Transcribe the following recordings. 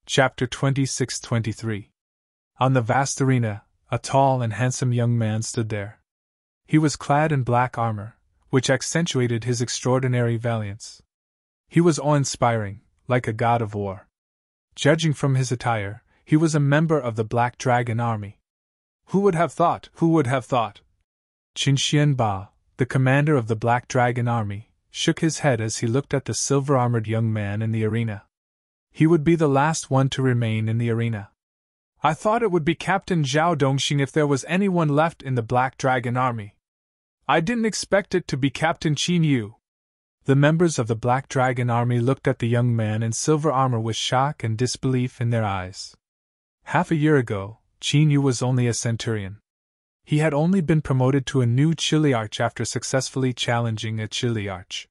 Chapter 26-23. On the vast arena, a tall and handsome young man stood there. He was clad in black armor, which accentuated his extraordinary valiance. He was awe-inspiring, like a god of war. Judging from his attire, he was a member of the Black Dragon Army. Who would have thought? Who would have thought? Qin Xianba, the commander of the Black Dragon Army, shook his head as he looked at the silver-armored young man in the arena. He would be the last one to remain in the arena. I thought it would be Captain Zhao Dongxing if there was anyone left in the Black Dragon Army. I didn't expect it to be Captain Qin Yu. The members of the Black Dragon Army looked at the young man in silver armor with shock and disbelief in their eyes. Half a year ago, Qin Yu was only a centurion. He had only been promoted to a new Chiliarch after successfully challenging a Chiliarch.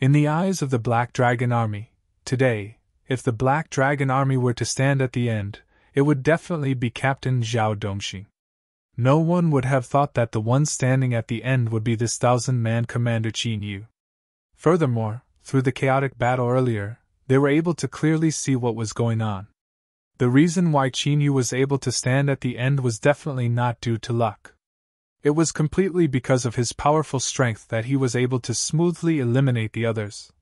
In the eyes of the Black Dragon Army, today, if the Black Dragon Army were to stand at the end, it would definitely be Captain Zhao Dongxing. No one would have thought that the one standing at the end would be this 1,000-man commander Qin Yu. Furthermore, through the chaotic battle earlier, they were able to clearly see what was going on. The reason why Qin Yu was able to stand at the end was definitely not due to luck. It was completely because of his powerful strength that he was able to smoothly eliminate the others.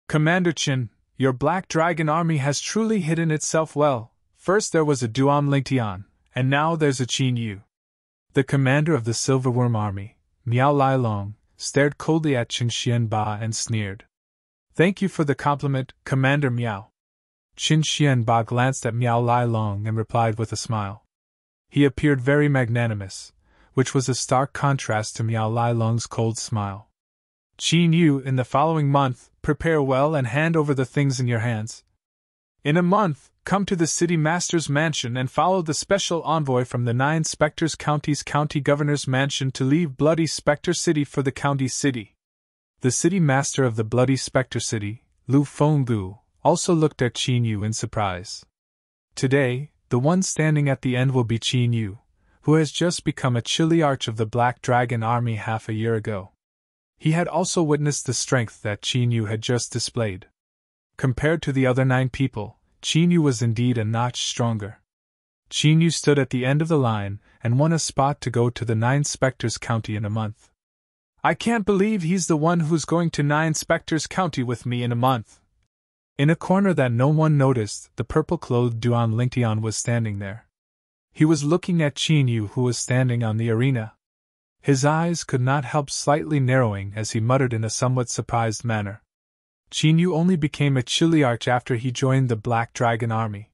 Commander Qin, your Black Dragon Army has truly hidden itself well. First there was a Duan Lingtian, and now there's a Qin Yu. The commander of the Silverworm Army, Miao Lailong, stared coldly at Qin Xianba and sneered. Thank you for the compliment, Commander Miao. Qin Xianba glanced at Miao Lailong and replied with a smile. He appeared very magnanimous, which was a stark contrast to Miao Lailong's cold smile. Qin Yu, in the following month, prepare well and hand over the things in your hands. In a month, come to the City Master's mansion and follow the special envoy from the 9 Spectres County's County Governor's mansion to leave Bloody Spectre City for the County City. The City Master of the Bloody Spectre City, Lu Fengdu, also looked at Qin Yu in surprise. Today, the one standing at the end will be Qin Yu, who has just become a Chiliarch of the Black Dragon Army half a year ago. He had also witnessed the strength that Qin Yu had just displayed. Compared to the other 9 people, Qin Yu was indeed a notch stronger. Qin Yu stood at the end of the line and won a spot to go to the 9 Spectres County in a month. I can't believe he's the one who's going to 9 Spectres County with me in a month. In a corner that no one noticed, the purple-clothed Duan Lingtian was standing there. He was looking at Qin Yu, who was standing on the arena. His eyes could not help slightly narrowing as he muttered in a somewhat surprised manner. Qin Yu only became a Chiliarch after he joined the Black Dragon Army.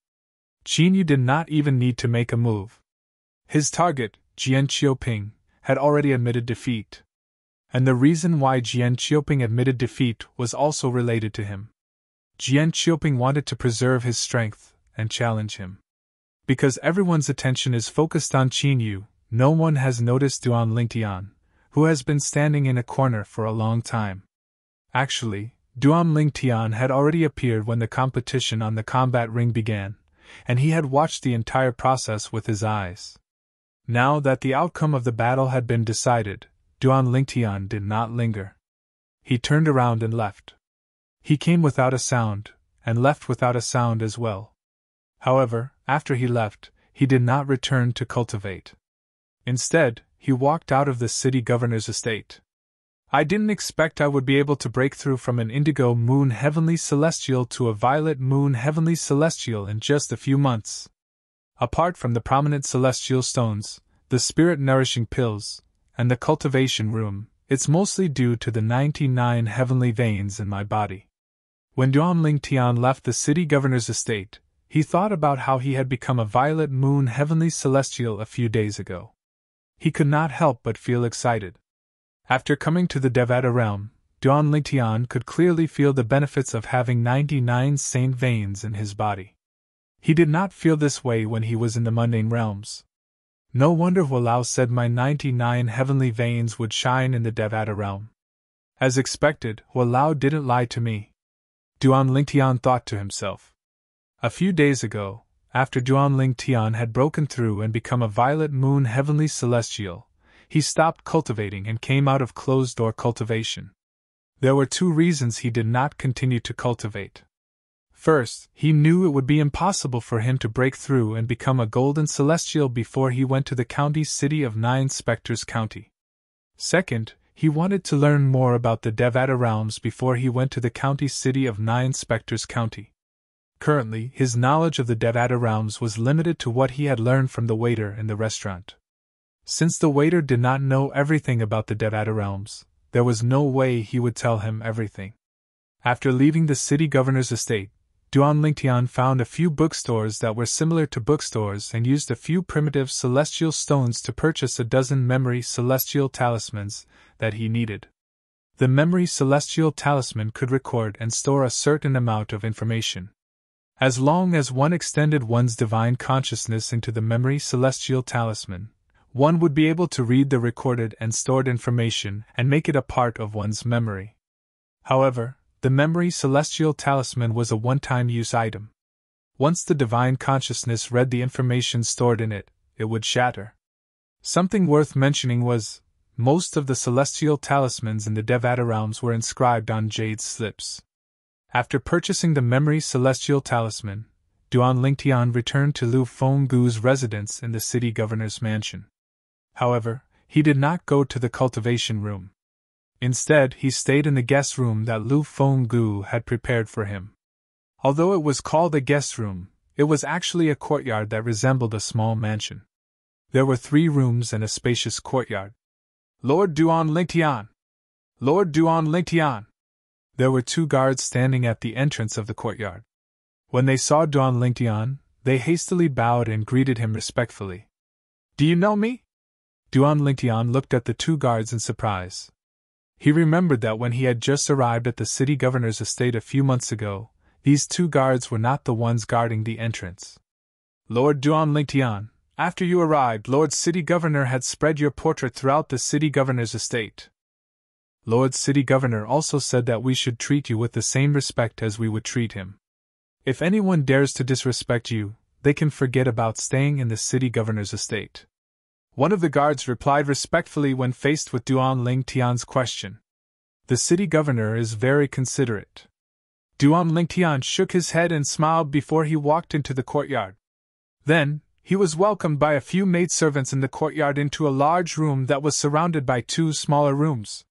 Qin Yu did not even need to make a move. His target, Jian Qiuping, had already admitted defeat. And the reason why Jian Qiuping admitted defeat was also related to him. Jian Qiuping wanted to preserve his strength and challenge him. Because everyone's attention is focused on Qin Yu, no one has noticed Duan Lingtian, who has been standing in a corner for a long time. Actually, Duan Lingtian had already appeared when the competition on the combat ring began, and he had watched the entire process with his eyes. Now that the outcome of the battle had been decided, Duan Lingtian did not linger. He turned around and left. He came without a sound, and left without a sound as well. However, after he left, he did not return to cultivate. Instead, he walked out of the city governor's estate. I didn't expect I would be able to break through from an indigo moon heavenly celestial to a violet moon heavenly celestial in just a few months. Apart from the prominent celestial stones, the spirit-nourishing pills, and the cultivation room, it's mostly due to the 99 heavenly veins in my body. When Duan Lingtian left the city governor's estate, he thought about how he had become a violet moon heavenly celestial a few days ago. He could not help but feel excited. After coming to the Devata realm, Duan Lingtian could clearly feel the benefits of having 99 saint veins in his body. He did not feel this way when he was in the mundane realms. No wonder Hualao said my 99 heavenly veins would shine in the Devata realm. As expected, Hualao didn't lie to me. Duan Lingtian thought to himself. A few days ago, after Duan Lingtian had broken through and become a violet moon heavenly celestial, he stopped cultivating and came out of closed-door cultivation. There were 2 reasons he did not continue to cultivate. First, he knew it would be impossible for him to break through and become a golden celestial before he went to the county city of 9 Spectres County. Second, he wanted to learn more about the Devata realms before he went to the county city of 9 Spectres County. Currently, his knowledge of the Devata realms was limited to what he had learned from the waiter in the restaurant. Since the waiter did not know everything about the Devata realms, there was no way he would tell him everything. After leaving the city governor's estate, Duan Lingtian found a few bookstores that were similar to bookstores and used a few primitive celestial stones to purchase a dozen memory celestial talismans that he needed. The memory celestial talisman could record and store a certain amount of information. As long as one extended one's divine consciousness into the memory celestial talisman, one would be able to read the recorded and stored information and make it a part of one's memory. However, the memory celestial talisman was a one-time use item. Once the divine consciousness read the information stored in it, it would shatter. Something worth mentioning was, most of the celestial talismans in the Devata realms were inscribed on jade slips. After purchasing the memory celestial talisman, Duan Lingtian returned to Lu Fenggu's residence in the city governor's mansion. However, he did not go to the cultivation room. Instead, he stayed in the guest room that Lu Fenggu had prepared for him. Although it was called a guest room, it was actually a courtyard that resembled a small mansion. There were 3 rooms and a spacious courtyard. Lord Duan Lingtian! Lord Duan Lingtian! There were 2 guards standing at the entrance of the courtyard. When they saw Duan Lingtian, they hastily bowed and greeted him respectfully. Do you know me? Duan Lingtian looked at the 2 guards in surprise. He remembered that when he had just arrived at the city governor's estate a few months ago, these 2 guards were not the ones guarding the entrance. Lord Duan Lingtian, after you arrived, Lord City Governor had spread your portrait throughout the city governor's estate. Lord City Governor also said that we should treat you with the same respect as we would treat him. If anyone dares to disrespect you, they can forget about staying in the city governor's estate. One of the guards replied respectfully when faced with Duan Lingtian's question. The city governor is very considerate. Duan Lingtian shook his head and smiled before he walked into the courtyard. Then, he was welcomed by a few maidservants in the courtyard into a large room that was surrounded by 2 smaller rooms.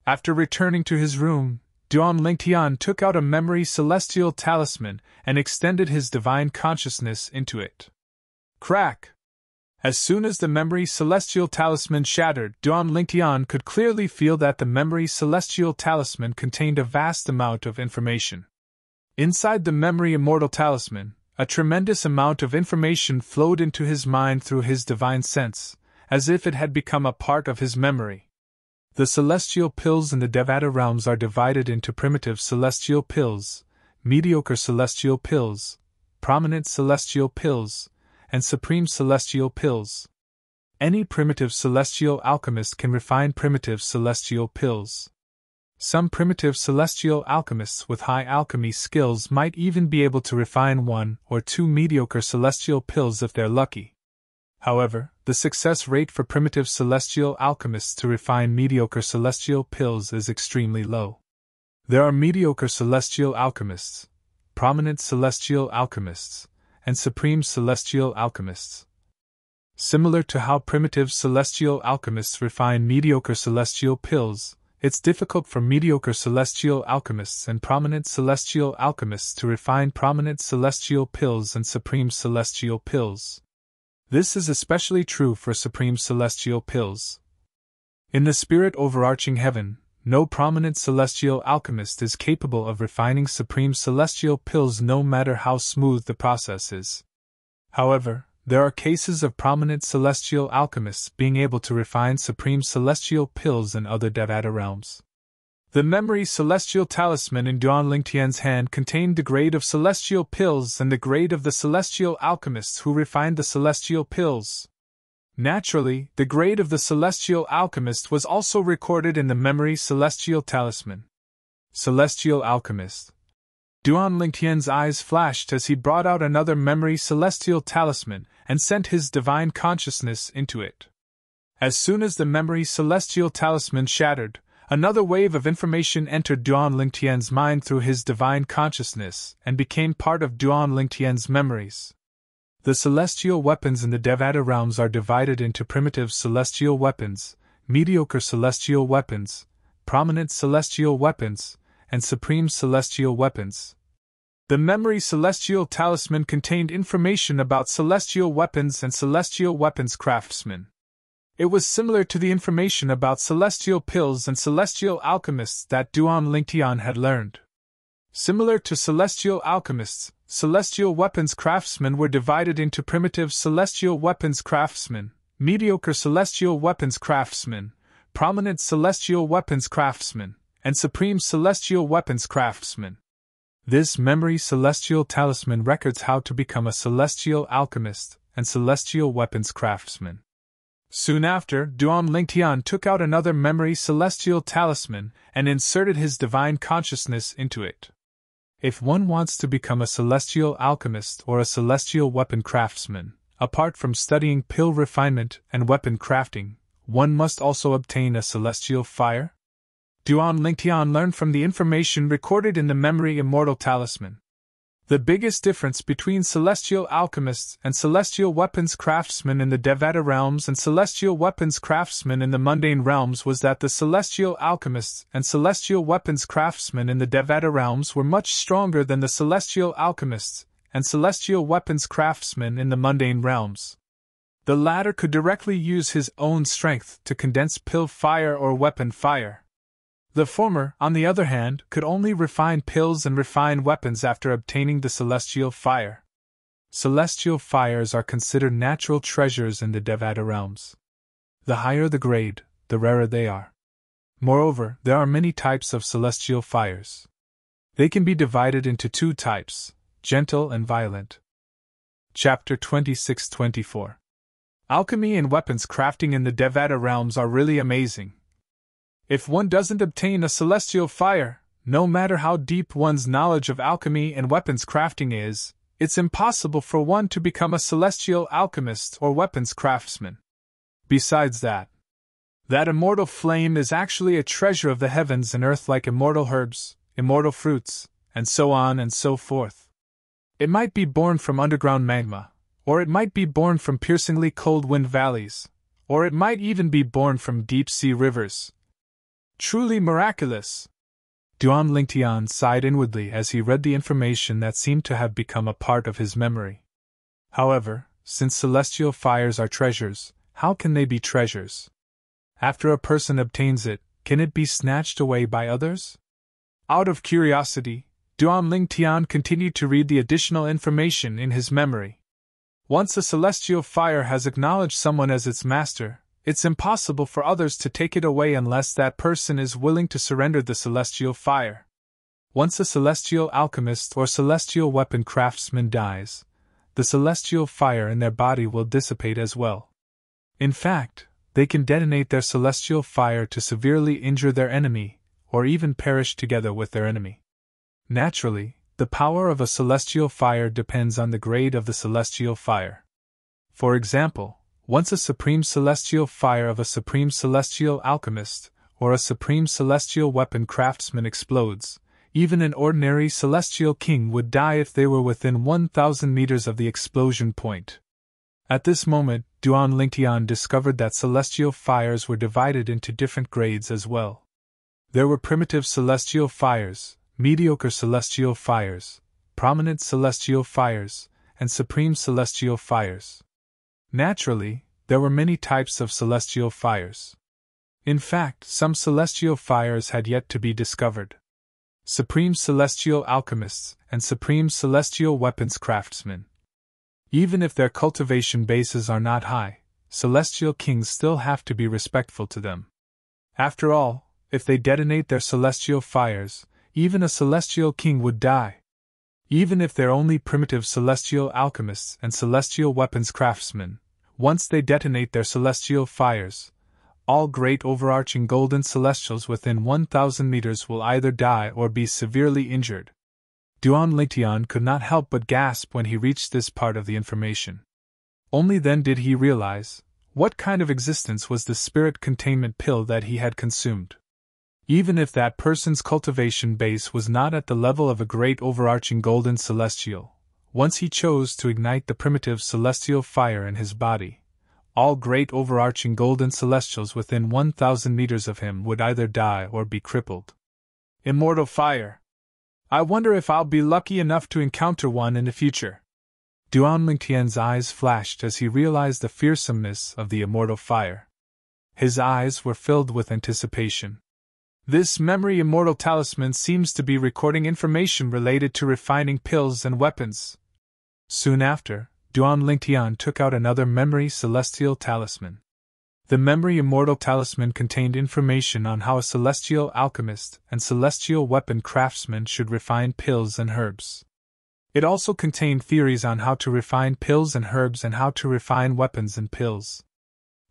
After returning to his room, Duan Lingtian took out a memory celestial talisman and extended his divine consciousness into it. Crack! As soon as the memory celestial talisman shattered, Duan Lingtian could clearly feel that the memory celestial talisman contained a vast amount of information. Inside the memory immortal talisman, a tremendous amount of information flowed into his mind through his divine sense, as if it had become a part of his memory. The celestial pills in the Devata realms are divided into primitive celestial pills, mediocre celestial pills, prominent celestial pills, and supreme celestial pills. Any primitive celestial alchemist can refine primitive celestial pills. Some primitive celestial alchemists with high alchemy skills might even be able to refine 1 or 2 mediocre celestial pills if they're lucky. However, the success rate for primitive celestial alchemists to refine mediocre celestial pills is extremely low. There are mediocre celestial alchemists, prominent celestial alchemists, and supreme celestial alchemists. Similar to how primitive celestial alchemists refine mediocre celestial pills, it's difficult for mediocre celestial alchemists and prominent celestial alchemists to refine prominent celestial pills and supreme celestial pills. This is especially true for supreme celestial pills. In the spirit overarching heaven, no prominent celestial alchemist is capable of refining supreme celestial pills no matter how smooth the process is. However, there are cases of prominent celestial alchemists being able to refine supreme celestial pills in other Devata realms. The memory celestial talisman in Duan Lingtian's hand contained the grade of celestial pills and the grade of the celestial alchemists who refined the celestial pills. Naturally, the grade of the celestial alchemist was also recorded in the memory celestial talisman. Celestial alchemist. Duan Lingtian's eyes flashed as he brought out another memory celestial talisman and sent his divine consciousness into it. As soon as the memory celestial talisman shattered, Another wave of information entered Duan Lingtian's mind through his divine consciousness and became part of Duan Lingtian's memories. The celestial weapons in the Devata realms are divided into primitive celestial weapons, mediocre celestial weapons, prominent celestial weapons, and supreme celestial weapons. The memory celestial talisman contained information about celestial weapons and celestial weapons craftsmen. It was similar to the information about celestial pills and celestial alchemists that Duan Lingtian had learned. Similar to celestial alchemists, celestial weapons craftsmen were divided into primitive celestial weapons craftsmen, mediocre celestial weapons craftsmen, prominent celestial weapons craftsmen, and supreme celestial weapons craftsmen. This memory celestial talisman records how to become a celestial alchemist and celestial weapons craftsman. Soon after, Duan Lingtian took out another memory celestial talisman and inserted his divine consciousness into it. If one wants to become a celestial alchemist or a celestial weapon craftsman, apart from studying pill refinement and weapon crafting, one must also obtain a celestial fire? Duan Lingtian learned from the information recorded in the memory immortal talisman. The biggest difference between celestial alchemists and celestial weapons craftsmen in the Devata realms and celestial weapons craftsmen in the mundane realms was that the celestial alchemists and celestial weapons craftsmen in the Devata realms were much stronger than the celestial alchemists and celestial weapons craftsmen in the mundane realms. The latter could directly use his own strength to condense pill fire or weapon fire. The former, on the other hand, could only refine pills and refine weapons after obtaining the celestial fire. Celestial fires are considered natural treasures in the Devata realms. The higher the grade, the rarer they are. Moreover, there are many types of celestial fires. They can be divided into two types, gentle and violent. Chapter 26-24. Alchemy and weapons crafting in the Devata realms are really amazing. If one doesn't obtain a celestial fire, no matter how deep one's knowledge of alchemy and weapons crafting is, it's impossible for one to become a celestial alchemist or weapons craftsman. Besides that immortal flame is actually a treasure of the heavens and earth, like immortal herbs, immortal fruits, and so on and so forth. It might be born from underground magma, or it might be born from piercingly cold wind valleys, or it might even be born from deep-sea rivers. Truly miraculous! Duan Lingtian sighed inwardly as he read the information that seemed to have become a part of his memory. However, since celestial fires are treasures, how can they be treasures? After a person obtains it, can it be snatched away by others? Out of curiosity, Duan Lingtian continued to read the additional information in his memory. Once a celestial fire has acknowledged someone as its master, it's impossible for others to take it away unless that person is willing to surrender the celestial fire. Once a celestial alchemist or celestial weapon craftsman dies, the celestial fire in their body will dissipate as well. In fact, they can detonate their celestial fire to severely injure their enemy, or even perish together with their enemy. Naturally, the power of a celestial fire depends on the grade of the celestial fire. For example, once a supreme celestial fire of a supreme celestial alchemist or a supreme celestial weapon craftsman explodes, even an ordinary celestial king would die if they were within 1,000 meters of the explosion point. At this moment, Duan Lingtian discovered that celestial fires were divided into different grades as well. There were primitive celestial fires, mediocre celestial fires, prominent celestial fires, and supreme celestial fires. Naturally, there were many types of celestial fires. In fact, some celestial fires had yet to be discovered. Supreme celestial alchemists and supreme celestial weapons craftsmen. Even if their cultivation bases are not high, celestial kings still have to be respectful to them. After all, if they detonate their celestial fires, even a celestial king would die. Even if they're only primitive celestial alchemists and celestial weapons craftsmen, once they detonate their celestial fires, all great overarching golden celestials within 1,000 meters will either die or be severely injured. Duan Lingtian could not help but gasp when he reached this part of the information. Only then did he realize what kind of existence was the spirit containment pill that he had consumed. Even if that person's cultivation base was not at the level of a great overarching golden celestial, once he chose to ignite the primitive celestial fire in his body, all great overarching golden celestials within 1,000 meters of him would either die or be crippled. Immortal fire! I wonder if I'll be lucky enough to encounter one in the future. Duan Lingtian's eyes flashed as he realized the fearsomeness of the immortal fire. His eyes were filled with anticipation. This memory immortal talisman seems to be recording information related to refining pills and weapons. Soon after, Duan Lingtian took out another memory celestial talisman. The memory immortal talisman contained information on how a celestial alchemist and celestial weapon craftsman should refine pills and herbs. It also contained theories on how to refine pills and herbs and how to refine weapons and pills.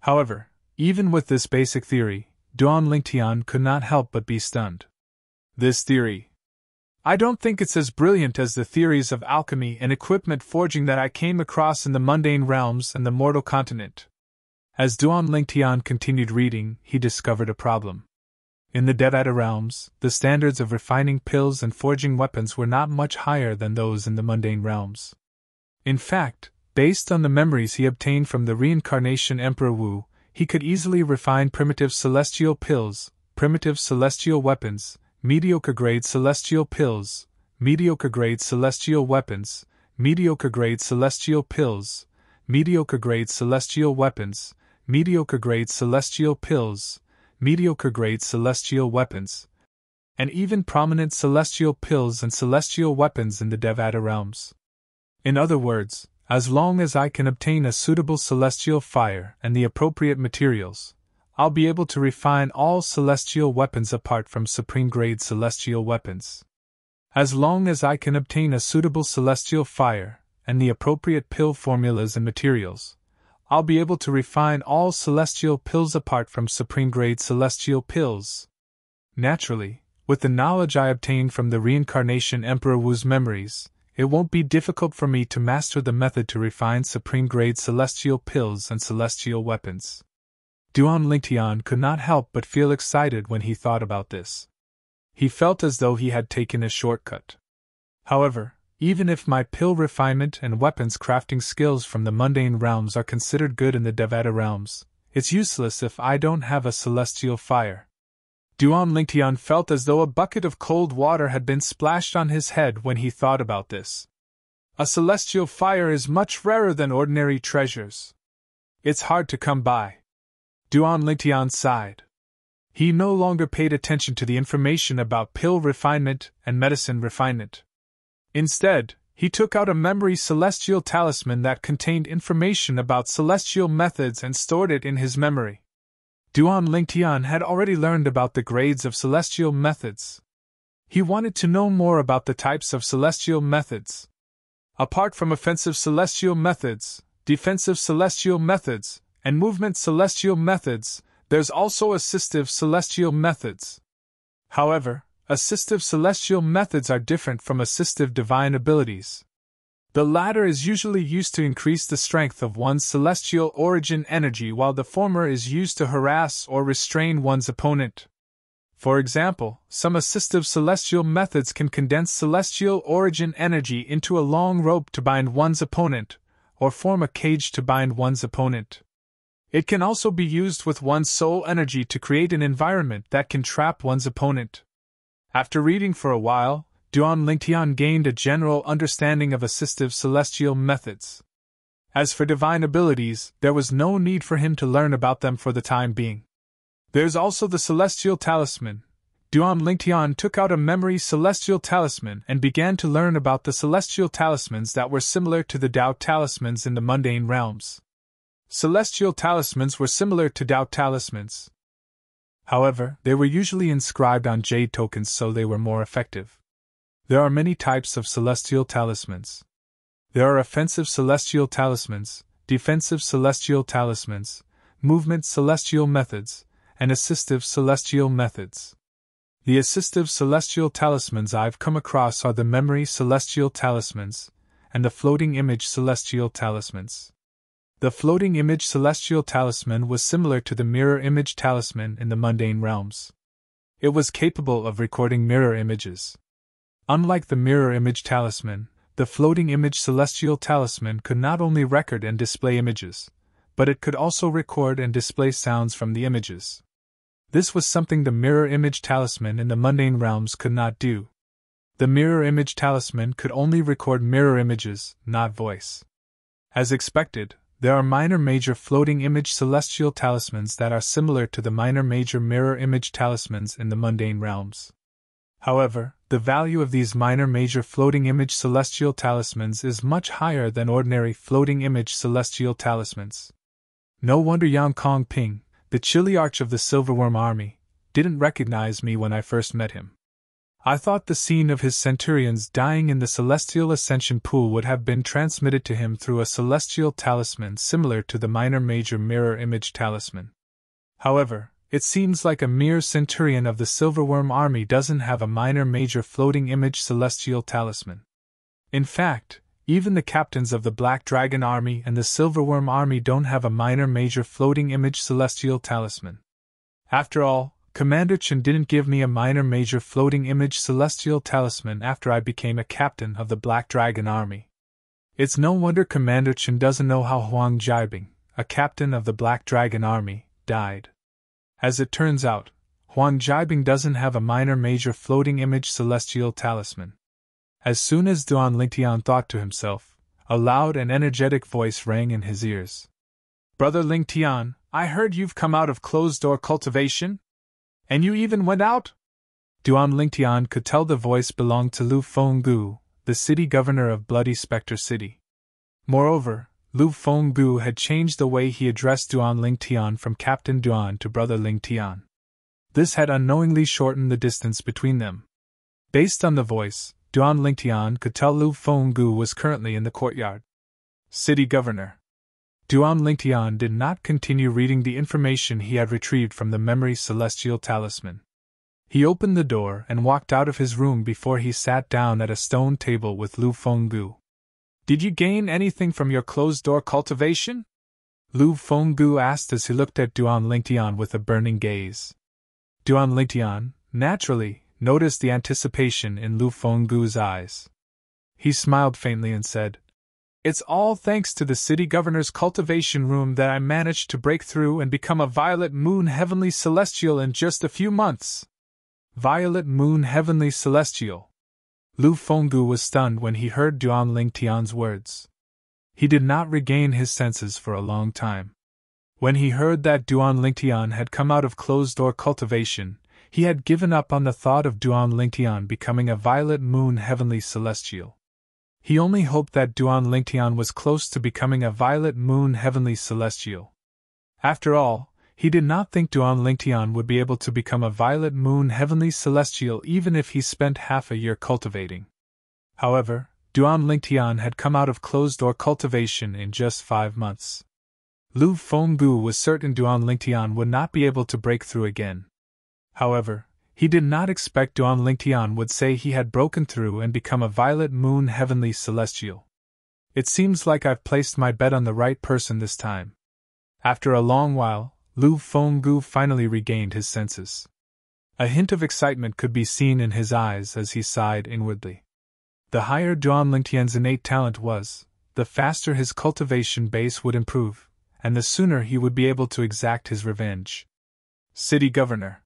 However, even with this basic theory, Duan Lingtian could not help but be stunned. This theory. I don't think it's as brilliant as the theories of alchemy and equipment forging that I came across in the mundane realms and the mortal continent. As Duan Lingtian continued reading, he discovered a problem. In the Devata realms, the standards of refining pills and forging weapons were not much higher than those in the mundane realms. In fact, based on the memories he obtained from the reincarnation Emperor Wu, he could easily refine primitive celestial pills, primitive celestial weapons, mediocre-grade celestial pills, mediocre-grade celestial weapons, mediocre-grade celestial pills, mediocre-grade celestial weapons, mediocre-grade celestial pills, mediocre-grade celestial weapons, and even prominent celestial pills and celestial weapons in the Devata realms. In other words, as long as I can obtain a suitable celestial fire and the appropriate materials, I'll be able to refine all celestial weapons apart from supreme-grade celestial weapons. As long as I can obtain a suitable celestial fire and the appropriate pill formulas and materials, I'll be able to refine all celestial pills apart from supreme-grade celestial pills. Naturally, with the knowledge I obtained from the reincarnation Emperor Wu's memories, it won't be difficult for me to master the method to refine supreme-grade celestial pills and celestial weapons. Duan Lingtian could not help but feel excited when he thought about this. He felt as though he had taken a shortcut. However, even if my pill refinement and weapons crafting skills from the mundane realms are considered good in the Devata realms, it's useless if I don't have a celestial fire. Duan Lingtian felt as though a bucket of cold water had been splashed on his head when he thought about this. A celestial fire is much rarer than ordinary treasures. It's hard to come by. Duan Lingtian sighed. He no longer paid attention to the information about pill refinement and medicine refinement. Instead, he took out a memory celestial talisman that contained information about celestial methods and stored it in his memory. Duan Lingtian had already learned about the grades of celestial methods. He wanted to know more about the types of celestial methods. Apart from offensive celestial methods, defensive celestial methods, and movement celestial methods, there's also assistive celestial methods. However, assistive celestial methods are different from assistive divine abilities. The latter is usually used to increase the strength of one's celestial origin energy, while the former is used to harass or restrain one's opponent. For example, some assistive celestial methods can condense celestial origin energy into a long rope to bind one's opponent, or form a cage to bind one's opponent. It can also be used with one's soul energy to create an environment that can trap one's opponent. After reading for a while, Duan Lingtian gained a general understanding of assistive celestial methods. As for divine abilities, there was no need for him to learn about them for the time being. There's also the celestial talisman. Duan Lingtian took out a memory celestial talisman and began to learn about the celestial talismans that were similar to the Tao talismans in the mundane realms. Celestial talismans were similar to Tao talismans. However, they were usually inscribed on jade tokens, so they were more effective. There are many types of celestial talismans. There are offensive celestial talismans, defensive celestial talismans, movement celestial methods, and assistive celestial methods. The assistive celestial talismans I've come across are the memory celestial talismans and the floating image celestial talismans. The floating image celestial talisman was similar to the mirror image talisman in the mundane realms. It was capable of recording mirror images. Unlike the mirror image talisman, the floating image celestial talisman could not only record and display images, but it could also record and display sounds from the images. This was something the mirror image talisman in the mundane realms could not do. The mirror image talisman could only record mirror images, not voice. As expected, there are minor-major floating image celestial talismans that are similar to the minor-major mirror image talismans in the mundane realms. However, the value of these minor-major floating image celestial talismans is much higher than ordinary floating image celestial talismans. No wonder Yang Kong Ping, the chiliarch of the Silverworm army, didn't recognize me when I first met him. I thought the scene of his centurions dying in the celestial ascension pool would have been transmitted to him through a celestial talisman similar to the minor-major mirror image talisman. However, it seems like a mere centurion of the Silverworm army doesn't have a minor-major floating image celestial talisman. In fact, even the captains of the Black Dragon army and the Silverworm army don't have a minor-major floating image celestial talisman. After all, Commander Chen didn't give me a minor-major floating image celestial talisman after I became a captain of the Black Dragon army. It's no wonder Commander Chen doesn't know how Huang Jiabing, a captain of the Black Dragon army, died. As it turns out, Huang Jiabing doesn't have a minor-major floating image celestial talisman. As soon as Duan Lingtian thought to himself, a loud and energetic voice rang in his ears. "Brother Lingtian, I heard you've come out of closed-door cultivation? And you even went out?" Duan Lingtian could tell the voice belonged to Lu Fenggu, the city governor of Bloody Spectre City. Moreover, Lu Fenggu had changed the way he addressed Duan Lingtian from Captain Duan to Brother Lingtian. This had unknowingly shortened the distance between them. Based on the voice, Duan Lingtian could tell Lu Fenggu was currently in the courtyard. City Governor. Duan Lingtian did not continue reading the information he had retrieved from the memory celestial talisman. He opened the door and walked out of his room before he sat down at a stone table with Lu Fenggu. "Did you gain anything from your closed-door cultivation?" Lu Fenggu asked as he looked at Duan Lingtian with a burning gaze. Duan Lingtian, naturally, noticed the anticipation in Lu Fenggu's eyes. He smiled faintly and said, "It's all thanks to the city governor's cultivation room that I managed to break through and become a Violet Moon Heavenly Celestial in just a few months." Violet Moon Heavenly Celestial. Lu Fenggu was stunned when he heard Duan Lingtian's words. He did not regain his senses for a long time. When he heard that Duan Lingtian had come out of closed-door cultivation, he had given up on the thought of Duan Lingtian becoming a Violet Moon Heavenly Celestial. He only hoped that Duan Lingtian was close to becoming a Violet Moon Heavenly Celestial. After all, he did not think Duan Lingtian would be able to become a Violet Moon Heavenly Celestial even if he spent half a year cultivating. However, Duan Lingtian had come out of closed-door cultivation in just 5 months. Lu Fenggu was certain Duan Lingtian would not be able to break through again. However, he did not expect Duan Lingtian would say he had broken through and become a Violet Moon Heavenly Celestial. "It seems like I've placed my bet on the right person this time." After a long while, Lu Fenggu finally regained his senses. A hint of excitement could be seen in his eyes as he sighed inwardly. The higher Duan Lingtian's innate talent was, the faster his cultivation base would improve, and the sooner he would be able to exact his revenge. City Governor.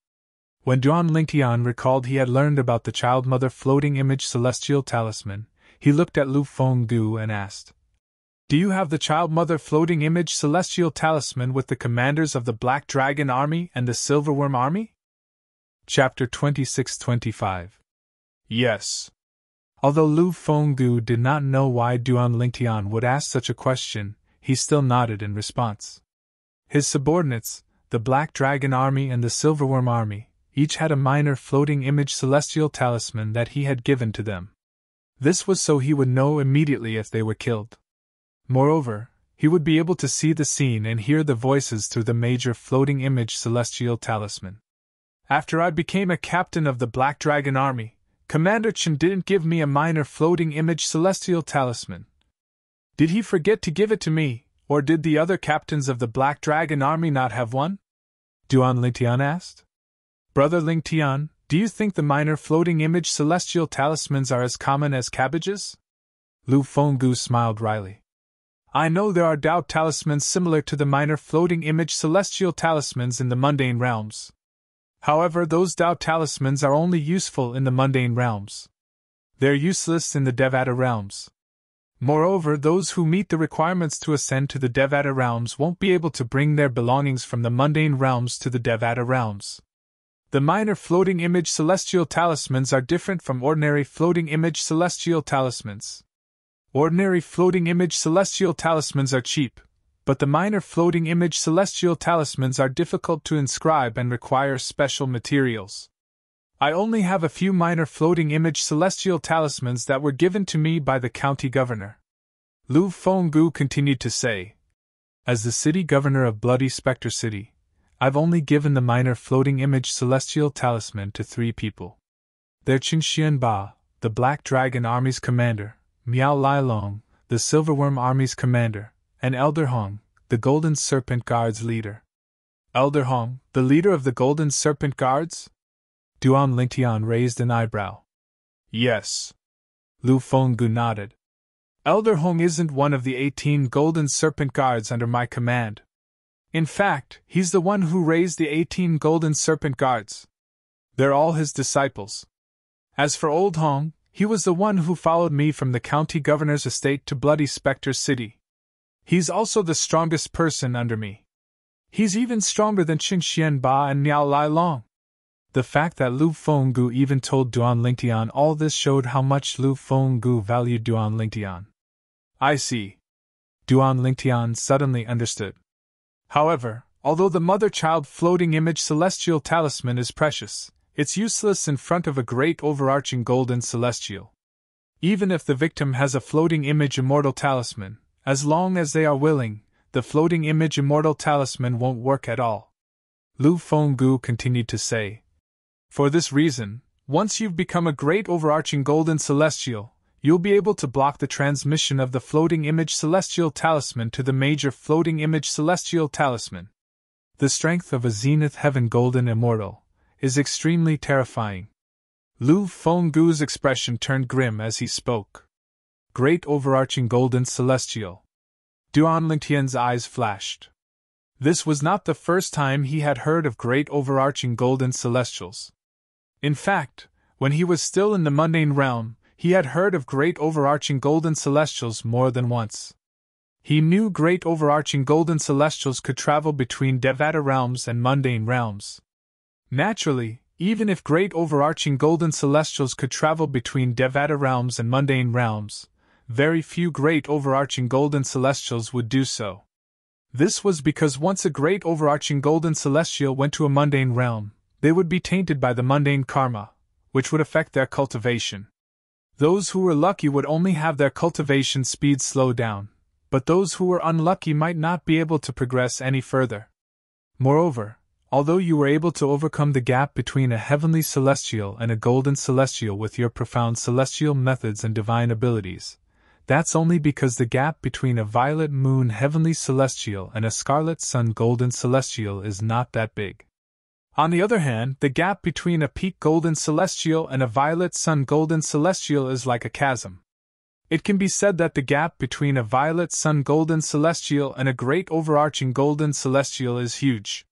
When Duan Lingtian recalled he had learned about the child-mother floating image celestial talisman, he looked at Lu Fenggu and asked, "Do you have the child-mother floating image celestial talisman with the commanders of the Black Dragon army and the Silverworm army?" Chapter 26-25. Yes. Although Lu Fenggu did not know why Duan Lingtian would ask such a question, he still nodded in response. His subordinates, the Black Dragon army and the Silverworm army, each had a minor floating image celestial talisman that he had given to them. This was so he would know immediately if they were killed. Moreover, he would be able to see the scene and hear the voices through the major floating image celestial talisman. "After I became a captain of the Black Dragon army, Commander Chen didn't give me a minor floating image celestial talisman. Did he forget to give it to me, or did the other captains of the Black Dragon army not have one?" Duan Lingtian asked. Brother Ling Tian, do you think the minor floating image celestial talismans are as common as cabbages? Lu Fenggu smiled wryly. I know there are Dao talismans similar to the minor floating image celestial talismans in the mundane realms. However, those Dao talismans are only useful in the mundane realms. They're useless in the Devata realms. Moreover, those who meet the requirements to ascend to the Devata realms won't be able to bring their belongings from the mundane realms to the Devata realms. The minor floating image celestial talismans are different from ordinary floating image celestial talismans. Ordinary floating image celestial talismans are cheap, but the minor floating image celestial talismans are difficult to inscribe and require special materials. I only have a few minor floating image celestial talismans that were given to me by the county governor. Lu Fenggu continued to say, as the city governor of Bloody Spectre City, I've only given the minor floating image celestial talisman to 3 people. They're Qingxian Ba, the Black Dragon Army's commander, Miao Lailong, the Silverworm Army's commander, and Elder Hong, the Golden Serpent Guard's leader. Elder Hong, the leader of the Golden Serpent Guards? Duan Lingtian raised an eyebrow. Yes. Lu Fenggu nodded. Elder Hong isn't one of the 18 Golden Serpent Guards under my command. In fact, he's the one who raised the 18 Golden Serpent Guards. They're all his disciples. As for Old Hong, he was the one who followed me from the county governor's estate to Bloody Spectre City. He's also the strongest person under me. He's even stronger than Qingxian Ba and Miao Lailong. The fact that Lu Fenggu even told Duan Lingtian all this showed how much Lu Fenggu valued Duan Lingtian. I see. Duan Lingtian suddenly understood. However, although the mother-child floating image celestial talisman is precious, it's useless in front of a great overarching golden celestial. Even if the victim has a floating image immortal talisman, as long as they are willing, the floating image immortal talisman won't work at all. Lu Fenggu continued to say, for this reason, once you've become a great overarching golden celestial, you'll be able to block the transmission of the floating image celestial talisman to the major floating image celestial talisman. The strength of a zenith heaven golden immortal is extremely terrifying. Lu Fenggu's expression turned grim as he spoke. Great overarching golden celestial. Duan Lingtian's eyes flashed. This was not the first time he had heard of great overarching golden celestials. In fact, when he was still in the mundane realm, he had heard of great overarching golden celestials more than once. He knew great overarching golden celestials could travel between Devata realms and mundane realms. Naturally, even if great overarching golden celestials could travel between Devata realms and mundane realms, very few great overarching golden celestials would do so. This was because once a great overarching golden celestial went to a mundane realm, they would be tainted by the mundane karma, which would affect their cultivation. Those who were lucky would only have their cultivation speed slow down, but those who were unlucky might not be able to progress any further. Moreover, although you were able to overcome the gap between a heavenly celestial and a golden celestial with your profound celestial methods and divine abilities, that's only because the gap between a violet moon heavenly celestial and a scarlet sun golden celestial is not that big. On the other hand, the gap between a peak golden celestial and a violet sun golden celestial is like a chasm. It can be said that the gap between a violet sun golden celestial and a great overarching golden celestial is huge.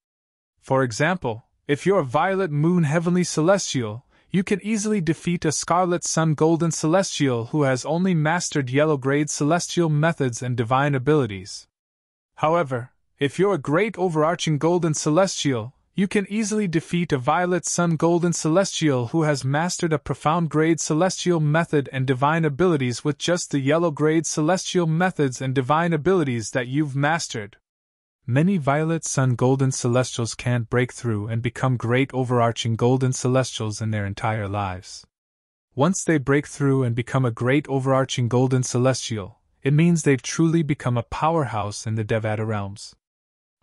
For example, if you're a violet moon heavenly celestial, you can easily defeat a scarlet sun golden celestial who has only mastered yellow grade celestial methods and divine abilities. However, if you're a great overarching golden celestial, you can easily defeat a violet sun golden celestial who has mastered a profound grade celestial method and divine abilities with just the yellow grade celestial methods and divine abilities that you've mastered. Many violet sun golden celestials can't break through and become great overarching golden celestials in their entire lives. Once they break through and become a great overarching golden celestial, it means they've truly become a powerhouse in the Devata realms.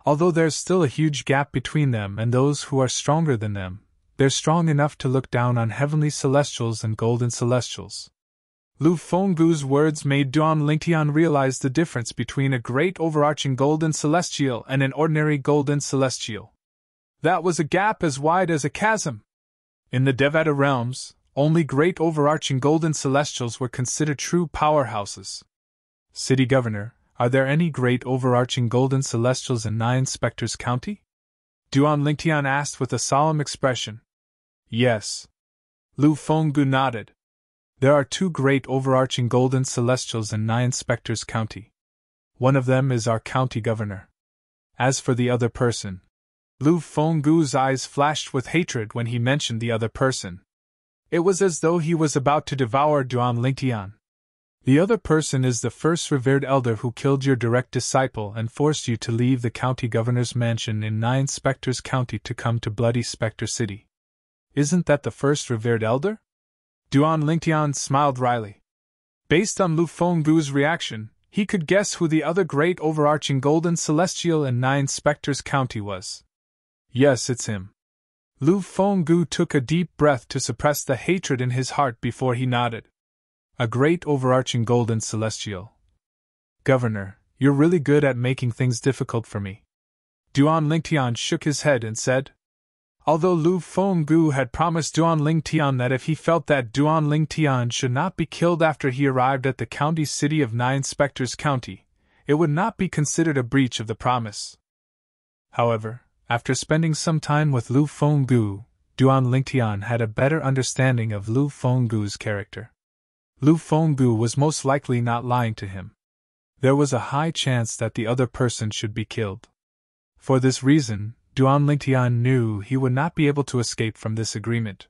Although there's still a huge gap between them and those who are stronger than them, they're strong enough to look down on heavenly celestials and golden celestials. Lu Fenggu's words made Duan Lingtian realize the difference between a great overarching golden celestial and an ordinary golden celestial. That was a gap as wide as a chasm. In the Devata realms, only great overarching golden celestials were considered true powerhouses. City Governor, are there any great overarching golden celestials in Nine Spectres County? Duan Lingtian asked with a solemn expression. Yes. Lu Fenggu nodded. There are two great overarching golden celestials in Nine Spectres County. One of them is our county governor. As for the other person, Lu Fenggu's eyes flashed with hatred when he mentioned the other person. It was as though he was about to devour Duan Lingtian. The other person is the first revered elder who killed your direct disciple and forced you to leave the county governor's mansion in Nine Spectres County to come to Bloody Spectre City. Isn't that the first revered elder? Duan Lingtian smiled wryly. Based on Lu Fenggu's reaction, he could guess who the other great overarching golden celestial in Nine Spectres County was. Yes, it's him. Lu Fenggu took a deep breath to suppress the hatred in his heart before he nodded. A great overarching golden celestial. Governor, you're really good at making things difficult for me. Duan Lingtian shook his head and said. Although Lu Fenggu had promised Duan Lingtian that if he felt that Duan Lingtian should not be killed after he arrived at the county city of Nine Spectres County, it would not be considered a breach of the promise. However, after spending some time with Lu Fenggu, Duan Lingtian had a better understanding of Lu Fenggu's character. Lu Fenggu was most likely not lying to him. There was a high chance that the other person should be killed. For this reason, Duan Lingtian knew he would not be able to escape from this agreement.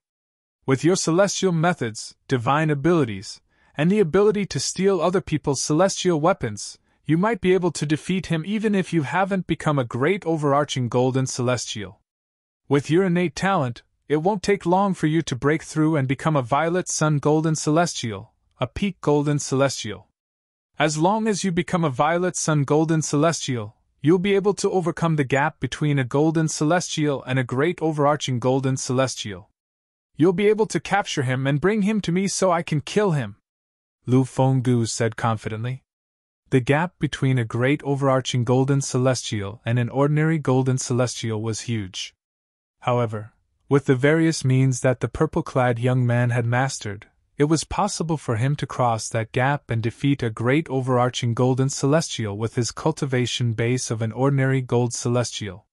With your celestial methods, divine abilities, and the ability to steal other people's celestial weapons, you might be able to defeat him even if you haven't become a great overarching golden celestial. With your innate talent, it won't take long for you to break through and become a violet sun golden celestial, a peak golden celestial. As long as you become a violet sun golden celestial, you'll be able to overcome the gap between a golden celestial and a great overarching golden celestial. You'll be able to capture him and bring him to me so I can kill him, Lu Fenggu said confidently. The gap between a great overarching golden celestial and an ordinary golden celestial was huge. However, with the various means that the purple-clad young man had mastered, it was possible for him to cross that gap and defeat a great overarching golden celestial with his cultivation base of an ordinary gold celestial.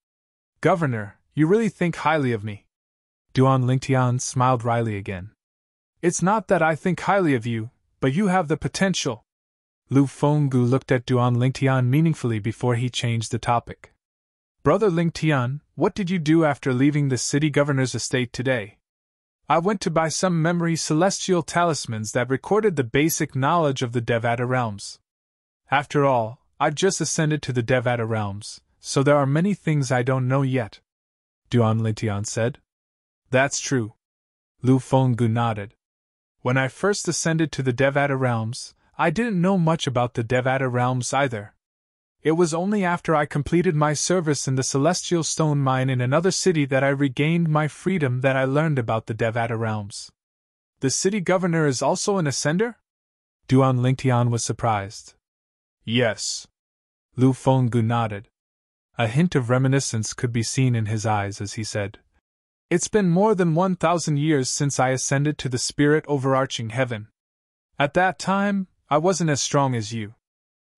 Governor, you really think highly of me. Duan Lingtian smiled wryly again. It's not that I think highly of you, but you have the potential. Lu Fenggu looked at Duan Lingtian meaningfully before he changed the topic. Brother Lingtian, what did you do after leaving the city governor's estate today? I went to buy some memory celestial talismans that recorded the basic knowledge of the Devata realms. After all, I've just ascended to the Devata realms, so there are many things I don't know yet, Duan Lingtian said. That's true. Lu Fenggu nodded. When I first ascended to the Devata realms, I didn't know much about the Devata realms either. It was only after I completed my service in the Celestial Stone Mine in another city that I regained my freedom that I learned about the Devata realms. The city governor is also an ascender? Duan Lingtian was surprised. Yes. Lu Fenggu nodded. A hint of reminiscence could be seen in his eyes as he said, It's been more than 1,000 years since I ascended to the spirit overarching heaven. At that time, I wasn't as strong as you.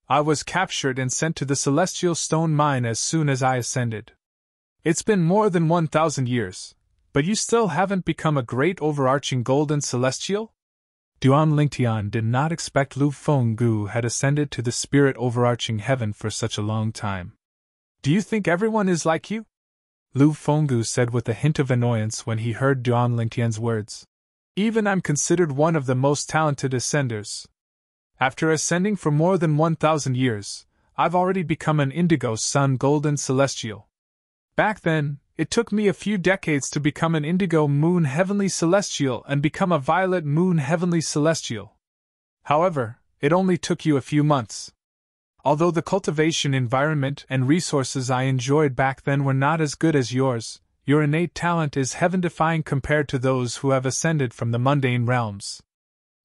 I was captured and sent to the Celestial Stone Mine as soon as I ascended. It's been more than 1,000 years, but you still haven't become a great overarching golden celestial? Duan Lingtian did not expect Lu Fenggu had ascended to the spirit overarching heaven for such a long time. Do you think everyone is like you? Lu Fenggu said with a hint of annoyance when he heard Duan Lingtian's words. Even I'm considered one of the most talented ascenders. After ascending for more than 1,000 years, I've already become an indigo sun golden celestial. Back then, it took me a few decades to become an indigo moon heavenly celestial and become a violet moon heavenly celestial. However, it only took you a few months. Although the cultivation environment and resources I enjoyed back then were not as good as yours, your innate talent is heaven-defying compared to those who have ascended from the mundane realms.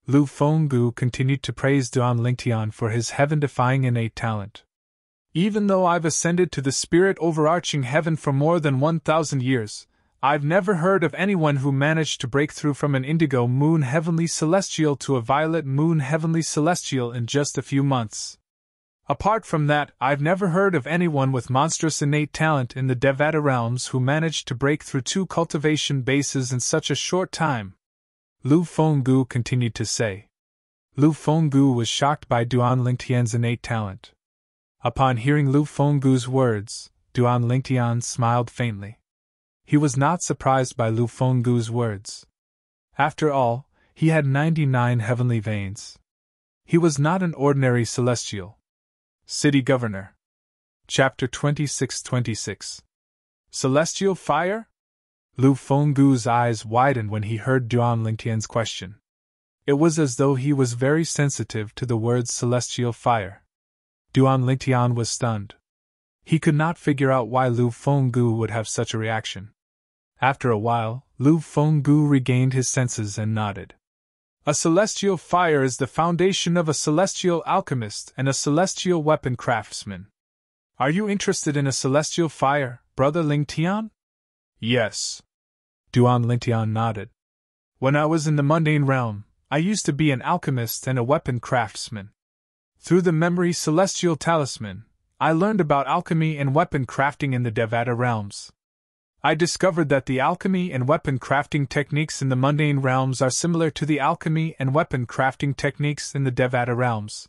Lu Fenggu continued to praise Duan Lingtian for his heaven-defying innate talent. Even though I've ascended to the spirit overarching heaven for more than 1,000 years, I've never heard of anyone who managed to break through from an indigo moon heavenly celestial to a violet moon heavenly celestial in just a few months. Apart from that, I've never heard of anyone with monstrous innate talent in the Devata realms who managed to break through 2 cultivation bases in such a short time. Lu Fenggu continued to say. Lu Fenggu was shocked by Duan Lingtian's innate talent. Upon hearing Lu Fenggu's words, Duan Lingtian smiled faintly. He was not surprised by Lu Fenggu's words. After all, he had 99 heavenly veins. He was not an ordinary celestial. City Governor. Chapter 26-26. Celestial Fire? Lu Fenggu's eyes widened when he heard Duan Lingtian's question. It was as though he was very sensitive to the words celestial fire. Duan Lingtian was stunned. He could not figure out why Lu Fenggu would have such a reaction. After a while, Lu Fenggu regained his senses and nodded. A celestial fire is the foundation of a celestial alchemist and a celestial weapon craftsman. Are you interested in a celestial fire, Brother Lingtian? Yes. Duan Lingtian nodded. When I was in the mundane realm, I used to be an alchemist and a weapon craftsman. Through the memory celestial talisman, I learned about alchemy and weapon crafting in the Devata realms. I discovered that the alchemy and weapon crafting techniques in the mundane realms are similar to the alchemy and weapon crafting techniques in the Devata realms.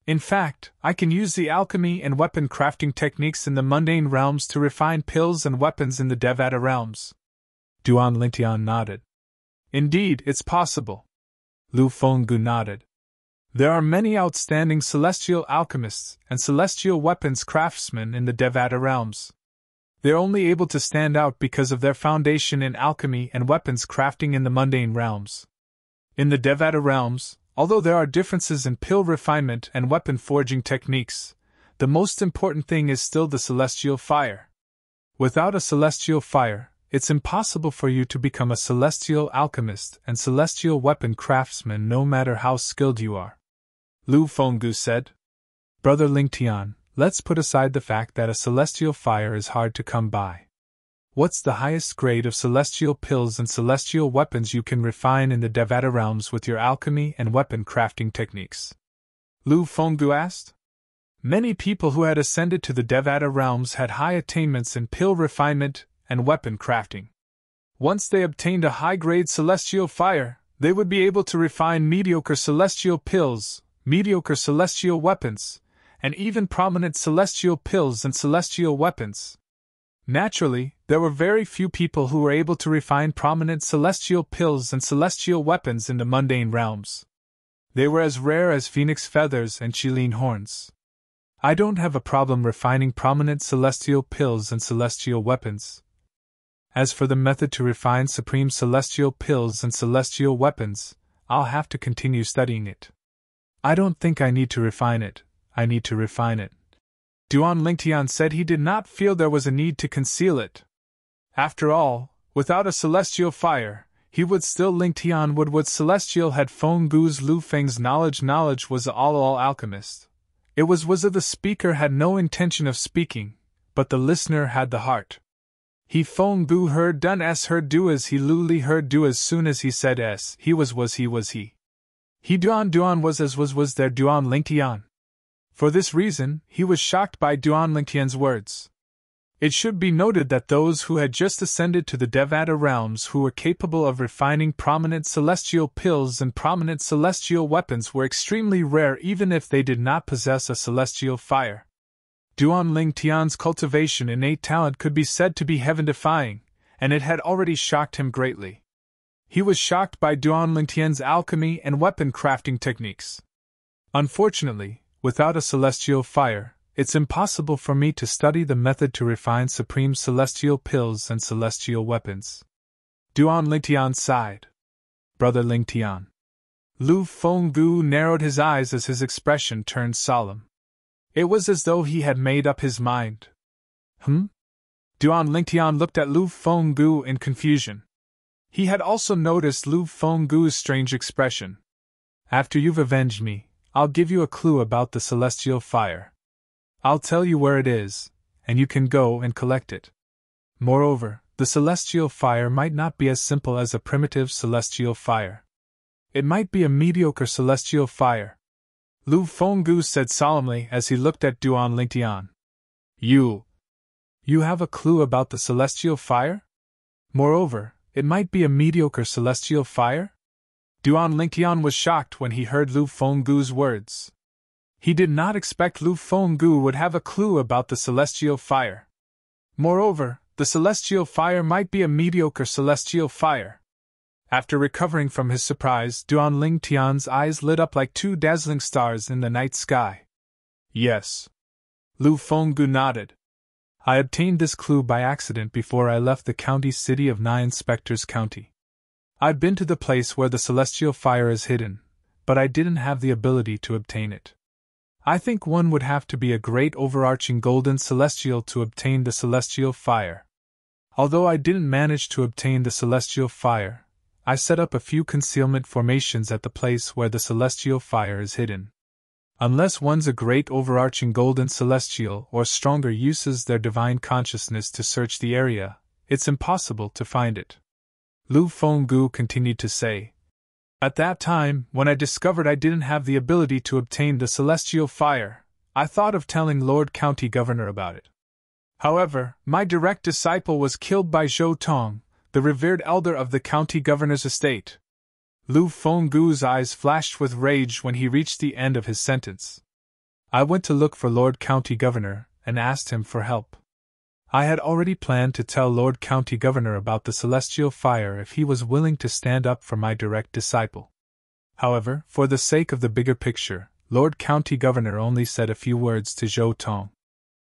In fact, I can use the alchemy and weapon crafting techniques in the mundane realms to refine pills and weapons in the Devata realms. Duan Lingtian nodded. Indeed, it's possible. Lu Fenggu nodded. There are many outstanding celestial alchemists and celestial weapons craftsmen in the Devata realms. They're only able to stand out because of their foundation in alchemy and weapons crafting in the mundane realms. In the Devata realms, although there are differences in pill refinement and weapon forging techniques, the most important thing is still the celestial fire. Without a celestial fire, it's impossible for you to become a celestial alchemist and celestial weapon craftsman no matter how skilled you are. Lu Fenggu said. Brother Lingtian, let's put aside the fact that a celestial fire is hard to come by. What's the highest grade of celestial pills and celestial weapons you can refine in the Devata realms with your alchemy and weapon crafting techniques? Lu Fenggu asked. Many people who had ascended to the Devata realms had high attainments in pill refinement and weapon crafting. Once they obtained a high-grade celestial fire, they would be able to refine mediocre celestial pills, mediocre celestial weapons, and even prominent celestial pills and celestial weapons. Naturally, there were very few people who were able to refine prominent celestial pills and celestial weapons in the mundane realms. They were as rare as phoenix feathers and chileen horns. I don't have a problem refining prominent celestial pills and celestial weapons. As for the method to refine supreme celestial pills and celestial weapons, I'll have to continue studying it. I don't think I need to refine it, I need to refine it. Duan Lingtian said he did not feel there was a need to conceal it. After all, without a celestial fire, he would still Lingtian would celestial had Fenggu's Lu Feng's knowledge was all alchemist. It was the speaker had no intention of speaking, but the listener had the heart. He Fenggu heard dun s heard do as he Luli heard do as soon as he said s he was he. He Duan was there Duan Lingtian. For this reason, he was shocked by Duan Lingtian's words. It should be noted that those who had just ascended to the Devata realms who were capable of refining prominent celestial pills and prominent celestial weapons were extremely rare even if they did not possess a celestial fire. Duan Lingtian's cultivation innate talent could be said to be heaven-defying, and it had already shocked him greatly. He was shocked by Duan Lingtian's alchemy and weapon crafting techniques. Unfortunately, without a celestial fire, it's impossible for me to study the method to refine supreme celestial pills and celestial weapons. Duan Lingtian sighed. Brother Lingtian. Lu Fenggu narrowed his eyes as his expression turned solemn. It was as though he had made up his mind. Duan Lingtian looked at Lu Fenggu in confusion. He had also noticed Lu Fenggu's strange expression. After you've avenged me, I'll give you a clue about the celestial fire. I'll tell you where it is, and you can go and collect it. Moreover, the celestial fire might not be as simple as a primitive celestial fire. It might be a mediocre celestial fire, Lu Fenggu said solemnly as he looked at Duan Lingtian. You have a clue about the celestial fire? Moreover, it might be a mediocre celestial fire? Duan Lingtian was shocked when he heard Lu Fenggu's words. He did not expect Lu Fenggu would have a clue about the celestial fire. Moreover, the celestial fire might be a mediocre celestial fire. After recovering from his surprise, Duan Lingtian's eyes lit up like two dazzling stars in the night sky. Yes. Lu Fenggu nodded. I obtained this clue by accident before I left the county city of Nine Spectres County. I'd been to the place where the celestial fire is hidden, but I didn't have the ability to obtain it. I think one would have to be a great overarching golden celestial to obtain the celestial fire. Although I didn't manage to obtain the celestial fire, I set up a few concealment formations at the place where the celestial fire is hidden. Unless one's a great overarching golden celestial or stronger uses their divine consciousness to search the area, it's impossible to find it. Lu Fenggu continued to say, at that time, when I discovered I didn't have the ability to obtain the celestial fire, I thought of telling Lord County Governor about it. However, my direct disciple was killed by Zhou Tong, the revered elder of the county governor's estate. Lu Fenggu's eyes flashed with rage when he reached the end of his sentence. I went to look for Lord County Governor and asked him for help. I had already planned to tell Lord County Governor about the celestial fire if he was willing to stand up for my direct disciple. However, for the sake of the bigger picture, Lord County Governor only said a few words to Zhou Tong.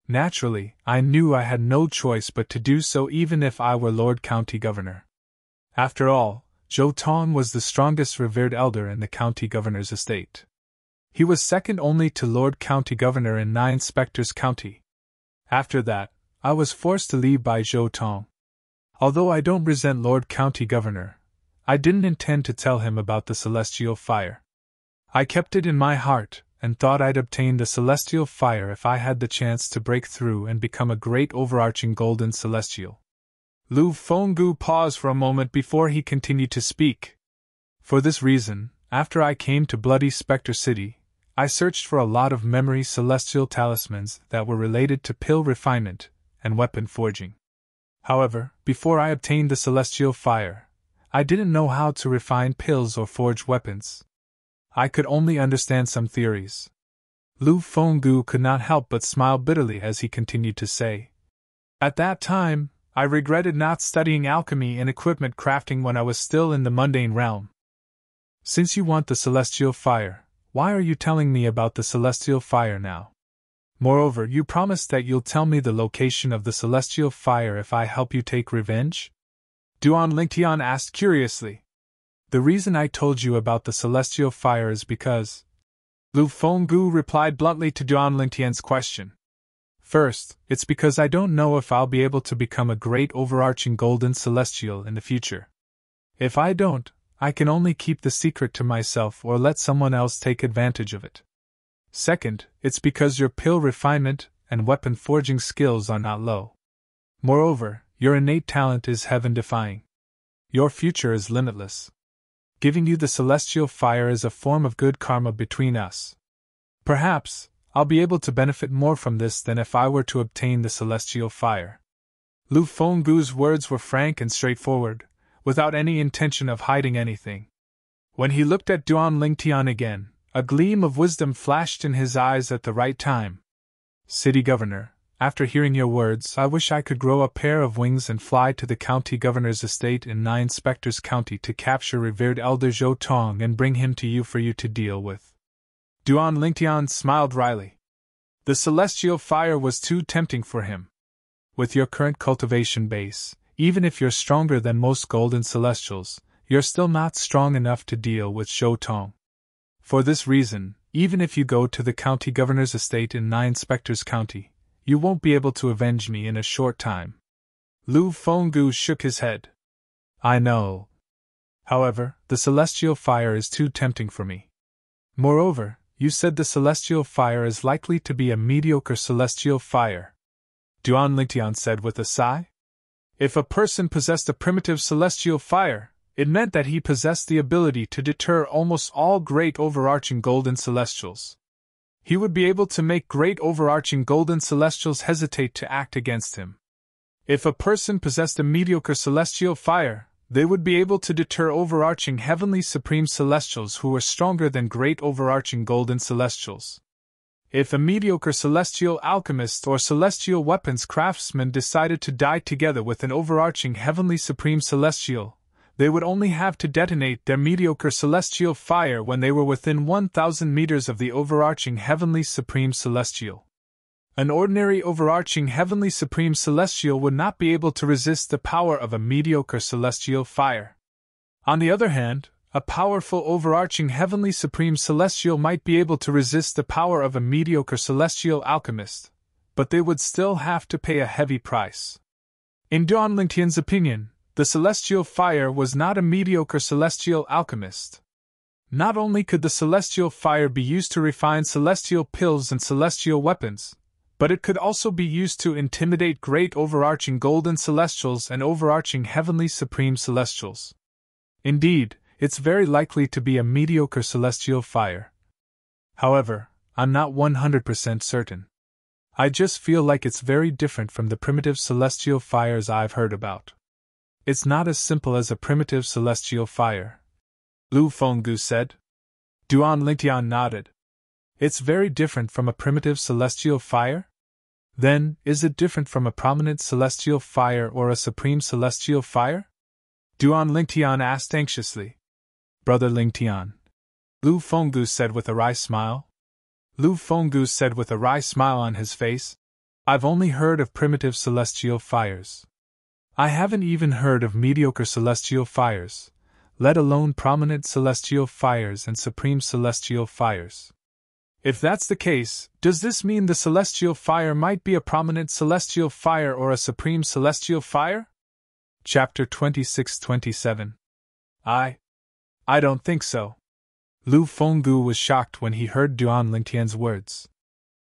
Naturally, I knew I had no choice but to do so even if I were Lord County Governor. After all, Zhou Tong was the strongest revered elder in the county governor's estate. He was second only to Lord County Governor in Nine Spectres County. After that, I was forced to leave by Zhou Tong. Although I don't resent Lord County Governor, I didn't intend to tell him about the celestial fire. I kept it in my heart, and thought I'd obtain the celestial fire if I had the chance to break through and become a great overarching golden celestial. Lu Fenggu paused for a moment before he continued to speak. For this reason, after I came to Bloody Spectre City, I searched for a lot of memory celestial talismans that were related to pill refinement and weapon forging. However, before I obtained the celestial fire, I didn't know how to refine pills or forge weapons. I could only understand some theories. Lu Fenggu could not help but smile bitterly as he continued to say, at that time, I regretted not studying alchemy and equipment crafting when I was still in the mundane realm. Since you want the celestial fire, why are you telling me about the celestial fire now? Moreover, you promised that you'll tell me the location of the celestial fire if I help you take revenge? Duan Lingtian asked curiously. The reason I told you about the celestial fire is because... Lu Fenggu replied bluntly to Duan Lingtian's question. First, it's because I don't know if I'll be able to become a great overarching golden celestial in the future. If I don't, I can only keep the secret to myself or let someone else take advantage of it. Second, it's because your pill refinement and weapon forging skills are not low. Moreover, your innate talent is heaven-defying. Your future is limitless. Giving you the celestial fire is a form of good karma between us. Perhaps, I'll be able to benefit more from this than if I were to obtain the celestial fire. Lu Fenggu's words were frank and straightforward, without any intention of hiding anything. When he looked at Duan Lingtian again, a gleam of wisdom flashed in his eyes at the right time. City Governor, after hearing your words, I wish I could grow a pair of wings and fly to the county governor's estate in Nine Spectres County to capture revered elder Zhou Tong and bring him to you for you to deal with. Duan Lingtian smiled wryly. The celestial fire was too tempting for him. With your current cultivation base, even if you're stronger than most golden celestials, you're still not strong enough to deal with Zhou Tong. For this reason, even if you go to the county governor's estate in Nine Spectres County, you won't be able to avenge me in a short time. Lu Fenggu shook his head. I know. However, the celestial fire is too tempting for me. Moreover, you said the celestial fire is likely to be a mediocre celestial fire, Duan Lingtian said with a sigh. If a person possessed a primitive celestial fire, it meant that he possessed the ability to deter almost all great overarching golden celestials. He would be able to make great overarching golden celestials hesitate to act against him. If a person possessed a mediocre celestial fire, they would be able to deter overarching heavenly supreme celestials who were stronger than great overarching golden celestials. If a mediocre celestial alchemist or celestial weapons craftsman decided to die together with an overarching heavenly supreme celestial, they would only have to detonate their mediocre celestial fire when they were within 1,000 meters of the overarching heavenly supreme celestial. An ordinary overarching heavenly supreme celestial would not be able to resist the power of a mediocre celestial fire. On the other hand, a powerful overarching heavenly supreme celestial might be able to resist the power of a mediocre celestial alchemist, but they would still have to pay a heavy price. In Duan Lingtian's opinion, the celestial fire was not a mediocre celestial alchemist. Not only could the celestial fire be used to refine celestial pills and celestial weapons, but it could also be used to intimidate great overarching golden celestials and overarching heavenly supreme celestials. Indeed, it's very likely to be a mediocre celestial fire. However, I'm not 100% certain. I just feel like it's very different from the primitive celestial fires I've heard about. It's not as simple as a primitive celestial fire, Lu Fenggu said. Duan Lingtian nodded. It's very different from a primitive celestial fire? Then, is it different from a prominent celestial fire or a supreme celestial fire? Duan Lingtian asked anxiously. Brother Lingtian, Lu Fenggu said with a wry smile. Lu Fenggu said with a wry smile on his face, I've only heard of primitive celestial fires. I haven't even heard of mediocre celestial fires, let alone prominent celestial fires and supreme celestial fires. If that's the case, does this mean the celestial fire might be a prominent celestial fire or a supreme celestial fire? Chapter 26-27. I don't think so. Lu Fenggu was shocked when he heard Duan Lingtian's words.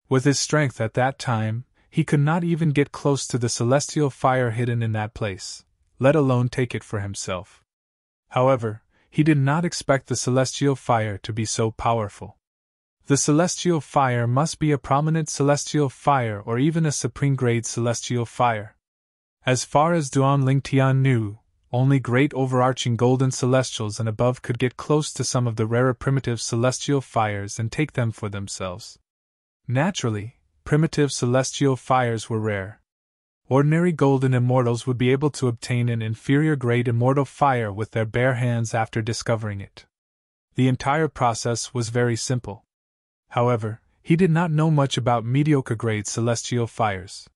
With his strength at that time, he could not even get close to the celestial fire hidden in that place, let alone take it for himself. However, he did not expect the celestial fire to be so powerful. The celestial fire must be a prominent celestial fire or even a supreme-grade celestial fire. As far as Duan Lingtian knew, only great overarching golden celestials and above could get close to some of the rarer primitive celestial fires and take them for themselves. Naturally, primitive celestial fires were rare. Ordinary golden immortals would be able to obtain an inferior-grade immortal fire with their bare hands after discovering it. The entire process was very simple. However, he did not know much about mediocre-grade celestial fires.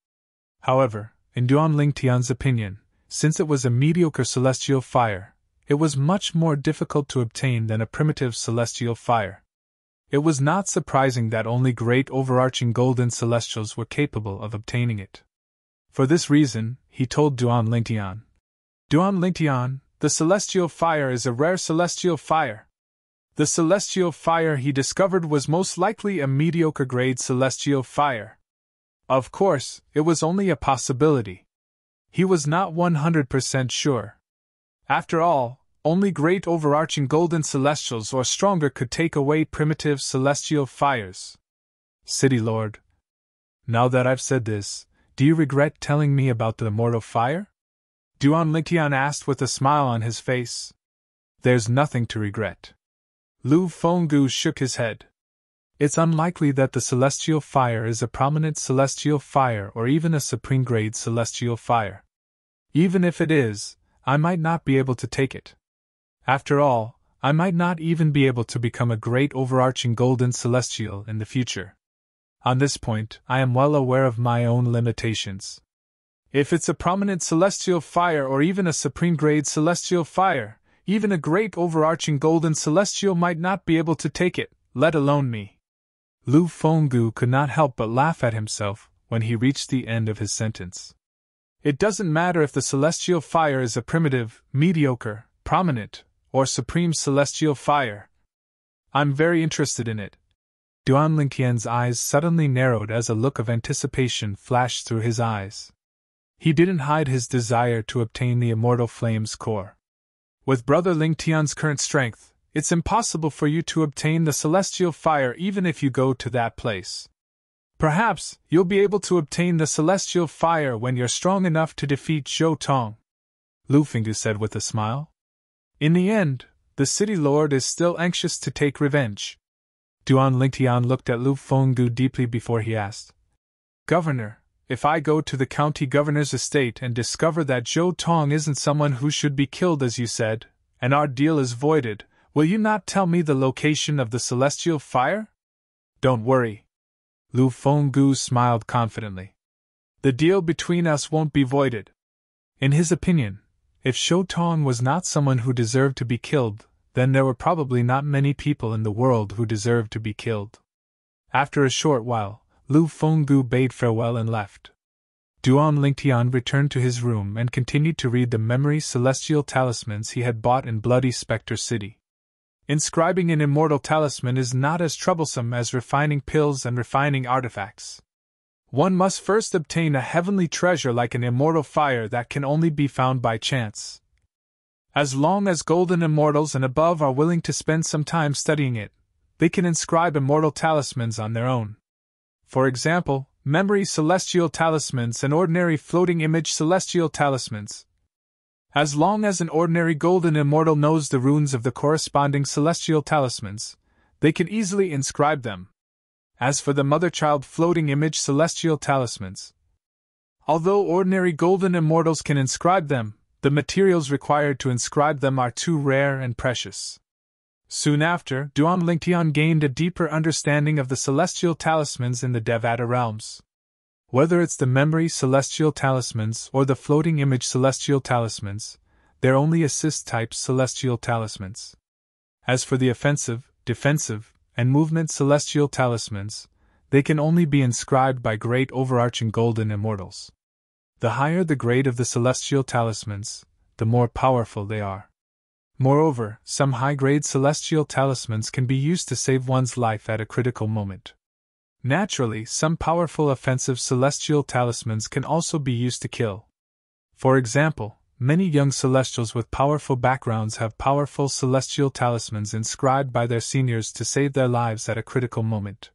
However, in Duan Lingtian's opinion, since it was a mediocre celestial fire, it was much more difficult to obtain than a primitive celestial fire. It was not surprising that only great overarching golden celestials were capable of obtaining it. For this reason, he told Duan Lingtian, Duan Lingtian, the celestial fire is a rare celestial fire. The celestial fire he discovered was most likely a mediocre-grade celestial fire. Of course, it was only a possibility. He was not 100% sure. After all, only great overarching golden celestials or stronger could take away primitive celestial fires. City Lord, now that I've said this, do you regret telling me about the immortal fire? Duan Lingtian asked with a smile on his face. There's nothing to regret. Lu Fenggu shook his head. It's unlikely that the celestial fire is a prominent celestial fire or even a supreme-grade celestial fire. Even if it is, I might not be able to take it. After all, I might not even be able to become a great overarching golden celestial in the future. On this point, I am well aware of my own limitations. If it's a prominent celestial fire or even a supreme-grade celestial fire, even a great overarching golden celestial might not be able to take it, let alone me. Lu Fenggu could not help but laugh at himself when he reached the end of his sentence. It doesn't matter if the celestial fire is a primitive, mediocre, prominent, or supreme celestial fire. I'm very interested in it. Duan Lingtian's eyes suddenly narrowed as a look of anticipation flashed through his eyes. He didn't hide his desire to obtain the immortal flame's core. With Brother Lingtian's current strength, it's impossible for you to obtain the celestial fire even if you go to that place. Perhaps you'll be able to obtain the celestial fire when you're strong enough to defeat Zhou Tong, Lu Fengdu said with a smile. In the end, the city lord is still anxious to take revenge. Duan Lingtian looked at Lu Fengdu deeply before he asked, Governor, if I go to the county governor's estate and discover that Zhou Tong isn't someone who should be killed as you said, and our deal is voided, will you not tell me the location of the celestial fire? Don't worry. Lu Fengdu smiled confidently. The deal between us won't be voided. In his opinion, if Zhou Tong was not someone who deserved to be killed, then there were probably not many people in the world who deserved to be killed. After a short while, Lu Fengdu bade farewell and left. Duan Lingtian returned to his room and continued to read the memory celestial talismans he had bought in Bloody Spectre City. Inscribing an immortal talisman is not as troublesome as refining pills and refining artifacts. One must first obtain a heavenly treasure like an immortal fire that can only be found by chance. As long as golden immortals and above are willing to spend some time studying it, they can inscribe immortal talismans on their own. For example, memory celestial talismans and ordinary floating image celestial talismans. As long as an ordinary golden immortal knows the runes of the corresponding celestial talismans, they can easily inscribe them. As for the mother-child floating image celestial talismans, although ordinary golden immortals can inscribe them, the materials required to inscribe them are too rare and precious. Soon after, Duan Lingtian gained a deeper understanding of the celestial talismans in the Devata realms. Whether it's the memory celestial talismans or the floating image celestial talismans, they're only assist-type celestial talismans. As for the offensive, defensive, and movement celestial talismans, they can only be inscribed by great overarching golden immortals. The higher the grade of the celestial talismans, the more powerful they are. Moreover, some high-grade celestial talismans can be used to save one's life at a critical moment. Naturally, some powerful offensive celestial talismans can also be used to kill. For example, many young celestials with powerful backgrounds have powerful celestial talismans inscribed by their seniors to save their lives at a critical moment.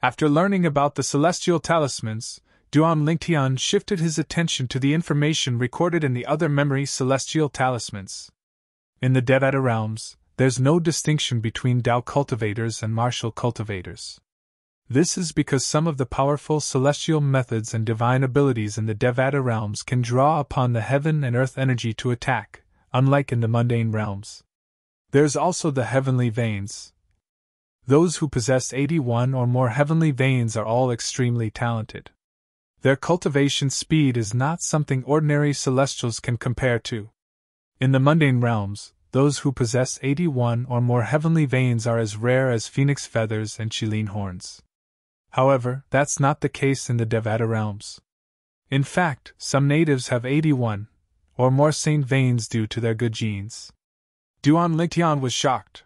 After learning about the celestial talismans, Duan Lingtian shifted his attention to the information recorded in the other memory celestial talismans. In the Devata realms, there's no distinction between Dao cultivators and martial cultivators. This is because some of the powerful celestial methods and divine abilities in the Devata realms can draw upon the heaven and earth energy to attack, unlike in the mundane realms. There's also the heavenly veins. Those who possess 81 or more heavenly veins are all extremely talented. Their cultivation speed is not something ordinary celestials can compare to. In the mundane realms, those who possess 81 or more heavenly veins are as rare as phoenix feathers and Qilin horns. However, that's not the case in the Devata realms. In fact, some natives have 81 or more saint veins due to their good genes. Duan Lingtian was shocked.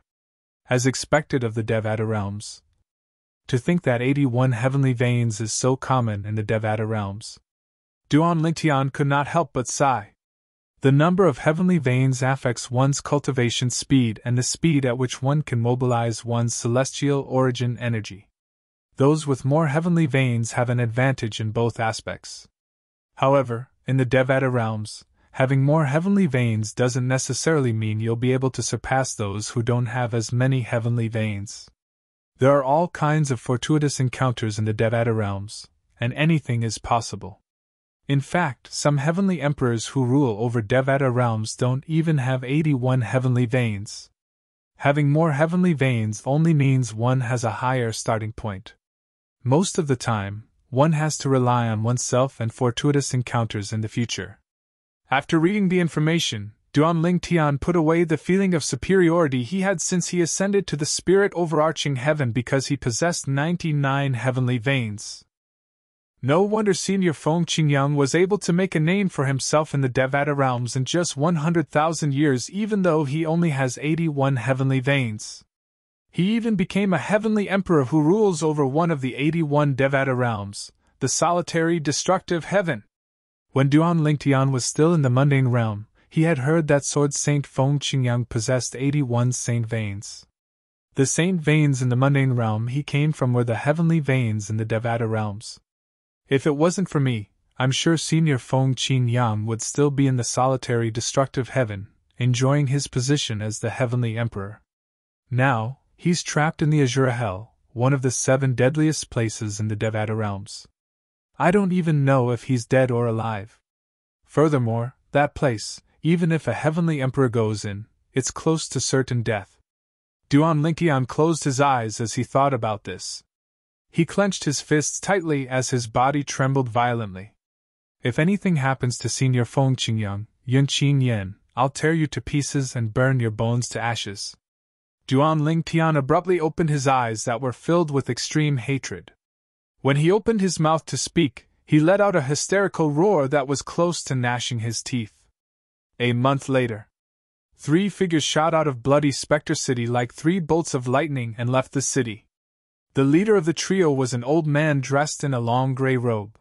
As expected of the Devata realms. To think that 81 heavenly veins is so common in the Devata realms. Duan Lingtian could not help but sigh. The number of heavenly veins affects one's cultivation speed and the speed at which one can mobilize one's celestial origin energy. Those with more heavenly veins have an advantage in both aspects. However, in the Devata realms, having more heavenly veins doesn't necessarily mean you'll be able to surpass those who don't have as many heavenly veins. There are all kinds of fortuitous encounters in the Devata realms, and anything is possible. In fact, some heavenly emperors who rule over Devata realms don't even have 81 heavenly veins. Having more heavenly veins only means one has a higher starting point. Most of the time, one has to rely on oneself and fortuitous encounters in the future. After reading the information, Duan Lingtian put away the feeling of superiority he had since he ascended to the spirit overarching heaven because he possessed 99 heavenly veins. No wonder Senior Feng Qingyang was able to make a name for himself in the Devata realms in just 100,000 years even though he only has 81 heavenly veins. He even became a heavenly emperor who rules over one of the 81 Devata realms, the solitary destructive heaven. When Duan Lingtian was still in the mundane realm, he had heard that Sword Saint Feng Qingyang possessed 81 saint veins. The saint veins in the mundane realm he came from were the heavenly veins in the Devata realms. If it wasn't for me, I'm sure Senior Feng Qingyang would still be in the solitary destructive heaven, enjoying his position as the heavenly emperor. Now, he's trapped in the Azura Hell, one of the 7 deadliest places in the Devata realms. I don't even know if he's dead or alive. Furthermore, that place, even if a heavenly emperor goes in, it's close to certain death. Duan Lingtian closed his eyes as he thought about this. He clenched his fists tightly as his body trembled violently. If anything happens to Senior Feng Qingyang, Yun Qin Yen, I'll tear you to pieces and burn your bones to ashes. Duan Lingtian abruptly opened his eyes that were filled with extreme hatred. When he opened his mouth to speak, he let out a hysterical roar that was close to gnashing his teeth. A month later, 3 figures shot out of bloody Spectre City like 3 bolts of lightning and left the city. The leader of the trio was an old man dressed in a long gray robe.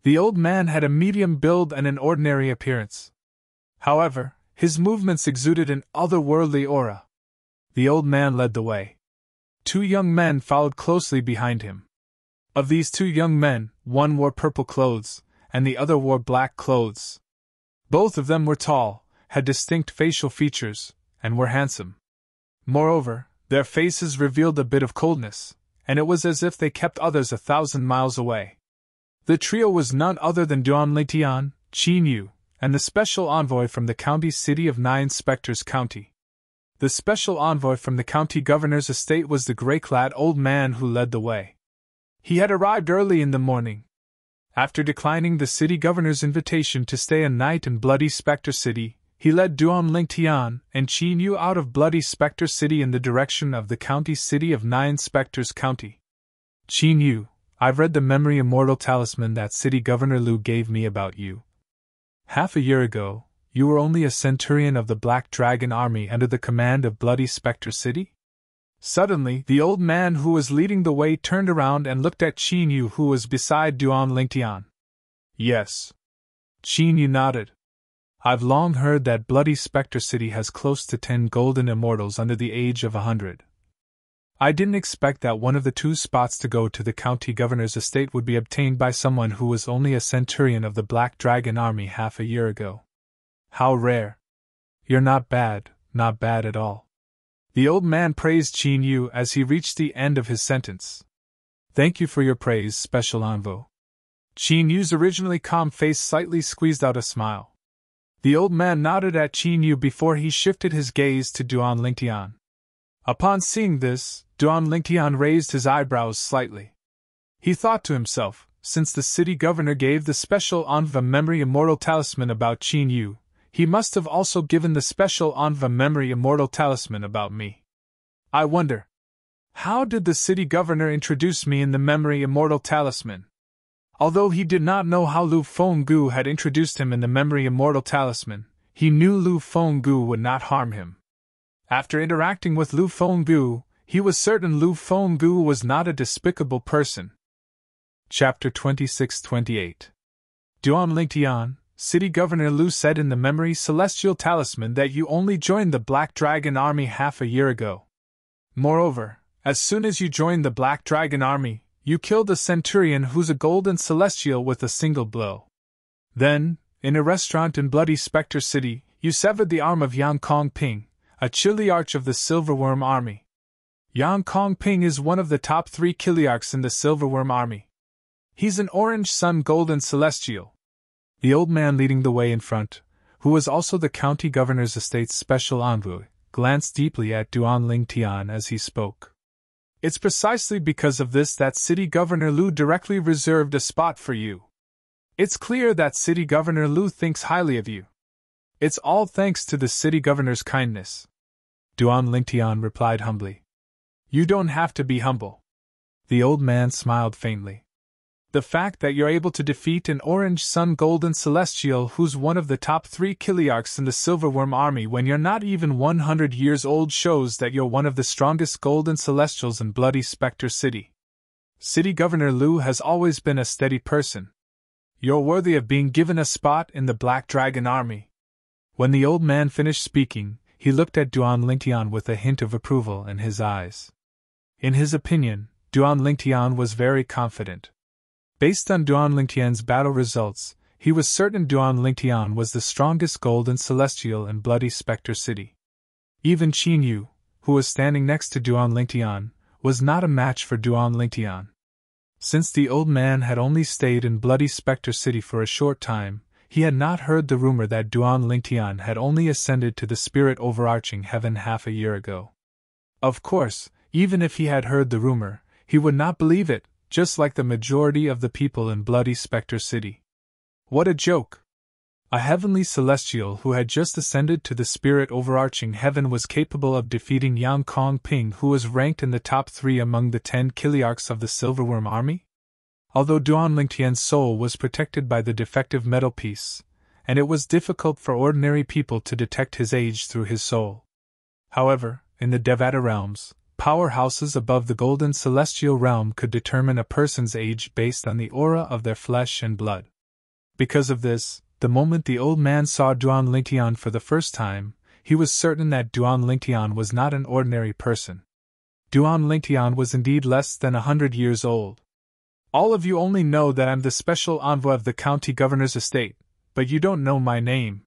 The old man had a medium build and an ordinary appearance. However, his movements exuded an otherworldly aura. The old man led the way. 2 young men followed closely behind him. Of these 2 young men, one wore purple clothes, and the other wore black clothes. Both of them were tall, had distinct facial features, and were handsome. Moreover, their faces revealed a bit of coldness, and it was as if they kept others 1,000 miles away. The trio was none other than Duan Lingtian, Qin Yu, and the special envoy from the county city of 9 Spectres County. The special envoy from the county governor's estate was the gray-clad old man who led the way. He had arrived early in the morning. After declining the city governor's invitation to stay a night in Bloody Spectre City, he led Duan Lingtian and Qin Yu out of Bloody Spectre City in the direction of the county city of 9 Spectres County. Qin Yu, I've read the memory immortal talisman that City Governor Lu gave me about you. Half a year ago, you were only a centurion of the Black Dragon Army under the command of Bloody Spectre City? Suddenly, the old man who was leading the way turned around and looked at Qin Yu, who was beside Duan Lingtian. Yes. Qin Yu nodded. I've long heard that Bloody Spectre City has close to 10 golden immortals under the age of 100. I didn't expect that one of the 2 spots to go to the county governor's estate would be obtained by someone who was only a centurion of the Black Dragon Army half a year ago. How rare. You're not bad at all. The old man praised Qin Yu as he reached the end of his sentence. Thank you for your praise, Special Envoy. Qin Yu's originally calm face slightly squeezed out a smile. The old man nodded at Qin Yu before he shifted his gaze to Duan Lingtian. Upon seeing this, Duan Lingtian raised his eyebrows slightly. He thought to himself, since the city governor gave the special envoy memory immortal talisman about Qin Yu, he must have also given the special envoy memory immortal talisman about me. I wonder, how did the city governor introduce me in the memory immortal talisman? Although he did not know how Lu Fenggu had introduced him in the memory immortal talisman, he knew Lu Fenggu would not harm him. After interacting with Lu Fenggu, he was certain Lu Fenggu was not a despicable person. Chapter 26-28. Duan Lingtian, City Governor Lu said in the memory celestial talisman that you only joined the Black Dragon Army half a year ago. Moreover, as soon as you joined the Black Dragon Army, you killed a centurion who's a golden celestial with a single blow. Then, in a restaurant in Bloody Spectre City, you severed the arm of Yang Kongping, a chiliarch of the Silverworm Army. Yang Kongping is one of the top 3 chiliarchs in the Silverworm Army. He's an orange sun golden celestial. The old man leading the way in front, who was also the county governor's estate's special envoy, glanced deeply at Duan Lingtian as he spoke. It's precisely because of this that City Governor Lu directly reserved a spot for you. It's clear that City Governor Lu thinks highly of you. It's all thanks to the city governor's kindness. Duan Lingtian replied humbly. You don't have to be humble. The old man smiled faintly. The fact that you're able to defeat an orange sun golden celestial who's one of the top 3 Kiliarchs in the Silverworm army when you're not even 100 years old shows that you're one of the strongest golden celestials in Bloody Spectre City. City Governor Lu has always been a steady person. You're worthy of being given a spot in the Black Dragon army. When the old man finished speaking, he looked at Duan Lingtian with a hint of approval in his eyes. In his opinion, Duan Lingtian was very confident. Based on Duan Lingtian's battle results, he was certain Duan Lingtian was the strongest golden celestial in Bloody Spectre City. Even Qin Yu, who was standing next to Duan Lingtian, was not a match for Duan Lingtian. Since the old man had only stayed in Bloody Spectre City for a short time, he had not heard the rumor that Duan Lingtian had only ascended to the spirit overarching heaven half a year ago. Of course, even if he had heard the rumor, he would not believe it, just like the majority of the people in Bloody Spectre City. What a joke! A heavenly celestial who had just ascended to the spirit overarching heaven was capable of defeating Yang Kongping, who was ranked in the top 3 among the 10 Kiliarchs of the Silverworm army? Although Duan Lingtian's soul was protected by the defective metal piece, and it was difficult for ordinary people to detect his age through his soul. However, in the Devata realms, powerhouses above the Golden Celestial realm could determine a person's age based on the aura of their flesh and blood. Because of this, the moment the old man saw Duan Lingtian for the first time, he was certain that Duan Lingtian was not an ordinary person. Duan Lingtian was indeed less than 100 years old. All of you only know that I'm the special envoy of the county governor's estate, but you don't know my name.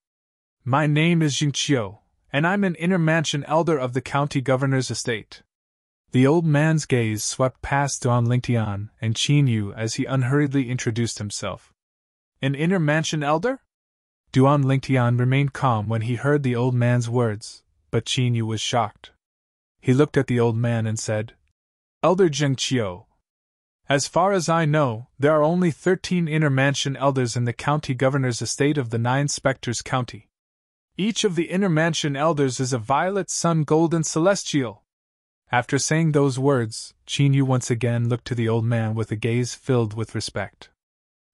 My name is Jingqiu, and I'm an inner mansion elder of the county governor's estate. The old man's gaze swept past Duan Lingtian and Qin Yu as he unhurriedly introduced himself. An inner mansion elder? Duan Lingtian remained calm when he heard the old man's words, but Qin Yu was shocked. He looked at the old man and said, Elder Jingqiu. As far as I know, there are only 13 inner mansion elders in the county governor's estate of the 9 Spectres County. Each of the inner mansion elders is a violet sun golden celestial. After saying those words, Qin Yu once again looked to the old man with a gaze filled with respect.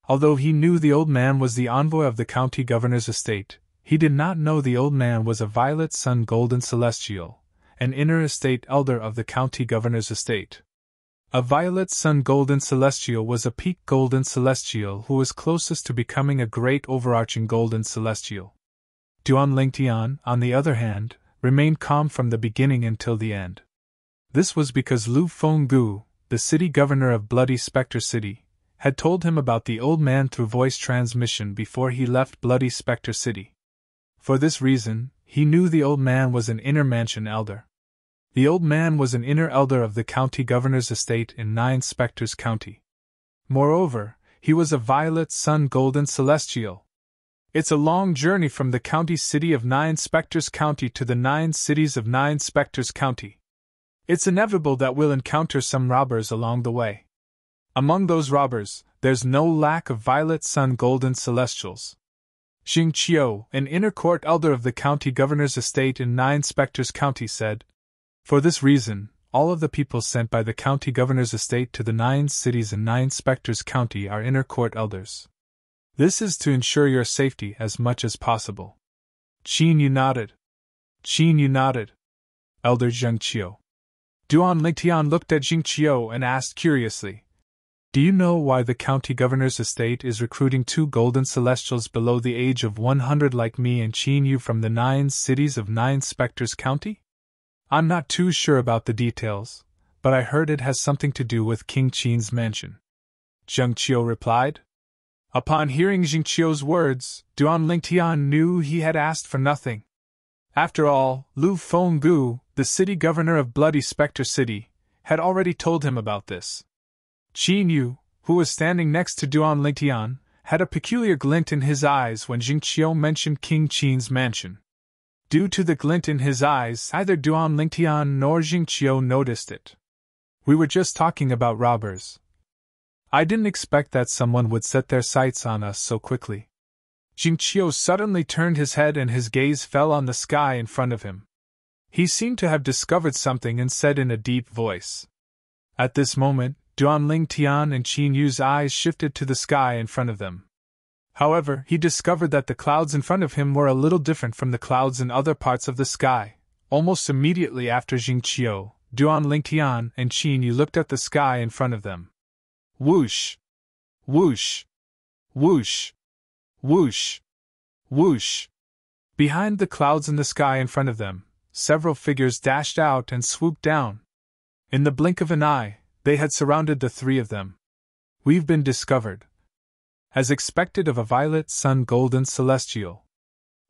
Although he knew the old man was the envoy of the county governor's estate, he did not know the old man was a violet sun golden celestial, an inner estate elder of the county governor's estate. A violet sun golden celestial was a peak golden celestial who was closest to becoming a great overarching golden celestial. Duan Lingtian, on the other hand, remained calm from the beginning until the end. This was because Lu Fenggu, the city governor of Bloody Spectre City, had told him about the old man through voice transmission before he left Bloody Spectre City. For this reason, he knew the old man was an inner mansion elder. The old man was an inner elder of the county governor's estate in 9 Spectres County. Moreover, he was a violet sun golden celestial. It's a long journey from the county city of 9 Spectres County to the 9 cities of 9 Spectres County. It's inevitable that we'll encounter some robbers along the way. Among those robbers, there's no lack of violet sun golden celestials. Jingqiu, an inner court elder of the county governor's estate in 9 Spectres County, said, For this reason, all of the people sent by the county governor's estate to the 9 cities in 9 Spectres County are inner court elders. This is to ensure your safety as much as possible. Qin Yu nodded. Qin Yu nodded. Elder Jingqiu. Duan Lingtian looked at Jingqiu and asked curiously, Do you know why the county governor's estate is recruiting 2 golden celestials below the age of 100 like me and Qin Yu from the 9 cities of 9 Spectres County? I'm not too sure about the details, but I heard it has something to do with King Qin's mansion. Jingqiu replied. Upon hearing Jingqiu's words, Duan Lingtian knew he had asked for nothing. After all, Lu Fenggu, the city governor of Bloody Spectre City, had already told him about this. Qin Yu, who was standing next to Duan Lingtian, had a peculiar glint in his eyes when Jingqiu mentioned King Qin's mansion. Due to the glint in his eyes, neither Duan Lingtian nor Jingqiu noticed it. We were just talking about robbers. I didn't expect that someone would set their sights on us so quickly. Jingqiu suddenly turned his head and his gaze fell on the sky in front of him. He seemed to have discovered something and said in a deep voice. At this moment, Duanling Tian and Qin Yu's eyes shifted to the sky in front of them. However, he discovered that the clouds in front of him were a little different from the clouds in other parts of the sky. Almost immediately after Jingqiu, Duanling Tian and Qin Yu looked at the sky in front of them. Whoosh! Whoosh! Whoosh! Whoosh! Whoosh! Behind the clouds in the sky in front of them, several figures dashed out and swooped down. In the blink of an eye, they had surrounded the three of them. We've been discovered. As expected of a violet sun golden celestial.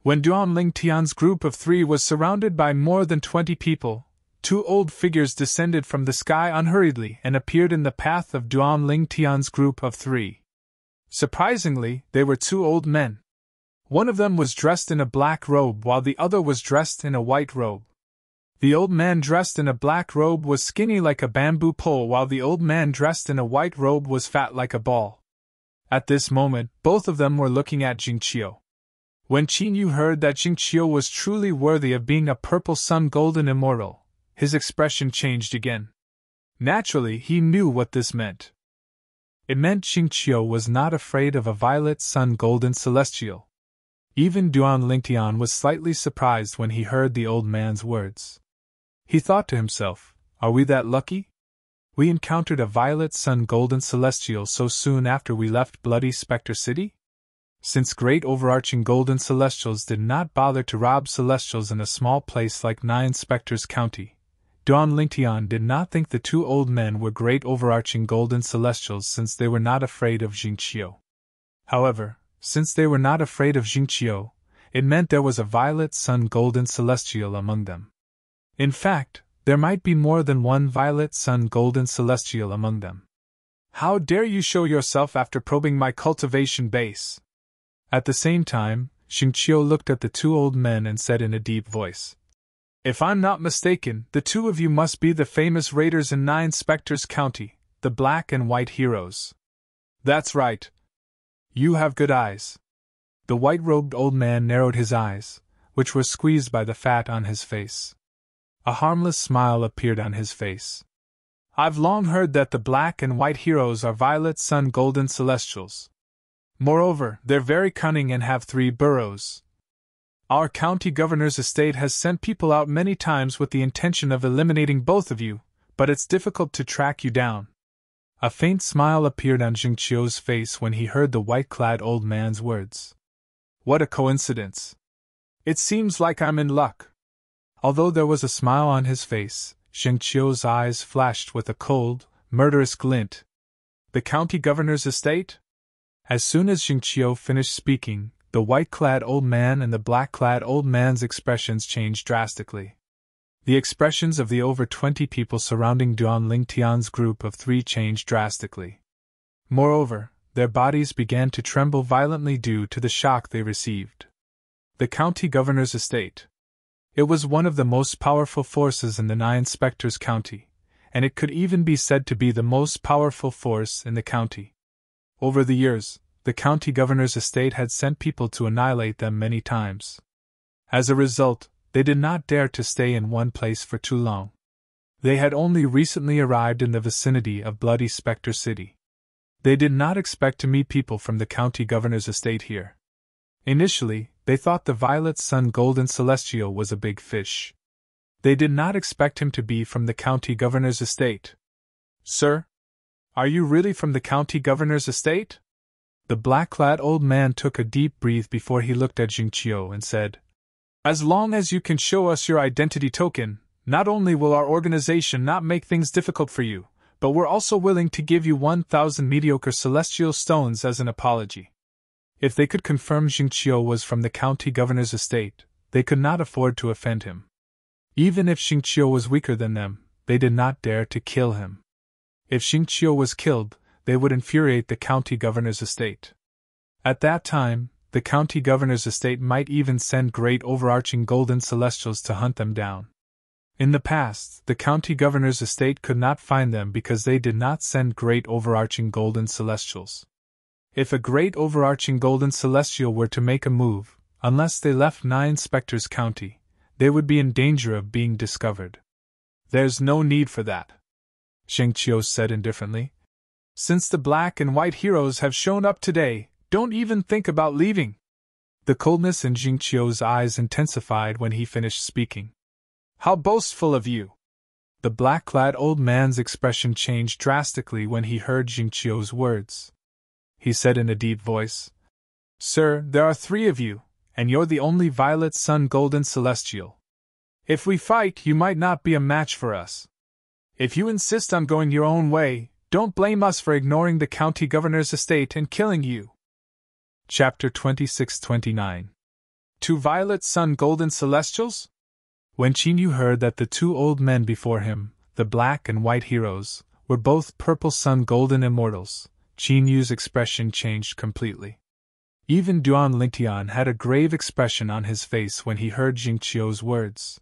When Duanling Tian's group of three was surrounded by more than 20 people, two old figures descended from the sky unhurriedly and appeared in the path of Duanling Tian's group of three. Surprisingly, they were two old men. One of them was dressed in a black robe while the other was dressed in a white robe. The old man dressed in a black robe was skinny like a bamboo pole while the old man dressed in a white robe was fat like a ball. At this moment, both of them were looking at Jingqiu. When Qin Yu heard that Jingqiu was truly worthy of being a purple sun golden immortal, his expression changed again. Naturally, he knew what this meant. It meant Jingqiu was not afraid of a violet sun golden celestial. Even Duanling Tian was slightly surprised when he heard the old man's words. He thought to himself, are we that lucky? We encountered a violet sun golden celestial so soon after we left Bloody Spectre City? Since great overarching golden celestials did not bother to rob celestials in a small place like Nine Spectres County, Duanling Tian did not think the two old men were great overarching golden celestials since they were not afraid of Jingqiu. However, since they were not afraid of Jingqiu, it meant there was a violet sun golden celestial among them. In fact, there might be more than one violet sun golden celestial among them. How dare you show yourself after probing my cultivation base? At the same time, Jingqiu looked at the two old men and said in a deep voice, if I'm not mistaken, the two of you must be the famous raiders in Nine Spectres County, the black and white heroes. That's right. You have good eyes. The white-robed old man narrowed his eyes, which were squeezed by the fat on his face. A harmless smile appeared on his face. I've long heard that the black and white heroes are violet sun golden celestials. Moreover, they're very cunning and have 3 burrows. Our county governor's estate has sent people out many times with the intention of eliminating both of you, but it's difficult to track you down. A faint smile appeared on Jingqiu's face when he heard the white-clad old man's words. What a coincidence. It seems like I'm in luck. Although there was a smile on his face, Jingqiu's eyes flashed with a cold, murderous glint. The county governor's estate? As soon as Jingqiu finished speaking, the white-clad old man and the black-clad old man's expressions changed drastically. The expressions of the over 20 people surrounding Duanling Tian's group of 3 changed drastically. Moreover, their bodies began to tremble violently due to the shock they received. The county governor's estate. It was one of the most powerful forces in the Nine Spectres County, and it could even be said to be the most powerful force in the county. Over the years, the county governor's estate had sent people to annihilate them many times. As a result, they did not dare to stay in one place for too long. They had only recently arrived in the vicinity of Bloody Spectre City. They did not expect to meet people from the county governor's estate here. Initially, they thought the violet sun golden celestial was a big fish. They did not expect him to be from the county governor's estate. Sir? Are you really from the county governor's estate? The black-clad old man took a deep breath before he looked at Jingqiu and said, as long as you can show us your identity token, not only will our organization not make things difficult for you, but we're also willing to give you 1,000 mediocre celestial stones as an apology. If they could confirm Jingqiu was from the county governor's estate, they could not afford to offend him. Even if Jingqiu was weaker than them, they did not dare to kill him. If Jingqiu was killed, they would infuriate the county governor's estate. At that time, the county governor's estate might even send great overarching golden celestials to hunt them down. In the past, the county governor's estate could not find them because they did not send great overarching golden celestials. If a great overarching golden celestial were to make a move, unless they left Nine Spectres County, they would be in danger of being discovered. There's no need for that. Xingqiu said indifferently. Since the black and white heroes have shown up today, don't even think about leaving. The coldness in Xingqiu's eyes intensified when he finished speaking. How boastful of you! The black-clad old man's expression changed drastically when he heard Xingqiu's words. He said in a deep voice, Sir, there are 3 of you, and you're the only violet sun golden celestial. If we fight, you might not be a match for us. If you insist on going your own way, don't blame us for ignoring the county governor's estate and killing you. Chapter 26-29. 2 violet sun golden celestials? When Qinyu heard that the 2 old men before him, the black and white heroes, were both purple sun golden immortals, Qinyu's expression changed completely. Even Duan Lingtian had a grave expression on his face when he heard Xingqiu's words.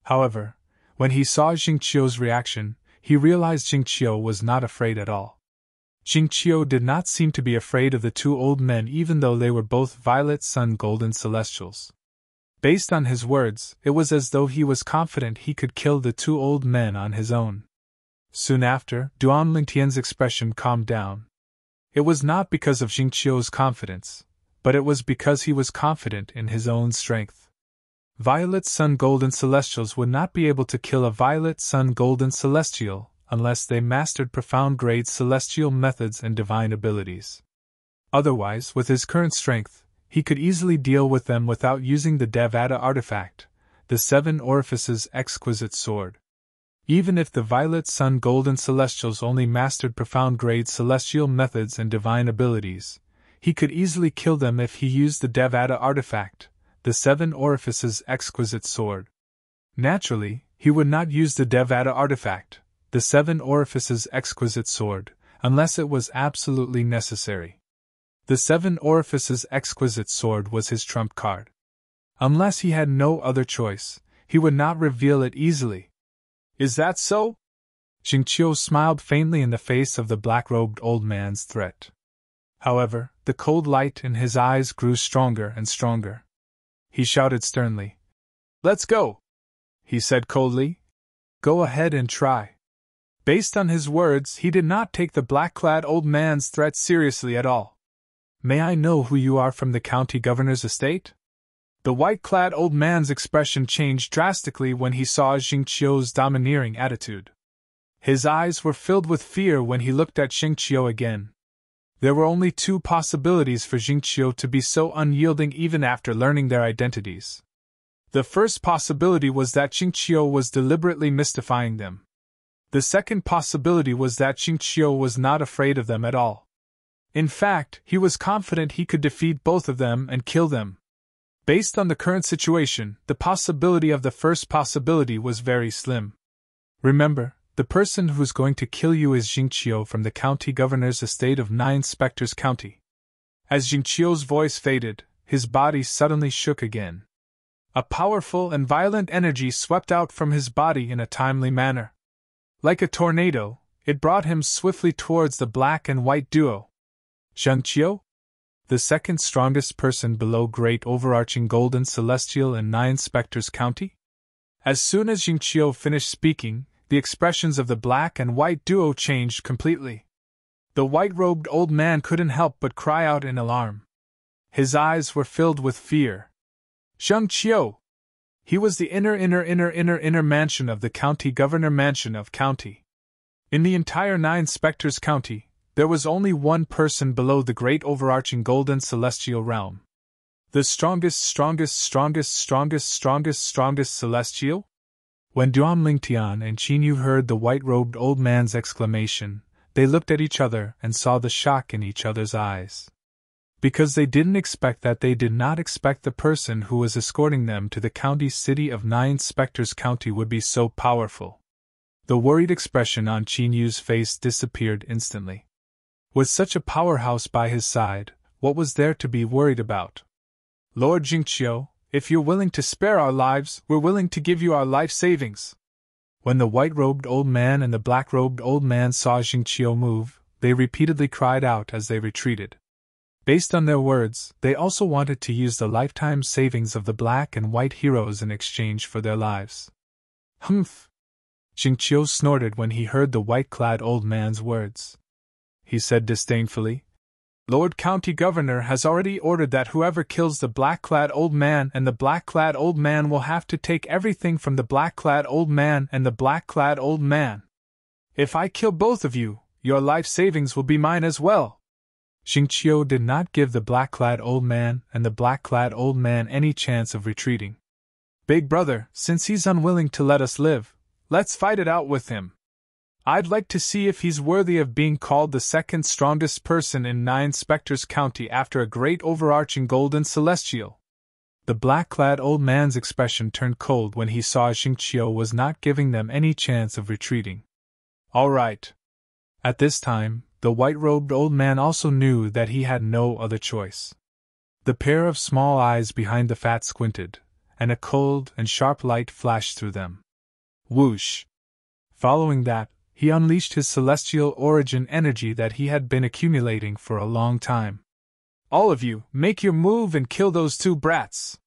However, when he saw Xingqiu's reaction, he realized Xingqiu was not afraid at all. Xingqiu did not seem to be afraid of the 2 old men even though they were both violet sun golden celestials. Based on his words, it was as though he was confident he could kill the 2 old men on his own. Soon after, Duan Lingtian's expression calmed down. It was not because of Xingqiu's confidence, but it was because he was confident in his own strength. Violet sun golden celestials would not be able to kill a violet sun golden celestial unless they mastered profound grade celestial methods and divine abilities. Otherwise, with his current strength, he could easily deal with them without using the Devata artifact, the 7 Orifices exquisite sword. Even if the violet sun golden celestials only mastered profound grade celestial methods and divine abilities, he could easily kill them if he used the Devata artifact, the 7 Orifices exquisite sword. Naturally, he would not use the Devata artifact, the 7 Orifices exquisite sword, unless it was absolutely necessary. The 7 Orifices exquisite sword was his trump card. Unless he had no other choice, he would not reveal it easily. Is that so? Xingqiu smiled faintly in the face of the black-robed old man's threat. However, the cold light in his eyes grew stronger and stronger. He shouted sternly, Let's go! He said coldly, Go ahead and try. Based on his words, he did not take the black-clad old man's threat seriously at all. May I know who you are from the county governor's estate? The white-clad old man's expression changed drastically when he saw Xingqiu's domineering attitude. His eyes were filled with fear when he looked at Xingqiu again. There were only 2 possibilities for Xingqiu to be so unyielding even after learning their identities. The first possibility was that Xingqiu was deliberately mystifying them. The second possibility was that Xingqiu was not afraid of them at all. In fact, he was confident he could defeat both of them and kill them. Based on the current situation, the possibility of the first possibility was very slim. Remember, the person who's going to kill you is Xingqiu from the county governor's estate of 9 Spectres County. As Xingqiu's voice faded, his body suddenly shook again. A powerful and violent energy swept out from his body in a timely manner. Like a tornado, it brought him swiftly towards the black and white duo. Xingqiu? The second strongest person below Great Overarching Golden Celestial in 9 Spectres County? As soon as Xingqiu finished speaking, the expressions of the black and white duo changed completely. The white-robed old man couldn't help but cry out in alarm. His eyes were filled with fear. Xingqiu! He was the inner mansion of the county governor mansion of county. In the entire 9 Spectres County, there was only one person below the great overarching golden celestial realm. The strongest celestial? When Duan Lingtian and Qinyu heard the white-robed old man's exclamation, they looked at each other and saw the shock in each other's eyes. Because they didn't expect that, they did not expect the person who was escorting them to the county city of 9 Spectres County would be so powerful. The worried expression on Qinyu's face disappeared instantly. With such a powerhouse by his side, what was there to be worried about? Lord Xingqiu, if you're willing to spare our lives, we're willing to give you our life savings. When the white-robed old man and the black-robed old man saw Xingqiu move, they repeatedly cried out as they retreated. Based on their words, they also wanted to use the lifetime savings of the black and white heroes in exchange for their lives. Humph! Xingqiu snorted when he heard the white-clad old man's words. He said disdainfully, Lord County Governor has already ordered that whoever kills the black-clad old man and the black-clad old man will have to take everything from the black-clad old man and the black-clad old man. If I kill both of you, your life savings will be mine as well. Xingqiu did not give the black-clad old man and the black-clad old man any chance of retreating. Big brother, since he's unwilling to let us live, let's fight it out with him. I'd like to see if he's worthy of being called the second strongest person in 9 Spectres County after a great overarching golden celestial. The black-clad old man's expression turned cold when he saw Xingqiu was not giving them any chance of retreating. All right. At this time, the white-robed old man also knew that he had no other choice. The pair of small eyes behind the fat squinted, and a cold and sharp light flashed through them. Whoosh! Following that, he unleashed his celestial origin energy that he had been accumulating for a long time. All of you, make your move and kill those 2 brats.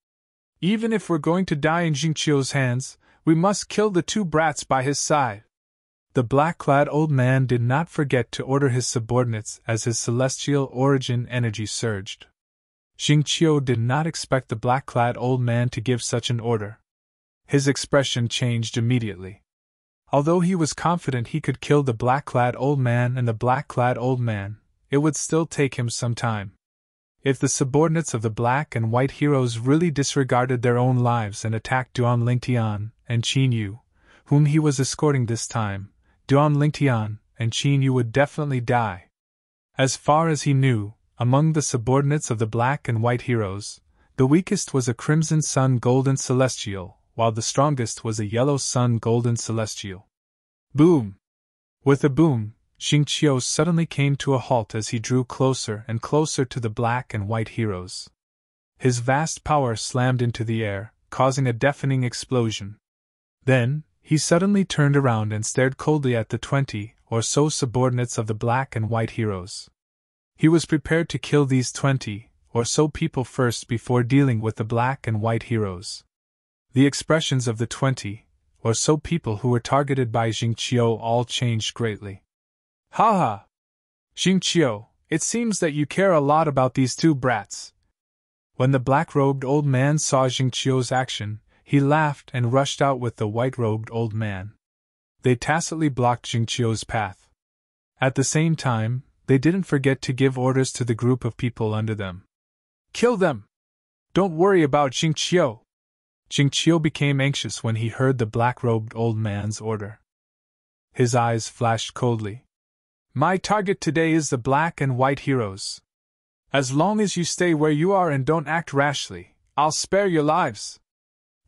Even if we're going to die in Xingqiu's hands, we must kill the 2 brats by his side. The black-clad old man did not forget to order his subordinates as his celestial origin energy surged. Xingqiu did not expect the black-clad old man to give such an order. His expression changed immediately. Although he was confident he could kill the black-clad old man and the black-clad old man, it would still take him some time. If the subordinates of the black and white heroes really disregarded their own lives and attacked Duan Lingtian and Qin Yu, whom he was escorting this time, Duan Lingtian and Qin Yu would definitely die. As far as he knew, among the subordinates of the black and white heroes, the weakest was a crimson sun golden celestial, while the strongest was a yellow sun golden celestial. Boom! With a boom, Xingqiu suddenly came to a halt as he drew closer and closer to the black and white heroes. His vast power slammed into the air, causing a deafening explosion. Then, he suddenly turned around and stared coldly at the 20 or so subordinates of the black and white heroes. He was prepared to kill these 20 or so people first before dealing with the black and white heroes. The expressions of the 20 or so people who were targeted by Xingqiu all changed greatly. Ha ha! Xingqiu, it seems that you care a lot about these 2 brats. When the black-robed old man saw Xingqiu's action, he laughed and rushed out with the white-robed old man. They tacitly blocked Xingqiu's path. At the same time, they didn't forget to give orders to the group of people under them. Kill them! Don't worry about Xingqiu! Xingqiu became anxious when he heard the black-robed old man's order. His eyes flashed coldly. My target today is the black and white heroes. As long as you stay where you are and don't act rashly, I'll spare your lives.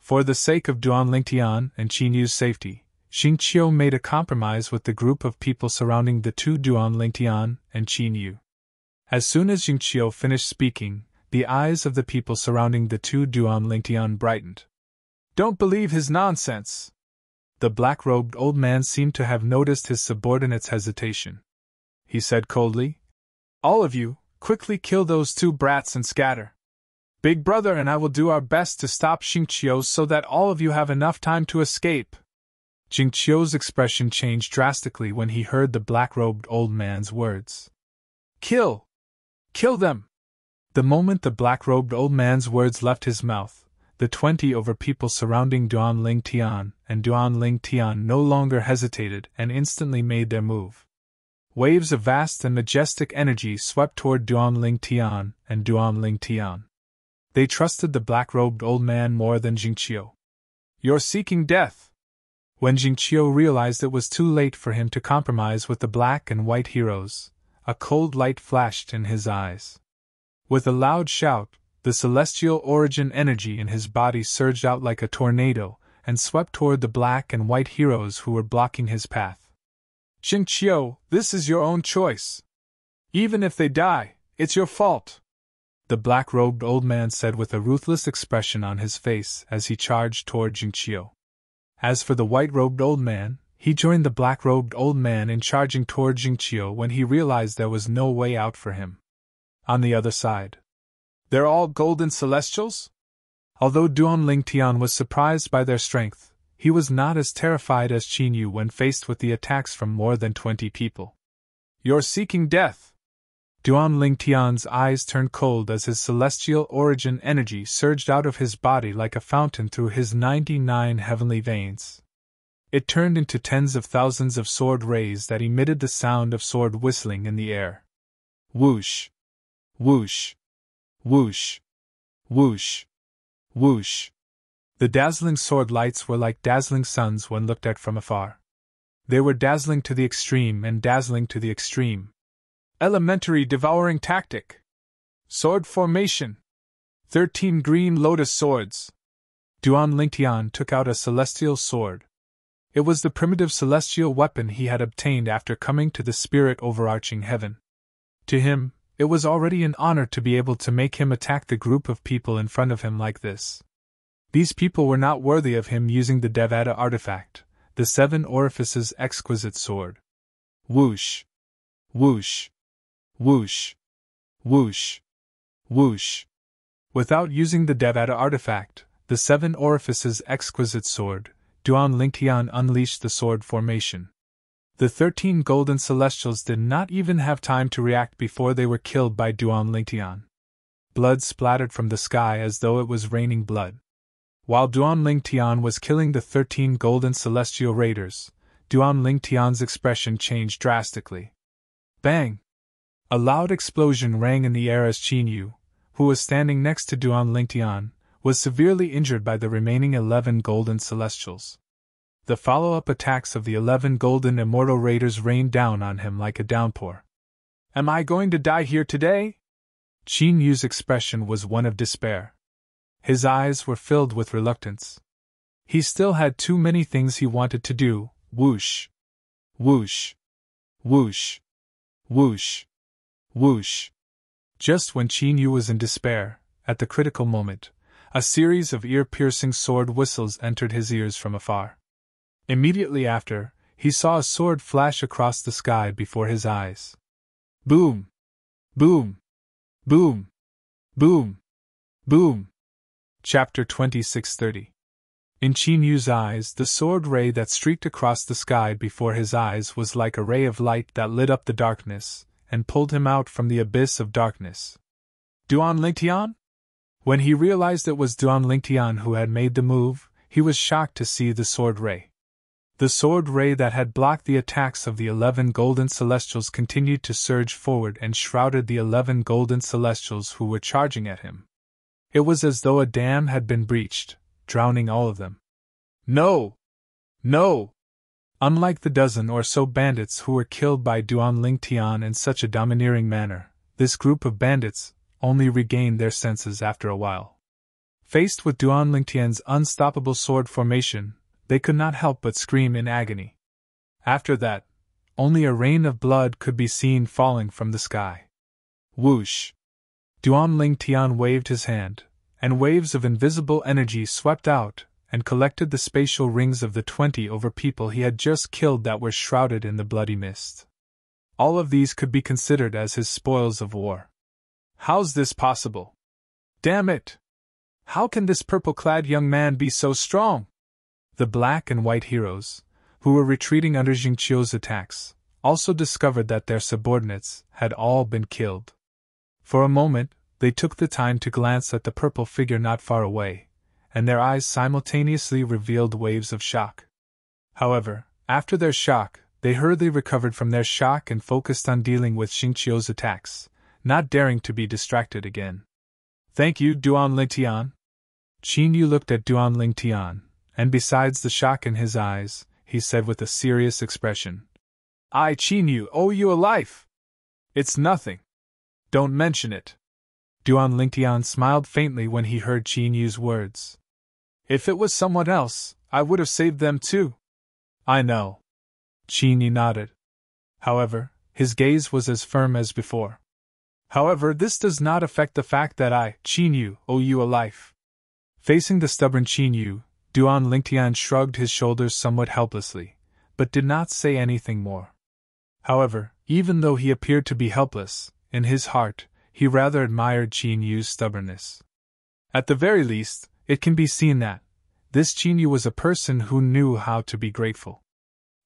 For the sake of Duan Lingtian and Qin Yu's safety, Xingqiu made a compromise with the group of people surrounding the 2 Duan Lingtian and Qin Yu. As soon as Xingqiu finished speaking, the eyes of the people surrounding the 2 Duan Lingtian brightened. Don't believe his nonsense. The black-robed old man seemed to have noticed his subordinate's hesitation. He said coldly, All of you, quickly kill those 2 brats and scatter. Big brother and I will do our best to stop Xingqiu so that all of you have enough time to escape. Xingqiu's expression changed drastically when he heard the black-robed old man's words. Kill! Kill them! The moment the black-robed old man's words left his mouth, the 20 over people surrounding Duan Lingtian and Duan Lingtian no longer hesitated and instantly made their move. Waves of vast and majestic energy swept toward Duan Lingtian and Duan Lingtian. They trusted the black-robed old man more than Xingqiu. You're seeking death! When Xingqiu realized it was too late for him to compromise with the black and white heroes, a cold light flashed in his eyes. With a loud shout, the celestial origin energy in his body surged out like a tornado and swept toward the black and white heroes who were blocking his path. Xingqiu, this is your own choice. Even if they die, it's your fault, the black-robed old man said with a ruthless expression on his face as he charged toward Xingqiu. As for the white-robed old man, he joined the black-robed old man in charging toward Xingqiu when he realized there was no way out for him. On the other side, they're all golden celestials? Although Duan Lingtian was surprised by their strength, he was not as terrified as Qin Yu when faced with the attacks from more than 20 people. "You're seeking death!" Duan Lingtian's eyes turned cold as his celestial origin energy surged out of his body like a fountain through his 99 heavenly veins. It turned into tens of thousands of sword rays that emitted the sound of sword whistling in the air. Whoosh! Whoosh! Whoosh! Whoosh! Whoosh! The dazzling sword lights were like dazzling suns when looked at from afar. They were dazzling to the extreme and dazzling to the extreme. Elementary devouring tactic. Sword formation. 13 green lotus swords. Duan Lingtian took out a celestial sword. It was the primitive celestial weapon he had obtained after coming to the spirit overarching heaven. To him, it was already an honor to be able to make him attack the group of people in front of him like this. These people were not worthy of him using the Devata artifact, the 7 orifices exquisite sword. Whoosh! Whoosh! Whoosh! Whoosh! Whoosh! Without using the Devata artifact, the 7 orifices exquisite sword, Duan Lingtian unleashed the sword formation. The 13 golden celestials did not even have time to react before they were killed by Duan Lingtian. Blood splattered from the sky as though it was raining blood. While Duan Lingtian was killing the 13 golden celestial raiders, Duan Lingtian's expression changed drastically. Bang! A loud explosion rang in the air as Qin Yu, who was standing next to Duan Lingtian, was severely injured by the remaining 11 golden celestials. The follow-up attacks of the 11 golden immortal raiders rained down on him like a downpour. "Am I going to die here today?" Qin Yu's expression was one of despair. His eyes were filled with reluctance. He still had too many things he wanted to do. Whoosh! Whoosh! Whoosh! Whoosh! Whoosh! Just when Qin Yu was in despair, at the critical moment, a series of ear-piercing sword whistles entered his ears from afar. Immediately after, he saw a sword flash across the sky before his eyes. Boom! Boom! Boom! Boom! Boom! Chapter 2630. In Qin Yu's eyes, the sword ray that streaked across the sky before his eyes was like a ray of light that lit up the darkness and pulled him out from the abyss of darkness. Duan Lingtian? When he realized it was Duan Lingtian who had made the move, he was shocked to see the sword ray. The sword ray that had blocked the attacks of the 11 golden celestials continued to surge forward and shrouded the 11 golden celestials who were charging at him. It was as though a dam had been breached, drowning all of them. No! No! Unlike the dozen or so bandits who were killed by Duan Lingtian in such a domineering manner, this group of bandits only regained their senses after a while. Faced with Duan Lingtian's unstoppable sword formation, they could not help but scream in agony. After that, only a rain of blood could be seen falling from the sky. Whoosh! Duan Lingtian waved his hand, and waves of invisible energy swept out and collected the spatial rings of the 20 over people he had just killed that were shrouded in the bloody mist. All of these could be considered as his spoils of war. How's this possible? Damn it! How can this purple-clad young man be so strong? The black and white heroes, who were retreating under Jingqiu's attacks, also discovered that their subordinates had all been killed. For a moment, they took the time to glance at the purple figure not far away, and their eyes simultaneously revealed waves of shock. However, after their shock, they hurriedly recovered from their shock and focused on dealing with Jingqiu's attacks, not daring to be distracted again. Thank you, Duan Lingtian. Qin Yu looked at Duan Lingtian, and besides the shock in his eyes, he said with a serious expression, I, Qin Yu, owe you a life. It's nothing. Don't mention it. Duan Lingtian smiled faintly when he heard Qin Yu's words. If it was someone else, I would have saved them too. I know. Qin Yu nodded. However, his gaze was as firm as before. However, this does not affect the fact that I, Qin Yu, owe you a life. Facing the stubborn Qin Yu, Duan Lingtian shrugged his shoulders somewhat helplessly, but did not say anything more. However, even though he appeared to be helpless, in his heart, he rather admired Qin Yu's stubbornness. At the very least, it can be seen that, This Qinyu was a person who knew how to be grateful.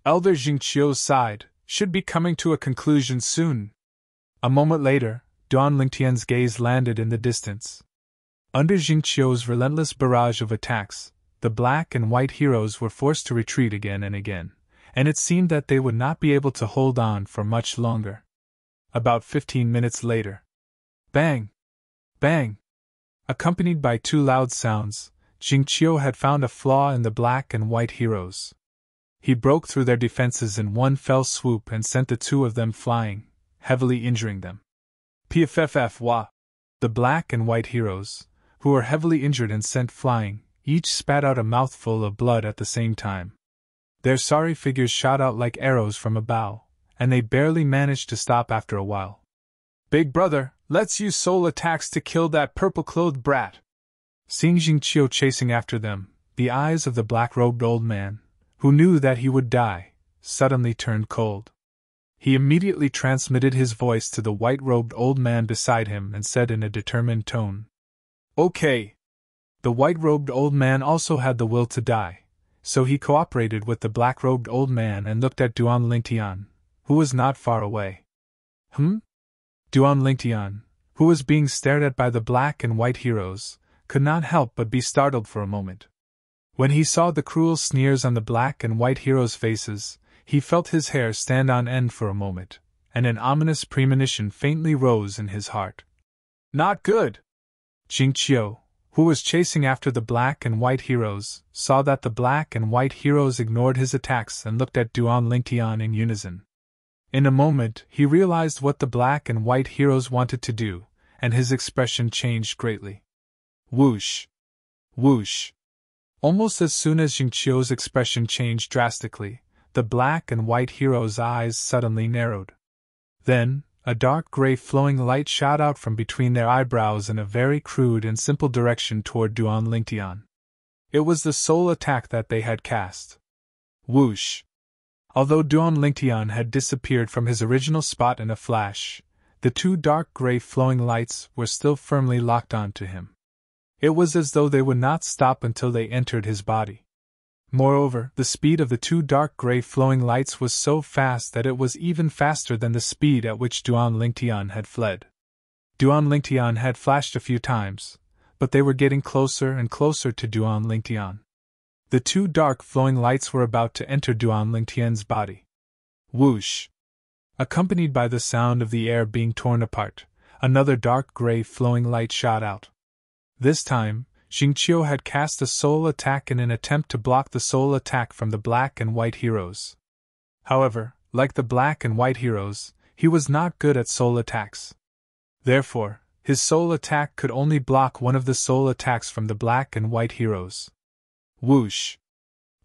Elder Jingqiu sighed, should be coming to a conclusion soon. A moment later, Duan Lingtian's gaze landed in the distance. Under Jingqiu's relentless barrage of attacks, the black and white heroes were forced to retreat again and again, and it seemed that they would not be able to hold on for much longer. About 15 minutes later. Bang! Bang! Accompanied by two loud sounds, Jingqiu had found a flaw in the black and white heroes. He broke through their defenses in one fell swoop and sent the two of them flying, heavily injuring them. Pffwa! The black and white heroes, who were heavily injured and sent flying, each spat out a mouthful of blood at the same time. Their sorry figures shot out like arrows from a bow, and they barely managed to stop after a while. Big brother, let's use soul attacks to kill that purple-clothed brat. Seeing Jingqiu chasing after them, the eyes of the black-robed old man, who knew that he would die, suddenly turned cold. He immediately transmitted his voice to the white-robed old man beside him and said in a determined tone, "Okay." The white-robed old man also had the will to die, so he cooperated with the black-robed old man and looked at Duan Lingtian, who was not far away. Duan Lingtian, who was being stared at by the black and white heroes, could not help but be startled for a moment. When he saw the cruel sneers on the black and white heroes' faces, he felt his hair stand on end for a moment, and an ominous premonition faintly rose in his heart. Not good! Jingqiu, who was chasing after the black and white heroes, saw that the black and white heroes ignored his attacks and looked at Duan Lingtian in unison. In a moment, he realized what the black and white heroes wanted to do, and his expression changed greatly. Whoosh! Whoosh! Almost as soon as Jingqiu's expression changed drastically, the black and white hero's eyes suddenly narrowed. Then, a dark gray flowing light shot out from between their eyebrows in a very crude and simple direction toward Duan Lingtian. It was the soul attack that they had cast. Whoosh! Although Duan Lingtian had disappeared from his original spot in a flash, the two dark gray flowing lights were still firmly locked onto him. It was as though they would not stop until they entered his body. Moreover, the speed of the two dark gray flowing lights was so fast that it was even faster than the speed at which Duan Lingtian had fled. Duan Lingtian had flashed a few times, but they were getting closer and closer to Duan Lingtian. The two dark flowing lights were about to enter Duan Lingtian's body. Whoosh! Accompanied by the sound of the air being torn apart, another dark gray flowing light shot out. This time, Jingqiu had cast a soul attack in an attempt to block the soul attack from the black and white heroes. However, like the black and white heroes, he was not good at soul attacks. Therefore, his soul attack could only block one of the soul attacks from the black and white heroes. Whoosh!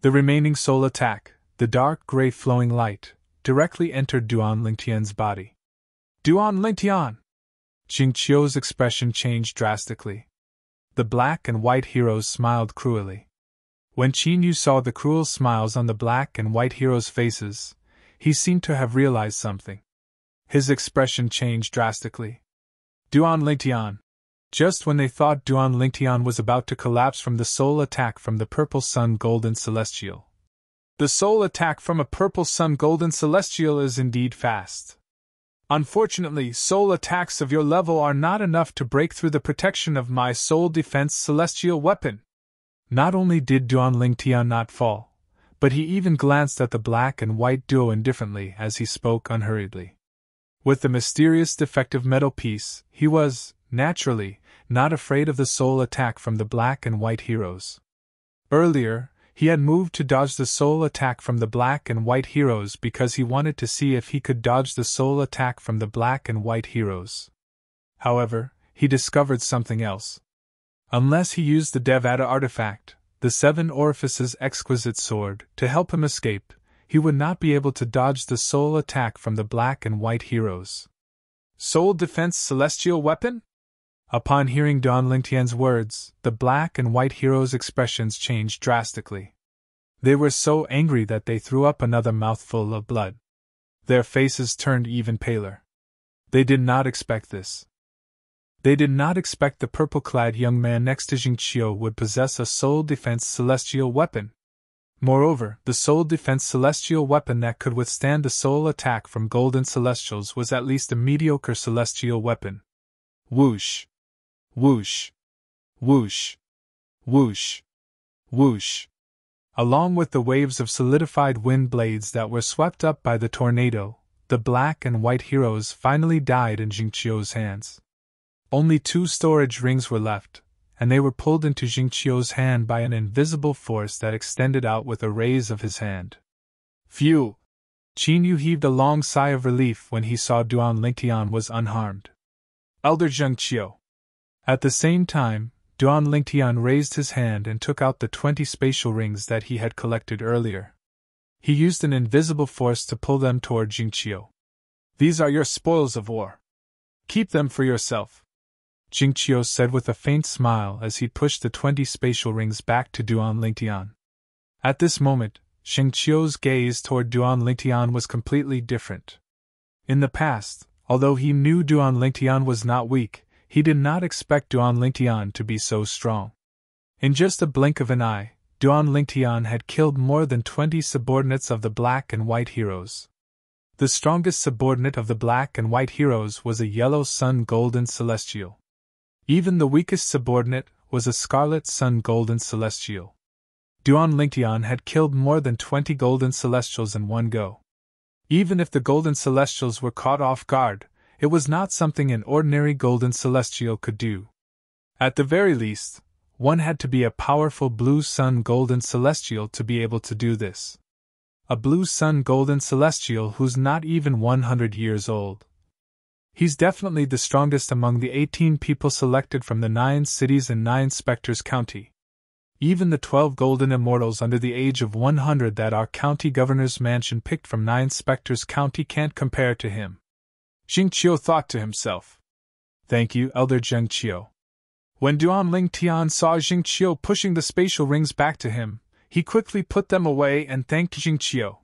The remaining soul attack, the dark gray flowing light, directly entered Duan Lingtian's body. Duan Lingtian! Jingqiu's expression changed drastically. The black and white heroes smiled cruelly. When Qinyu saw the cruel smiles on the black and white heroes' faces, he seemed to have realized something. His expression changed drastically. Duan Lingtian! Just when they thought Duan Lingtian was about to collapse from the soul attack from the Purple Sun Golden Celestial. The soul attack from a Purple Sun Golden Celestial is indeed fast. Unfortunately, soul attacks of your level are not enough to break through the protection of my soul defense celestial weapon. Not only did Duan Lingtian not fall, but he even glanced at the black and white duo indifferently as he spoke unhurriedly. With the mysterious defective metal piece, he was, naturally, not afraid of the soul attack from the black and white heroes. Earlier, he had moved to dodge the soul attack from the black and white heroes because he wanted to see if he could dodge the soul attack from the black and white heroes. However, he discovered something else. Unless he used the Devata artifact, the Seven Orifices exquisite sword, to help him escape, he would not be able to dodge the soul attack from the black and white heroes. Soul defense celestial weapon? Upon hearing Duan Lingtian's words, the black and white heroes' expressions changed drastically. They were so angry that they threw up another mouthful of blood. Their faces turned even paler. They did not expect this. They did not expect the purple-clad young man next to Jingqiu would possess a soul defense celestial weapon. Moreover, the soul defense celestial weapon that could withstand a soul attack from golden celestials was at least a mediocre celestial weapon. Whoosh! Whoosh! Whoosh! Whoosh! Whoosh! Along with the waves of solidified wind blades that were swept up by the tornado, the black and white heroes finally died in Jingqiu's hands. Only 2 storage rings were left, and they were pulled into Jingqiu's hand by an invisible force that extended out with a raise of his hand. Phew! Qin Yu heaved a long sigh of relief when he saw Duan Lingtian was unharmed. Elder Jingqiu. At the same time, Duan Lingtian raised his hand and took out the 20 spatial rings that he had collected earlier. He used an invisible force to pull them toward Jingqiu. These are your spoils of war. Keep them for yourself, Jingqiu said with a faint smile as he pushed the 20 spatial rings back to Duan Lingtian. At this moment, Jingqiu's gaze toward Duan Lingtian was completely different. In the past, although he knew Duan Lingtian was not weak, he did not expect Duan Lingtian to be so strong. In just a blink of an eye, Duan Lingtian had killed more than 20 subordinates of the black and white heroes. The strongest subordinate of the black and white heroes was a yellow sun golden celestial. Even the weakest subordinate was a scarlet sun golden celestial. Duan Lingtian had killed more than 20 golden celestials in one go. Even if the golden celestials were caught off guard, it was not something an ordinary golden celestial could do. At the very least, one had to be a powerful blue sun golden celestial to be able to do this. A blue sun golden celestial who's not even 100 years old. He's definitely the strongest among the 18 people selected from the 9 cities in 9 Spectres County. Even the 12 golden immortals under the age of 100 that our county governor's mansion picked from 9 Spectres County can't compare to him. Jingqiu thought to himself. Thank you, Elder Jingqiu. When Duan Lingtian saw Jingqiu pushing the spatial rings back to him, he quickly put them away and thanked Jingqiu.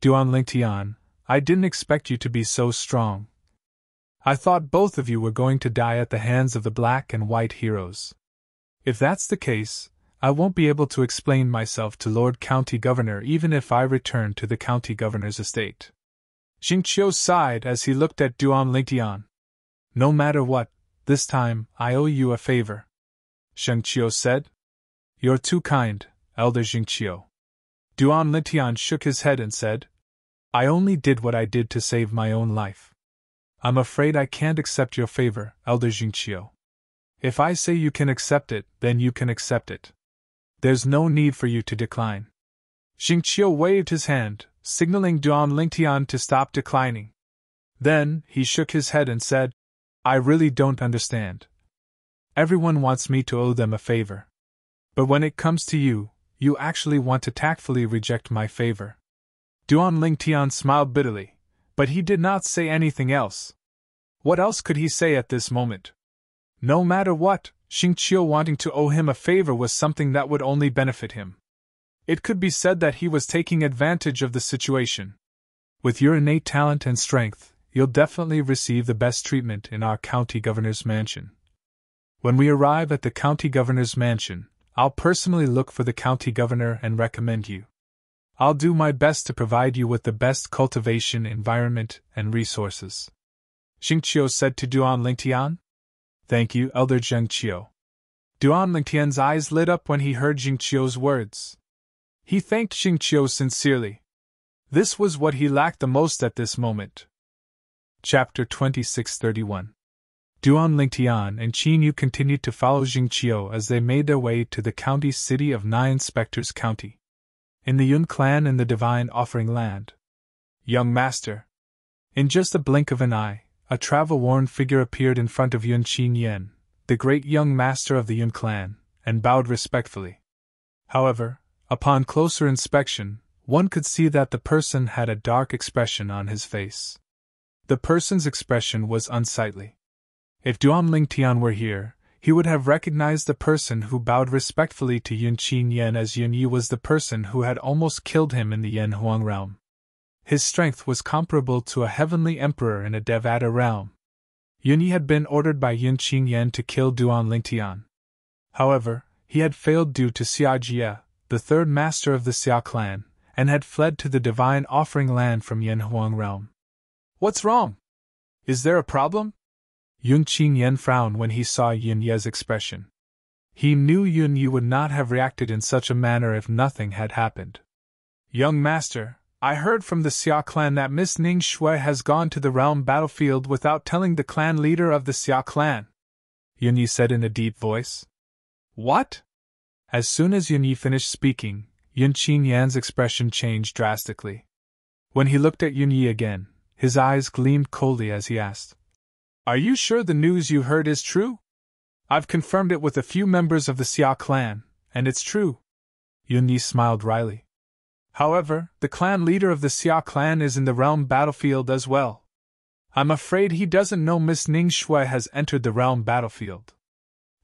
Duan Lingtian, I didn't expect you to be so strong. I thought both of you were going to die at the hands of the black and white heroes. If that's the case, I won't be able to explain myself to Lord County Governor even if I return to the County Governor's estate. Jingqiu sighed as he looked at Duan Lingtian. No matter what, this time I owe you a favor, Jingqiu said. You're too kind, Elder Jingqiu. Duan Lingtian shook his head and said, I only did what I did to save my own life. I'm afraid I can't accept your favor, Elder Jingqiu. If I say you can accept it, then you can accept it. There's no need for you to decline. Jingqiu waved his hand, signaling Duan Lingtian to stop declining. Then, he shook his head and said, I really don't understand. Everyone wants me to owe them a favor. But when it comes to you, you actually want to tactfully reject my favor. Duan Lingtian smiled bitterly, but he did not say anything else. What else could he say at this moment? No matter what, Jingqiu wanting to owe him a favor was something that would only benefit him. It could be said that he was taking advantage of the situation. With your innate talent and strength, you'll definitely receive the best treatment in our county governor's mansion. When we arrive at the county governor's mansion, I'll personally look for the county governor and recommend you. I'll do my best to provide you with the best cultivation environment and resources. Jingqiu said to Duan Lingtian. Thank you, Elder Jingqiu. Duan Lingtian's eyes lit up when he heard Jingqiu's words. He thanked Jingqiu sincerely. This was what he lacked the most at this moment. Chapter 2631. Duan Lingtian and Qin Yu continued to follow Jingqiu as they made their way to the county city of 9 Spectres County. In the Yun clan in the Divine Offering Land. Young Master. In just a blink of an eye, a travel-worn figure appeared in front of Yun Qinyan, the great young master of the Yun clan, and bowed respectfully. However, upon closer inspection, one could see that the person had a dark expression on his face. The person's expression was unsightly. If Duan Lingtian were here, he would have recognized the person who bowed respectfully to Yun Qinyan as Yun Yi was the person who had almost killed him in the Yan Huang realm. His strength was comparable to a heavenly emperor in a Devata realm. Yunyi had been ordered by Yun Qingyan to kill Duan Lingtian. However, he had failed due to Xia Jie, the third master of the Xia clan, and had fled to the divine offering land from Yanhuang realm. What's wrong? Is there a problem? Yun Qingyan frowned when he saw Yun Ye's expression. He knew Yun Yi would not have reacted in such a manner if nothing had happened. Young master, I heard from the Xia clan that Miss Ning Shui has gone to the realm battlefield without telling the clan leader of the Xia clan, Yun Yi said in a deep voice. What? As soon as Yun Yi finished speaking, Yun Qingyan's expression changed drastically. When he looked at Yun Yi again, his eyes gleamed coldly as he asked, Are you sure the news you heard is true? I've confirmed it with a few members of the Xia clan, and it's true. Yun Yi smiled wryly. However, the clan leader of the Xia clan is in the realm battlefield as well. I'm afraid he doesn't know Miss Ning Shui has entered the realm battlefield.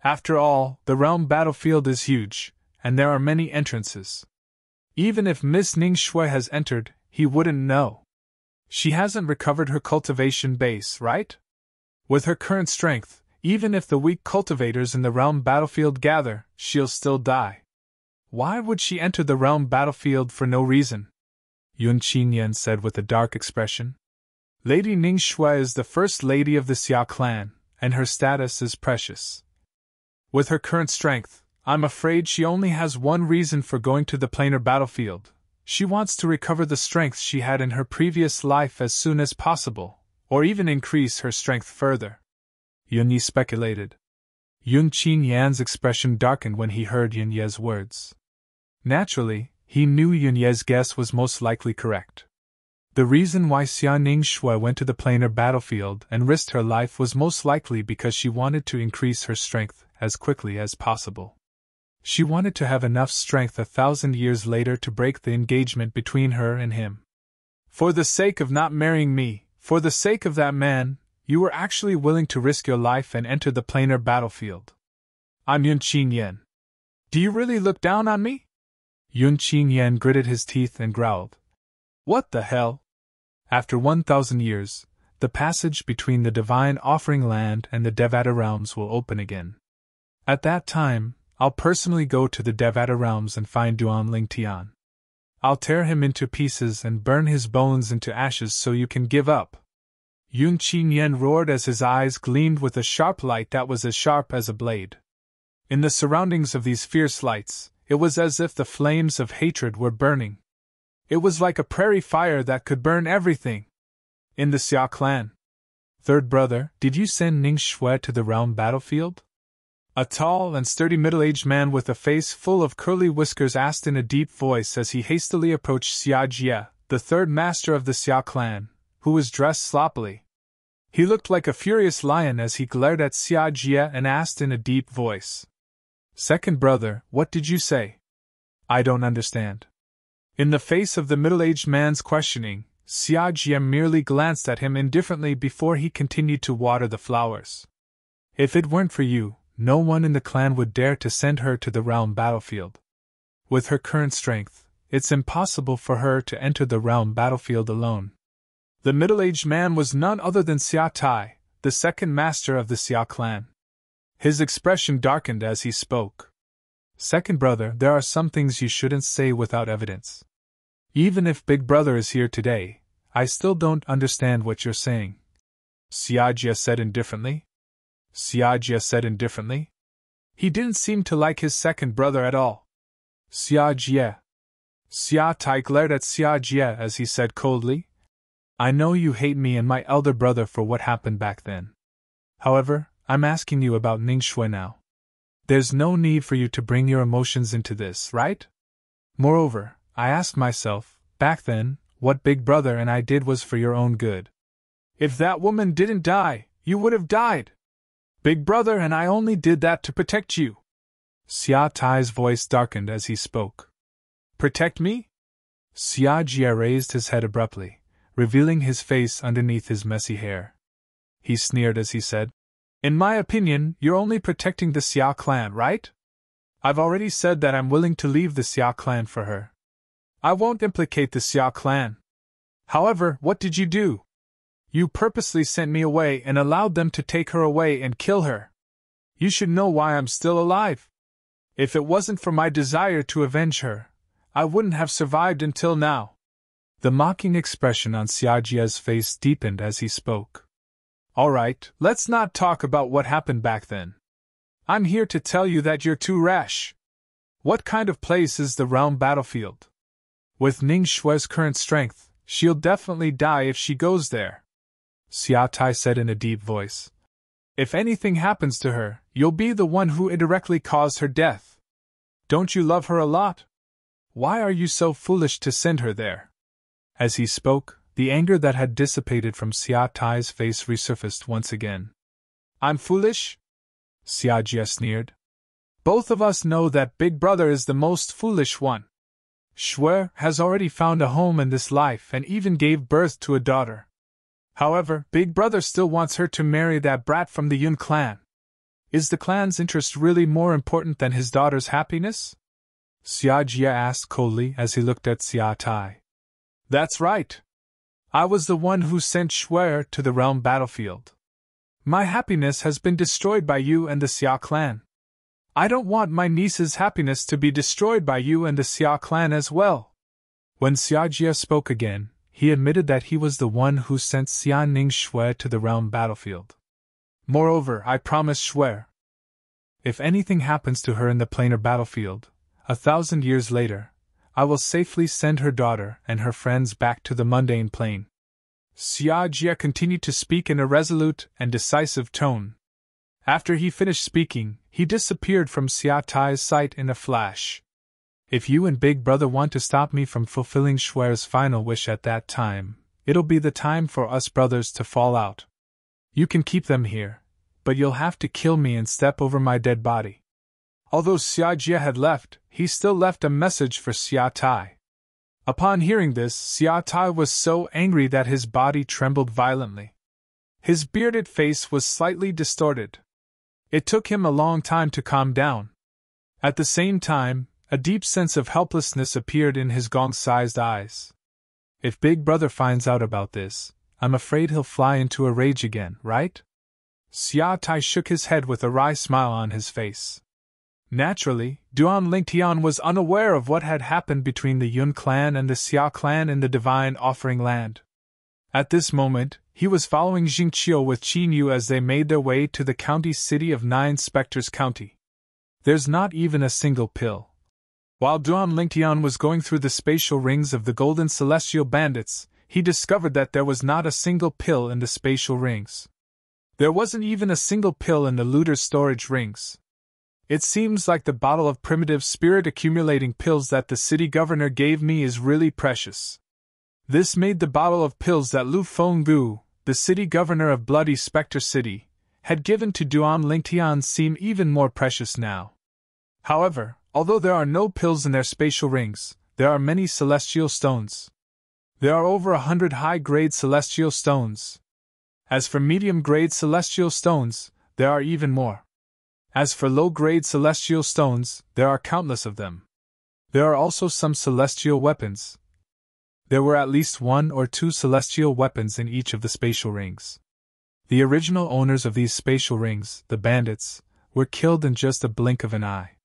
After all, the realm battlefield is huge, and there are many entrances. Even if Miss Ning Shui has entered, he wouldn't know. She hasn't recovered her cultivation base, right? With her current strength, even if the weak cultivators in the realm battlefield gather, she'll still die. Why would she enter the realm battlefield for no reason? Yun Qingyan said with a dark expression. Lady Ning Shui is the first lady of the Xia clan, and her status is precious. With her current strength, I'm afraid she only has one reason for going to the planar battlefield. She wants to recover the strength she had in her previous life as soon as possible, or even increase her strength further. Yun Yi speculated. Yun Qingyan's expression darkened when he heard Yun Ye's words. Naturally, he knew Yun Ye's guess was most likely correct. The reason why Xia Ning Shui went to the planar battlefield and risked her life was most likely because she wanted to increase her strength as quickly as possible. She wanted to have enough strength 1,000 years later to break the engagement between her and him. For the sake of not marrying me, for the sake of that man, you were actually willing to risk your life and enter the planar battlefield. I'm Yun Qingyan. Do you really look down on me? Yun Qingyan gritted his teeth and growled. What the hell? After 1,000 years, the passage between the divine offering land and the Devata realms will open again. At that time, I'll personally go to the Devata realms and find Duan Lingtian. I'll tear him into pieces and burn his bones into ashes so you can give up. Yun Qingyan roared as his eyes gleamed with a sharp light that was as sharp as a blade. In the surroundings of these fierce lights, it was as if the flames of hatred were burning. It was like a prairie fire that could burn everything. In the Xia clan. Third brother, did you send Ning Shui to the realm battlefield? A tall and sturdy middle-aged man with a face full of curly whiskers asked in a deep voice as he hastily approached Xia Jie, the third master of the Xia clan, who was dressed sloppily. He looked like a furious lion as he glared at Xia Jie and asked in a deep voice. Second brother, what did you say? I don't understand. In the face of the middle-aged man's questioning, Xia Jie merely glanced at him indifferently before he continued to water the flowers. If it weren't for you, no one in the clan would dare to send her to the realm battlefield. With her current strength, it's impossible for her to enter the realm battlefield alone. The middle-aged man was none other than Xia Tai, the second master of the Xia clan. His expression darkened as he spoke. Second brother, there are some things you shouldn't say without evidence. Even if Big Brother is here today, I still don't understand what you're saying. Xia Jie said indifferently. Xia Jie said indifferently. He didn't seem to like his second brother at all. Xia Jie. Xia Tai glared at Xia Jie as he said coldly, I know you hate me and my elder brother for what happened back then. However, I'm asking you about Ning Shui now. There's no need for you to bring your emotions into this, right? Moreover, I asked myself, back then, what Big Brother and I did was for your own good. If that woman didn't die, you would have died. Big Brother and I only did that to protect you. Xia Tai's voice darkened as he spoke. Protect me? Xia Jie raised his head abruptly, revealing his face underneath his messy hair. He sneered as he said, In my opinion, you're only protecting the Xia clan, right? I've already said that I'm willing to leave the Xia clan for her. I won't implicate the Xia clan. However, what did you do? You purposely sent me away and allowed them to take her away and kill her. You should know why I'm still alive. If it wasn't for my desire to avenge her, I wouldn't have survived until now." The mocking expression on Xiajia's face deepened as he spoke. "All right, let's not talk about what happened back then. I'm here to tell you that you're too rash. What kind of place is the realm battlefield? With Ning Shue's current strength, she'll definitely die if she goes there," Xia Tai said in a deep voice. "If anything happens to her, you'll be the one who indirectly caused her death. Don't you love her a lot? Why are you so foolish to send her there?" As he spoke, the anger that had dissipated from Xia Tai's face resurfaced once again. "I'm foolish?" Xia Jia sneered. "Both of us know that Big Brother is the most foolish one. Shui has already found a home in this life and even gave birth to a daughter. However, Big Brother still wants her to marry that brat from the Yun clan. Is the clan's interest really more important than his daughter's happiness?" Xia Jia asked coldly as he looked at Xia Tai. "That's right. I was the one who sent Shui to the realm battlefield. My happiness has been destroyed by you and the Xia clan. I don't want my niece's happiness to be destroyed by you and the Xia clan as well." When Xia Jia spoke again, he admitted that he was the one who sent Xia Ning Shui to the realm battlefield. "Moreover, I promise Shui, if anything happens to her in the planar battlefield, 1,000 years later, I will safely send her daughter and her friends back to the mundane plane." Xia Jia continued to speak in a resolute and decisive tone. After he finished speaking, he disappeared from Xia Tai's sight in a flash. "If you and Big Brother want to stop me from fulfilling Shui's final wish at that time, it'll be the time for us brothers to fall out. You can keep them here, but you'll have to kill me and step over my dead body." Although Xia Jia had left, he still left a message for Xia Tai. Upon hearing this, Xia Tai was so angry that his body trembled violently. His bearded face was slightly distorted. It took him a long time to calm down. At the same time, a deep sense of helplessness appeared in his gong-sized eyes. If Big Brother finds out about this, I'm afraid he'll fly into a rage again, right? Xia Tai shook his head with a wry smile on his face. Naturally, Duan Lingtian was unaware of what had happened between the Yun clan and the Xia clan in the Divine Offering Land. At this moment, he was following Jingqiu with Qin Yu as they made their way to the county city of Nine Spectres County. There's not even a single pill. While Duan Lingtian was going through the spatial rings of the Golden Celestial Bandits, he discovered that there was not a single pill in the spatial rings. There wasn't even a single pill in the looter's storage rings. It seems like the bottle of primitive spirit accumulating pills that the city governor gave me is really precious. This made the bottle of pills that Lu Fenggu, the city governor of Bloody Spectre City, had given to Duan Lingtian seem even more precious now. However, although there are no pills in their spatial rings, there are many celestial stones. There are over 100 high-grade celestial stones. As for medium-grade celestial stones, there are even more. As for low-grade celestial stones, there are countless of them. There are also some celestial weapons. There were at least 1 or 2 celestial weapons in each of the spatial rings. The original owners of these spatial rings, the bandits, were killed in just a blink of an eye.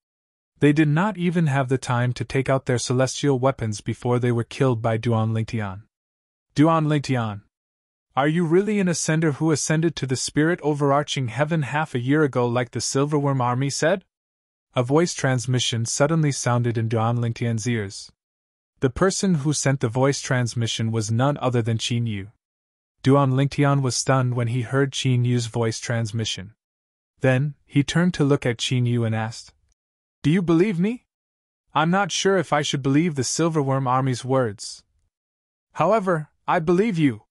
They did not even have the time to take out their celestial weapons before they were killed by Duan Lingtian. Duan Lingtian, are you really an ascender who ascended to the spirit overarching heaven half a year ago like the Silverworm army said? A voice transmission suddenly sounded in Duan Lingtian's ears. The person who sent the voice transmission was none other than Qin Yu. Duan Lingtian was stunned when he heard Qin Yu's voice transmission. Then, he turned to look at Qin Yu and asked, "Do you believe me? I'm not sure if I should believe the Silverworm army's words. However, I believe you,"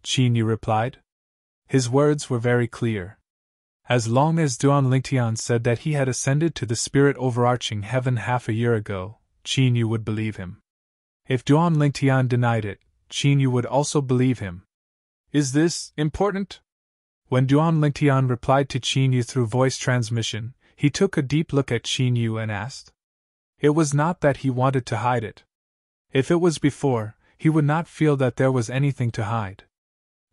Qin Yu replied. His words were very clear. As long as Duan Lingtian said that he had ascended to the spirit overarching heaven half a year ago, Qin Yu would believe him. If Duan Lingtian denied it, Qin Yu would also believe him. Is this important? When Duan Lingtian replied to Qin Yu through voice transmission, he took a deep look at Qin Yu and asked. It was not that he wanted to hide it. If it was before, he would not feel that there was anything to hide.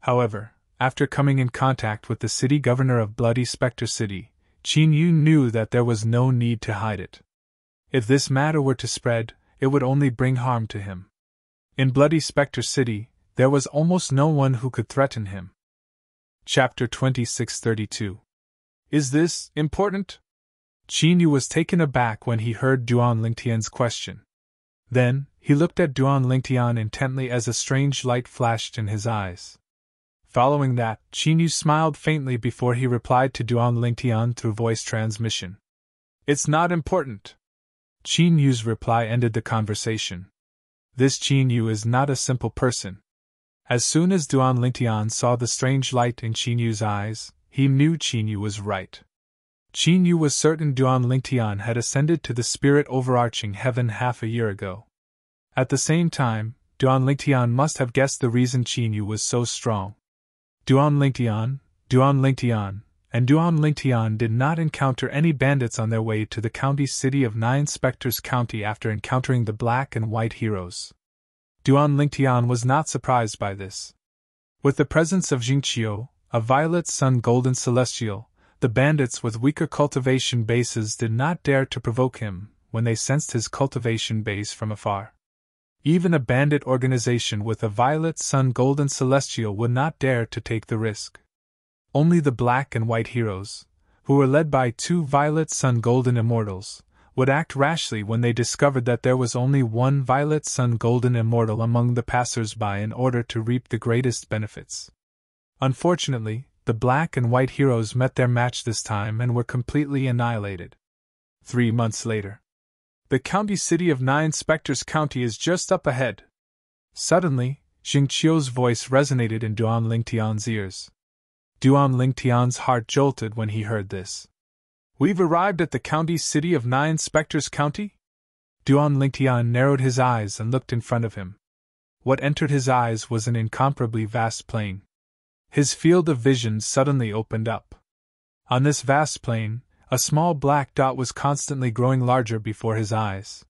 However, after coming in contact with the city governor of Bloody Spectre City, Qin Yu knew that there was no need to hide it. If this matter were to spread, it would only bring harm to him. In Bloody Spectre City, there was almost no one who could threaten him. Chapter 2632. Is this important? Qin Yu was taken aback when he heard Duan Lingtian's question. Then, he looked at Duan Lingtian intently as a strange light flashed in his eyes. Following that, Qin Yu smiled faintly before he replied to Duan Lingtian through voice transmission. It's not important. Qin Yu's reply ended the conversation. This Qin Yu is not a simple person. As soon as Duan Lingtian saw the strange light in Qin Yu's eyes, he knew Qin Yu was right. Qin Yu was certain Duan Lingtian had ascended to the spirit overarching heaven half a year ago. At the same time, Duan Lingtian must have guessed the reason Qin Yu was so strong. Duan Lingtian, and Duan Lingtian did not encounter any bandits on their way to the county city of Nine Spectres County after encountering the black and white heroes. Duan Lingtian was not surprised by this. With the presence of Jingqiu, a violet sun golden celestial, the bandits with weaker cultivation bases did not dare to provoke him when they sensed his cultivation base from afar. Even a bandit organization with a violet sun golden celestial would not dare to take the risk. Only the black and white heroes, who were led by two violet sun golden immortals, would act rashly when they discovered that there was only one violet sun golden immortal among the passers-by in order to reap the greatest benefits. Unfortunately, the black and white heroes met their match this time and were completely annihilated. 3 months later. The county city of Nine Spectres County is just up ahead. Suddenly, Jingqiu's voice resonated in Duan Lingtian's ears. Duan Lingtian's heart jolted when he heard this. We've arrived at the county city of Nine Spectres County? Duan Lingtian narrowed his eyes and looked in front of him. What entered his eyes was an incomparably vast plain. His field of vision suddenly opened up. On this vast plain, a small black dot was constantly growing larger before his eyes.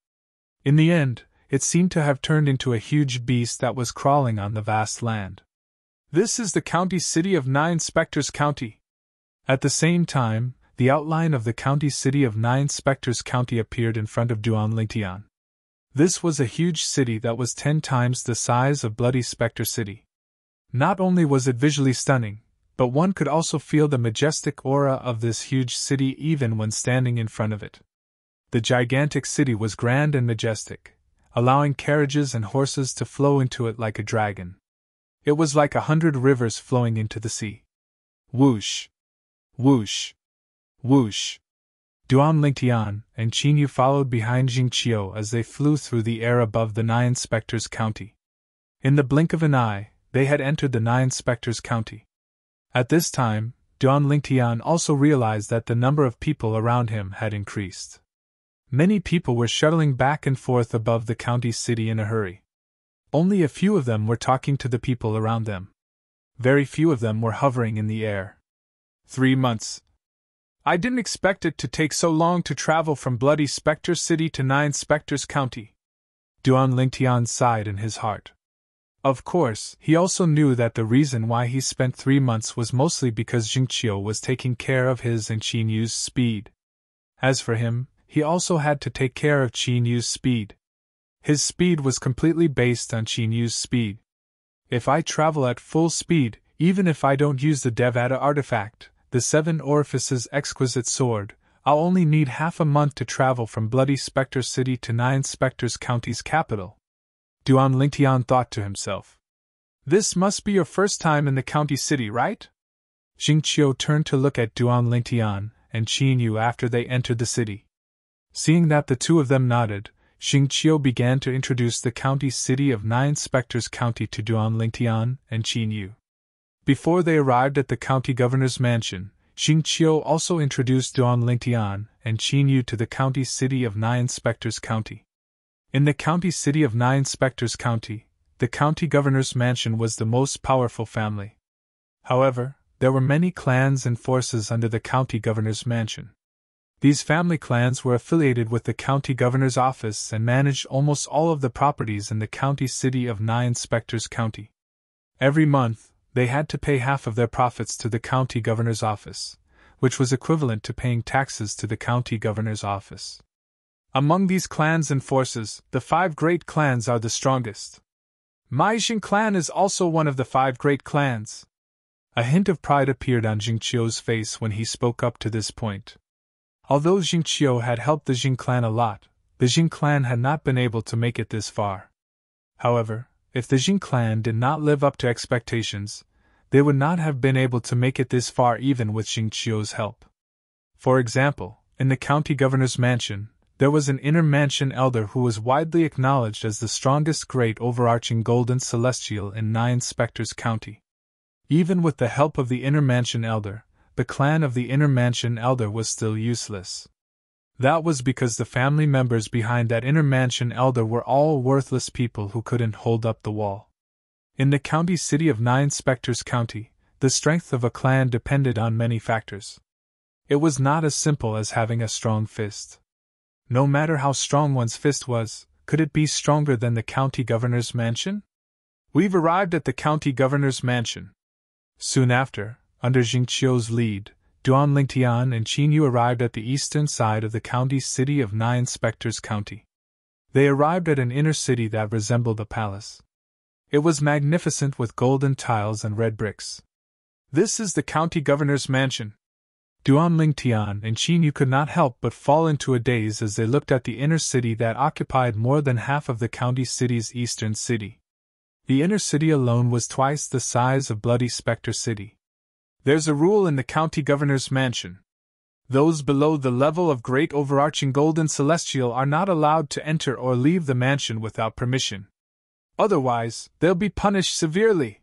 In the end, it seemed to have turned into a huge beast that was crawling on the vast land. This is the county city of Nine Spectres County. At the same time, the outline of the county city of Nine Spectres County appeared in front of Duan Lingtian. This was a huge city that was 10 times the size of Bloody Spectre City. Not only was it visually stunning, but one could also feel the majestic aura of this huge city even when standing in front of it. The gigantic city was grand and majestic, allowing carriages and horses to flow into it like a dragon. It was like 100 rivers flowing into the sea. Whoosh! Whoosh! Whoosh! Duan Lingtian and Qin Yu followed behind Jingqiu as they flew through the air above the Nine Spectres County. In the blink of an eye, they had entered the Nine Spectres County. At this time, Duan Lingtian also realized that the number of people around him had increased. Many people were shuttling back and forth above the county city in a hurry. Only a few of them were talking to the people around them. Very few of them were hovering in the air. 3 months. I didn't expect it to take so long to travel from Bloody Spectre City to Nine Spectres County. Duan Lingtian sighed in his heart. Of course, he also knew that the reason why he spent 3 months was mostly because Jingqiu was taking care of his and Qin Yu's speed. As for him, he also had to take care of Qin Yu's speed. His speed was completely based on Qin Yu's speed. If I travel at full speed, even if I don't use the Devata artifact, the 7 Orifices exquisite sword, I'll only need half a month to travel from Bloody Spectre City to Nine Spectres County's capital. Duan Lingtian thought to himself. This must be your first time in the county city, right? Jingqiu turned to look at Duan Lingtian and Qin Yu after they entered the city. Seeing that the two of them nodded, Jingqiu began to introduce the county city of Nine Spectres County to Duan Lingtian and Qin Yu. Before they arrived at the county governor's mansion, Jingqiu also introduced Duan Lingtian and Qin Yu to the county city of Nine Spectres County. In the county city of Nine Spectres County, the county governor's mansion was the most powerful family. However, there were many clans and forces under the county governor's mansion. These family clans were affiliated with the county governor's office and managed almost all of the properties in the county city of Nine Spectres County. Every month, they had to pay half of their profits to the county governor's office, which was equivalent to paying taxes to the county governor's office. Among these clans and forces, the 5 great clans are the strongest. My Jing clan is also one of the 5 great clans. A hint of pride appeared on Jingqiu's face when he spoke up to this point. Although Jingqiu had helped the Jing clan a lot, the Jing clan had not been able to make it this far. However, if the Jing clan did not live up to expectations, they would not have been able to make it this far even with Jingqiu's help. For example, in the county governor's mansion, there was an inner mansion elder who was widely acknowledged as the strongest great overarching golden celestial in 9 Spectres County. Even with the help of the inner mansion elder, the clan of the inner mansion elder was still useless. That was because the family members behind that inner mansion elder were all worthless people who couldn't hold up the wall. In the county city of 9 Spectres County, the strength of a clan depended on many factors. It was not as simple as having a strong fist. No matter how strong one's fist was, could it be stronger than the county governor's mansion? We've arrived at the county governor's mansion. Soon after, under Jingqiu's lead, Duan Lingtian and Qin Yu arrived at the eastern side of the county city of 9 Spectres County. They arrived at an inner city that resembled a palace. It was magnificent with golden tiles and red bricks. This is the county governor's mansion. Duan Lingtian and Qin Yu could not help but fall into a daze as they looked at the inner city that occupied more than half of the county city's eastern city. The inner city alone was twice the size of Bloody Spectre City. There's a rule in the county governor's mansion. Those below the level of great overarching golden celestial are not allowed to enter or leave the mansion without permission. Otherwise, they'll be punished severely.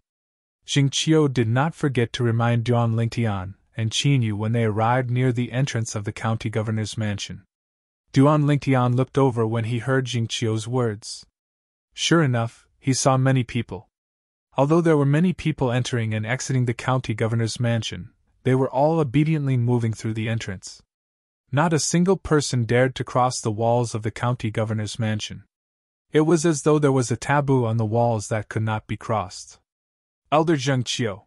Jingqiu did not forget to remind Duan Lingtian and Qin Yu when they arrived near the entrance of the county governor's mansion. Duan Lingtian looked over when he heard Jingqiu's words. Sure enough, he saw many people. Although there were many people entering and exiting the county governor's mansion, they were all obediently moving through the entrance. Not a single person dared to cross the walls of the county governor's mansion. It was as though there was a taboo on the walls that could not be crossed. Elder Jingqiu.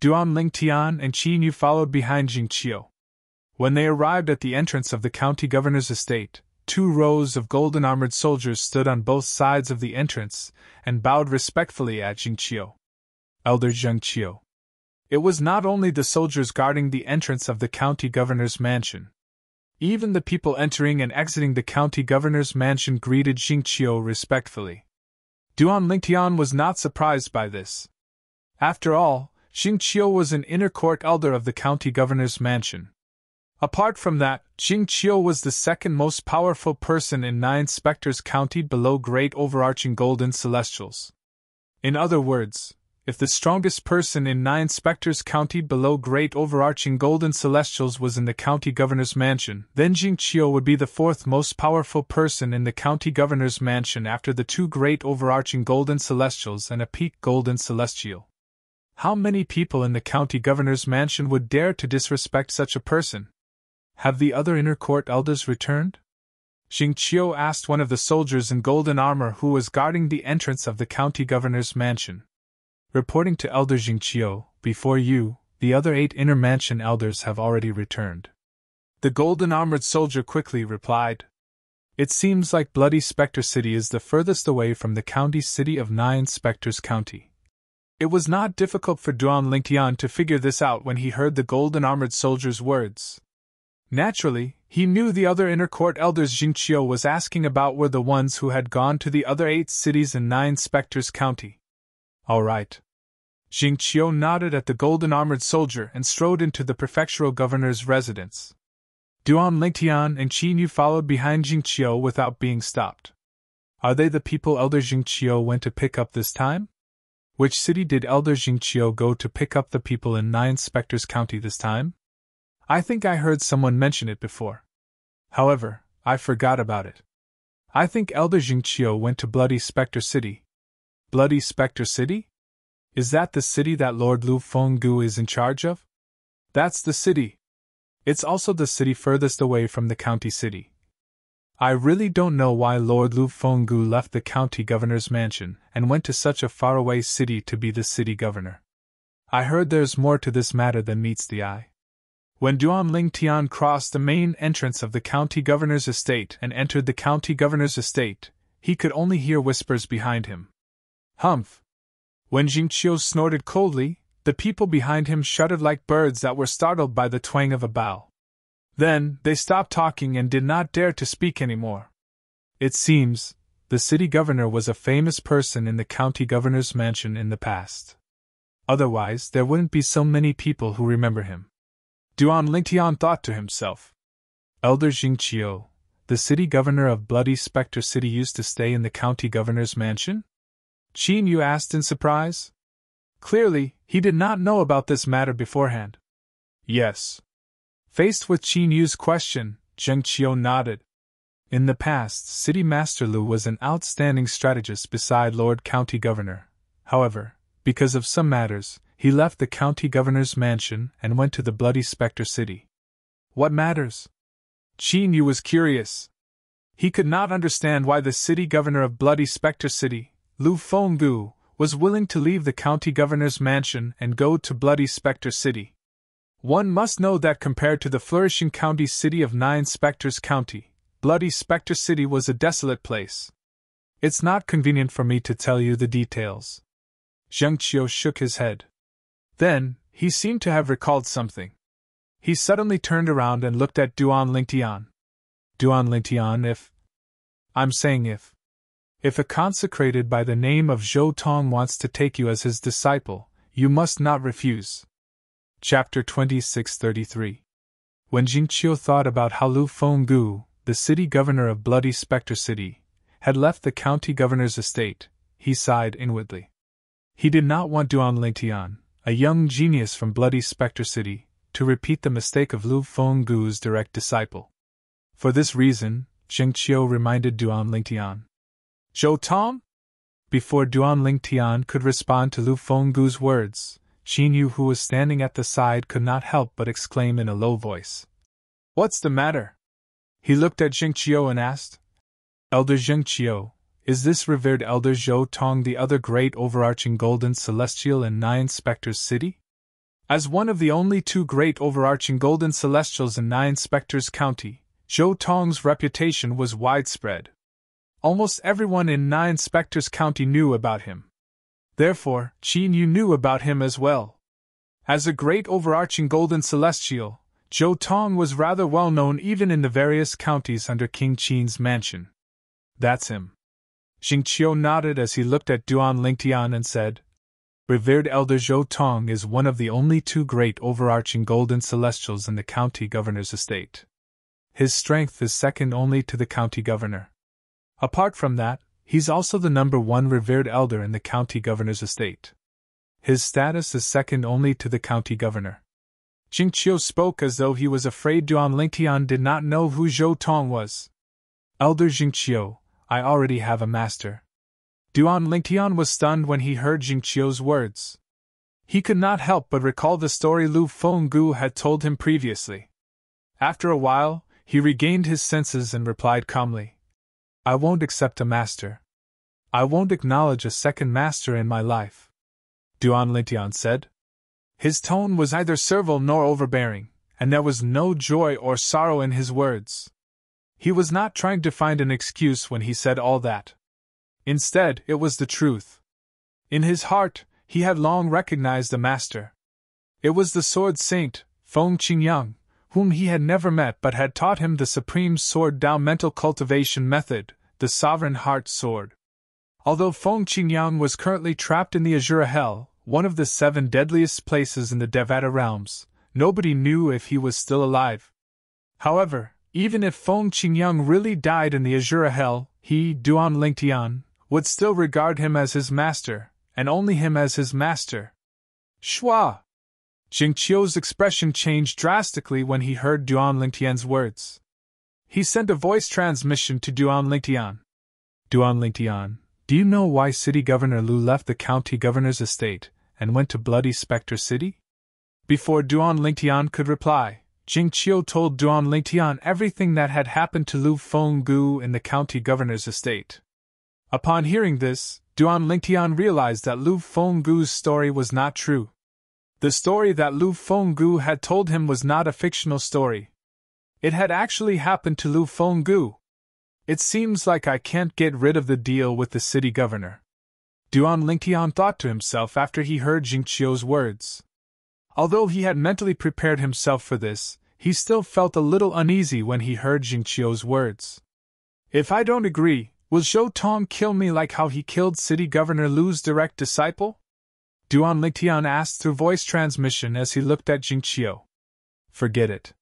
Duan Lingtian and Qin Yu followed behind Jingqiu. When they arrived at the entrance of the county governor's estate, 2 rows of golden-armored soldiers stood on both sides of the entrance and bowed respectfully at Jingqiu. Elder Jingqiu. It was not only the soldiers guarding the entrance of the county governor's mansion. Even the people entering and exiting the county governor's mansion greeted Jingqiu respectfully. Duan Lingtian was not surprised by this. After all, Jingqiu was an inner court elder of the county governor's mansion. Apart from that, Jingqiu was the second most powerful person in 9 Spectres County below great overarching golden celestials. In other words, if the strongest person in 9 Spectres County below great overarching golden celestials was in the county governor's mansion, then Jingqiu would be the 4th most powerful person in the county governor's mansion after the 2 great overarching golden celestials and a peak golden celestial. How many people in the county governor's mansion would dare to disrespect such a person? Have the other inner court elders returned? Jingqiu asked one of the soldiers in golden armor who was guarding the entrance of the county governor's mansion. Reporting to Elder Jingqiu, before you, the other 8 inner mansion elders have already returned. The golden-armored soldier quickly replied. It seems like Bloody Spectre City is the furthest away from the county city of 9 Spectres County. It was not difficult for Duan Lingtian to figure this out when he heard the golden-armored soldier's words. Naturally, he knew the other inner court elders Jingqiu was asking about were the ones who had gone to the other 8 cities in 9 Spectres County. All right. Jingqiu nodded at the golden-armored soldier and strode into the prefectural governor's residence. Duan Lingtian and Qin Yu followed behind Jingqiu without being stopped. Are they the people Elder Jingqiu went to pick up this time? Which city did Elder Jingqiu go to pick up the people in 9 Spectres County this time? I think I heard someone mention it before. However, I forgot about it. I think Elder Jingqiu went to Bloody Spectre City. Bloody Spectre City? Is that the city that Lord Lu Fenggu is in charge of? That's the city. It's also the city furthest away from the county city. I really don't know why Lord Lu Fenggu left the county governor's mansion and went to such a faraway city to be the city governor. I heard there's more to this matter than meets the eye. When Duan Ling Tian crossed the main entrance of the county governor's estate and entered the county governor's estate, he could only hear whispers behind him. Humph! When Jingqiu snorted coldly, the people behind him shuddered like birds that were startled by the twang of a bow. Then, they stopped talking and did not dare to speak any more. It seems, the city governor was a famous person in the county governor's mansion in the past. Otherwise, there wouldn't be so many people who remember him. Duan Lingtian thought to himself. Elder Jingqiu, the city governor of Bloody Spectre City, used to stay in the county governor's mansion? Qin Yu asked in surprise. Clearly, he did not know about this matter beforehand. Yes. Faced with Qin Yu's question, Zheng Qiu nodded. In the past, City Master Lu was an outstanding strategist beside Lord County Governor. However, because of some matters, he left the County Governor's mansion and went to the Bloody Spectre City. What matters? Qin Yu was curious. He could not understand why the City Governor of Bloody Spectre City, Lu Fenggu, was willing to leave the County Governor's mansion and go to Bloody Spectre City. One must know that compared to the flourishing county city of Nine Spectres County, Bloody Spectre City was a desolate place. It's not convenient for me to tell you the details. Zheng Qiu shook his head. Then, he seemed to have recalled something. He suddenly turned around and looked at Duan Lingtian. Duan Lingtian, I'm saying if a consecrated by the name of Zhou Tong wants to take you as his disciple, you must not refuse. Chapter 2633. When Jingqiu thought about how Lu Fenggu, the city governor of Bloody Spectre City, had left the county governor's estate, he sighed inwardly. He did not want Duan Lingtian, a young genius from Bloody Spectre City, to repeat the mistake of Lu Fenggu's direct disciple. For this reason, Jingqiu reminded Duan Lingtian. Zhou Tong? Before Duan Lingtian could respond to Lu Fenggu's words, Qin Yu, who was standing at the side, could not help but exclaim in a low voice. What's the matter? He looked at Jingqiu and asked. Elder Jingqiu, is this revered Elder Zhou Tong the other great overarching golden celestial in Nine Spectres City? As one of the only two great overarching golden celestials in Nine Spectres County, Zhou Tong's reputation was widespread. Almost everyone in Nine Spectres County knew about him. Therefore, Qin Yu knew about him as well. As a great overarching golden celestial, Zhou Tong was rather well known even in the various counties under King Qin's mansion. That's him. Jingqiu nodded as he looked at Duan Lingtian and said, Revered Elder Zhou Tong is one of the only two great overarching golden celestials in the county governor's estate. His strength is second only to the county governor. Apart from that, he's also the number one revered elder in the county governor's estate. His status is second only to the county governor. Jingqiu spoke as though he was afraid Duan Lingtian did not know who Zhou Tong was. Elder Jingqiu, I already have a master. Duan Lingtian was stunned when he heard Jingqiu's words. He could not help but recall the story Lu Fenggu had told him previously. After a while, he regained his senses and replied calmly. I won't accept a master. I won't acknowledge a second master in my life. Duan Lingtian said. His tone was neither servile nor overbearing, and there was no joy or sorrow in his words. He was not trying to find an excuse when he said all that. Instead, it was the truth. In his heart, he had long recognized a master. It was the sword saint, Feng Qingyang, whom he had never met but had taught him the supreme sword Dao mental cultivation method, the Sovereign Heart Sword. Although Feng Qingyang was currently trapped in the Azura Hell, one of the 7 deadliest places in the Devata realms, nobody knew if he was still alive. However, even if Feng Qingyang really died in the Azura Hell, he, Duan Lingtian, would still regard him as his master, and only him as his master. Shua! Jingqiu's expression changed drastically when he heard Duan Lingtian's words. He sent a voice transmission to Duan Lingtian. Duan Lingtian, do you know why City Governor Lu left the county governor's estate and went to Bloody Spectre City? Before Duan Lingtian could reply, Jingqiu told Duan Lingtian everything that had happened to Lu Fenggu in the county governor's estate. Upon hearing this, Duan Lingtian realized that Lu Fenggu's story was not true. The story that Lu Fenggu had told him was not a fictional story. It had actually happened to Lu Fenggu. It seems like I can't get rid of the deal with the city governor. Duan Lingtian thought to himself after he heard Jingqiu's words. Although he had mentally prepared himself for this, he still felt a little uneasy when he heard Jingqiu's words. If I don't agree, will Zhou Tong kill me like how he killed City Governor Lu's direct disciple? Duan Lingtian asked through voice transmission as he looked at Jingqiu. Forget it.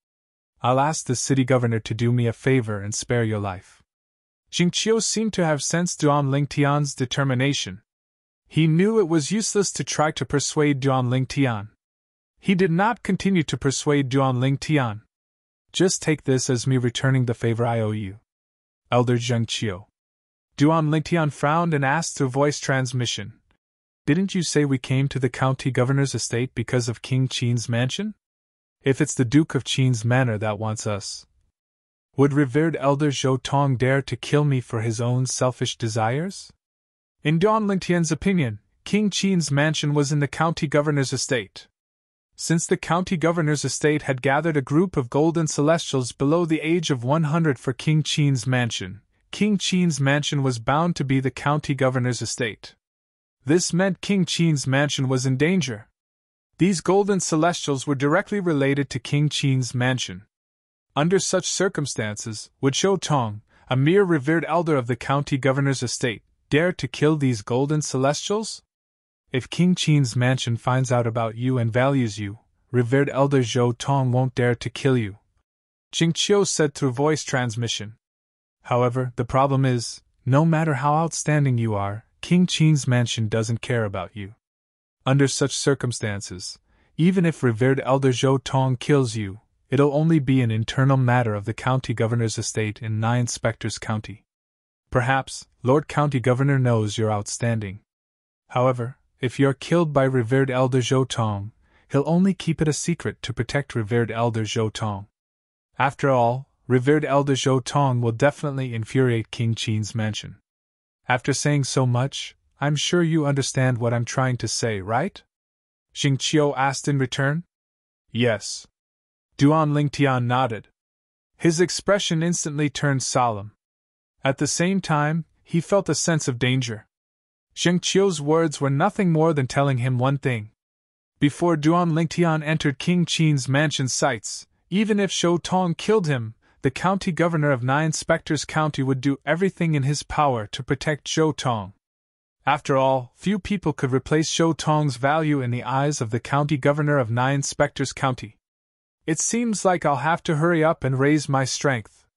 I'll ask the city governor to do me a favor and spare your life. Jingqiu seemed to have sensed Duan Lingtian's determination. He knew it was useless to try to persuade Duan Lingtian. He did not continue to persuade Duan Lingtian. Just take this as me returning the favor I owe you. Elder Jingqiu. Duan Lingtian frowned and asked through voice transmission. Didn't you say we came to the county governor's estate because of King Qin's mansion? If it's the Duke of Qin's manor that wants us, would revered Elder Zhou Tong dare to kill me for his own selfish desires? In Duan Lingtian's opinion, King Qin's mansion was in the county governor's estate. Since the county governor's estate had gathered a group of golden celestials below the age of 100 for King Qin's mansion, King Qin's mansion was bound to be the county governor's estate. This meant King Qin's mansion was in danger. These golden celestials were directly related to King Qin's mansion. Under such circumstances, would Zhou Tong, a mere revered elder of the county governor's estate, dare to kill these golden celestials? If King Qin's mansion finds out about you and values you, revered elder Zhou Tong won't dare to kill you. Jingqiu said through voice transmission. However, the problem is, no matter how outstanding you are, King Qin's mansion doesn't care about you. Under such circumstances, even if revered elder Zhou Tong kills you, it'll only be an internal matter of the county governor's estate in Nine Inspectors County. Perhaps, Lord County Governor knows you're outstanding. However, if you're killed by revered elder Zhou Tong, he'll only keep it a secret to protect revered elder Zhou Tong. After all, revered elder Zhou Tong will definitely infuriate King Qin's mansion. After saying so much, I'm sure you understand what I'm trying to say, right? Jingqiu asked in return. Yes. Duan Lingtian nodded. His expression instantly turned solemn. At the same time, he felt a sense of danger. Jingqiu's words were nothing more than telling him one thing. Before Duan Lingtian entered King Qin's mansion sights, even if Zhou Tong killed him, the county governor of Nine Inspectors County would do everything in his power to protect Zhou Tong. After all, few people could replace Zhou Tong's value in the eyes of the county governor of Nine Inspectors County. It seems like I'll have to hurry up and raise my strength.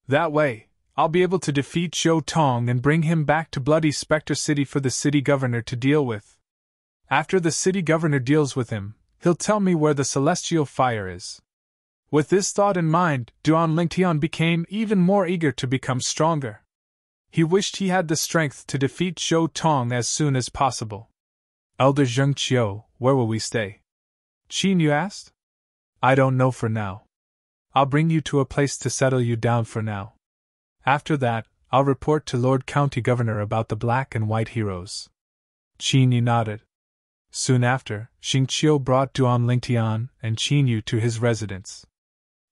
That way, I'll be able to defeat Zhou Tong and bring him back to Bloody Spectre City for the city governor to deal with. After the city governor deals with him, he'll tell me where the celestial fire is. With this thought in mind, Duan Lingtian became even more eager to become stronger. He wished he had the strength to defeat Zhou Tong as soon as possible. Elder Jingqiu, where will we stay? Qin Yu asked. I don't know for now. I'll bring you to a place to settle you down for now. After that, I'll report to Lord County Governor about the black and white heroes. Qin Yu nodded. Soon after, Jingqiu brought Duan Lingtian and Qin Yu to his residence.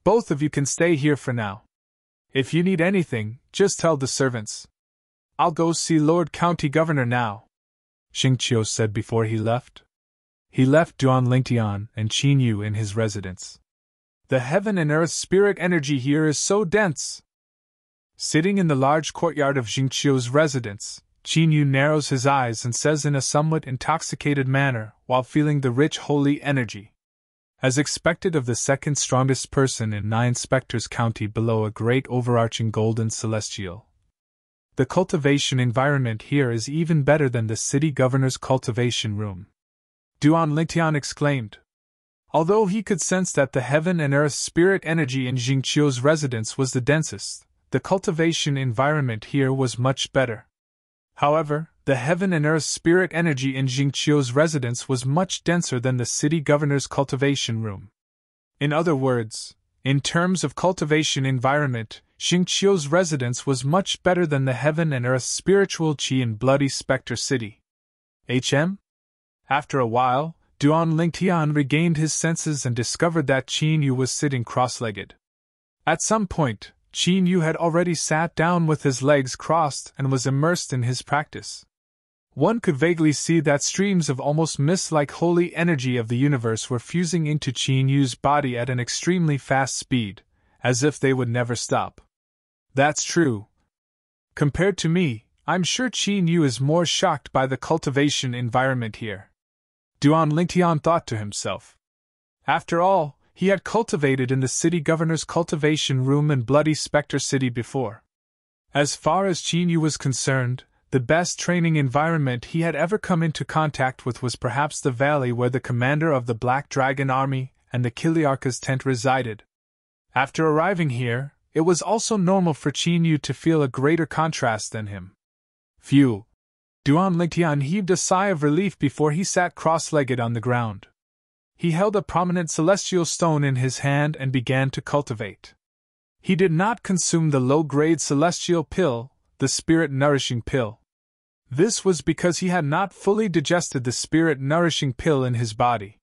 Both of you can stay here for now. If you need anything, just tell the servants. I'll go see Lord County Governor now, Jingqiu said before he left. He left Duan Lingtian and Qin Yu in his residence. The heaven and earth spirit energy here is so dense. Sitting in the large courtyard of Jingqiu's residence, Qin Yu narrows his eyes and says in a somewhat intoxicated manner while feeling the rich holy energy. As expected of the second strongest person in Nine Inspectors County below a great overarching golden celestial, the cultivation environment here is even better than the city governor's cultivation room. Duan Lingtian exclaimed. Although he could sense that the heaven and earth spirit energy in Jingqiu's residence was the densest, the cultivation environment here was much better. However, the heaven and earth spirit energy in Jingqiu's residence was much denser than the city governor's cultivation room. In other words, in terms of cultivation environment, Jingqiu's residence was much better than the heaven and earth spiritual qi in Bloody Spectre City. HM? After a while, Duan Lingtian regained his senses and discovered that Qin Yu was sitting cross-legged. At some point, Qin Yu had already sat down with his legs crossed and was immersed in his practice. One could vaguely see that streams of almost mist-like holy energy of the universe were fusing into Qin Yu's body at an extremely fast speed, as if they would never stop. That's true. Compared to me, I'm sure Qin Yu is more shocked by the cultivation environment here. Duan Lingtian thought to himself. After all, he had cultivated in the city governor's cultivation room in Bloody Spectre City before. As far as Qin Yu was concerned, the best training environment he had ever come into contact with was perhaps the valley where the commander of the Black Dragon Army and the Kiliarka's tent resided. After arriving here, it was also normal for Qin Yu to feel a greater contrast than him. Phew! Duan Lingtian heaved a sigh of relief before he sat cross-legged on the ground. He held a prominent celestial stone in his hand and began to cultivate. He did not consume the low-grade celestial pill, the spirit-nourishing pill. This was because he had not fully digested the spirit-nourishing pill in his body.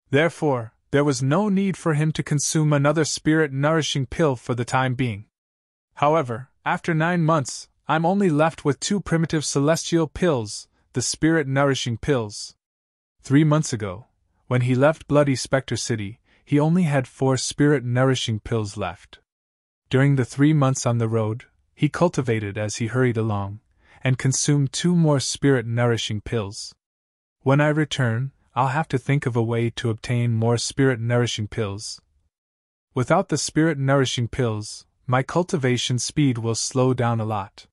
Therefore, there was no need for him to consume another spirit-nourishing pill for the time being. However, after 9 months, I'm only left with 2 primitive celestial pills, the spirit-nourishing pills. 3 months ago, when he left Bloody Spectre City, he only had 4 spirit-nourishing pills left. During the 3 months on the road, he cultivated as he hurried along, and consumed 2 more spirit-nourishing pills. When I return, I'll have to think of a way to obtain more spirit-nourishing pills. Without the spirit-nourishing pills, my cultivation speed will slow down a lot.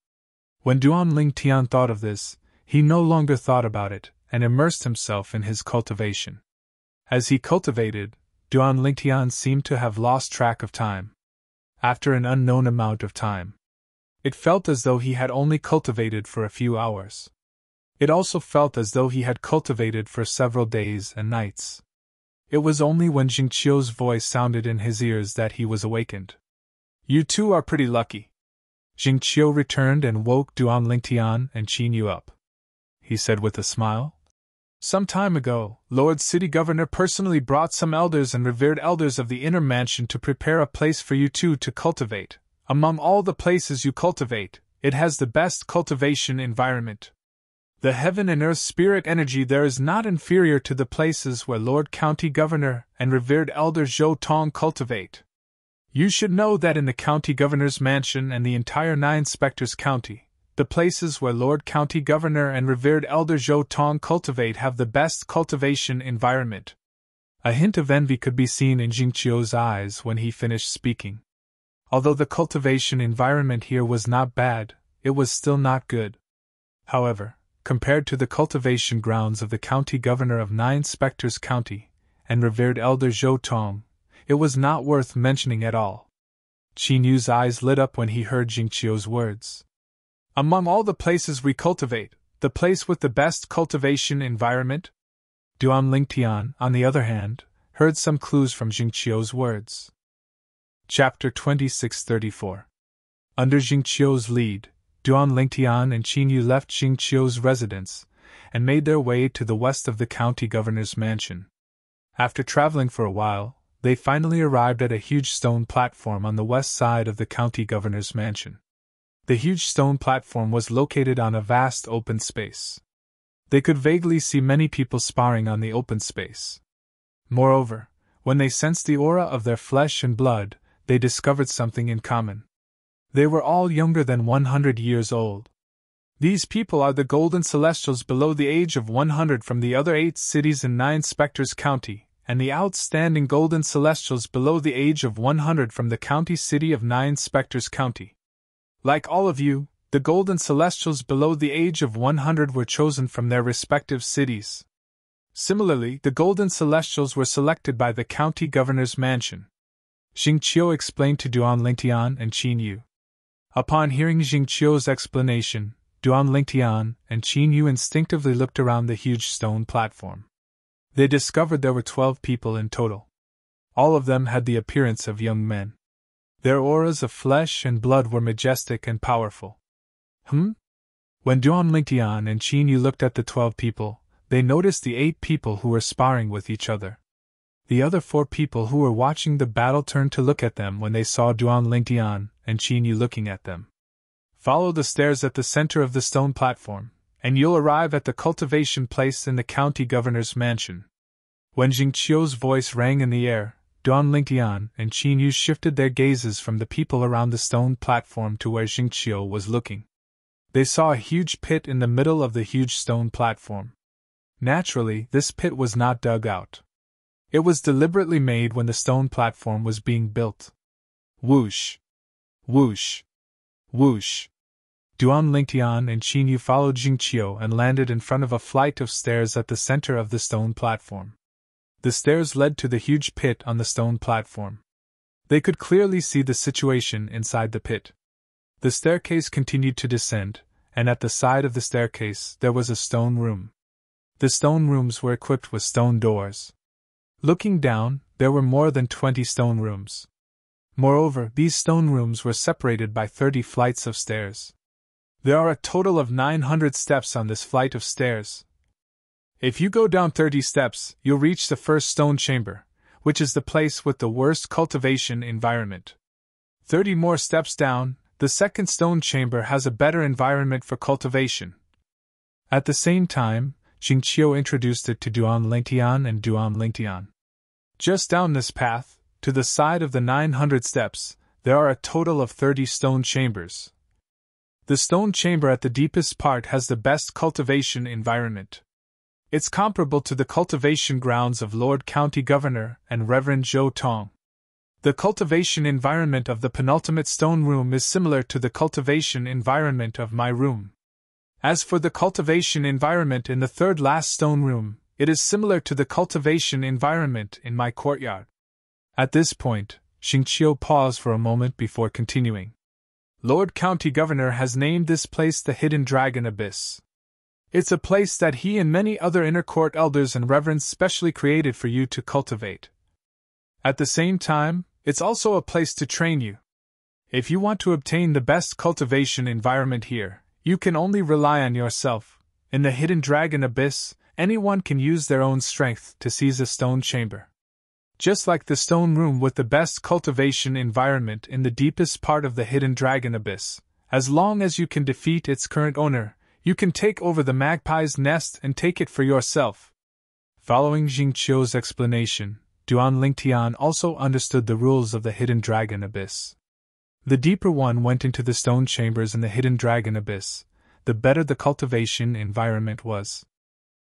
When Duan Lingtian thought of this, he no longer thought about it, and immersed himself in his cultivation. As he cultivated, Duan Lingtian seemed to have lost track of time. After an unknown amount of time, it felt as though he had only cultivated for a few hours. It also felt as though he had cultivated for several days and nights. It was only when Jingqiu's voice sounded in his ears that he was awakened. You two are pretty lucky. Jingqiu returned and woke Duan Lingtian and Qin Yu up. He said with a smile. Some time ago, Lord City Governor personally brought some elders and revered elders of the inner mansion to prepare a place for you two to cultivate. Among all the places you cultivate, it has the best cultivation environment. The heaven and earth spirit energy there is not inferior to the places where Lord County Governor and revered Elder Zhou Tong cultivate. You should know that in the County Governor's Mansion and the entire 9 Spectres County, the places where Lord County Governor and revered Elder Zhou Tong cultivate have the best cultivation environment. A hint of envy could be seen in Jingqiu's eyes when he finished speaking. Although the cultivation environment here was not bad, it was still not good. However, compared to the cultivation grounds of the County Governor of 9 Spectres County and revered Elder Zhou Tong, it was not worth mentioning at all. Qin Yu's eyes lit up when he heard Jingqiu's words. Among all the places we cultivate, the place with the best cultivation environment? Duan Lingtian, on the other hand, heard some clues from Jingqiu's words. Chapter 2634. Under Jingqiu's lead, Duan Lingtian and Qin Yu left Jingqiu's residence and made their way to the west of the county governor's mansion. After traveling for a while, they finally arrived at a huge stone platform on the west side of the county governor's mansion. The huge stone platform was located on a vast open space. They could vaguely see many people sparring on the open space. Moreover, when they sensed the aura of their flesh and blood, they discovered something in common. They were all younger than 100 years old. These people are the Golden Celestials below the age of 100 from the other 8 cities in 9 Spectres County, and the outstanding Golden Celestials below the age of 100 from the county city of 9 Spectres County. Like all of you, the Golden Celestials below the age of 100 were chosen from their respective cities. Similarly, the Golden Celestials were selected by the county governor's mansion. Jingqiu explained to Duan Lingtian and Qin Yu. Upon hearing Jingqiu's explanation, Duan Lingtian and Qin Yu instinctively looked around the huge stone platform. They discovered there were 12 people in total. All of them had the appearance of young men. Their auras of flesh and blood were majestic and powerful. When Duan Lingtian and Qin Yu looked at the 12 people, they noticed the 8 people who were sparring with each other. The other 4 people who were watching the battle turned to look at them when they saw Duan Lingtian and Qin Yu looking at them. Follow the stairs at the center of the stone platform, and you'll arrive at the cultivation place in the county governor's mansion. When Jingqiu's voice rang in the air, Duan Lingtian and Qin Yu shifted their gazes from the people around the stone platform to where Jingqiu was looking. They saw a huge pit in the middle of the huge stone platform. Naturally, this pit was not dug out. It was deliberately made when the stone platform was being built. Whoosh! Whoosh! Whoosh! Duan Lingtian and Qin Yu followed Jingqiu and landed in front of a flight of stairs at the center of the stone platform. The stairs led to the huge pit on the stone platform. They could clearly see the situation inside the pit. The staircase continued to descend, and at the side of the staircase there was a stone room. The stone rooms were equipped with stone doors. Looking down, there were more than 20 stone rooms. Moreover, these stone rooms were separated by 30 flights of stairs. There are a total of 900 steps on this flight of stairs. If you go down 30 steps, you'll reach the first stone chamber, which is the place with the worst cultivation environment. 30 more steps down, the second stone chamber has a better environment for cultivation. At the same time, Jingqiu introduced it to Duan Lingtian and Duan Lingtian. Just down this path, to the side of the 900 steps, there are a total of 30 stone chambers. The stone chamber at the deepest part has the best cultivation environment. It's comparable to the cultivation grounds of Lord County Governor and Reverend Zhou Tong. The cultivation environment of the penultimate stone room is similar to the cultivation environment of my room. As for the cultivation environment in the third last stone room, it is similar to the cultivation environment in my courtyard. At this point, Jingqiu paused for a moment before continuing. Lord County Governor has named this place the Hidden Dragon Abyss. It's a place that he and many other inner court elders and reverends specially created for you to cultivate. At the same time, it's also a place to train you. If you want to obtain the best cultivation environment here, you can only rely on yourself. In the Hidden Dragon Abyss, anyone can use their own strength to seize a stone chamber. Just like the stone room with the best cultivation environment in the deepest part of the Hidden Dragon Abyss, as long as you can defeat its current owner, you can take over the magpie's nest and take it for yourself. Following Jingqiu's explanation, Duan Lingtian also understood the rules of the Hidden Dragon Abyss. The deeper one went into the stone chambers in the Hidden Dragon Abyss, the better the cultivation environment was.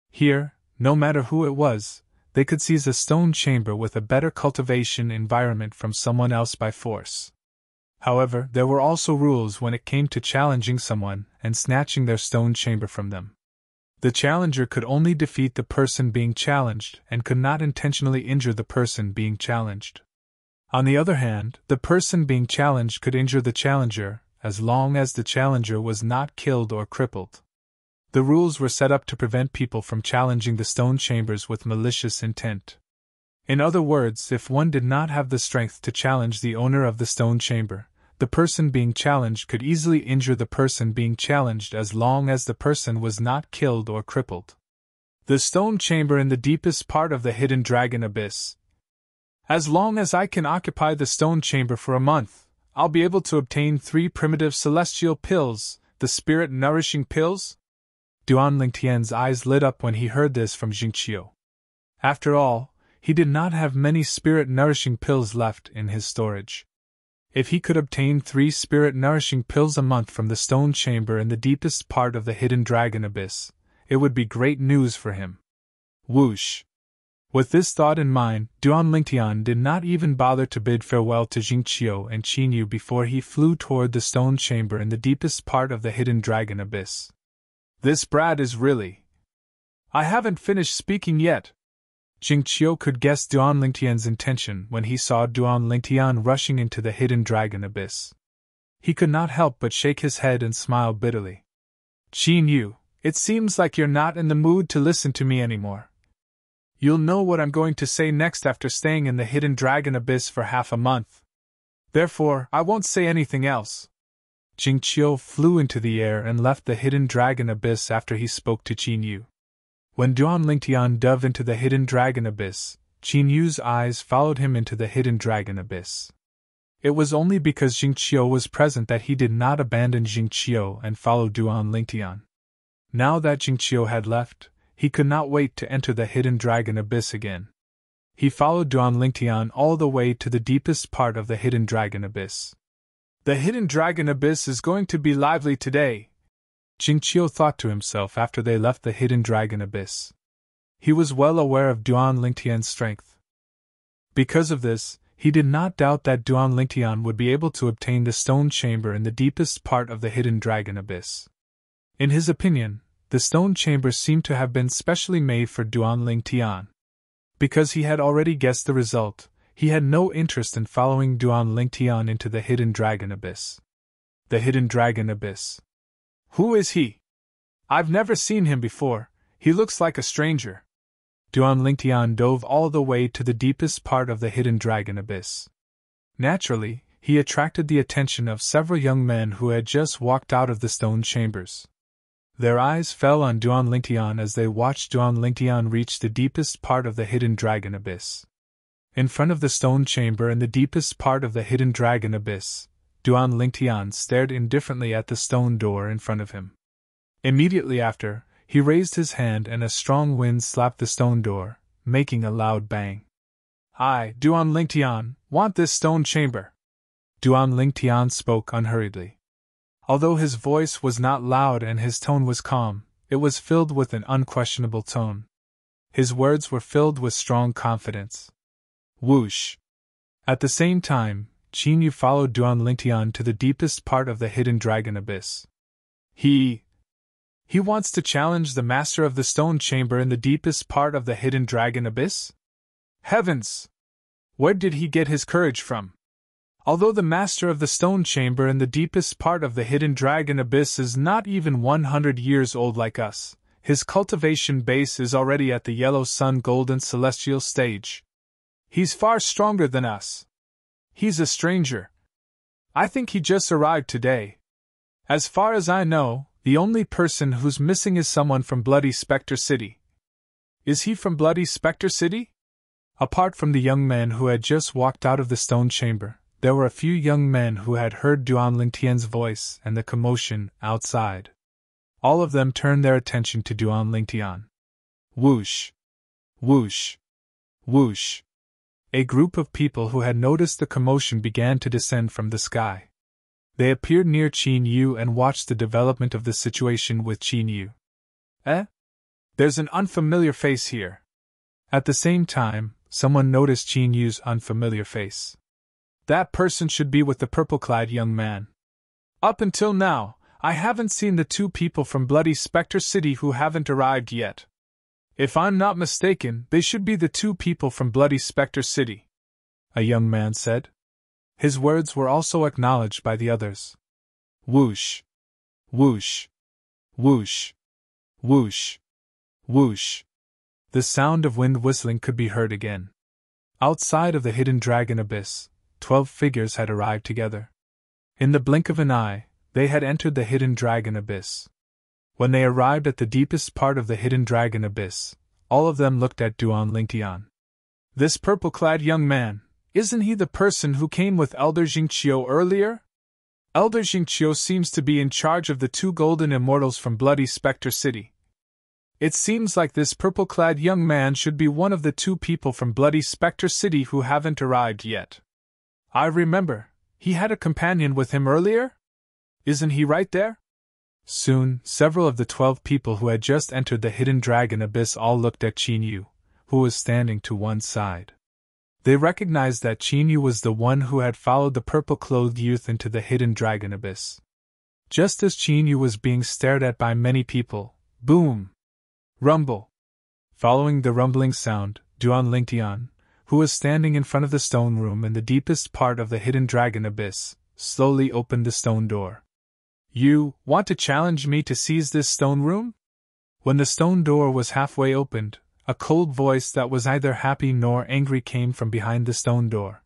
Here, no matter who it was, they could seize a stone chamber with a better cultivation environment from someone else by force. However, there were also rules when it came to challenging someone and snatching their stone chamber from them. The challenger could only defeat the person being challenged and could not intentionally injure the person being challenged. On the other hand, the person being challenged could injure the challenger, as long as the challenger was not killed or crippled. The rules were set up to prevent people from challenging the stone chambers with malicious intent. In other words, if one did not have the strength to challenge the owner of the stone chamber, the person being challenged could easily injure the person being challenged as long as the person was not killed or crippled. The stone chamber in the deepest part of the Hidden Dragon Abyss. As long as I can occupy the stone chamber for a month, I'll be able to obtain 3 primitive celestial pills, the spirit-nourishing pills? Duan Lingtian's eyes lit up when he heard this from Jingqiu. After all, he did not have many spirit-nourishing pills left in his storage. If he could obtain 3 spirit-nourishing pills a month from the stone chamber in the deepest part of the Hidden Dragon Abyss, it would be great news for him. Whoosh! With this thought in mind, Duan Lingtian did not even bother to bid farewell to Jingqiu and Qin Yu before he flew toward the stone chamber in the deepest part of the Hidden Dragon Abyss. This brat is really... I haven't finished speaking yet. Jingqiu could guess Duan Lingtian's intention when he saw Duan Lingtian rushing into the Hidden Dragon Abyss. He could not help but shake his head and smile bitterly. Qin Yu, it seems like you're not in the mood to listen to me anymore. You'll know what I'm going to say next after staying in the Hidden Dragon Abyss for half a month. Therefore, I won't say anything else. Jingqiu flew into the air and left the Hidden Dragon Abyss after he spoke to Qin Yu. When Duan Lingtian dove into the hidden dragon abyss, Qin Yu's eyes followed him into the hidden dragon abyss. It was only because Jingqiu was present that he did not abandon Jingqiu and follow Duan Lingtian. Now that Jingqiu had left, he could not wait to enter the hidden dragon abyss again. He followed Duan Lingtian all the way to the deepest part of the hidden dragon abyss. The hidden dragon abyss is going to be lively today, Jingqiu thought to himself after they left the hidden dragon abyss. He was well aware of Duan Lingtian's strength. Because of this, he did not doubt that Duan Lingtian would be able to obtain the stone chamber in the deepest part of the hidden dragon abyss. In his opinion, the stone chamber seemed to have been specially made for Duan Lingtian. Because he had already guessed the result, he had no interest in following Duan Lingtian into the hidden dragon abyss. The hidden dragon abyss. Who is he? I've never seen him before, he looks like a stranger. Duan Lingtian dove all the way to the deepest part of the hidden dragon abyss. Naturally, he attracted the attention of several young men who had just walked out of the stone chambers. Their eyes fell on Duan Lingtian as they watched Duan Lingtian reach the deepest part of the hidden dragon abyss. In front of the stone chamber in the deepest part of the hidden dragon abyss, Duan Lingtian stared indifferently at the stone door in front of him. Immediately after, he raised his hand and a strong wind slapped the stone door, making a loud bang. I, Duan Lingtian, want this stone chamber. Duan Lingtian spoke unhurriedly. Although his voice was not loud and his tone was calm, it was filled with an unquestionable tone. His words were filled with strong confidence. Whoosh! At the same time, Qin Yu followed Duan Lingtian to the deepest part of the hidden dragon abyss. He wants to challenge the master of the stone chamber in the deepest part of the hidden dragon abyss? Heavens! Where did he get his courage from? Although the master of the stone chamber in the deepest part of the hidden dragon abyss is not even 100 years old like us, his cultivation base is already at the yellow sun golden celestial stage. He's far stronger than us. He's a stranger. I think he just arrived today. As far as I know, the only person who's missing is someone from Bloody Spectre City. Is he from Bloody Spectre City? Apart from the young men who had just walked out of the stone chamber, there were a few young men who had heard Duan Lingtian's voice and the commotion outside. All of them turned their attention to Duan Lingtian. Whoosh! Whoosh! Whoosh! A group of people who had noticed the commotion began to descend from the sky. They appeared near Qin Yu and watched the development of the situation with Qin Yu. There's an unfamiliar face here. At the same time, someone noticed Qin Yu's unfamiliar face. That person should be with the purple-clad young man. Up until now, I haven't seen the two people from Bloody Spectre City who haven't arrived yet. If I'm not mistaken, they should be the two people from Bloody Spectre City, a young man said. His words were also acknowledged by the others. Whoosh! Whoosh! Whoosh! Whoosh! Whoosh! The sound of wind whistling could be heard again. Outside of the hidden dragon abyss, 12 figures had arrived together. In the blink of an eye, they had entered the hidden dragon abyss. When they arrived at the deepest part of the hidden dragon abyss, all of them looked at Duan Lingtian. This purple-clad young man, isn't he the person who came with Elder Jingqiu earlier? Elder Jingqiu seems to be in charge of the two golden immortals from Bloody Spectre City. It seems like this purple-clad young man should be one of the two people from Bloody Spectre City who haven't arrived yet. I remember, he had a companion with him earlier? Isn't he right there? Soon, several of the 12 people who had just entered the hidden dragon abyss all looked at Qin Yu, who was standing to one side. They recognized that Qin Yu was the one who had followed the purple-clothed youth into the hidden dragon abyss. Just as Qin Yu was being stared at by many people, boom! Rumble! Following the rumbling sound, Duan Lingtian, who was standing in front of the stone room in the deepest part of the hidden dragon abyss, slowly opened the stone door. You want to challenge me to seize this stone room? When the stone door was halfway opened, a cold voice that was neither happy nor angry came from behind the stone door.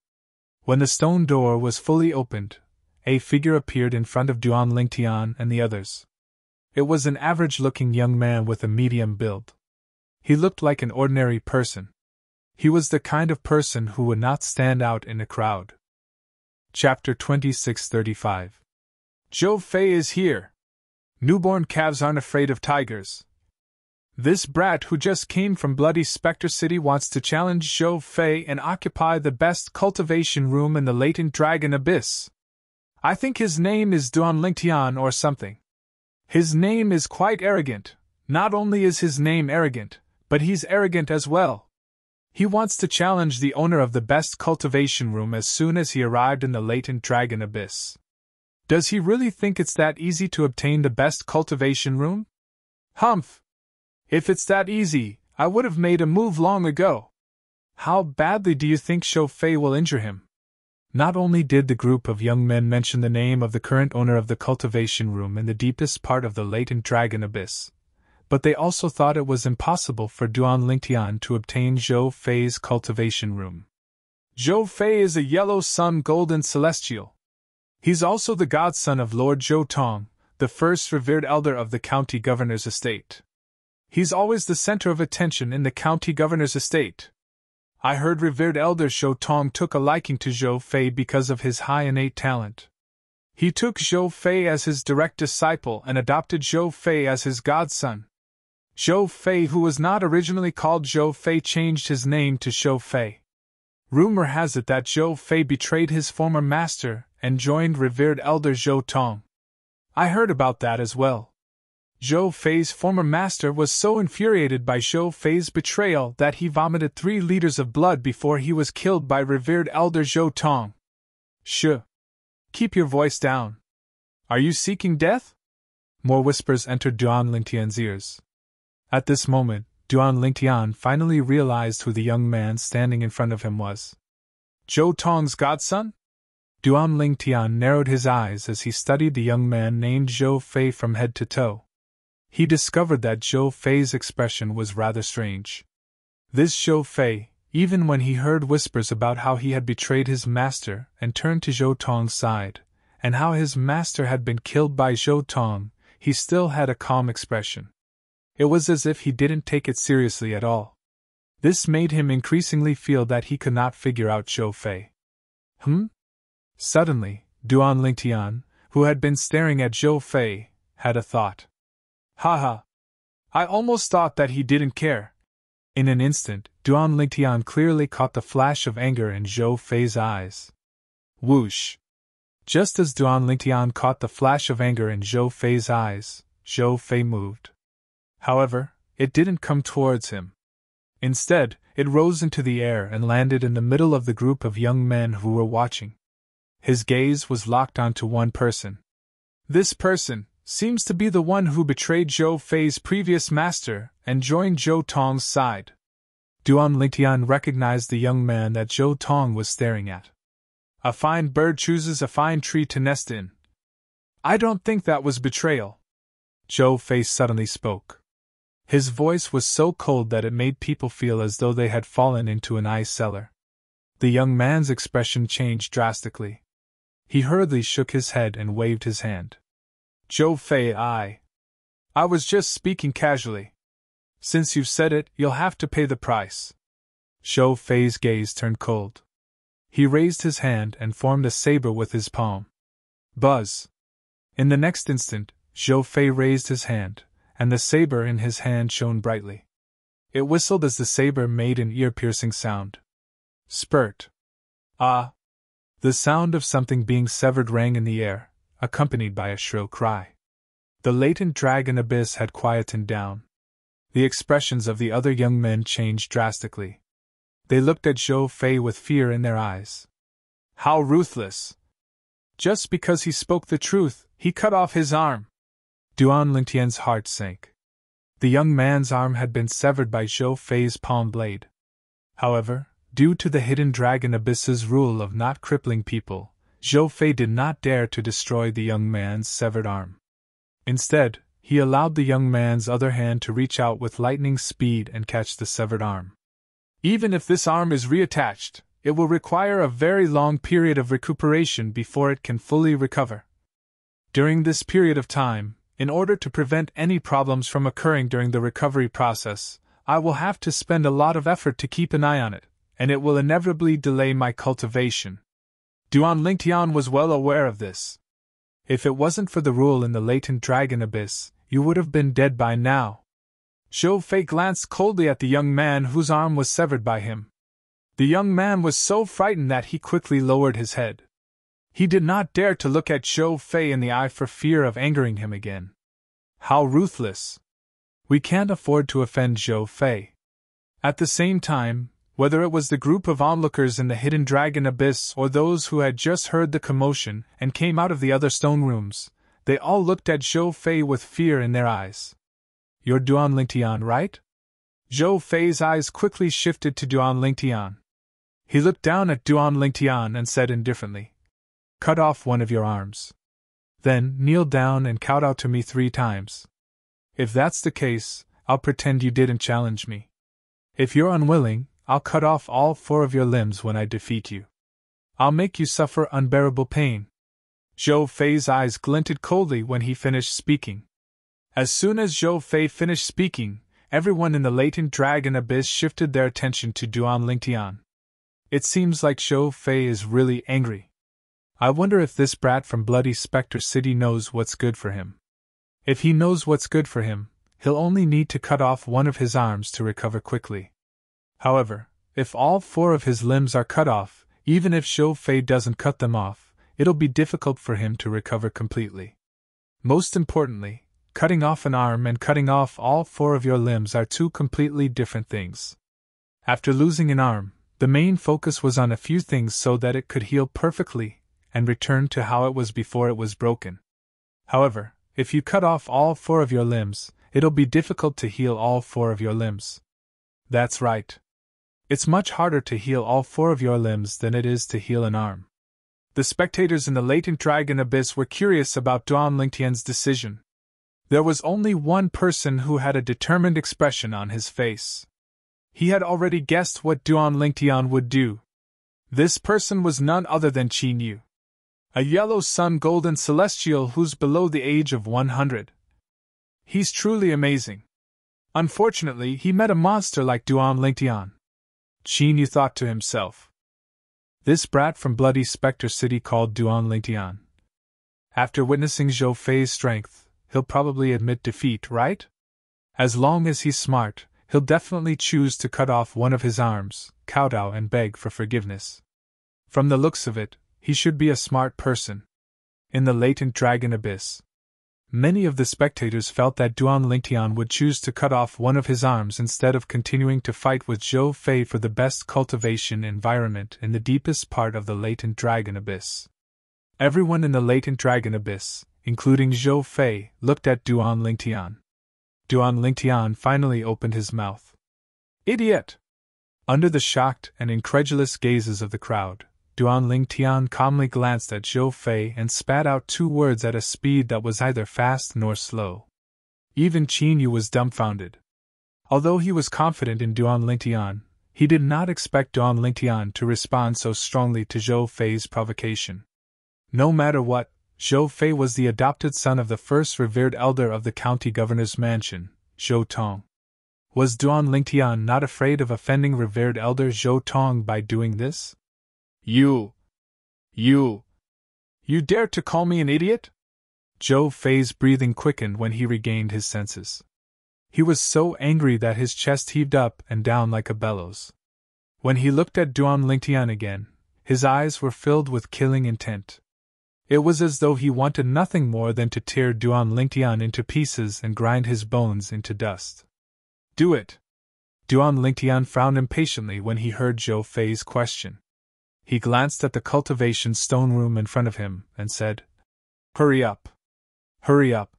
When the stone door was fully opened, a figure appeared in front of Duan Lingtian and the others. It was an average-looking young man with a medium build. He looked like an ordinary person. He was the kind of person who would not stand out in a crowd. Chapter 26:35. Zhou Fei is here. Newborn calves aren't afraid of tigers. This brat who just came from bloody Spectre City wants to challenge Zhou Fei and occupy the best cultivation room in the latent dragon abyss. I think his name is Duan Lingtian or something. His name is quite arrogant. Not only is his name arrogant, but he's arrogant as well. He wants to challenge the owner of the best cultivation room as soon as he arrived in the latent dragon abyss. Does he really think it's that easy to obtain the best cultivation room? Humph! If it's that easy, I would have made a move long ago. How badly do you think Zhou Fei will injure him? Not only did the group of young men mention the name of the current owner of the cultivation room in the deepest part of the latent dragon abyss, but they also thought it was impossible for Duan Lingtian to obtain Zhou Fei's cultivation room. Zhou Fei is a yellow sun golden celestial. He's also the godson of Lord Zhou Tong, the first revered elder of the county governor's estate. He's always the center of attention in the county governor's estate. I heard revered elder Zhou Tong took a liking to Zhou Fei because of his high innate talent. He took Zhou Fei as his direct disciple and adopted Zhou Fei as his godson. Zhou Fei, who was not originally called Zhou Fei, changed his name to Zhou Fei. Rumor has it that Zhou Fei betrayed his former master and joined revered elder Zhou Tong. I heard about that as well. Zhou Fei's former master was so infuriated by Zhou Fei's betrayal that he vomited 3 liters of blood before he was killed by revered elder Zhou Tong. Shh! Keep your voice down. Are you seeking death? More whispers entered Duan Lingtian's ears. At this moment, Duan Lingtian finally realized who the young man standing in front of him was. Zhou Tong's godson? Duan Lingtian narrowed his eyes as he studied the young man named Zhou Fei from head to toe. He discovered that Zhou Fei's expression was rather strange. This Zhou Fei, even when he heard whispers about how he had betrayed his master and turned to Zhou Tong's side, and how his master had been killed by Zhou Tong, he still had a calm expression. It was as if he didn't take it seriously at all. This made him increasingly feel that he could not figure out Zhou Fei. Suddenly, Duan Lingtian, who had been staring at Zhou Fei, had a thought. Haha! I almost thought that he didn't care. In an instant, Duan Lingtian clearly caught the flash of anger in Zhou Fei's eyes. Whoosh! Just as Duan Lingtian caught the flash of anger in Zhou Fei's eyes, Zhou Fei moved. However, it didn't come towards him. Instead, it rose into the air and landed in the middle of the group of young men who were watching. His gaze was locked onto one person. This person seems to be the one who betrayed Zhou Fei's previous master and joined Zhou Tong's side. Duan Lingtian recognized the young man that Zhou Tong was staring at. A fine bird chooses a fine tree to nest in. I don't think that was betrayal. Zhou Fei suddenly spoke. His voice was so cold that it made people feel as though they had fallen into an ice cellar. The young man's expression changed drastically. He hurriedly shook his head and waved his hand. Zhou Fei, I was just speaking casually. Since you've said it, you'll have to pay the price. Zhou Fei's gaze turned cold. He raised his hand and formed a saber with his palm. Buzz! In the next instant, Zhou Fei raised his hand, and the saber in his hand shone brightly. It whistled as the saber made an ear-piercing sound. Spurt! Ah! The sound of something being severed rang in the air, accompanied by a shrill cry. The latent dragon abyss had quietened down. The expressions of the other young men changed drastically. They looked at Zhou Fei with fear in their eyes. How ruthless! Just because he spoke the truth, he cut off his arm. Duan Lingtian's heart sank. The young man's arm had been severed by Zhou Fei's palm blade. However, due to the hidden dragon abyss's rule of not crippling people, Zhou Fei did not dare to destroy the young man's severed arm. Instead, he allowed the young man's other hand to reach out with lightning speed and catch the severed arm. Even if this arm is reattached, it will require a very long period of recuperation before it can fully recover. During this period of time, in order to prevent any problems from occurring during the recovery process, I will have to spend a lot of effort to keep an eye on it, and it will inevitably delay my cultivation. Duan Lingtian was well aware of this. If it wasn't for the rule in the latent dragon abyss, you would have been dead by now. Zhou Fei glanced coldly at the young man whose arm was severed by him. The young man was so frightened that he quickly lowered his head. He did not dare to look at Zhou Fei in the eye for fear of angering him again. How ruthless! We can't afford to offend Zhou Fei. At the same time, whether it was the group of onlookers in the hidden dragon abyss or those who had just heard the commotion and came out of the other stone rooms, they all looked at Zhou Fei with fear in their eyes. You're Duan Lingtian, right? Zhou Fei's eyes quickly shifted to Duan Lingtian. He looked down at Duan Lingtian and said indifferently, "Cut off one of your arms. Then kneel down and kowtow to me 3 times. If that's the case, I'll pretend you didn't challenge me. If you're unwilling, I'll cut off all 4 of your limbs when I defeat you. I'll make you suffer unbearable pain." Zhou Fei's eyes glinted coldly when he finished speaking. As soon as Zhou Fei finished speaking, everyone in the latent dragon abyss shifted their attention to Duan Lingtian. It seems like Zhou Fei is really angry. I wonder if this brat from Bloody Spectre City knows what's good for him. If he knows what's good for him, he'll only need to cut off one of his arms to recover quickly. However, if all 4 of his limbs are cut off, even if Zhou Fei doesn't cut them off, it'll be difficult for him to recover completely. Most importantly, cutting off an arm and cutting off all 4 of your limbs are 2 completely different things. After losing an arm, the main focus was on a few things so that it could heal perfectly and return to how it was before it was broken. However, if you cut off all 4 of your limbs, it'll be difficult to heal all 4 of your limbs. That's right. It's much harder to heal all 4 of your limbs than it is to heal an arm. The spectators in the latent dragon abyss were curious about Duan Lingtian's decision. There was only one person who had a determined expression on his face. He had already guessed what Duan Lingtian would do. This person was none other than Qin Yu, a yellow sun golden celestial who's below the age of 100. He's truly amazing. Unfortunately, he met a monster like Duan Lingtian. Qin Yu thought to himself. This brat from Bloody Spectre City called Duan Lingtian. After witnessing Zhou Fei's strength, he'll probably admit defeat, right? As long as he's smart, he'll definitely choose to cut off one of his arms, kowtow and beg for forgiveness. From the looks of it, he should be a smart person. In the latent dragon abyss, many of the spectators felt that Duan Lingtian would choose to cut off one of his arms instead of continuing to fight with Zhou Fei for the best cultivation environment in the deepest part of the latent dragon abyss. Everyone in the latent dragon abyss, including Zhou Fei, looked at Duan Lingtian. Duan Lingtian finally opened his mouth. "Idiot!" Under the shocked and incredulous gazes of the crowd, Duan Lingtian calmly glanced at Zhou Fei and spat out 2 words at a speed that was neither fast nor slow. Even Qin Yu was dumbfounded. Although he was confident in Duan Lingtian, he did not expect Duan Lingtian to respond so strongly to Zhou Fei's provocation. No matter what, Zhou Fei was the adopted son of the first revered elder of the county governor's mansion, Zhou Tong. Was Duan Lingtian not afraid of offending revered elder Zhou Tong by doing this? You dare to call me an idiot? Zhou Fei's breathing quickened when he regained his senses. He was so angry that his chest heaved up and down like a bellows. When he looked at Duan Lingtian again, his eyes were filled with killing intent. It was as though he wanted nothing more than to tear Duan Lingtian into pieces and grind his bones into dust. Do it! Duan Lingtian frowned impatiently when he heard Zhou Fei's question. He glanced at the cultivation stone room in front of him and said, "Hurry up! Hurry up!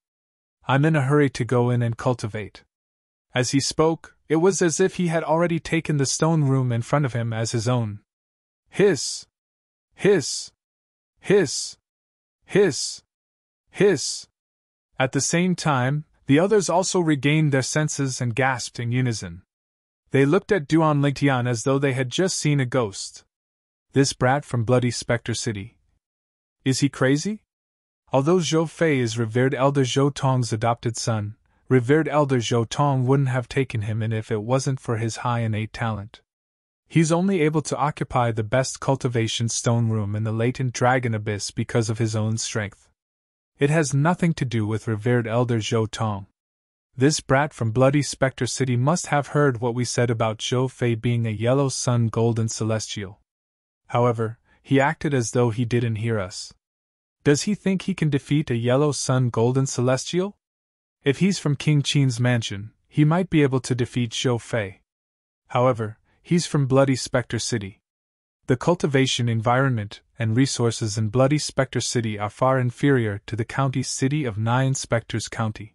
I'm in a hurry to go in and cultivate." As he spoke, it was as if he had already taken the stone room in front of him as his own. Hiss! Hiss! Hiss! Hiss! Hiss! At the same time, the others also regained their senses and gasped in unison. They looked at Duan Lingtian as though they had just seen a ghost. This brat from Bloody Spectre City. Is he crazy? Although Zhou Fei is revered elder Zhou Tong's adopted son, Revered Elder Zhou Tong wouldn't have taken him in if it wasn't for his high innate talent. He's only able to occupy the best cultivation stone room in the latent dragon abyss because of his own strength. It has nothing to do with Revered Elder Zhou Tong. This brat from Bloody Spectre City must have heard what we said about Zhou Fei being a yellow sun golden celestial. However, he acted as though he didn't hear us. Does he think he can defeat a yellow sun golden celestial? If he's from King Qin's mansion, he might be able to defeat Zhou Fei. However, he's from Bloody Spectre City. The cultivation environment and resources in Bloody Spectre City are far inferior to the county city of Nine Spectres County.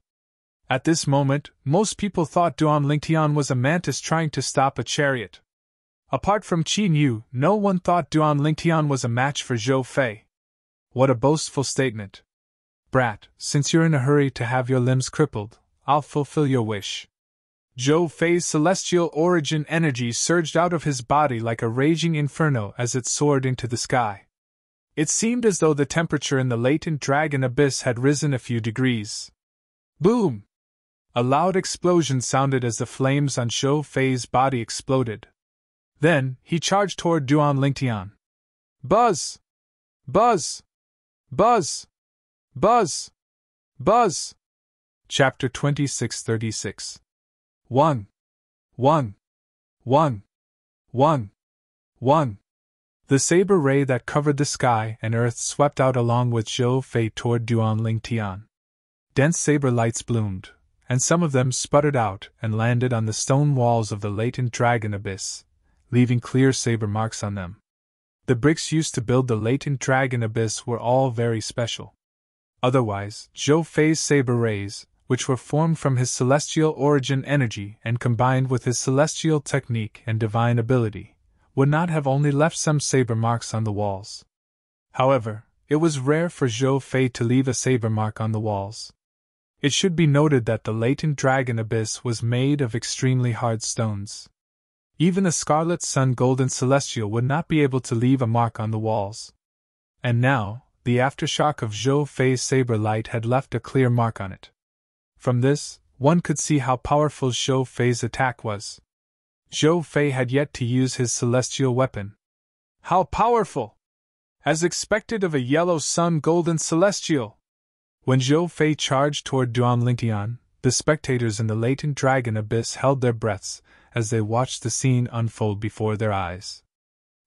At this moment, most people thought Duan Lingtian was a mantis trying to stop a chariot. Apart from Qin Yu, no one thought Duan Lingtian was a match for Zhou Fei. What a boastful statement. Brat, since you're in a hurry to have your limbs crippled, I'll fulfill your wish. Zhou Fei's celestial origin energy surged out of his body like a raging inferno as it soared into the sky. It seemed as though the temperature in the latent dragon abyss had risen a few degrees. Boom! A loud explosion sounded as the flames on Zhou Fei's body exploded. Then, he charged toward Duan Lingtian. Buzz! Buzz! Buzz! Buzz! Buzz! Chapter 2636. 1. 1. 1. 1. 1. The saber ray that covered the sky and earth swept out along with Zhou Fei toward Duan Lingtian. Dense saber lights bloomed, and some of them sputtered out and landed on the stone walls of the latent dragon abyss, leaving clear saber marks on them. The bricks used to build the latent dragon abyss were all very special. Otherwise, Zhou Fei's saber rays, which were formed from his celestial origin energy and combined with his celestial technique and divine ability, would not have only left some saber marks on the walls. However, it was rare for Zhou Fei to leave a saber mark on the walls. It should be noted that the latent dragon abyss was made of extremely hard stones. Even a scarlet sun golden celestial would not be able to leave a mark on the walls. And now, the aftershock of Zhou Fei's saber light had left a clear mark on it. From this, one could see how powerful Zhou Fei's attack was. Zhou Fei had yet to use his celestial weapon. How powerful! As expected of a yellow sun golden celestial! When Zhou Fei charged toward Duan Lingtian, the spectators in the latent dragon abyss held their breaths as they watched the scene unfold before their eyes.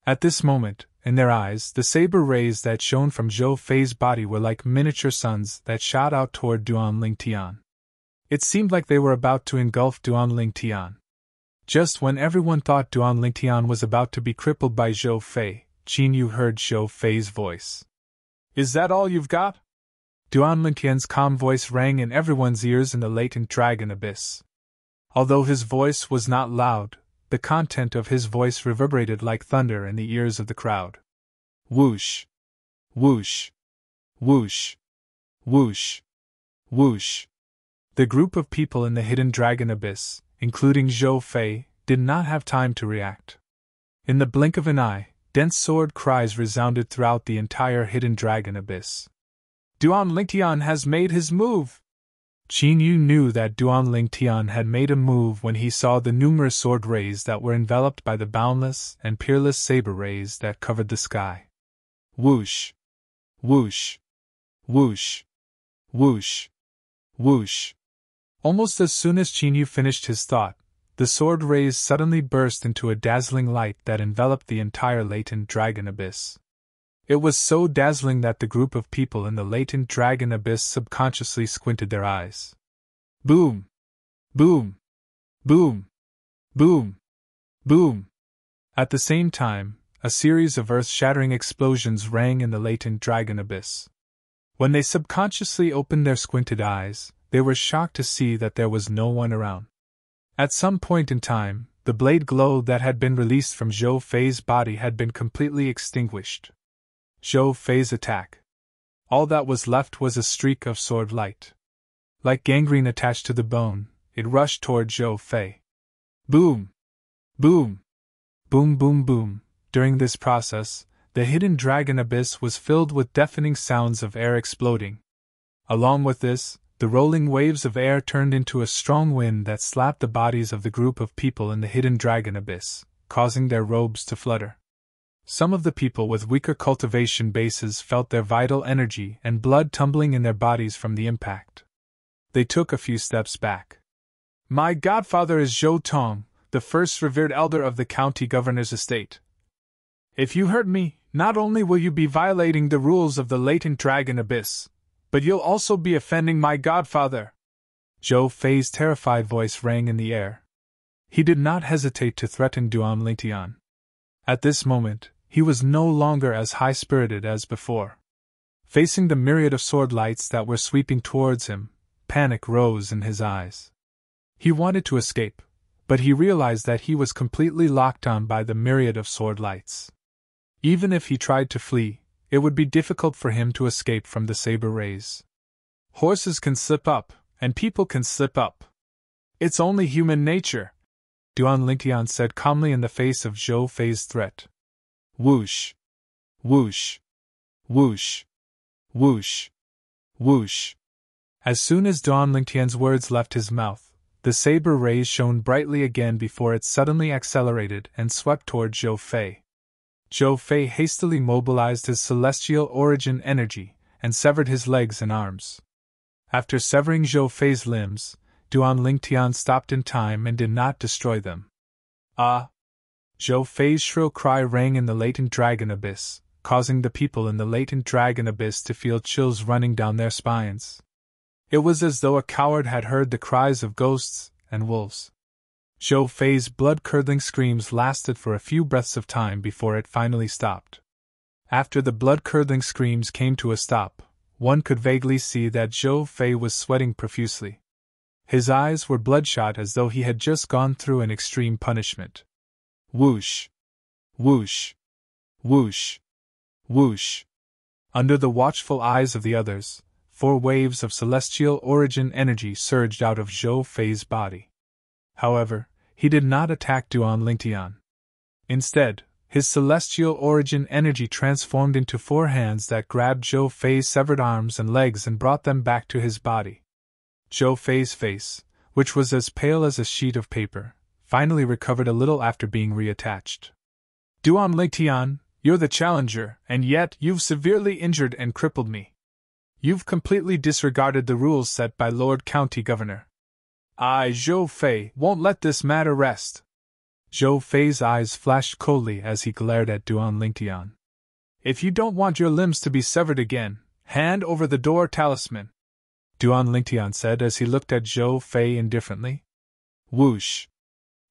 At this moment, in their eyes, the saber rays that shone from Zhou Fei's body were like miniature suns that shot out toward Duan Lingtian. It seemed like they were about to engulf Duan Lingtian. Just when everyone thought Duan Lingtian was about to be crippled by Zhou Fei, Qin Yu heard Zhou Fei's voice. Is that all you've got? Duan Lingtian's calm voice rang in everyone's ears in the latent dragon abyss. Although his voice was not loud, the content of his voice reverberated like thunder in the ears of the crowd. Whoosh! Whoosh! Whoosh! Whoosh! Whoosh! The group of people in the hidden dragon abyss, including Zhou Fei, did not have time to react. In the blink of an eye, dense sword cries resounded throughout the entire hidden dragon abyss. Duan Lingtian has made his move! Qin Yu knew that Duan Lingtian had made a move when he saw the numerous sword rays that were enveloped by the boundless and peerless saber rays that covered the sky. Whoosh! Whoosh! Whoosh! Whoosh! Whoosh! Almost as soon as Qin Yu finished his thought, the sword rays suddenly burst into a dazzling light that enveloped the entire latent dragon abyss. It was so dazzling that the group of people in the latent dragon abyss subconsciously squinted their eyes. Boom! Boom! Boom! Boom! Boom! At the same time, a series of earth-shattering explosions rang in the latent dragon abyss. When they subconsciously opened their squinted eyes, they were shocked to see that there was no one around. At some point in time, the blade glow that had been released from Zhou Fei's body had been completely extinguished. Zhou Fei's attack. All that was left was a streak of sword light. Like gangrene attached to the bone, it rushed toward Zhou Fei. Boom! Boom! Boom boom boom. During this process, the hidden dragon abyss was filled with deafening sounds of air exploding. Along with this, The rolling waves of air turned into a strong wind that slapped the bodies of the group of people in the hidden dragon abyss, causing their robes to flutter. Some of the people with weaker cultivation bases felt their vital energy and blood tumbling in their bodies from the impact. They took a few steps back. My godfather is Zhou Tong, the first revered elder of the county governor's estate. If you hurt me, not only will you be violating the rules of the latent dragon abyss, but you'll also be offending my godfather. Zhou Fei's terrified voice rang in the air. He did not hesitate to threaten Duan Lingtian. At this moment, he was no longer as high-spirited as before. Facing the myriad of sword lights that were sweeping towards him, panic rose in his eyes. He wanted to escape, but he realized that he was completely locked on by the myriad of sword lights. Even if he tried to flee, it would be difficult for him to escape from the saber rays. Horses can slip up, and people can slip up. It's only human nature, Duan Lingtian said calmly in the face of Zhou Fei's threat. Whoosh! Whoosh! Whoosh! Whoosh! Whoosh! As soon as Duan Lingtian's words left his mouth, the saber rays shone brightly again before it suddenly accelerated and swept toward Zhou Fei. Zhou Fei hastily mobilized his celestial origin energy and severed his legs and arms. After severing Zhou Fei's limbs, Duan Lingtian stopped in time and did not destroy them. Ah! Zhou Fei's shrill cry rang in the latent dragon abyss, causing the people in the latent dragon abyss to feel chills running down their spines. It was as though a coward had heard the cries of ghosts and wolves. Zhou Fei's blood-curdling screams lasted for a few breaths of time before it finally stopped. After the blood-curdling screams came to a stop, one could vaguely see that Zhou Fei was sweating profusely. His eyes were bloodshot as though he had just gone through an extreme punishment. Whoosh! Whoosh! Whoosh! Whoosh! Under the watchful eyes of the others, 4 waves of celestial origin energy surged out of Zhou Fei's body. However, he did not attack Duan Lingtian. Instead, his celestial origin energy transformed into 4 hands that grabbed Zhou Fei's severed arms and legs and brought them back to his body. Zhou Fei's face, which was as pale as a sheet of paper, finally recovered a little after being reattached. Duan Lingtian, you're the challenger, and yet you've severely injured and crippled me. You've completely disregarded the rules set by Lord County Governor. I, Zhou Fei, won't let this matter rest. Zhou Fei's eyes flashed coldly as he glared at Duan Lingtian. If you don't want your limbs to be severed again, hand over the door talisman, Duan Lingtian said as he looked at Zhou Fei indifferently. Whoosh!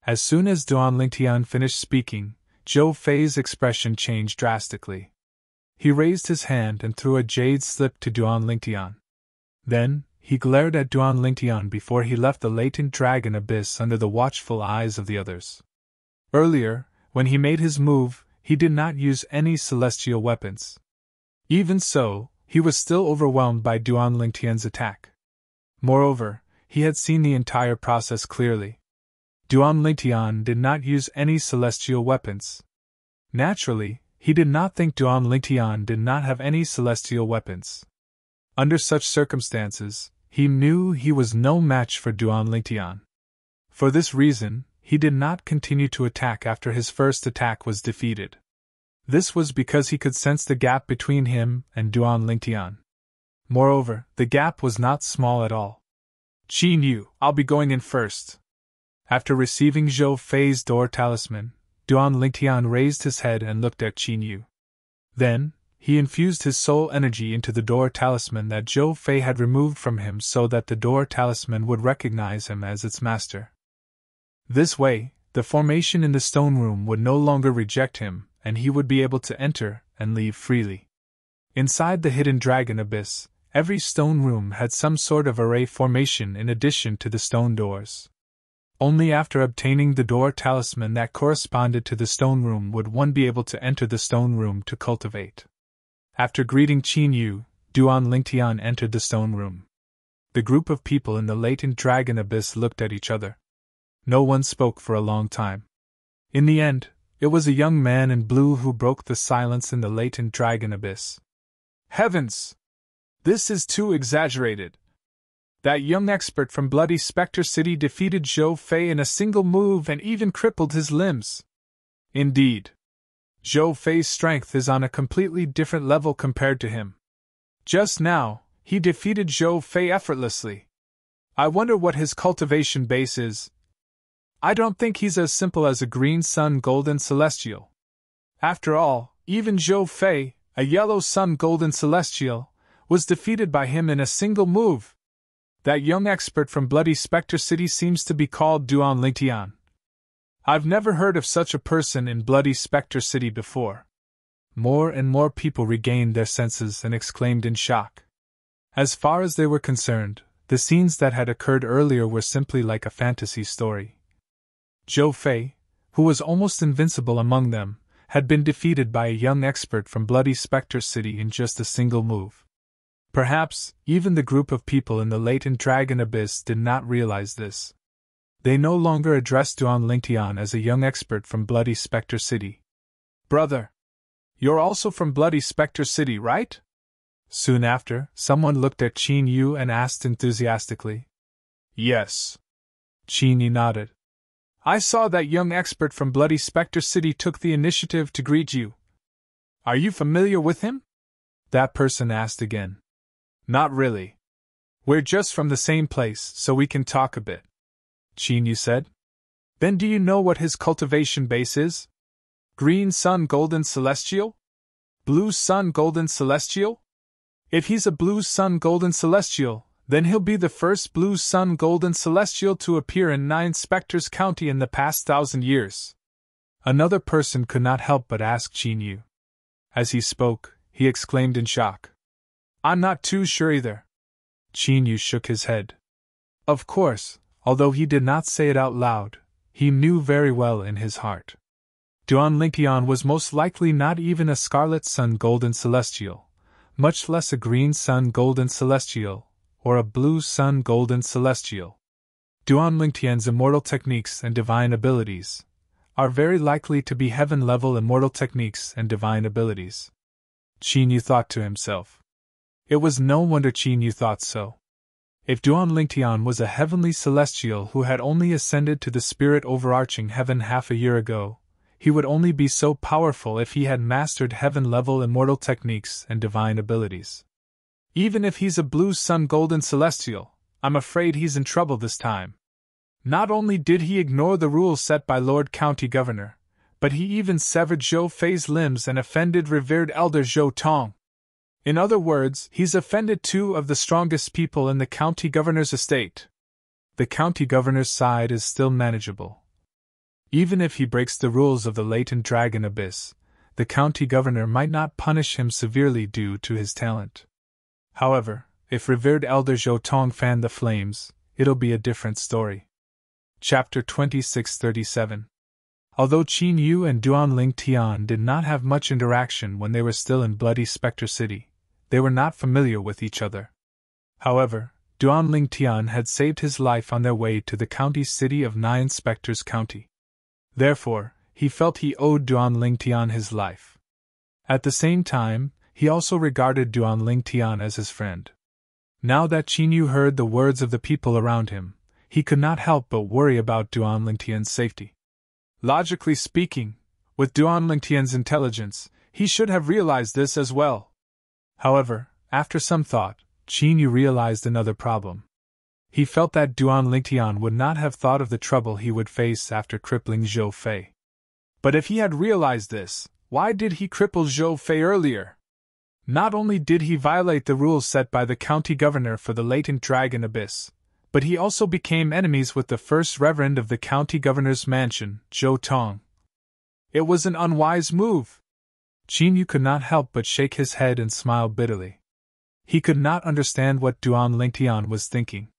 As soon as Duan Lingtian finished speaking, Zhou Fei's expression changed drastically. He raised his hand and threw a jade slip to Duan Lingtian. Then, he glared at Duan Lingtian before he left the latent dragon abyss under the watchful eyes of the others. Earlier, when he made his move, he did not use any celestial weapons. Even so, he was still overwhelmed by Duan Lingtian's attack. Moreover, he had seen the entire process clearly. Duan Lingtian did not use any celestial weapons. Naturally, he did not think Duan Lingtian did not have any celestial weapons. Under such circumstances, he knew he was no match for Duan Lingtian. For this reason, he did not continue to attack after his first attack was defeated. This was because he could sense the gap between him and Duan Lingtian. Moreover, the gap was not small at all. Qin Yu, I'll be going in first. After receiving Zhou Fei's door talisman, Duan Lingtian raised his head and looked at Qin Yu. Then, he infused his soul energy into the door talisman that Zhou Fei had removed from him so that the door talisman would recognize him as its master. This way, the formation in the stone room would no longer reject him, and he would be able to enter and leave freely. Inside the hidden dragon abyss, every stone room had some sort of array formation in addition to the stone doors. Only after obtaining the door talisman that corresponded to the stone room would one be able to enter the stone room to cultivate. After greeting Qin Yu, Duan Lingtian entered the stone room. The group of people in the latent dragon abyss looked at each other. No one spoke for a long time. In the end, it was a young man in blue who broke the silence in the latent dragon abyss. Heavens! This is too exaggerated. That young expert from Bloody Spectre City defeated Zhou Fei in a single move and even crippled his limbs. Indeed. Zhou Fei's strength is on a completely different level compared to him. Just now, he defeated Zhou Fei effortlessly. I wonder what his cultivation base is. I don't think he's as simple as a green sun golden celestial. After all, even Zhou Fei, a yellow sun golden celestial, was defeated by him in a single move. That young expert from Bloody Spectre City seems to be called Duan Lingtian. I've never heard of such a person in Bloody Spectre City before. More and more people regained their senses and exclaimed in shock. As far as they were concerned, the scenes that had occurred earlier were simply like a fantasy story. Zhou Fei, who was almost invincible among them, had been defeated by a young expert from Bloody Spectre City in just a single move. Perhaps, even the group of people in the latent dragon abyss did not realize this. They no longer addressed Duan Lingtian as a young expert from Bloody Spectre City. Brother! You're also from Bloody Spectre City, right? Soon after, someone looked at Qin Yu and asked enthusiastically. Yes. Qin Yu nodded. I saw that young expert from Bloody Spectre City took the initiative to greet you. Are you familiar with him? That person asked again. Not really. We're just from the same place, so we can talk a bit. Qin Yu said. Then do you know what his cultivation base is? Green Sun Golden Celestial? Blue Sun Golden Celestial? If he's a Blue Sun Golden Celestial, then he'll be the first Blue Sun Golden Celestial to appear in Nine Spectres County in the past 1,000 years. Another person could not help but ask Qin Yu. As he spoke, he exclaimed in shock. I'm not too sure either. Qin Yu shook his head. Of course, although he did not say it out loud, he knew very well in his heart. Duan Lingtian was most likely not even a Scarlet Sun Golden Celestial, much less a Green Sun Golden Celestial, or a Blue Sun Golden Celestial. Duan Lingtian's immortal techniques and divine abilities are very likely to be heaven-level immortal techniques and divine abilities. Qin Yu thought to himself. It was no wonder Qin Yu thought so. If Duan Lingtian was a heavenly celestial who had only ascended to the spirit overarching heaven half a year ago, he would only be so powerful if he had mastered heaven-level immortal techniques and divine abilities. Even if he's a Blue Sun Golden Celestial, I'm afraid he's in trouble this time. Not only did he ignore the rules set by Lord County Governor, but he even severed Zhou Fei's limbs and offended revered Elder Zhou Tong. In other words, he's offended two of the strongest people in the county governor's estate. The county governor's side is still manageable. Even if he breaks the rules of the latent dragon abyss, the county governor might not punish him severely due to his talent. However, if revered Elder Zhou Tong fanned the flames, it'll be a different story. Chapter 2637. Although Qin Yu and Duan Lingtian did not have much interaction when they were still in Bloody Spectre City, they were not familiar with each other. However, Duan Lingtian had saved his life on their way to the county city of Nine Spectres County. Therefore, he felt he owed Duan Lingtian his life. At the same time, he also regarded Duan Lingtian as his friend. Now that Qin Yu heard the words of the people around him, he could not help but worry about Duan Lingtian's safety. Logically speaking, with Duan Lingtian's intelligence, he should have realized this as well. However, after some thought, Qin Yu realized another problem. He felt that Duan Lingtian would not have thought of the trouble he would face after crippling Zhou Fei. But if he had realized this, why did he cripple Zhou Fei earlier? Not only did he violate the rules set by the county governor for the latent dragon abyss, but he also became enemies with the first reverend of the county governor's mansion, Zhou Tong. It was an unwise move. Qin Yu could not help but shake his head and smile bitterly. He could not understand what Duan Lingtian was thinking.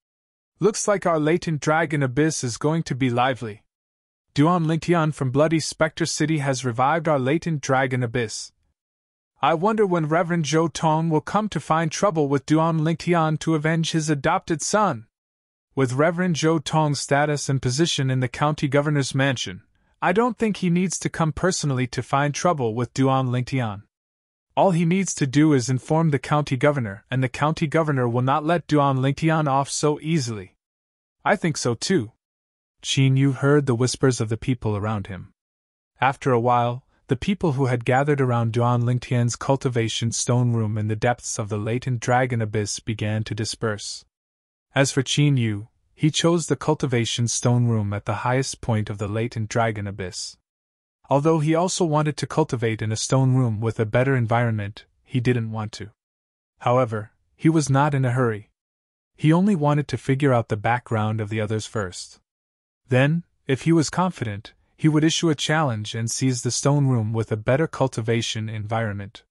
Looks like our latent dragon abyss is going to be lively. Duan Lingtian from Bloody Spectre City has revived our latent dragon abyss. I wonder when Reverend Zhou Tong will come to find trouble with Duan Lingtian to avenge his adopted son. With Reverend Zhou Tong's status and position in the county governor's mansion, I don't think he needs to come personally to find trouble with Duan Lingtian. All he needs to do is inform the county governor, and the county governor will not let Duan Lingtian off so easily. I think so too. Qin Yu heard the whispers of the people around him. After a while, the people who had gathered around Duan Lingtian's cultivation stone room in the depths of the latent dragon abyss began to disperse. As for Qin Yu, he chose the cultivation stone room at the highest point of the latent dragon abyss. Although he also wanted to cultivate in a stone room with a better environment, he didn't want to. However, he was not in a hurry. He only wanted to figure out the background of the others first. Then, if he was confident, he would issue a challenge and seize the stone room with a better cultivation environment.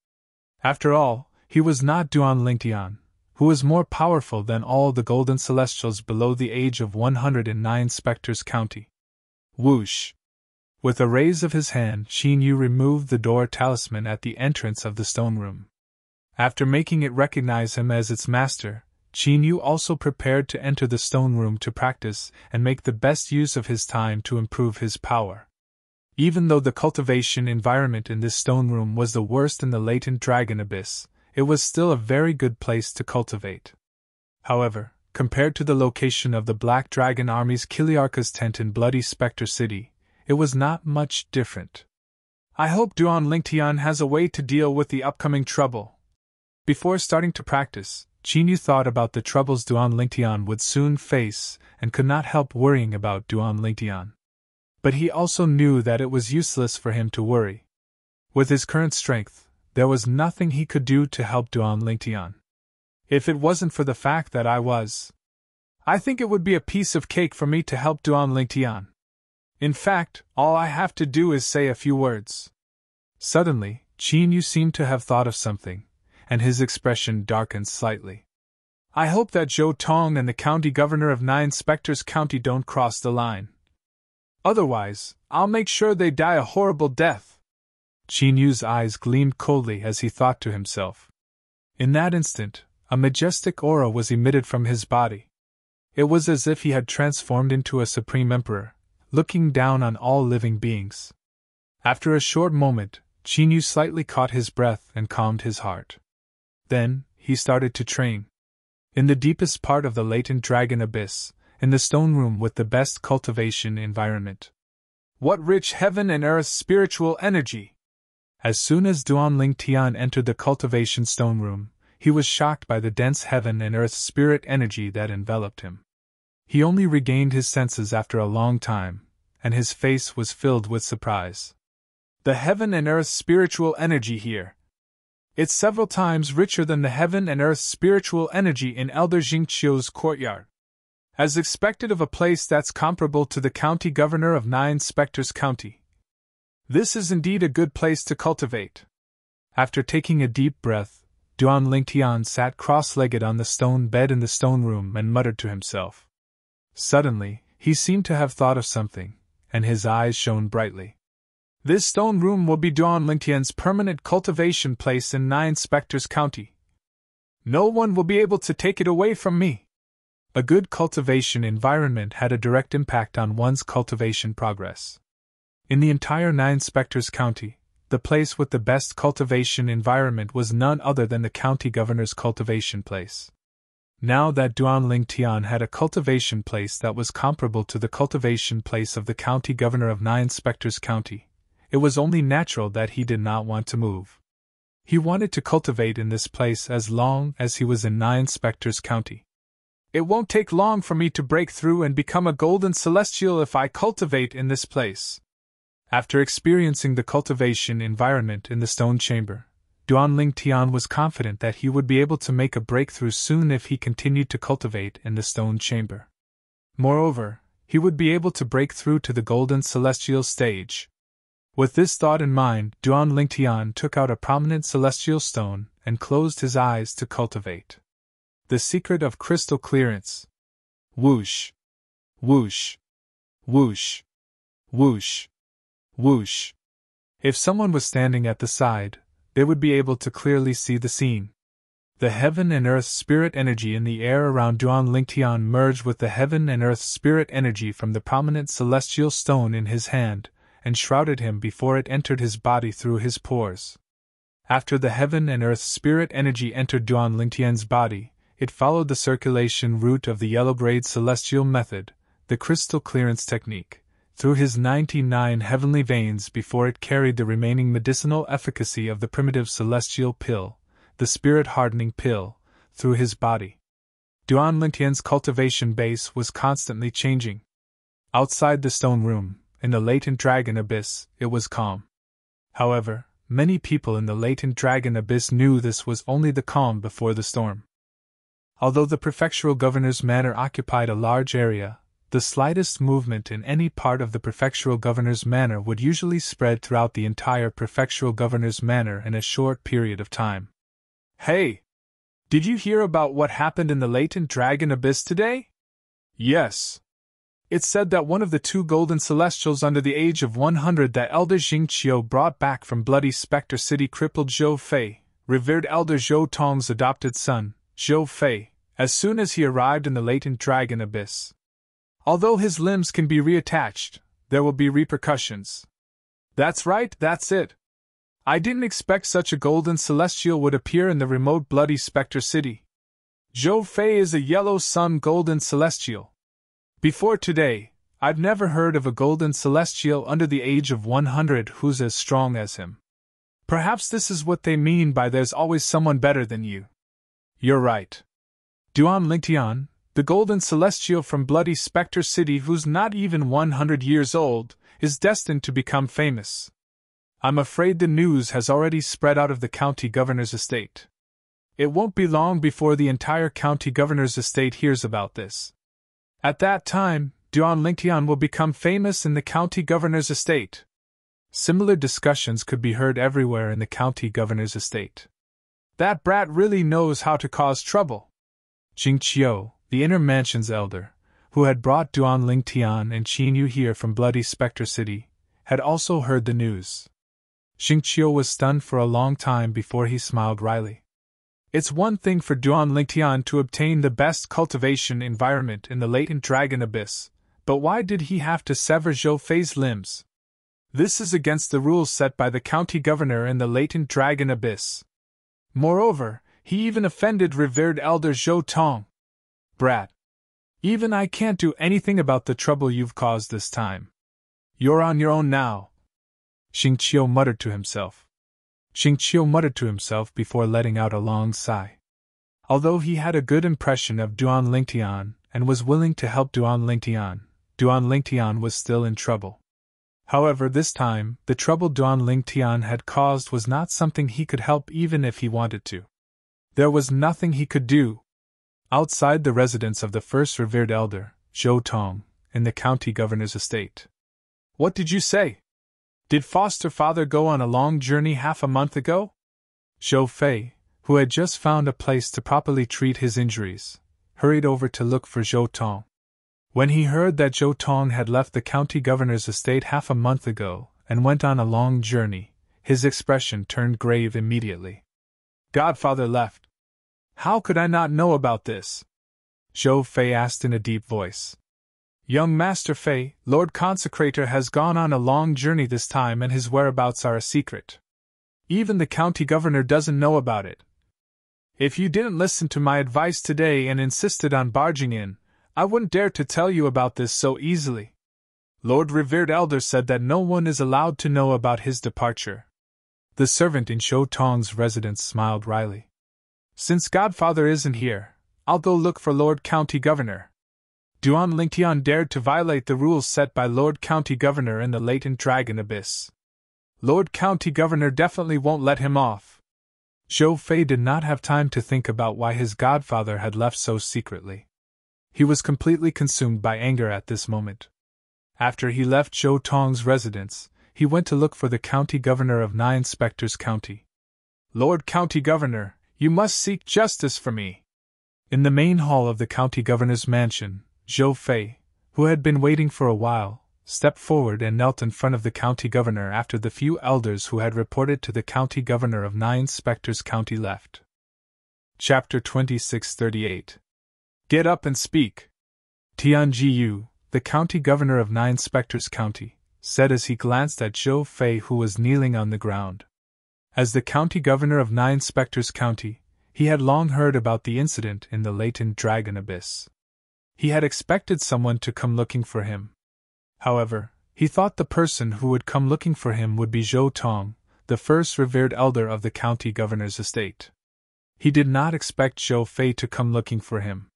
After all, he was not Duan Lingtian, who was more powerful than all the golden celestials below the age of 109 Spectres County. Whoosh! With a raise of his hand, Qin Yu removed the door talisman at the entrance of the stone room. After making it recognize him as its master, Qin Yu also prepared to enter the stone room to practice and make the best use of his time to improve his power. Even though the cultivation environment in this stone room was the worst in the latent dragon abyss, it was still a very good place to cultivate. However, compared to the location of the Black Dragon Army's Kiliarka's tent in Bloody Spectre City, it was not much different. I hope Duan Lingtian has a way to deal with the upcoming trouble. Before starting to practice, Qin Yu thought about the troubles Duan Lingtian would soon face and could not help worrying about Duan Lingtian. But he also knew that it was useless for him to worry. With his current strength, there was nothing he could do to help Duan Lingtian. If it wasn't for the fact that I think it would be a piece of cake for me to help Duan Lingtian. In fact, all I have to do is say a few words. Suddenly, Qin Yu seemed to have thought of something, and his expression darkened slightly. I hope that Zhou Tong and the county governor of 9 Spectres County don't cross the line. Otherwise, I'll make sure they die a horrible death. Qin Yu's eyes gleamed coldly as he thought to himself. In that instant, a majestic aura was emitted from his body. It was as if he had transformed into a supreme emperor, looking down on all living beings. After a short moment, Qin Yu slightly caught his breath and calmed his heart. Then, he started to train. In the deepest part of the latent dragon abyss, in the stone room with the best cultivation environment. What rich heaven and earth spiritual energy! As soon as Duan Lingtian entered the cultivation stone room, he was shocked by the dense heaven and earth spirit energy that enveloped him. He only regained his senses after a long time, and his face was filled with surprise. The heaven and earth spiritual energy here. It's several times richer than the heaven and earth spiritual energy in Elder Jingqiu's courtyard. As expected of a place that's comparable to the county governor of 9 Spectres County. This is indeed a good place to cultivate. After taking a deep breath, Duan Lingtian sat cross-legged on the stone bed in the stone room and muttered to himself. Suddenly, he seemed to have thought of something, and his eyes shone brightly. This stone room will be Duan Lingtian's permanent cultivation place in 9 Spectres County. No one will be able to take it away from me. A good cultivation environment had a direct impact on one's cultivation progress. In the entire 9 Spectres County, the place with the best cultivation environment was none other than the county governor's cultivation place. Now that Duan Lingtian had a cultivation place that was comparable to the cultivation place of the county governor of 9 Spectres County, it was only natural that he did not want to move. He wanted to cultivate in this place as long as he was in 9 Spectres County. It won't take long for me to break through and become a golden celestial if I cultivate in this place. After experiencing the cultivation environment in the stone chamber, Duan Lingtian was confident that he would be able to make a breakthrough soon if he continued to cultivate in the stone chamber. Moreover, he would be able to break through to the golden celestial stage. With this thought in mind, Duan Lingtian took out a prominent celestial stone and closed his eyes to cultivate. The secret of crystal clearance. Whoosh! Whoosh! Whoosh! Whoosh! Whoosh! If someone was standing at the side, they would be able to clearly see the scene. The heaven and earth spirit energy in the air around Duan Lingtian merged with the heaven and earth spirit energy from the prominent celestial stone in his hand, and shrouded him before it entered his body through his pores. After the heaven and earth spirit energy entered Duan Lingtian's body, it followed the circulation route of the yellow-grade celestial method, the crystal clearance technique, through his 99 heavenly veins before it carried the remaining medicinal efficacy of the primitive celestial pill, the spirit-hardening pill, through his body. Duan Lingtian's cultivation base was constantly changing. Outside the stone room, in the latent dragon abyss, it was calm. However, many people in the latent dragon abyss knew this was only the calm before the storm. Although the prefectural governor's manor occupied a large area, the slightest movement in any part of the prefectural governor's manor would usually spread throughout the entire prefectural governor's manor in a short period of time. "Hey! Did you hear about what happened in the latent dragon abyss today?" "Yes. It said that one of the 2 golden celestials under the age of 100 that Elder Jingqiu brought back from Bloody Spectre City crippled Zhou Fei, revered Elder Zhou Tong's adopted son, Zhou Fei, as soon as he arrived in the latent dragon abyss. Although his limbs can be reattached, there will be repercussions." "That's right, that's it. I didn't expect such a golden celestial would appear in the remote Bloody Spectre City. Zhou Fei is a yellow sun golden celestial. Before today, I've never heard of a golden celestial under the age of 100 who's as strong as him. Perhaps this is what they mean by there's always someone better than you." "You're right. Duan Lingtian, the golden celestial from Bloody Spectre City who's not even 100 years old, is destined to become famous. I'm afraid the news has already spread out of the county governor's estate. It won't be long before the entire county governor's estate hears about this. At that time, Duan Lingtian will become famous in the county governor's estate." Similar discussions could be heard everywhere in the county governor's estate. "That brat really knows how to cause trouble." Jingqiu, the inner mansion's elder, who had brought Duan Lingtian and Qin Yu here from Bloody Spectre City, had also heard the news. Jingqiu was stunned for a long time before he smiled wryly. It's one thing for Duan Lingtian to obtain the best cultivation environment in the latent dragon abyss, but why did he have to sever Zhou Fei's limbs? This is against the rules set by the county governor in the latent dragon abyss. Moreover, he even offended revered elder Zhou Tong. "Brat. Even I can't do anything about the trouble you've caused this time. You're on your own now." Jingqiu muttered to himself. Jingqiu muttered to himself before letting out a long sigh. Although he had a good impression of Duan Lingtian and was willing to help Duan Lingtian was still in trouble. However, this time, the trouble Duan Lingtian had caused was not something he could help even if he wanted to. There was nothing he could do. Outside the residence of the first revered elder, Zhou Tong, in the county governor's estate. "What did you say? Did foster father go on a long journey half a month ago?" Zhou Fei, who had just found a place to properly treat his injuries, hurried over to look for Zhou Tong. When he heard that Zhou Tong had left the county governor's estate half a month ago and went on a long journey, his expression turned grave immediately. "Godfather left. How could I not know about this?" Zhou Fei asked in a deep voice. "Young Master Fei, Lord Consecrator has gone on a long journey this time and his whereabouts are a secret. Even the county governor doesn't know about it. If you didn't listen to my advice today and insisted on barging in, I wouldn't dare to tell you about this so easily. Lord Revered Elder said that no one is allowed to know about his departure." The servant in Zhou Tong's residence smiled wryly. "Since Godfather isn't here, I'll go look for Lord County Governor." Duan Lingtian dared to violate the rules set by Lord County Governor in the latent dragon abyss. Lord County Governor definitely won't let him off. Zhou Fei did not have time to think about why his godfather had left so secretly. He was completely consumed by anger at this moment. After he left Zhou Tong's residence, he went to look for the county governor of Nine Spectres County. "Lord County Governor, you must seek justice for me." In the main hall of the county governor's mansion, Zhou Fei, who had been waiting for a while, stepped forward and knelt in front of the county governor after the few elders who had reported to the county governor of Nine Spectres County left. Chapter 2638. Get up and speak. Tian Jiyu, the county governor of Nine Spectres County, said as he glanced at Zhou Fei who was kneeling on the ground. As the county governor of 9 Spectres County, he had long heard about the incident in the latent dragon abyss. He had expected someone to come looking for him. However, he thought the person who would come looking for him would be Zhou Tong, the first revered elder of the county governor's estate. He did not expect Zhou Fei to come looking for him.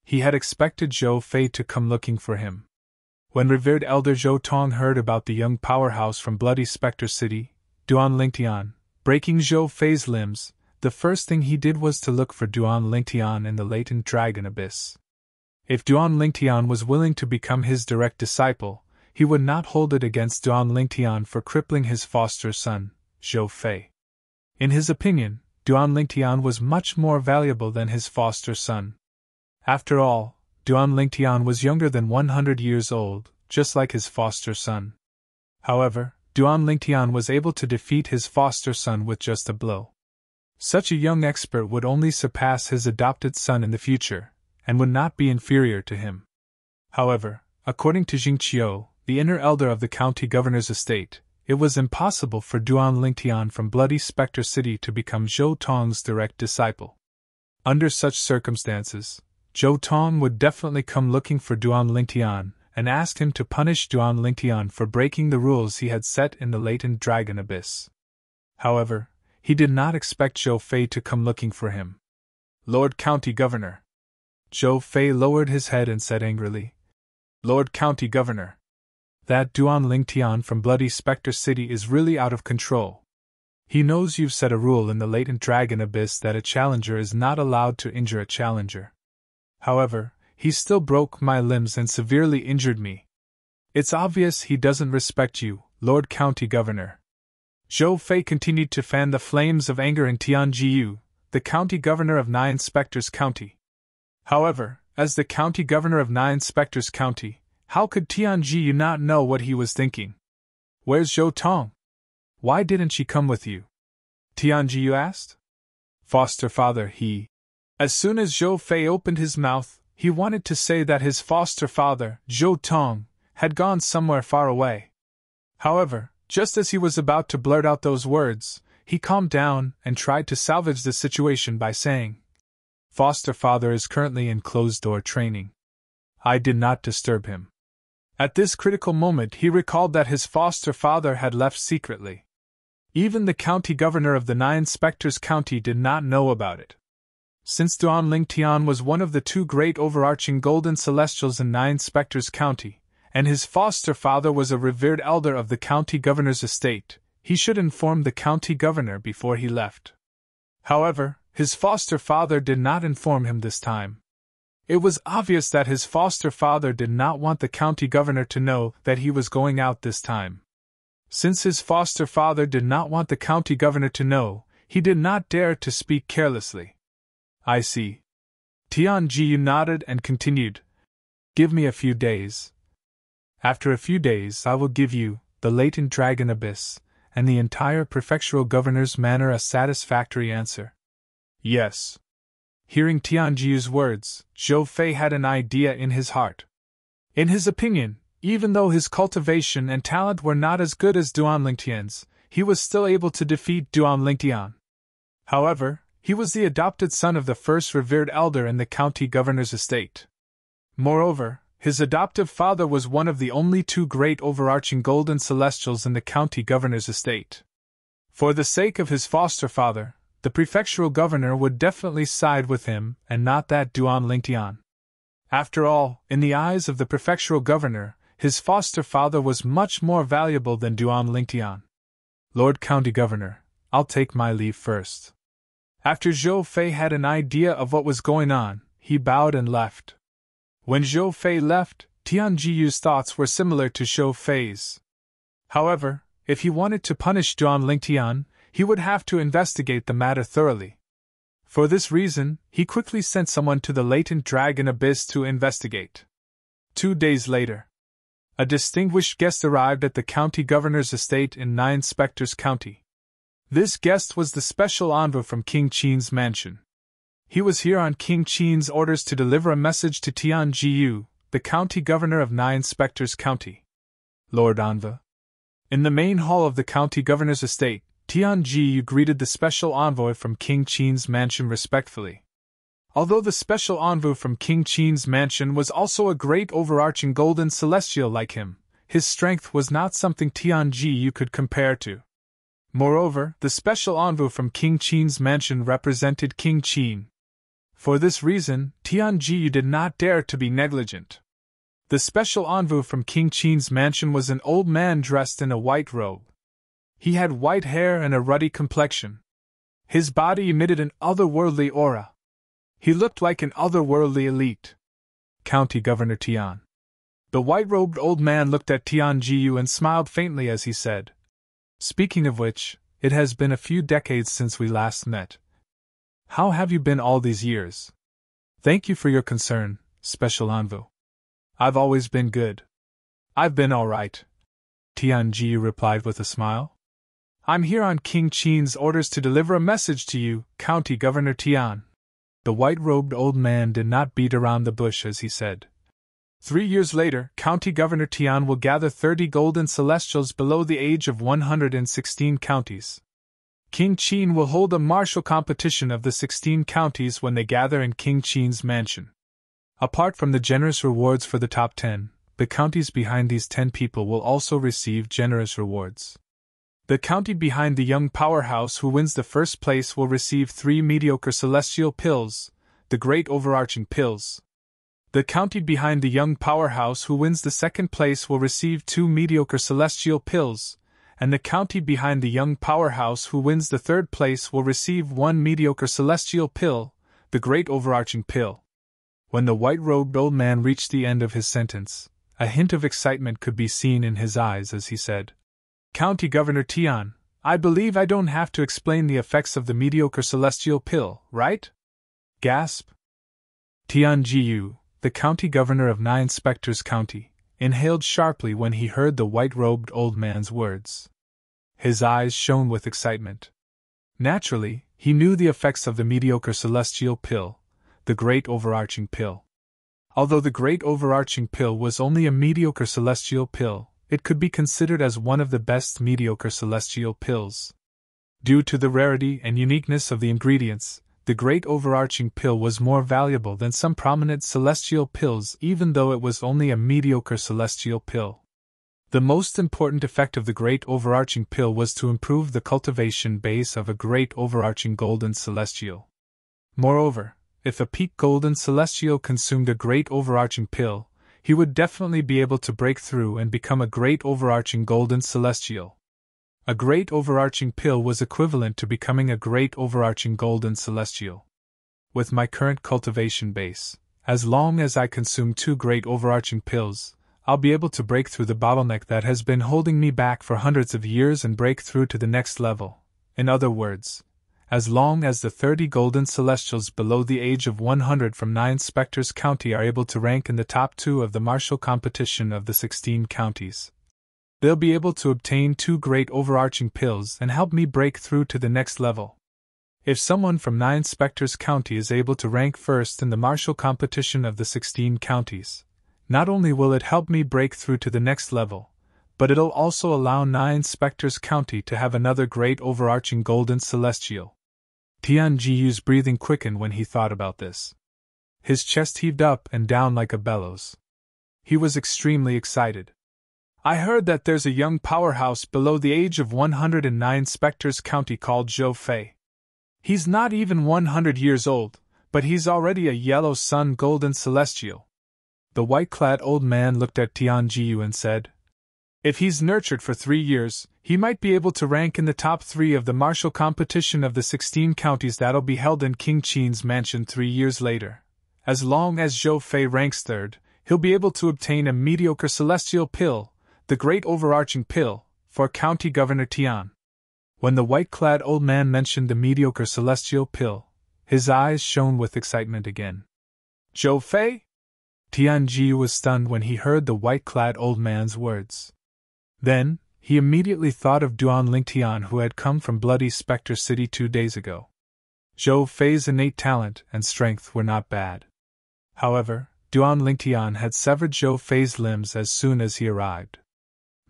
He had expected Zhou Fei to come looking for him. When revered elder Zhou Tong heard about the young powerhouse from Bloody Spectre City, Duan Lingtian, breaking Zhou Fei's limbs, the first thing he did was to look for Duan Lingtian in the latent dragon abyss. If Duan Lingtian was willing to become his direct disciple, he would not hold it against Duan Lingtian for crippling his foster son, Zhou Fei. In his opinion, Duan Lingtian was much more valuable than his foster son. After all, Duan Lingtian was younger than 100 years old, just like his foster son. However, Duan Lingtian was able to defeat his foster son with just a blow. Such a young expert would only surpass his adopted son in the future, and would not be inferior to him. However, according to Jing Qiu, the inner elder of the county governor's estate, it was impossible for Duan Lingtian from Bloody Spectre City to become Zhou Tong's direct disciple. Under such circumstances, Zhou Tong would definitely come looking for Duan Lingtian and ask him to punish Duan Lingtian for breaking the rules he had set in the latent dragon abyss. However, he did not expect Zhou Fei to come looking for him. Lord County Governor. Zhou Fei lowered his head and said angrily, Lord County Governor. That Duan Lingtian from Bloody Spectre City is really out of control. He knows you've set a rule in the latent dragon abyss that a challenger is not allowed to injure a challenger. However, he still broke my limbs and severely injured me. It's obvious he doesn't respect you, Lord County Governor. Zhou Fei continued to fan the flames of anger in Tianjiu, the county governor of 9 Spectres County. However, as the county governor of 9 Spectres County, how could Tianjiu not know what he was thinking? Where's Zhou Tong? Why didn't she come with you? Tianjiu asked. Foster father, he. As soon as Zhou Fei opened his mouth, he wanted to say that his foster father, Zhou Tong, had gone somewhere far away. However, just as he was about to blurt out those words, he calmed down and tried to salvage the situation by saying, Foster father is currently in closed-door training. I did not disturb him. At this critical moment he recalled that his foster father had left secretly. Even the county governor of the 9 Spectres County did not know about it. Since Duan Lingtian was one of the 2 great overarching golden celestials in 9 Spectres County, and his foster father was a revered elder of the county governor's estate, he should inform the county governor before he left. However, his foster father did not inform him this time. It was obvious that his foster father did not want the county governor to know that he was going out this time. Since his foster father did not want the county governor to know, he did not dare to speak carelessly. I see. Tianjiu nodded and continued. Give me a few days. After a few days I will give you, the latent dragon abyss, and the entire prefectural governor's manor a satisfactory answer. Yes. Hearing Tianjiu's words, Zhou Fei had an idea in his heart. In his opinion, even though his cultivation and talent were not as good as Duan Lingtian's, he was still able to defeat Duan Lingtian. However, he was the adopted son of the first revered elder in the county governor's estate. Moreover, his adoptive father was one of the only 2 great overarching golden celestials in the county governor's estate. For the sake of his foster father, the prefectural governor would definitely side with him and not that Duan Lingtian. After all, in the eyes of the prefectural governor, his foster father was much more valuable than Duan Lingtian. Lord County Governor, I'll take my leave first. After Zhou Fei had an idea of what was going on, he bowed and left. When Zhou Fei left, Tianjiu's thoughts were similar to Zhou Fei's. However, if he wanted to punish Duan Lingtian, he would have to investigate the matter thoroughly. For this reason, he quickly sent someone to the latent dragon abyss to investigate. 2 days later, a distinguished guest arrived at the county governor's estate in 9 Spectres County. This guest was the special envoy from King Qin's mansion. He was here on King Qin's orders to deliver a message to Tianjiu, the county governor of 9 Spectres County. Lord Envoy. In the main hall of the county governor's estate, Tianji greeted the special envoy from King Qin's mansion respectfully. Although the special envoy from King Qin's mansion was also a great overarching golden celestial like him, his strength was not something Tianji could compare to. Moreover, the special envoy from King Qin's mansion represented King Qin. For this reason, Tianji did not dare to be negligent. The special envoy from King Qin's mansion was an old man dressed in a white robe. He had white hair and a ruddy complexion. His body emitted an otherworldly aura. He looked like an otherworldly elite. County Governor Tian. The white-robed old man looked at Tianji and smiled faintly as he said, "Speaking of which, it has been a few decades since we last met. How have you been all these years?" "Thank you for your concern, Special Envoy. I've always been good." "I've been all right," Tianji replied with a smile. "I'm here on King Qin's orders to deliver a message to you, County Governor Tian." The white-robed old man did not beat around the bush as he said, 3 years later, County Governor Tian will gather 30 golden celestials below the age of 116 counties. King Qin will hold a martial competition of the 16 counties when they gather in King Qin's mansion. Apart from the generous rewards for the top 10, the counties behind these 10 people will also receive generous rewards. The county behind the young powerhouse who wins the first place will receive 3 mediocre celestial pills, the great overarching pills. The county behind the young powerhouse who wins the second place will receive 2 mediocre celestial pills, and the county behind the young powerhouse who wins the third place will receive 1 mediocre celestial pill, the great overarching pill. When the white-robed old man reached the end of his sentence, a hint of excitement could be seen in his eyes as he said, "County Governor Tian, I believe I don't have to explain the effects of the mediocre celestial pill, right?" Gasp. Tianji, the county governor of Nine Spectres County, inhaled sharply when he heard the white-robed old man's words. His eyes shone with excitement. Naturally, he knew the effects of the mediocre celestial pill, the great overarching pill. Although the great overarching pill was only a mediocre celestial pill, it could be considered as one of the best mediocre celestial pills. Due to the rarity and uniqueness of the ingredients, the great overarching pill was more valuable than some prominent celestial pills even though it was only a mediocre celestial pill. The most important effect of the great overarching pill was to improve the cultivation base of a great overarching golden celestial. Moreover, if a peak golden celestial consumed a great overarching pill, he would definitely be able to break through and become a great overarching golden celestial. A great overarching pill was equivalent to becoming a great overarching golden celestial. With my current cultivation base, as long as I consume 2 great overarching pills, I'll be able to break through the bottleneck that has been holding me back for hundreds of years and break through to the next level. In other words, as long as the 30 golden celestials below the age of 100 from Nine Spectres County are able to rank in the top 2 of the martial competition of the 16 counties, they'll be able to obtain 2 great overarching pills and help me break through to the next level. If someone from Nine Spectres County is able to rank first in the martial competition of the 16 counties, not only will it help me break through to the next level, but it'll also allow Nine Spectres County to have another great overarching golden celestial. Tianji's breathing quickened when he thought about this. His chest heaved up and down like a bellows. He was extremely excited. "I heard that there's a young powerhouse below the age of 109 Spectres County called Zhou Fei. He's not even 100 years old, but he's already a yellow sun golden celestial." The white-clad old man looked at Tianji and said, "If he's nurtured for 3 years, he might be able to rank in the top 3 of the martial competition of the 16 counties that'll be held in King Qin's mansion 3 years later. As long as Zhou Fei ranks 3rd, he'll be able to obtain a mediocre celestial pill, the great overarching pill, for County Governor Tian." When the white-clad old man mentioned the mediocre celestial pill, his eyes shone with excitement again. "Zhou Fei?" Tianji was stunned when he heard the white-clad old man's words. Then, he immediately thought of Duan Lingtian who had come from Bloody Spectre City 2 days ago. Zhou Fei's innate talent and strength were not bad. However, Duan Lingtian had severed Zhou Fei's limbs as soon as he arrived.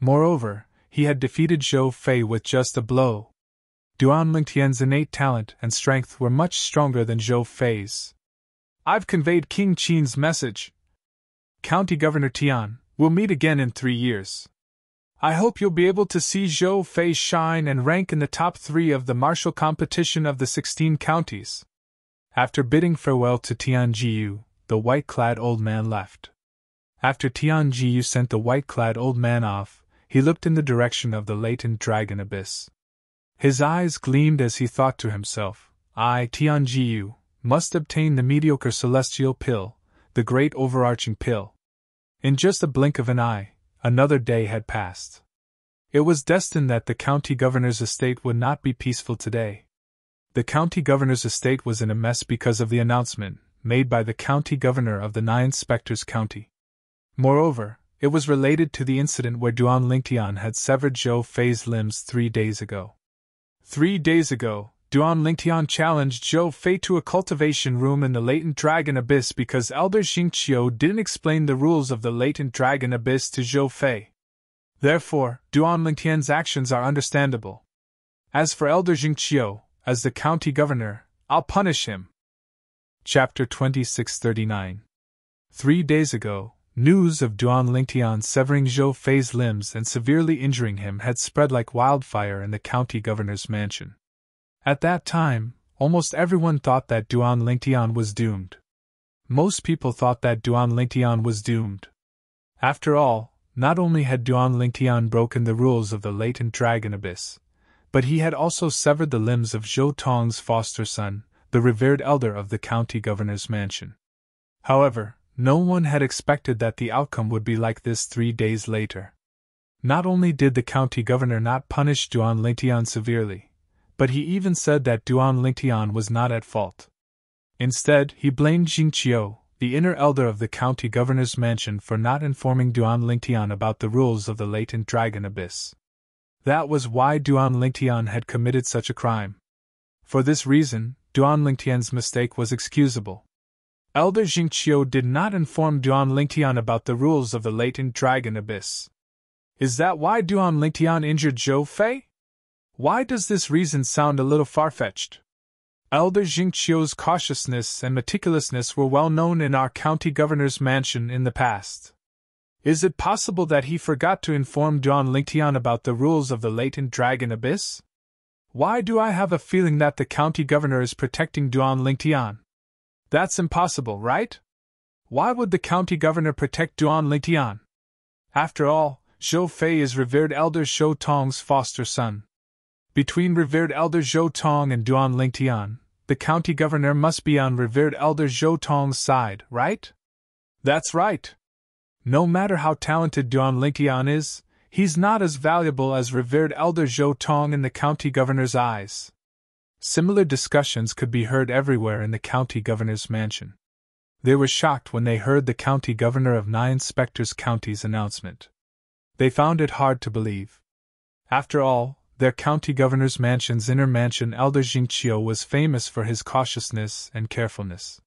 Moreover, he had defeated Zhou Fei with just a blow. Duan Lingtian's innate talent and strength were much stronger than Zhou Fei's. "I've conveyed King Qin's message. County Governor Tian, we'll meet again in 3 years. I hope you'll be able to see Zhou Fei shine and rank in the top 3 of the martial competition of the 16 counties." After bidding farewell to Tian Jiyu, the white-clad old man left. After Tian Jiyu sent the white-clad old man off, he looked in the direction of the latent dragon abyss. His eyes gleamed as he thought to himself, "I, Tian Jiyu, must obtain the mediocre celestial pill, the great overarching pill." In just a blink of an eye, another day had passed. It was destined that the county governor's estate would not be peaceful today. The county governor's estate was in a mess because of the announcement made by the county governor of the 9 inspectors county. Moreover, it was related to the incident where Duan Lingtian had severed Zhou Fei's limbs 3 days ago. 3 days ago, Duan Lingtian challenged Zhou Fei to a cultivation room in the latent dragon abyss because Elder Xingqiu didn't explain the rules of the latent dragon abyss to Zhou Fei. Therefore, Duan Lingtian's actions are understandable. As for Elder Xingqiu, as the county governor, I'll punish him. Chapter 2639. 3 days ago, news of Duan Lingtian severing Zhou Fei's limbs and severely injuring him had spread like wildfire in the county governor's mansion. At that time, almost everyone thought that Duan Lingtian was doomed. Most people thought that Duan Lingtian was doomed. After all, not only had Duan Lingtian broken the rules of the latent dragon abyss, but he had also severed the limbs of Zhou Tong's foster son, the revered elder of the county governor's mansion. However, no one had expected that the outcome would be like this 3 days later. Not only did the county governor not punish Duan Lingtian severely, but he even said that Duan Lingtian was not at fault. Instead, he blamed Xingqiu, the inner elder of the county governor's mansion, for not informing Duan Lingtian about the rules of the latent dragon abyss. That was why Duan Lingtian had committed such a crime. For this reason, Duan Lingtian's mistake was excusable. Elder Xingqiu did not inform Duan Lingtian about the rules of the latent dragon abyss. Is that why Duan Lingtian injured Zhou Fei? Why does this reason sound a little far-fetched? Elder Xingqiu's cautiousness and meticulousness were well known in our county governor's mansion in the past. Is it possible that he forgot to inform Duan Lingtian about the rules of the latent dragon abyss? Why do I have a feeling that the county governor is protecting Duan Lingtian? That's impossible, right? Why would the county governor protect Duan Lingtian? After all, Zhou Fei is revered elder Zhou Tong's foster son. Between revered elder Zhou Tong and Duan Lingtian, the county governor must be on revered elder Zhou Tong's side, right? That's right. No matter how talented Duan Lingtian is, he's not as valuable as revered elder Zhou Tong in the county governor's eyes. Similar discussions could be heard everywhere in the county governor's mansion. They were shocked when they heard the county governor of 9 inspectors county's announcement. They found it hard to believe. After all, their county governor's mansion's inner mansion elder Xingqiu was famous for his cautiousness and carefulness.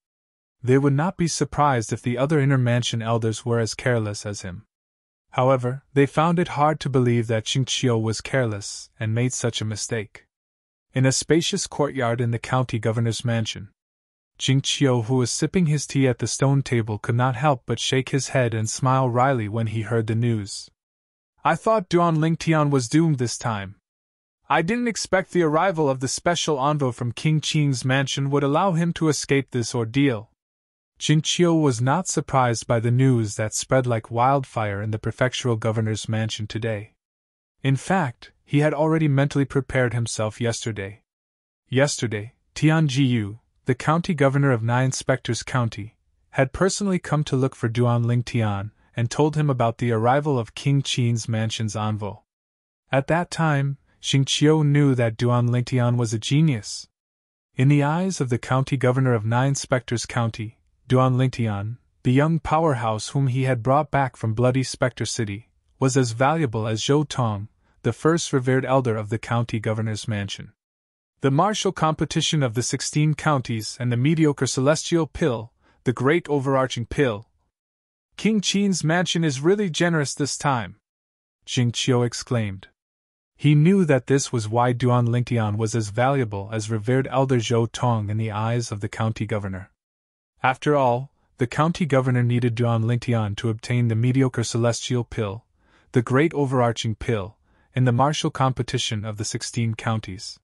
They would not be surprised if the other inner mansion elders were as careless as him. However, they found it hard to believe that Xingqiu was careless and made such a mistake. In a spacious courtyard in the county governor's mansion, Xingqiu, who was sipping his tea at the stone table, could not help but shake his head and smile wryly when he heard the news. I thought Duan Lingtian was doomed this time. I didn't expect the arrival of the special envoy from King Qing's mansion would allow him to escape this ordeal. Xingqiu was not surprised by the news that spread like wildfire in the prefectural governor's mansion today. In fact, he had already mentally prepared himself yesterday. Yesterday, Tian Jiyu, the county governor of 9 inspectors county, had personally come to look for Duan Lingtian and told him about the arrival of King Qin's mansion's envoy. At that time, Xingqiu knew that Duan Lingtian was a genius. In the eyes of the county governor of 9 inspectors county, Duan Lingtian, the young powerhouse whom he had brought back from bloody Spectre City, was as valuable as Zhou Tong, the first revered elder of the county governor's mansion. The martial competition of the 16 counties and the mediocre celestial pill, the great overarching pill. King Qin's mansion is really generous this time, Xingqiu exclaimed. He knew that this was why Duan Lingtian was as valuable as revered elder Zhou Tong in the eyes of the county governor. After all, the county governor needed Duan Lingtian to obtain the mediocre celestial pill, the great overarching pill, in the martial competition of the 16 counties.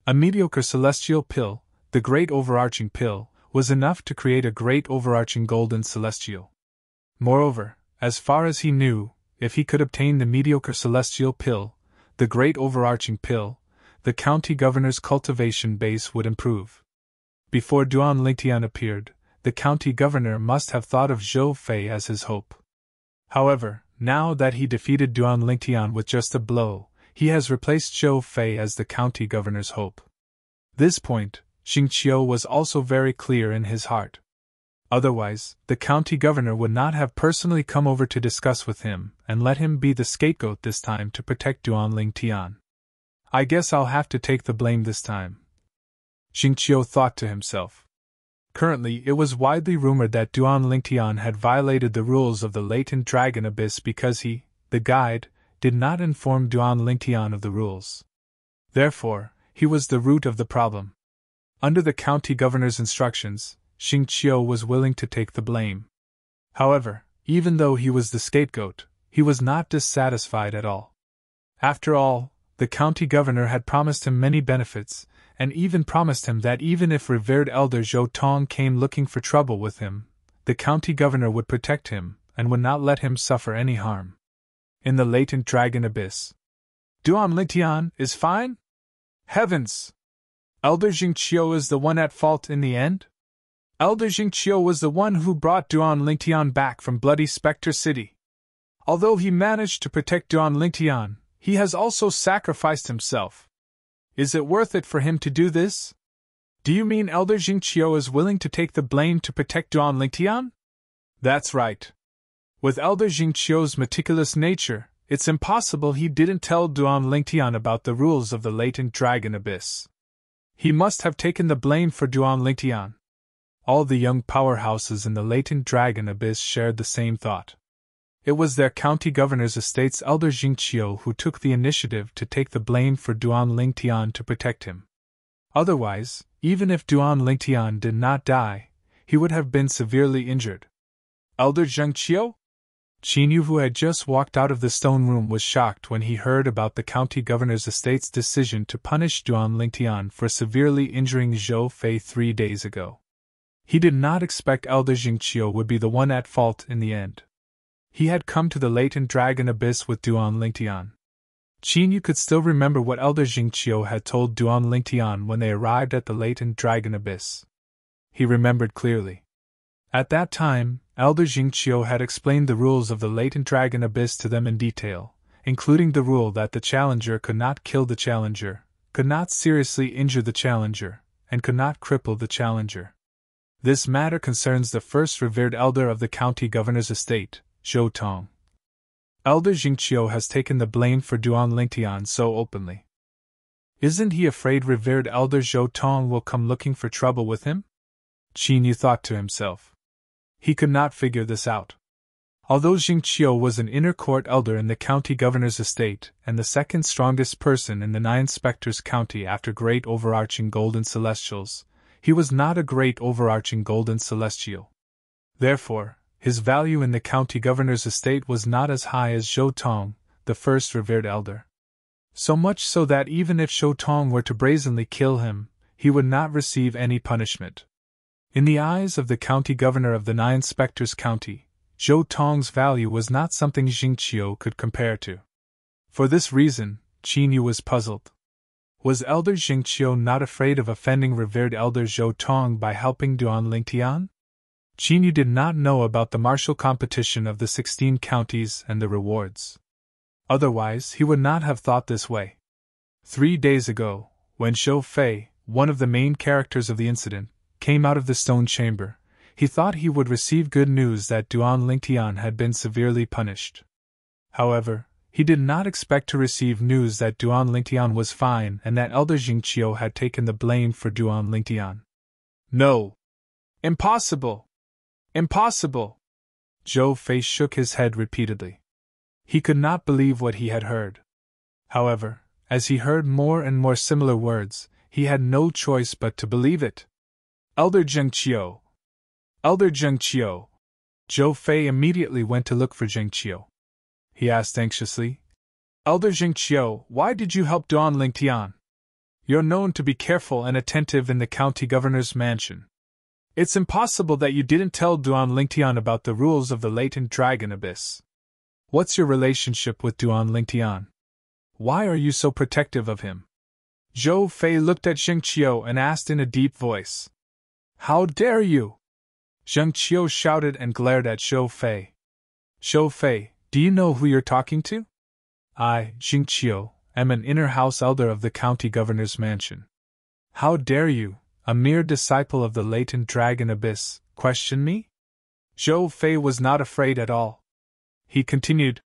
A mediocre celestial pill, the great overarching pill, was enough to create a great overarching golden celestial. Moreover, as far as he knew, if he could obtain the mediocre celestial pill, the great overarching pill, the county governor's cultivation base would improve. Before Duan Lingtian appeared, the county governor must have thought of Zhou Fei as his hope. However, now that he defeated Duan Lingtian with just a blow, he has replaced Zhou Fei as the county governor's hope. This point, Xingqiu was also very clear in his heart. Otherwise, the county governor would not have personally come over to discuss with him and let him be the scapegoat this time to protect Duan Lingtian. I guess I'll have to take the blame this time, Xingqiu thought to himself. Currently, it was widely rumored that Duan Lingtian had violated the rules of the latent dragon abyss because he, the guide, did not inform Duan Lingtian of the rules. Therefore, he was the root of the problem. Under the county governor's instructions, Xingqiu was willing to take the blame. However, even though he was the scapegoat, he was not dissatisfied at all. After all, the county governor had promised him many benefits, and even promised him that even if revered elder Zhou Tong came looking for trouble with him, the county governor would protect him and would not let him suffer any harm. In the latent dragon abyss, Duan Lingtian is fine? Heavens! Elder Xingqiu is the one at fault in the end? Elder Xingqiu was the one who brought Duan Lingtian back from Bloody Spectre City. Although he managed to protect Duan Lingtian, he has also sacrificed himself. Is it worth it for him to do this? Do you mean Elder Xingqiu is willing to take the blame to protect Duan Lingtian? That's right. With Elder Xingqiu's meticulous nature, it's impossible he didn't tell Duan Lingtian about the rules of the latent dragon abyss. He must have taken the blame for Duan Lingtian. All the young powerhouses in the latent dragon abyss shared the same thought. It was their county governor's estate's elder Xingqiu who took the initiative to take the blame for Duan Lingtian to protect him. Otherwise, even if Duan Lingtian did not die, he would have been severely injured. Elder Xingqiu? Qinyu, who had just walked out of the stone room, was shocked when he heard about the county governor's estate's decision to punish Duan Lingtian for severely injuring Zhou Fei 3 days ago. He did not expect Elder Xingqiu would be the one at fault in the end. He had come to the latent dragon abyss with Duan Lingtian. Qinyu could still remember what Elder Xingqiu had told Duan Lingtian when they arrived at the latent dragon abyss. He remembered clearly. At that time, Elder Xingqiu had explained the rules of the latent dragon abyss to them in detail, including the rule that the challenger could not kill the challenger, could not seriously injure the challenger, and could not cripple the challenger. This matter concerns the first revered elder of the county governor's estate, Zhou Tong. Elder Xingqiu has taken the blame for Duan Lingtian so openly. Isn't he afraid revered elder Zhou Tong will come looking for trouble with him? Qinyu thought to himself. He could not figure this out. Although Xingqiu was an inner court elder in the county governor's estate and the second strongest person in the 9 specters county after great overarching golden celestials, he was not a great overarching golden celestial. Therefore, his value in the county governor's estate was not as high as Zhou Tong, the first revered elder. So much so that even if Zhou Tong were to brazenly kill him, he would not receive any punishment. In the eyes of the county governor of the 9 specters county, Zhou Tong's value was not something Xingqiu could compare to. For this reason, Qinyu was puzzled. Was Elder Xingqiu not afraid of offending revered elder Zhou Tong by helping Duan Lingtian? Qinyu did not know about the martial competition of the 16 counties and the rewards. Otherwise, he would not have thought this way. 3 days ago, when Zhou Fei, one of the main characters of the incident, came out of the stone chamber, he thought he would receive good news that Duan Lingtian had been severely punished. However, he did not expect to receive news that Duan Lingtian was fine and that Elder Xingqiu had taken the blame for Duan Lingtian. No! Impossible! Impossible! Zhou Fei shook his head repeatedly. He could not believe what he had heard. However, as he heard more and more similar words, he had no choice but to believe it. Elder Zhengqiu! Elder Zhengqiu! Zhou Fei immediately went to look for Zhengqiu. He asked anxiously, Elder Zhengqiu, why did you help Duan Lingtian? You're known to be careful and attentive in the county governor's mansion. It's impossible that you didn't tell Duan Lingtian about the rules of the latent dragon abyss. What's your relationship with Duan Lingtian? Why are you so protective of him? Zhou Fei looked at Zhengqiu and asked in a deep voice. How dare you? Zhengqiu shouted and glared at Zhou Fei. Zhou Fei, do you know who you're talking to? I, Zhengqiu, am an inner house elder of the county governor's mansion. How dare you, a mere disciple of the latent dragon abyss, question me? Zhou Fei was not afraid at all. He continued,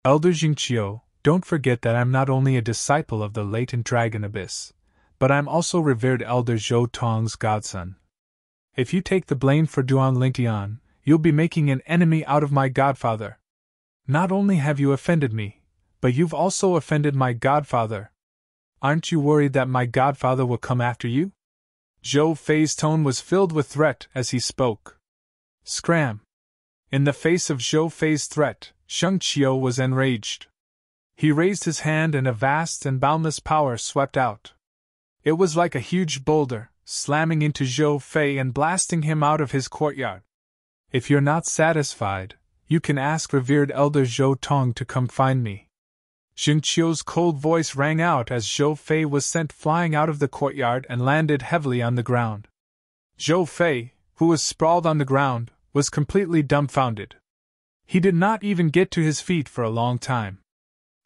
Elder Zhengqiu, don't forget that I'm not only a disciple of the latent dragon abyss, but I'm also revered Elder Zhou Tong's godson. If you take the blame for Duan Lingtian, you'll be making an enemy out of my godfather. Not only have you offended me, but you've also offended my godfather. Aren't you worried that my godfather will come after you? Zhou Fei's tone was filled with threat as he spoke. Scram! In the face of Zhou Fei's threat, Zhengqiu was enraged. He raised his hand and a vast and boundless power swept out. It was like a huge boulder, slamming into Zhou Fei and blasting him out of his courtyard. If you're not satisfied, you can ask revered Elder Zhou Tong to come find me. Zhengqiu's cold voice rang out as Zhou Fei was sent flying out of the courtyard and landed heavily on the ground. Zhou Fei, who was sprawled on the ground, was completely dumbfounded. He did not even get to his feet for a long time.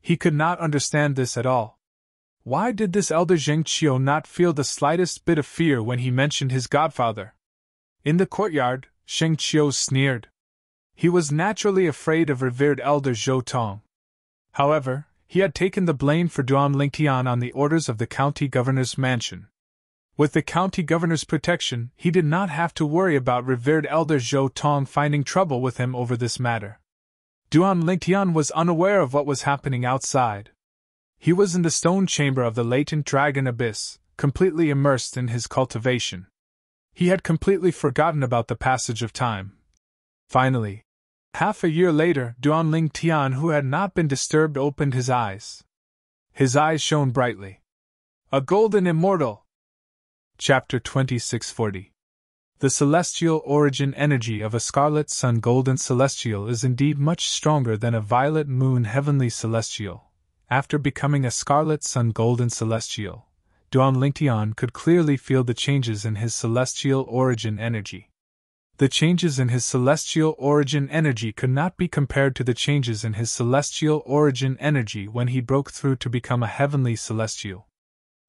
He could not understand this at all. Why did this elder Zhengqiu not feel the slightest bit of fear when he mentioned his godfather? In the courtyard, Zhengqiu sneered. He was naturally afraid of revered elder Zhou Tong. However, he had taken the blame for Duan Lingtian on the orders of the county governor's mansion. With the county governor's protection, he did not have to worry about revered elder Zhou Tong finding trouble with him over this matter. Duan Lingtian was unaware of what was happening outside. He was in the stone chamber of the latent dragon abyss, completely immersed in his cultivation. He had completely forgotten about the passage of time. Finally, half a year later, Duan Lingtian, who had not been disturbed, opened his eyes. His eyes shone brightly. A golden immortal! Chapter 2640. The celestial origin energy of a scarlet sun golden celestial is indeed much stronger than a violet moon heavenly celestial. After becoming a scarlet sun golden celestial, Duan Lingtian could clearly feel the changes in his celestial origin energy. The changes in his celestial origin energy could not be compared to the changes in his celestial origin energy when he broke through to become a heavenly celestial.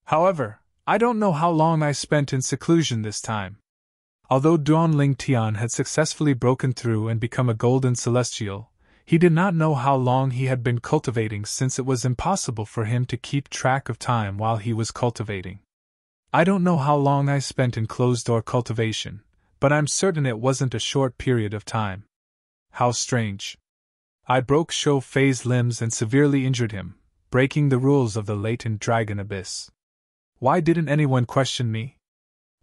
However, I don't know how long I spent in seclusion this time. Although Duan Lingtian had successfully broken through and become a golden celestial, he did not know how long he had been cultivating, since it was impossible for him to keep track of time while he was cultivating. I don't know how long I spent in closed-door cultivation, but I'm certain it wasn't a short period of time. How strange. I broke Zhou Fei's limbs and severely injured him, breaking the rules of the latent dragon abyss. Why didn't anyone question me?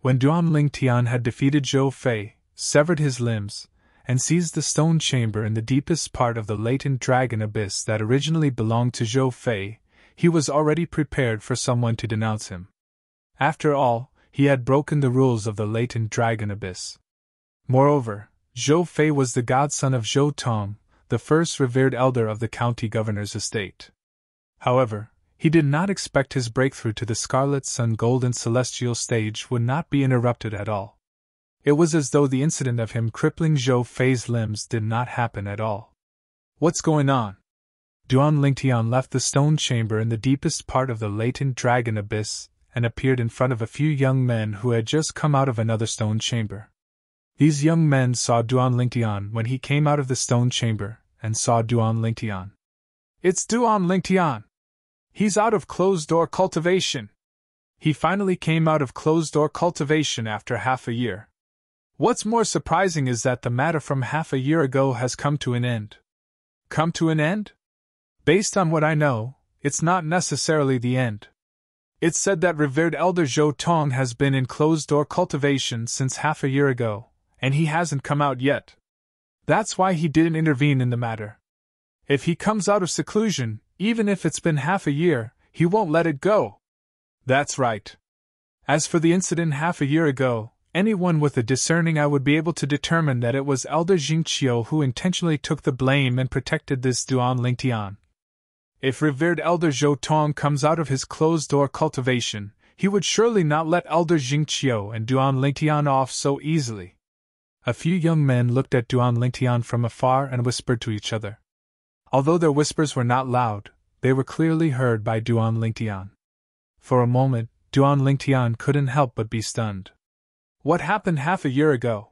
When Duan Lingtian had defeated Zhou Fei, severed his limbs, and seized the stone chamber in the deepest part of the latent dragon abyss that originally belonged to Zhou Fei, he was already prepared for someone to denounce him. After all, he had broken the rules of the latent dragon abyss. Moreover, Zhou Fei was the godson of Zhou Tong, the first revered elder of the county governor's estate. However, he did not expect his breakthrough to the Scarlet Sun Golden Celestial stage would not be interrupted at all. It was as though the incident of him crippling Zhou Fei's limbs did not happen at all. What's going on? Duan Lingtian left the stone chamber in the deepest part of the latent dragon abyss and appeared in front of a few young men who had just come out of another stone chamber. These young men saw Duan Lingtian when he came out of the stone chamber, and saw Duan Lingtian. It's Duan Lingtian! He's out of closed-door cultivation! He finally came out of closed-door cultivation after half a year. What's more surprising is that the matter from half a year ago has come to an end. Come to an end? Based on what I know, it's not necessarily the end. It's said that revered Elder Zhou Tong has been in closed-door cultivation since half a year ago, and he hasn't come out yet. That's why he didn't intervene in the matter. If he comes out of seclusion, even if it's been half a year, he won't let it go. That's right. As for the incident half a year ago, anyone with a discerning eye would be able to determine that it was Elder Jingqiu who intentionally took the blame and protected this Duan Lingtian. If revered Elder Zhou Tong comes out of his closed-door cultivation, he would surely not let Elder Jingqiu and Duan Lingtian off so easily. A few young men looked at Duan Lingtian from afar and whispered to each other. Although their whispers were not loud, they were clearly heard by Duan Lingtian. For a moment, Duan Lingtian couldn't help but be stunned. What happened half a year ago?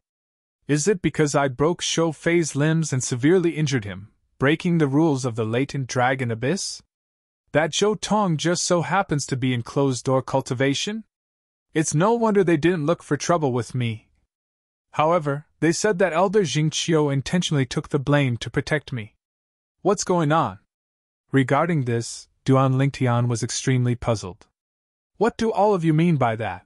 Is it because I broke Shou Fei's limbs and severely injured him, breaking the rules of the latent dragon abyss? That Zhou Tong just so happens to be in closed-door cultivation? It's no wonder they didn't look for trouble with me. However, they said that Elder Jingqiu intentionally took the blame to protect me. What's going on? Regarding this, Duan Lingtian was extremely puzzled. What do all of you mean by that?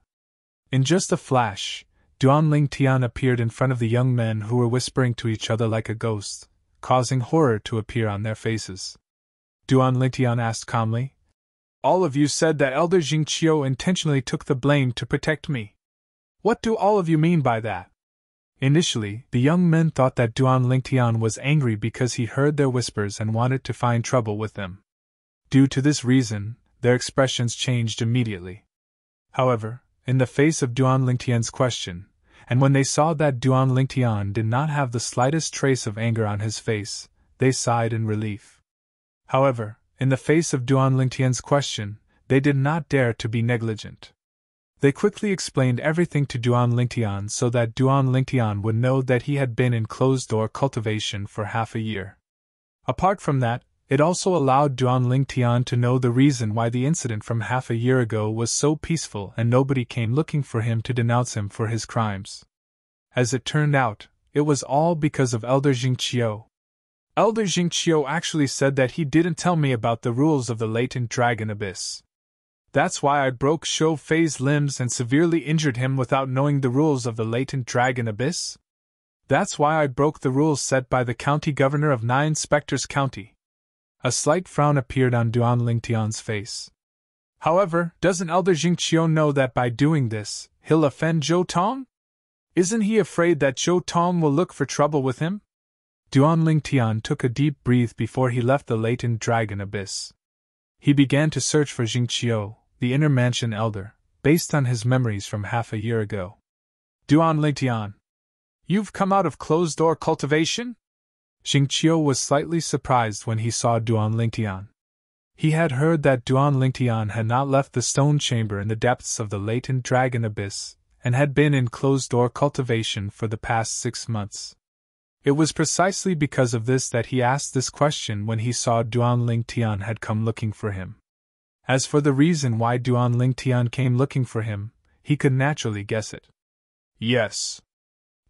In just a flash, Duan Lingtian appeared in front of the young men who were whispering to each other like a ghost, causing horror to appear on their faces. Duan Lingtian asked calmly, "All of you said that Elder Jingqiu intentionally took the blame to protect me. What do all of you mean by that?" Initially, the young men thought that Duan Lingtian was angry because he heard their whispers and wanted to find trouble with them. Due to this reason, their expressions changed immediately. However, in the face of Duan Lingtian's question, and when they saw that Duan Lingtian did not have the slightest trace of anger on his face, they sighed in relief. However, in the face of Duan Lingtian's question, they did not dare to be negligent. They quickly explained everything to Duan Lingtian so that Duan Lingtian would know that he had been in closed-door cultivation for half a year. Apart from that, it also allowed Duan Lingtian to know the reason why the incident from half a year ago was so peaceful and nobody came looking for him to denounce him for his crimes. As it turned out, it was all because of Elder Jingqiu. Elder Jingqiu actually said that he didn't tell me about the rules of the latent dragon abyss. That's why I broke Shou Fei's limbs and severely injured him without knowing the rules of the latent dragon abyss. That's why I broke the rules set by the county governor of Nine Spectres County. A slight frown appeared on Duan Lingtian's face. However, doesn't Elder Jingqiu know that by doing this, he'll offend Zhou Tong? Isn't he afraid that Zhou Tong will look for trouble with him? Duan Lingtian took a deep breath before he left the latent dragon abyss. He began to search for Jingqiu, the inner mansion elder, based on his memories from half a year ago. Duan Lingtian, you've come out of closed-door cultivation? Jingqiu was slightly surprised when he saw Duan Lingtian. He had heard that Duan Lingtian had not left the stone chamber in the depths of the latent dragon abyss, and had been in closed-door cultivation for the past 6 months. It was precisely because of this that he asked this question when he saw Duan Lingtian had come looking for him. As for the reason why Duan Lingtian came looking for him, he could naturally guess it. Yes.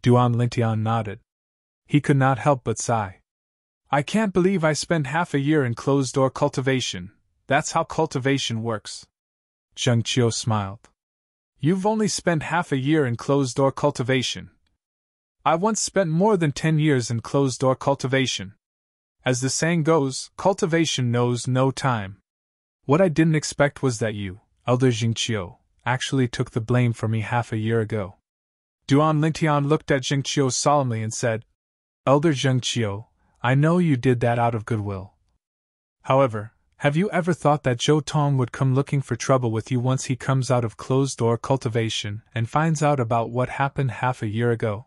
Duan Lingtian nodded. He could not help but sigh. I can't believe I spent half a year in closed-door cultivation. That's how cultivation works. Jingqiu smiled. You've only spent half a year in closed-door cultivation. I once spent more than 10 years in closed-door cultivation. As the saying goes, cultivation knows no time. What I didn't expect was that you, Elder Jingqiu, actually took the blame for me half a year ago. Duan Lingtian looked at Jingqiu solemnly and said, Elder Jingqiu, I know you did that out of goodwill. However, have you ever thought that Zhou Tong would come looking for trouble with you once he comes out of closed-door cultivation and finds out about what happened half a year ago?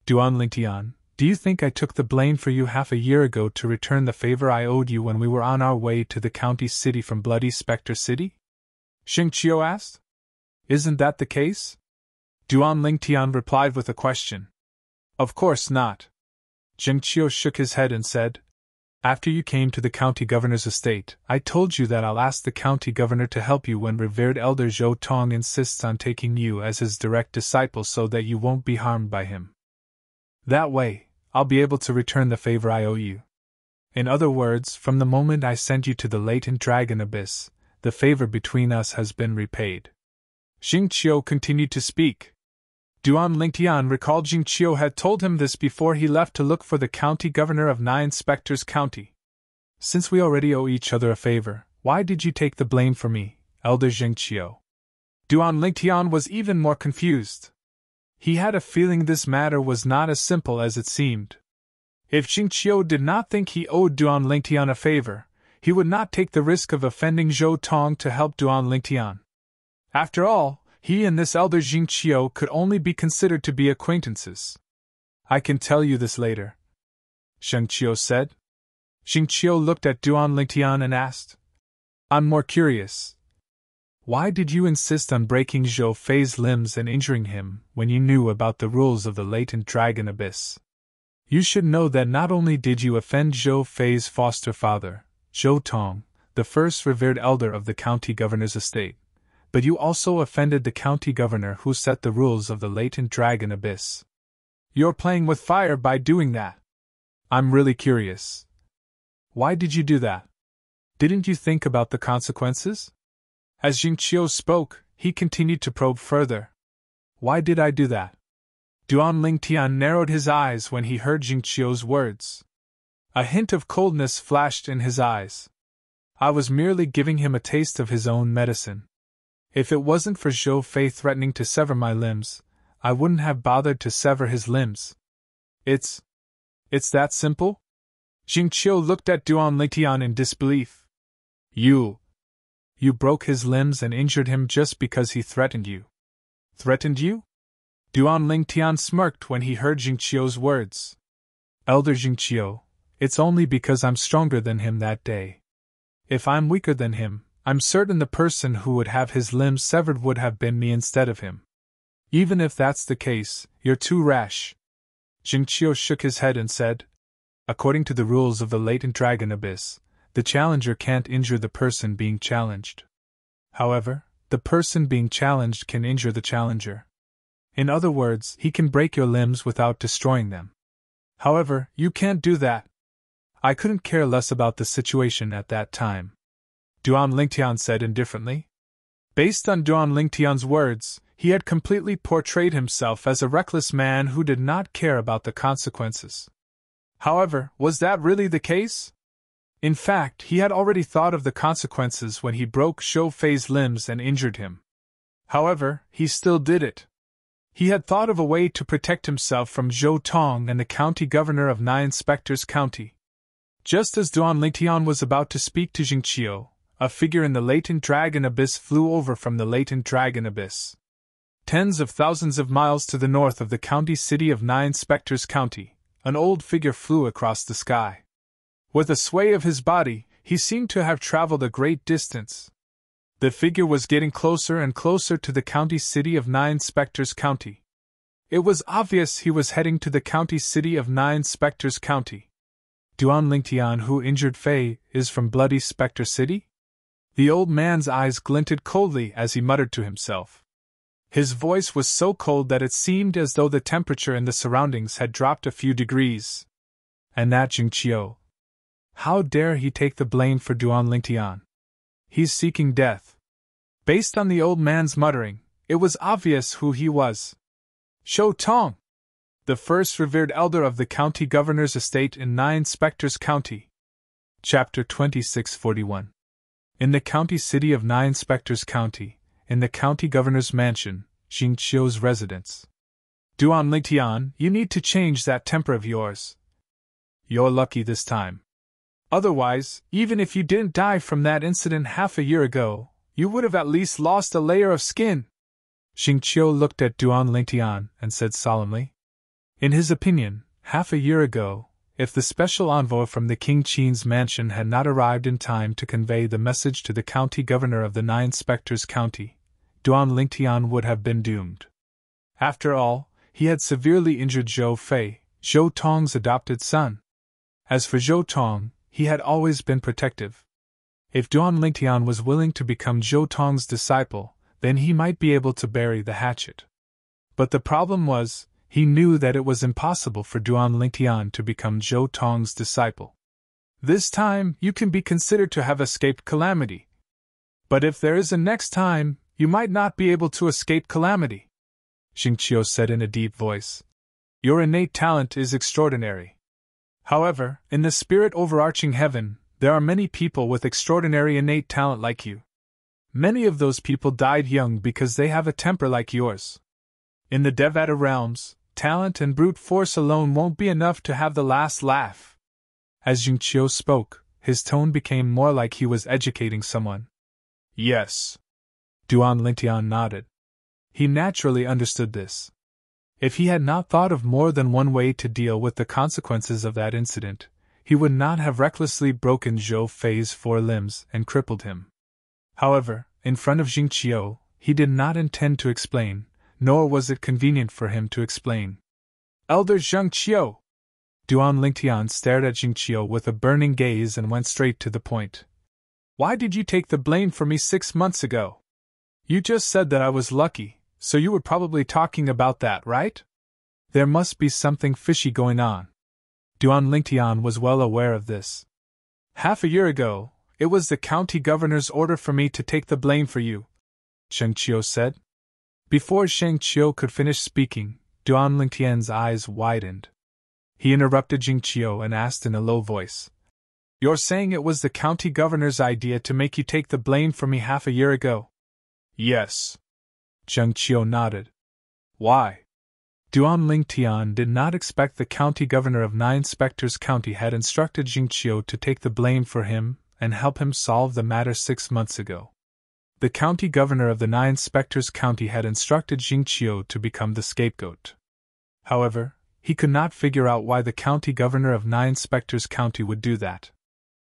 Duan Lingtian, do you think I took the blame for you half a year ago to return the favor I owed you when we were on our way to the county city from Bloody Spectre City? Jingqiu asked. Isn't that the case? Duan Lingtian replied with a question. Of course not. Jingqiu shook his head and said, After you came to the county governor's estate, I told you that I'll ask the county governor to help you when revered Elder Zhou Tong insists on taking you as his direct disciple so that you won't be harmed by him. That way, I'll be able to return the favor I owe you. In other words, from the moment I sent you to the latent dragon abyss, the favor between us has been repaid. Jing Qiu continued to speak. Duan Lingtian recalled Jing Qiu had told him this before he left to look for the county governor of 9 Spectres County. Since we already owe each other a favor, why did you take the blame for me, Elder Jing Qiu? Duan Lingtian was even more confused. He had a feeling this matter was not as simple as it seemed. If Jing Qiu did not think he owed Duan Lingtian a favor, he would not take the risk of offending Zhou Tong to help Duan Lingtian. After all, he and this elder Jing Qiu could only be considered to be acquaintances. I can tell you this later, Sheng Qiu said. Jing Qiu looked at Duan Lingtian and asked, I'm more curious. Why did you insist on breaking Zhou Fei's limbs and injuring him when you knew about the rules of the latent dragon abyss? You should know that not only did you offend Zhou Fei's foster father, Zhou Tong, the first revered elder of the county governor's estate, but you also offended the county governor who set the rules of the latent dragon abyss. You're playing with fire by doing that. I'm really curious. Why did you do that? Didn't you think about the consequences? As Jing Qiu spoke, he continued to probe further. Why did I do that? Duan Lingtian narrowed his eyes when he heard Jing Qiu's words. A hint of coldness flashed in his eyes. I was merely giving him a taste of his own medicine. If it wasn't for Zhou Fei threatening to sever my limbs, I wouldn't have bothered to sever his limbs. It's that simple? Jing Qiu looked at Duan Lingtian in disbelief. You broke his limbs and injured him just because he threatened you. Threatened you? Duan Lingtian smirked when he heard Jing Qiu's words. Elder Jing Qiu, it's only because I'm stronger than him that day. If I'm weaker than him, I'm certain the person who would have his limbs severed would have been me instead of him. Even if that's the case, you're too rash. Jing Qiu shook his head and said, According to the rules of the latent dragon abyss, the challenger can't injure the person being challenged. However, the person being challenged can injure the challenger. In other words, he can break your limbs without destroying them. However, you can't do that. I couldn't care less about the situation at that time, Duan Lingtian said indifferently. Based on Duan Lingtian's words, he had completely portrayed himself as a reckless man who did not care about the consequences. However, was that really the case? In fact, he had already thought of the consequences when he broke Zhou Fei's limbs and injured him. However, he still did it. He had thought of a way to protect himself from Zhou Tong and the county governor of 9 Spectres County. Just as Duan Lingtian was about to speak to Jing Qiu, a figure in the latent dragon abyss flew over from the latent dragon abyss. Tens of thousands of miles to the north of the county city of 9 Spectres County, an old figure flew across the sky. With a sway of his body, he seemed to have traveled a great distance. The figure was getting closer and closer to the county city of 9 Spectres County. It was obvious he was heading to the county city of 9 Spectres County. Duan Lingtian, who injured Fei, is from Bloody Spectre City? The old man's eyes glinted coldly as he muttered to himself. His voice was so cold that it seemed as though the temperature in the surroundings had dropped a few degrees. And that Jing Qiu. How dare he take the blame for Duan Lingtian? He's seeking death. Based on the old man's muttering, it was obvious who he was. Zhou Tong, the first revered elder of the county governor's estate in 9 Spectres County. Chapter 2641. In the county city of 9 Spectres County, in the county governor's mansion, Jing Qiu's residence. Duan Lingtian, you need to change that temper of yours. You're lucky this time. Otherwise, even if you didn't die from that incident half a year ago, you would have at least lost a layer of skin. Jing Qiu looked at Duan Lingtian and said solemnly. In his opinion, half a year ago, if the special envoy from the King Qin's mansion had not arrived in time to convey the message to the county governor of the 9 Spectres County, Duan Lingtian would have been doomed. After all, he had severely injured Zhou Fei, Zhou Tong's adopted son. As for Zhou Tong, he had always been protective. If Duan Lingtian was willing to become Zhou Tong's disciple, then he might be able to bury the hatchet. But the problem was, he knew that it was impossible for Duan Lingtian to become Zhou Tong's disciple. This time, you can be considered to have escaped calamity. But if there is a next time, you might not be able to escape calamity, Xingqiu said in a deep voice. Your innate talent is extraordinary. However, in the spirit overarching heaven, there are many people with extraordinary innate talent like you. Many of those people died young because they have a temper like yours. In the Devata realms, talent and brute force alone won't be enough to have the last laugh. As Xingqiu spoke, his tone became more like he was educating someone. Yes. Duan Lingtian nodded. He naturally understood this. If he had not thought of more than one way to deal with the consequences of that incident, he would not have recklessly broken Zhou Fei's 4 limbs and crippled him. However, in front of Xingqiu, he did not intend to explain, nor was it convenient for him to explain. Elder Xingqiu! Duan Lingtian stared at Xingqiu with a burning gaze and went straight to the point. Why did you take the blame for me 6 months ago? You just said that I was lucky, so you were probably talking about that, right? There must be something fishy going on. Duan Lingtian was well aware of this. Half a year ago, it was the county governor's order for me to take the blame for you, Xingqiu said. Before Xingqiu could finish speaking, Duan Lingtian's eyes widened. He interrupted Xingqiu and asked in a low voice. You're saying it was the county governor's idea to make you take the blame for me half a year ago? Yes. Xingqiu nodded. Why? Duan Lingtian did not expect the county governor of Nine Spectres County had instructed Xingqiu to take the blame for him and help him solve the matter 6 months ago. The county governor of the Nine Spectres County had instructed Xingqiu to become the scapegoat. However, he could not figure out why the county governor of Nine Spectres County would do that.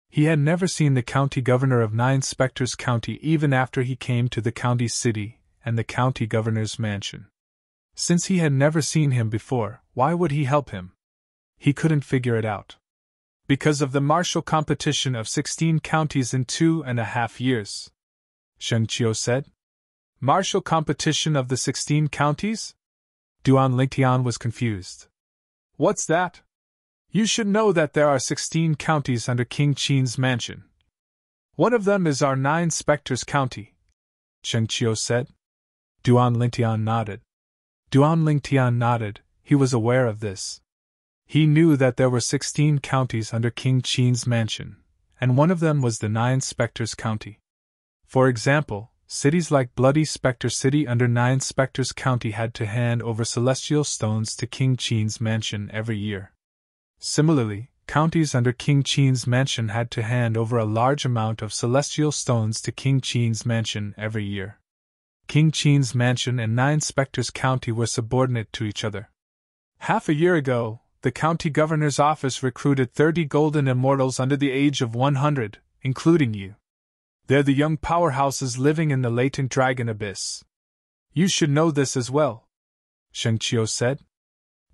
He had never seen the county governor of Nine Spectres County even after he came to the county city and the county governor's mansion. Since he had never seen him before, why would he help him? He couldn't figure it out. Because of the martial competition of 16 counties in 2.5 years, Xingqiu said. Martial competition of the 16 counties? Duan Lingtian was confused. What's that? You should know that there are 16 counties under King Qin's mansion. One of them is our Nine Spectres County, Xingqiu said. Duan Lingtian nodded. He was aware of this. He knew that there were 16 counties under King Qin's mansion, and one of them was the Nine Spectres County. For example, cities like Bloody Spectre City under Nine Spectres County had to hand over celestial stones to King Qin's mansion every year. Similarly, counties under King Qin's mansion had to hand over a large amount of celestial stones to King Qin's mansion every year. King Qin's mansion and Nine Spectres County were subordinate to each other. Half a year ago, the county governor's office recruited 30 golden immortals under the age of 100, including you. They're the young powerhouses living in the latent dragon abyss. You should know this as well, Xingqiu said.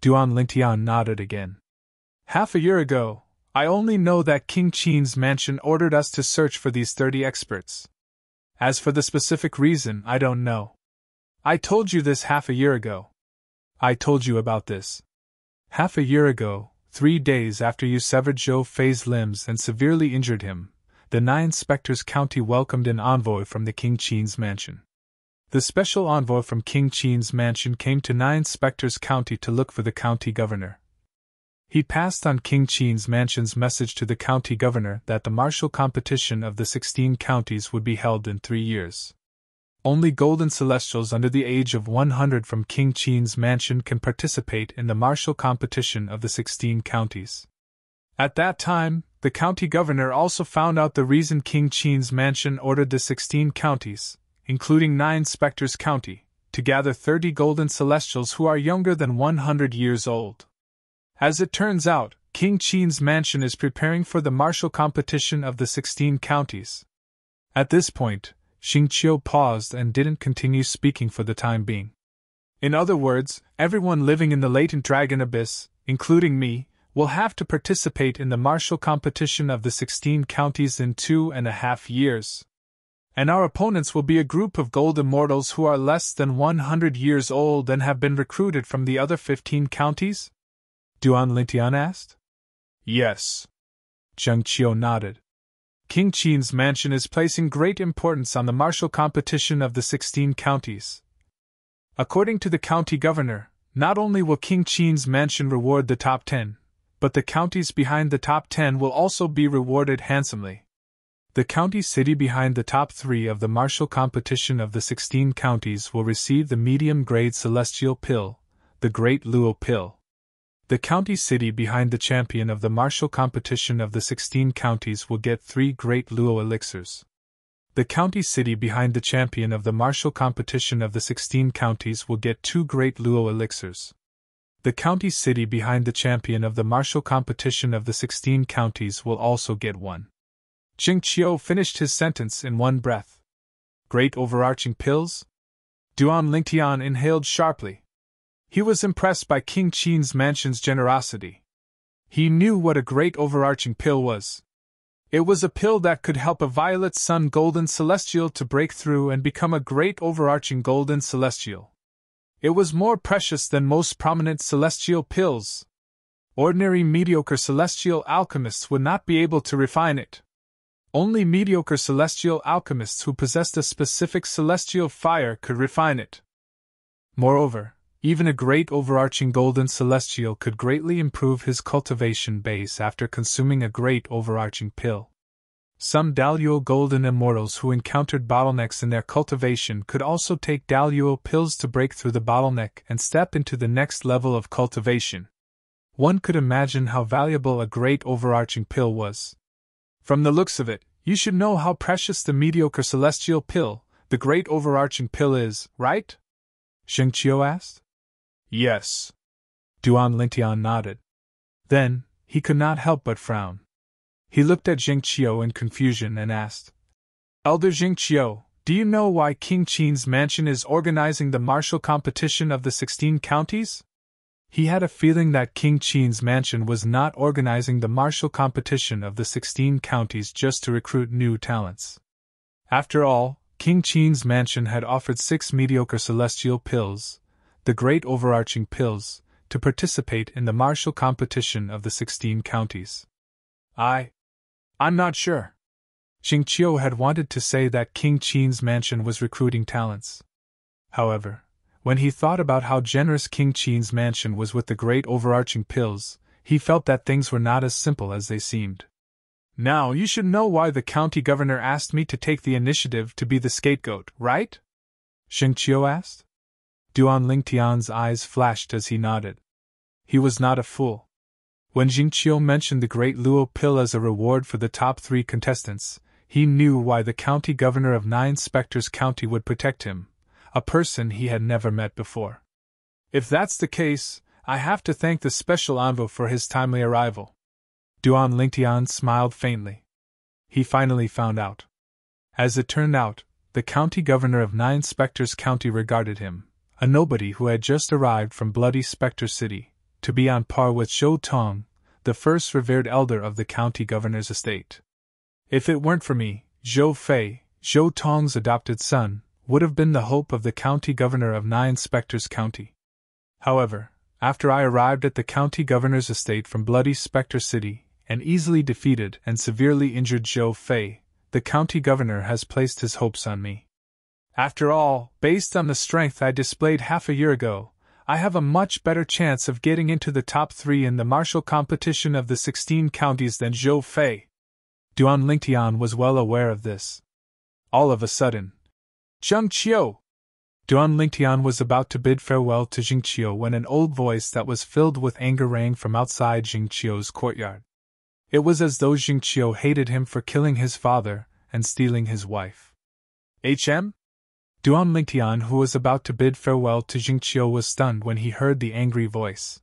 Duan Lingtian nodded again. Half a year ago, I only know that King Qin's mansion ordered us to search for these 30 experts. As for the specific reason, I don't know. I told you this half a year ago. I told you about this. Half a year ago, 3 days after you severed Zhou Fei's limbs and severely injured him, the Nine Spectres County welcomed an envoy from the King Qin's mansion. The special envoy from King Qin's mansion came to Nine Spectres County to look for the county governor. He passed on King Qin's mansion's message to the county governor that the martial competition of the 16 counties would be held in 3 years. Only golden celestials under the age of 100 from King Qin's mansion can participate in the martial competition of the 16 counties. At that time, the county governor also found out the reason King Qin's mansion ordered the 16 counties, including Nine Spectres County, to gather 30 golden celestials who are younger than 100 years old. As it turns out, King Qin's mansion is preparing for the martial competition of the 16 counties. At this point, Xingqiu paused and didn't continue speaking for the time being. In other words, everyone living in the latent dragon abyss, including me, will have to participate in the martial competition of the 16 counties in 2.5 years. And our opponents will be a group of gold immortals who are less than 100 years old and have been recruited from the other 15 counties? Duan Lingtian asked. Yes. Zheng Qiu nodded. King Qin's mansion is placing great importance on the martial competition of the 16 counties. According to the county governor, not only will King Qin's mansion reward the top 10, but the counties behind the top 10 will also be rewarded handsomely. The county city behind the top 3 of the martial competition of the 16 counties will receive the medium-grade celestial pill, the Great Luo pill. The county city behind the champion of the martial competition of the 16 counties will get 3 Great Luo elixirs. The county city behind the champion of the martial competition of the 16 counties will get 2 Great Luo elixirs. The county city behind the champion of the martial competition of the 16 counties will also get 1. Zheng Qiu finished his sentence in one breath. Great overarching pills? Duan Lingtian inhaled sharply. He was impressed by King Qin's mansion's generosity. He knew what a great overarching pill was. It was a pill that could help a violet sun golden celestial to break through and become a great overarching golden celestial. It was more precious than most prominent celestial pills. Ordinary mediocre celestial alchemists would not be able to refine it. Only mediocre celestial alchemists who possessed a specific celestial fire could refine it. Moreover, even a great overarching golden celestial could greatly improve his cultivation base after consuming a great overarching pill. Some Daluo golden immortals who encountered bottlenecks in their cultivation could also take Daluo pills to break through the bottleneck and step into the next level of cultivation. One could imagine how valuable a great overarching pill was. From the looks of it, you should know how precious the mediocre celestial pill, the great overarching pill is, right? Zheng Qiu asked. Yes. Duan Lingtian nodded. Then, he could not help but frown. He looked at Zheng Qiu in confusion and asked, Elder Zheng Qiu, do you know why King Qin's mansion is organizing the martial competition of the 16 counties? He had a feeling that King Qin's mansion was not organizing the martial competition of the 16 counties just to recruit new talents. After all, King Qin's mansion had offered 6 mediocre celestial pills, the great overarching pills, to participate in the martial competition of the 16 counties. I'm not sure. Zheng Qiu had wanted to say that King Qin's mansion was recruiting talents. However, when he thought about how generous King Qin's mansion was with the great overarching pills, he felt that things were not as simple as they seemed. Now you should know why the county governor asked me to take the initiative to be the scapegoat, right? Zheng Qiu asked. Duan Lingtian's eyes flashed as he nodded. He was not a fool. When Zheng Qiu mentioned the Great Luo pill as a reward for the top 3 contestants, he knew why the county governor of 9 Spectres County would protect him, a person he had never met before. If that's the case, I have to thank the special envoy for his timely arrival. Duan Lingtian smiled faintly. He finally found out. As it turned out, the county governor of 9 Spectres County regarded him, a nobody who had just arrived from bloody Spectre City, to be on par with Zhou Tong, the first revered elder of the county governor's estate. If it weren't for me, Zhou Fei, Zhou Tong's adopted son, would have been the hope of the county governor of 9 Spectres County. However, after I arrived at the county governor's estate from bloody Spectre City, and easily defeated and severely injured Zhou Fei, the county governor has placed his hopes on me. After all, based on the strength I displayed half a year ago, I have a much better chance of getting into the top 3 in the martial competition of the 16 counties than Zhou Fei. Duan Lingtian was well aware of this. All of a sudden, Zheng Qiu! Duan Lingtian was about to bid farewell to Zheng Qiu when an old voice that was filled with anger rang from outside Zheng Qiu's courtyard. It was as though Zheng Qiu hated him for killing his father and stealing his wife. HM? Duan Lingtian, who was about to bid farewell to Zheng Qiu, was stunned when he heard the angry voice.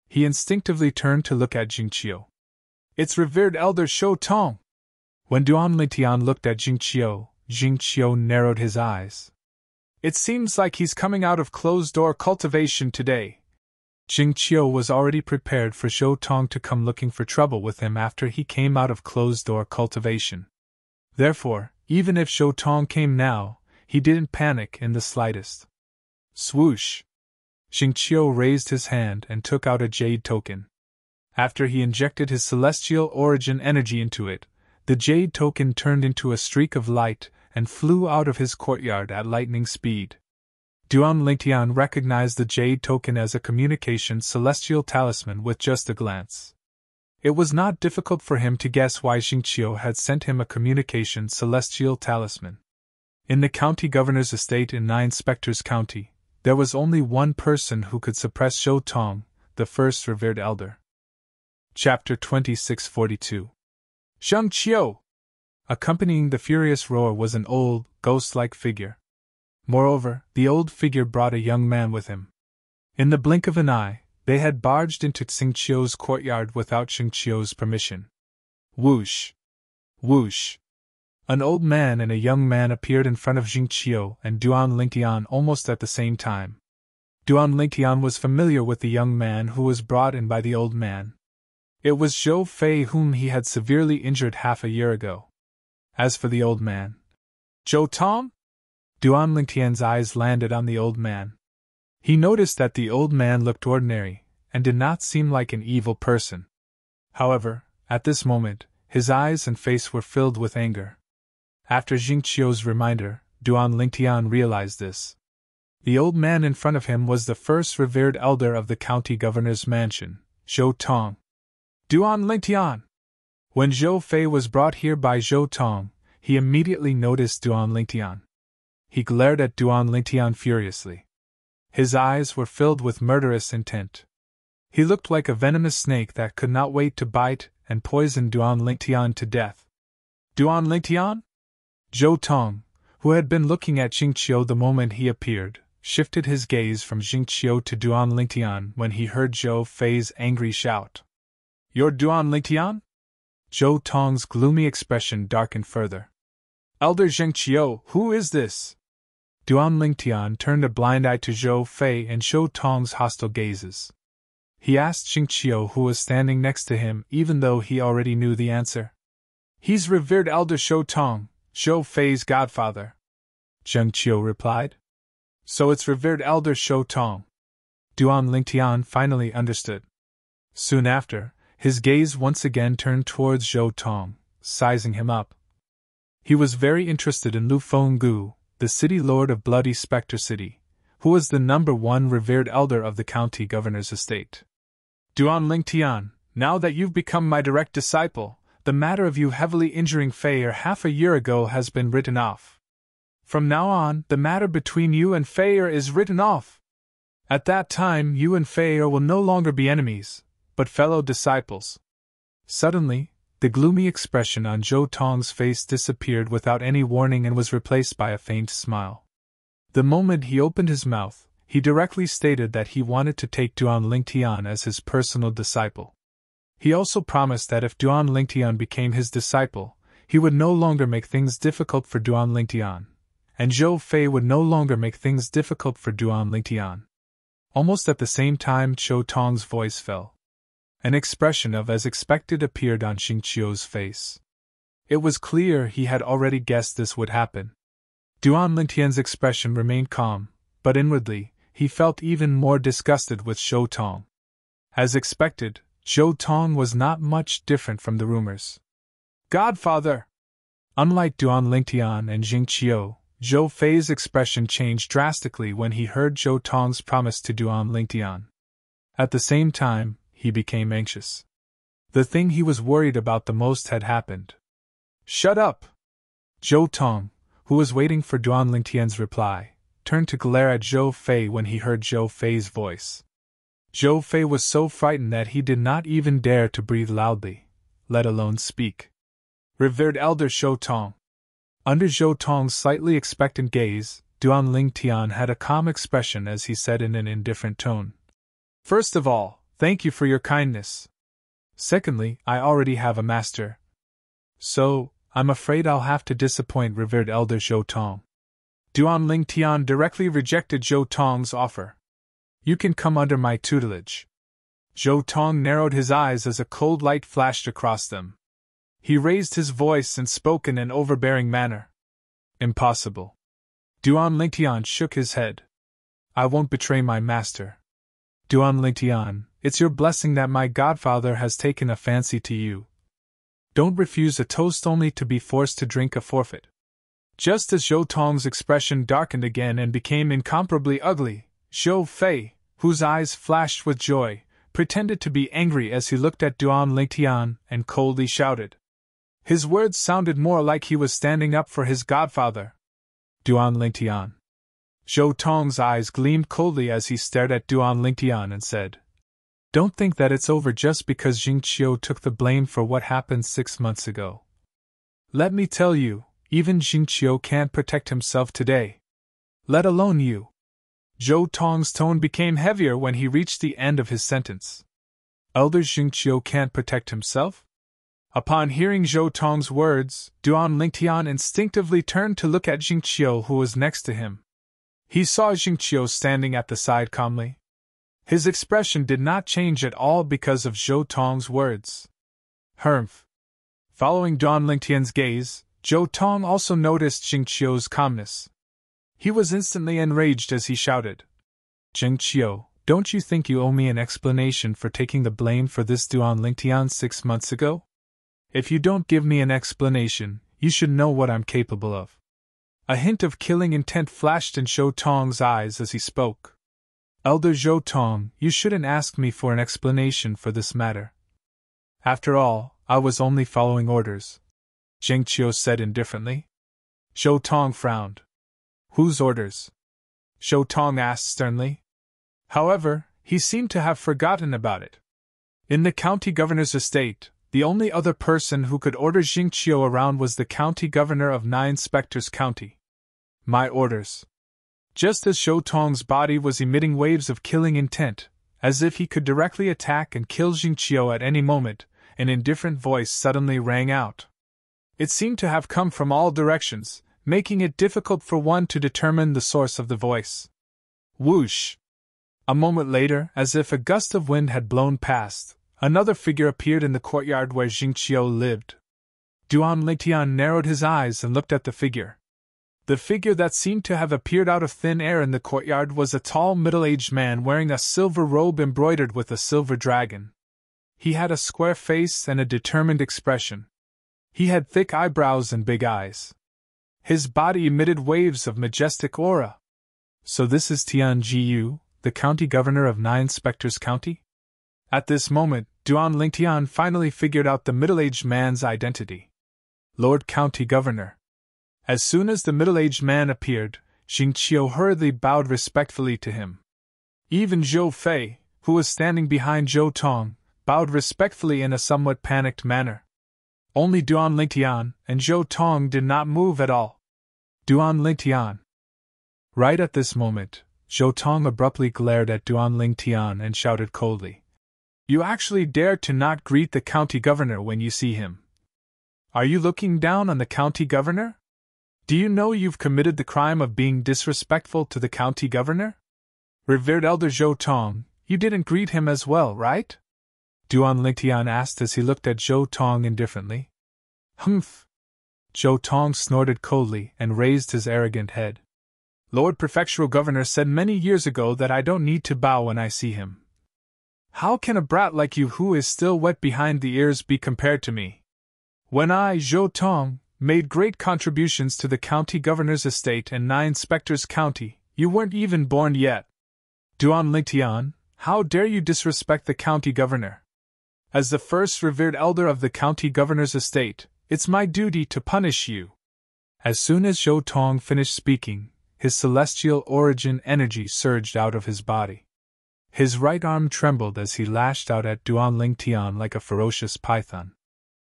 He instinctively turned to look at Zheng Qiu. It's revered elder Zhou Tong! When Duan Lingtian looked at Zheng Qiu narrowed his eyes. It seems like he's coming out of closed-door cultivation today. Zheng Qiu was already prepared for Zhou Tong to come looking for trouble with him after he came out of closed-door cultivation. Therefore, even if Zhou Tong came now, he didn't panic in the slightest. Swoosh! Zheng Qiu raised his hand and took out a jade token. After he injected his celestial origin energy into it, the jade token turned into a streak of light and flew out of his courtyard at lightning speed. Duan Lingtian recognized the jade token as a communication celestial talisman with just a glance. It was not difficult for him to guess why Xingqiu had sent him a communication celestial talisman. In the county governor's estate in Nine Spectres County, there was only one person who could suppress Zhou Tong, the first revered elder. Chapter 2642. Xingqiu! Accompanying the furious roar was an old, ghost-like figure. Moreover, the old figure brought a young man with him. In the blink of an eye, they had barged into Xingqiu's courtyard without Xingqiu's permission. Whoosh! Whoosh! An old man and a young man appeared in front of Xingqiu and Duan Lingtian almost at the same time. Duan Lingtian was familiar with the young man who was brought in by the old man. It was Zhou Fei whom he had severely injured half a year ago. As for the old man, Zhou Tong? Duan Lingtian's eyes landed on the old man. He noticed that the old man looked ordinary and did not seem like an evil person. However, at this moment, his eyes and face were filled with anger. After Xingqiu's reminder, Duan Lingtian realized this. The old man in front of him was the first revered elder of the county governor's mansion, Zhou Tong. Duan Lingtian! When Zhou Fei was brought here by Zhou Tong, he immediately noticed Duan Lingtian. He glared at Duan Lingtian furiously. His eyes were filled with murderous intent. He looked like a venomous snake that could not wait to bite and poison Duan Lingtian to death. Duan Lingtian? Zhou Tong, who had been looking at Xingqiu the moment he appeared, shifted his gaze from Xingqiu to Duan Lingtian when he heard Zhou Fei's angry shout. You're Duan Lingtian? Zhou Tong's gloomy expression darkened further. Elder Xingqiu, who is this? Duan Lingtian turned a blind eye to Zhou Fei and Zhou Tong's hostile gazes. He asked Xingqiu who was standing next to him even though he already knew the answer. He's revered elder Zhou Tong, Zhou Fei's godfather. Xingqiu replied. So it's revered elder Zhou Tong. Duan Lingtian finally understood. Soon after, his gaze once again turned towards Zhou Tong, sizing him up. He was very interested in Lu Fenggu, the city lord of Bloody Spectre City, who was the #1 revered elder of the county governor's estate. Duan Lingtian, now that you've become my direct disciple, the matter of you heavily injuring Fei half a year ago has been written off. From now on, the matter between you and Fei is written off. At that time, you and Fei will no longer be enemies, but fellow disciples. Suddenly, the gloomy expression on Zhou Tong's face disappeared without any warning and was replaced by a faint smile. The moment he opened his mouth, he directly stated that he wanted to take Duan Lingtian as his personal disciple. He also promised that if Duan Lingtian became his disciple, he would no longer make things difficult for Duan Lingtian, and Zhou Fei would no longer make things difficult for Duan Lingtian. Almost at the same time, Zhou Tong's voice fell. An expression of as expected appeared on Xingqiu's face. It was clear he had already guessed this would happen. Duan Lingtian's expression remained calm, but inwardly, he felt even more disgusted with Zhou Tong. As expected, Zhou Tong was not much different from the rumors. Godfather! Unlike Duan Lingtian and Xingqiu, Zhou Fei's expression changed drastically when he heard Zhou Tong's promise to Duan Lingtian. At the same time, he became anxious. The thing he was worried about the most had happened. Shut up! Zhou Tong, who was waiting for Duan Lingtian's reply, turned to glare at Zhou Fei when he heard Zhou Fei's voice. Zhou Fei was so frightened that he did not even dare to breathe loudly, let alone speak. Revered elder Zhou Tong. Under Zhou Tong's slightly expectant gaze, Duan Lingtian had a calm expression as he said in an indifferent tone. First of all, thank you for your kindness. Secondly, I already have a master. So, I'm afraid I'll have to disappoint revered elder Zhou Tong. Duan Lingtian directly rejected Zhou Tong's offer. You can come under my tutelage. Zhou Tong narrowed his eyes as a cold light flashed across them. He raised his voice and spoke in an overbearing manner. Impossible. Duan Lingtian shook his head. I won't betray my master. Duan Lingtian, it's your blessing that my godfather has taken a fancy to you. Don't refuse a toast only to be forced to drink a forfeit. Just as Zhou Tong's expression darkened again and became incomparably ugly, Zhou Fei, whose eyes flashed with joy, pretended to be angry as he looked at Duan Lingtian and coldly shouted. His words sounded more like he was standing up for his godfather. Duan Lingtian. Zhou Tong's eyes gleamed coldly as he stared at Duan Lingtian and said, Don't think that it's over just because Jingqiu took the blame for what happened 6 months ago. Let me tell you, even Jingqiu can't protect himself today. Let alone you. Zhou Tong's tone became heavier when he reached the end of his sentence. Elder Jingqiu can't protect himself? Upon hearing Zhou Tong's words, Duan Lingtian instinctively turned to look at Jingqiu, who was next to him. He saw Jingqiu standing at the side calmly. His expression did not change at all because of Zhou Tong's words. Humph. Following Duan Lingtian's gaze, Zhou Tong also noticed Jingqiu's calmness. He was instantly enraged as he shouted, Jingqiu, don't you think you owe me an explanation for taking the blame for this Duan Lingtian 6 months ago? If you don't give me an explanation, you should know what I'm capable of. A hint of killing intent flashed in Zhou Tong's eyes as he spoke. Elder Zhou Tong, you shouldn't ask me for an explanation for this matter. After all, I was only following orders, Jingqiu said indifferently. Zhou Tong frowned. Whose orders? Zhou Tong asked sternly. However, he seemed to have forgotten about it. In the county governor's estate, the only other person who could order Jingqiu around was the county governor of Nine Spectres County. My orders. Just as Zhou Tong's body was emitting waves of killing intent, as if he could directly attack and kill Jingqiu at any moment, an indifferent voice suddenly rang out. It seemed to have come from all directions, making it difficult for one to determine the source of the voice. Whoosh! A moment later, as if a gust of wind had blown past, another figure appeared in the courtyard where Jingqiu lived. Duan Lingtian narrowed his eyes and looked at the figure. The figure that seemed to have appeared out of thin air in the courtyard was a tall middle-aged man wearing a silver robe embroidered with a silver dragon. He had a square face and a determined expression. He had thick eyebrows and big eyes. His body emitted waves of majestic aura. So this is Tian Jiyu, the county governor of Nine Spectres County? At this moment, Duan Lingtian finally figured out the middle-aged man's identity. Lord County Governor. As soon as the middle-aged man appeared, Jingqiu hurriedly bowed respectfully to him. Even Zhou Fei, who was standing behind Zhou Tong, bowed respectfully in a somewhat panicked manner. Only Duan Lingtian and Zhou Tong did not move at all. Duan Lingtian. Right at this moment, Zhou Tong abruptly glared at Duan Lingtian and shouted coldly, You actually dare to not greet the county governor when you see him? Are you looking down on the county governor? Do you know you've committed the crime of being disrespectful to the county governor? Revered Elder Zhou Tong, you didn't greet him as well, right? Duan Lingtian asked as he looked at Zhou Tong indifferently. Humph! Zhou Tong snorted coldly and raised his arrogant head. Lord Prefectural Governor said many years ago that I don't need to bow when I see him. How can a brat like you who is still wet behind the ears be compared to me? When I, Zhou Tong, made great contributions to the county governor's estate and Nine Spectres County, you weren't even born yet. Duan Lingtian, how dare you disrespect the county governor? As the first revered elder of the county governor's estate, it's my duty to punish you. As soon as Zhou Tong finished speaking, his celestial origin energy surged out of his body. His right arm trembled as he lashed out at Duan Lingtian like a ferocious python.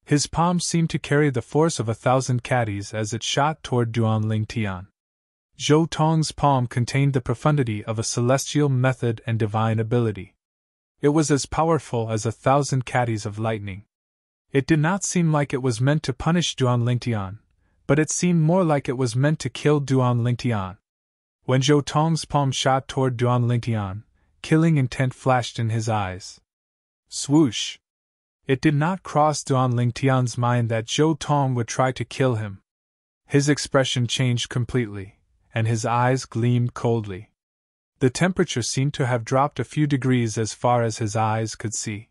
His palm seemed to carry the force of 1,000 caddies as it shot toward Duan Lingtian. Zhou Tong's palm contained the profundity of a celestial method and divine ability. It was as powerful as 1,000 caddies of lightning. It did not seem like it was meant to punish Duan Lingtian, but it seemed more like it was meant to kill Duan Lingtian. When Zhou Tong's palm shot toward Duan Lingtian, killing intent flashed in his eyes. Swoosh! It did not cross Duan Lingtian's mind that Zhou Tong would try to kill him. His expression changed completely, and his eyes gleamed coldly. The temperature seemed to have dropped a few degrees as far as his eyes could see.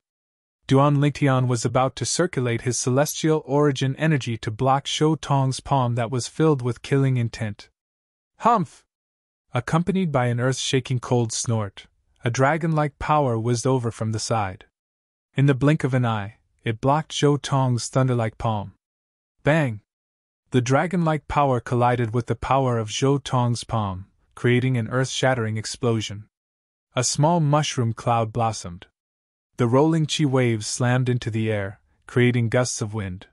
Duan Lingtian was about to circulate his celestial origin energy to block Zhou Tong's palm that was filled with killing intent. Humph! Accompanied by an earth-shaking cold snort, a dragon-like power whizzed over from the side. In the blink of an eye, it blocked Zhou Tong's thunder-like palm. Bang! The dragon-like power collided with the power of Zhou Tong's palm, creating an earth-shattering explosion. A small mushroom cloud blossomed. The rolling chi waves slammed into the air, creating gusts of wind.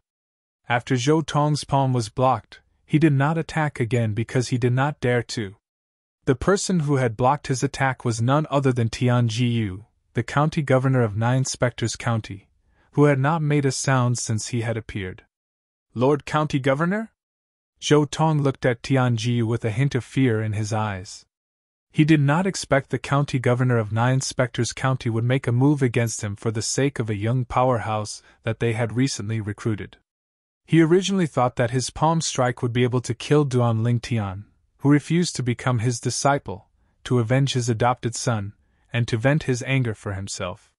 After Zhou Tong's palm was blocked, he did not attack again because he did not dare to. The person who had blocked his attack was none other than Tian Jiyu, the county governor of Nine Spectres County, who had not made a sound since he had appeared. Lord County Governor? Zhou Tong looked at Tian Jiyu with a hint of fear in his eyes. He did not expect the county governor of Nine Spectres County would make a move against him for the sake of a young powerhouse that they had recently recruited. He originally thought that his palm strike would be able to kill Duan Lingtian, who refused to become his disciple, to avenge his adopted son, and to vent his anger for himself.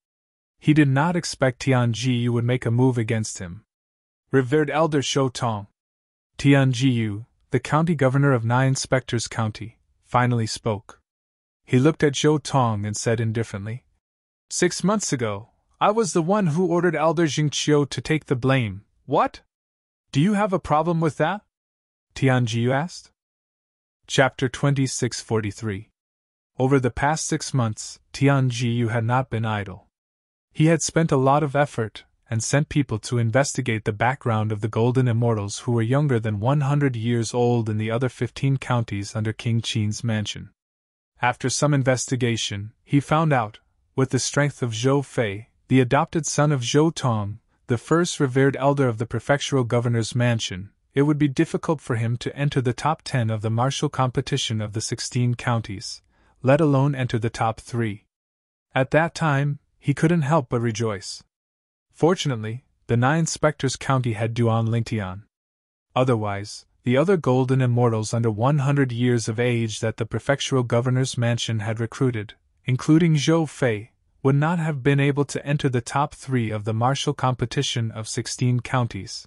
He did not expect Tian Jiyu would make a move against him. Revered Elder Zhou Tong. Tian Jiyu, the county governor of Nine Spectres County, finally spoke. He looked at Zhou Tong and said indifferently, 6 months ago, I was the one who ordered Elder Jingqiu to take the blame. What? Do you have a problem with that? Tian Jiyu asked. Chapter 2643. Over the past 6 months, Tian Jiyu had not been idle. He had spent a lot of effort and sent people to investigate the background of the Golden Immortals who were younger than 100 years old in the other 15 counties under King Qin's mansion. After some investigation, he found out, with the strength of Zhou Fei, the adopted son of Zhou Tong, the first revered elder of the prefectural governor's mansion, it would be difficult for him to enter the top 10 of the martial competition of the 16 counties, let alone enter the top 3. At that time, he couldn't help but rejoice. Fortunately, the Nine Spectres County had Duan Lingtian. Otherwise, the other Golden Immortals under 100 years of age that the prefectural governor's mansion had recruited, including Zhou Fei, would not have been able to enter the top 3 of the martial competition of 16 counties.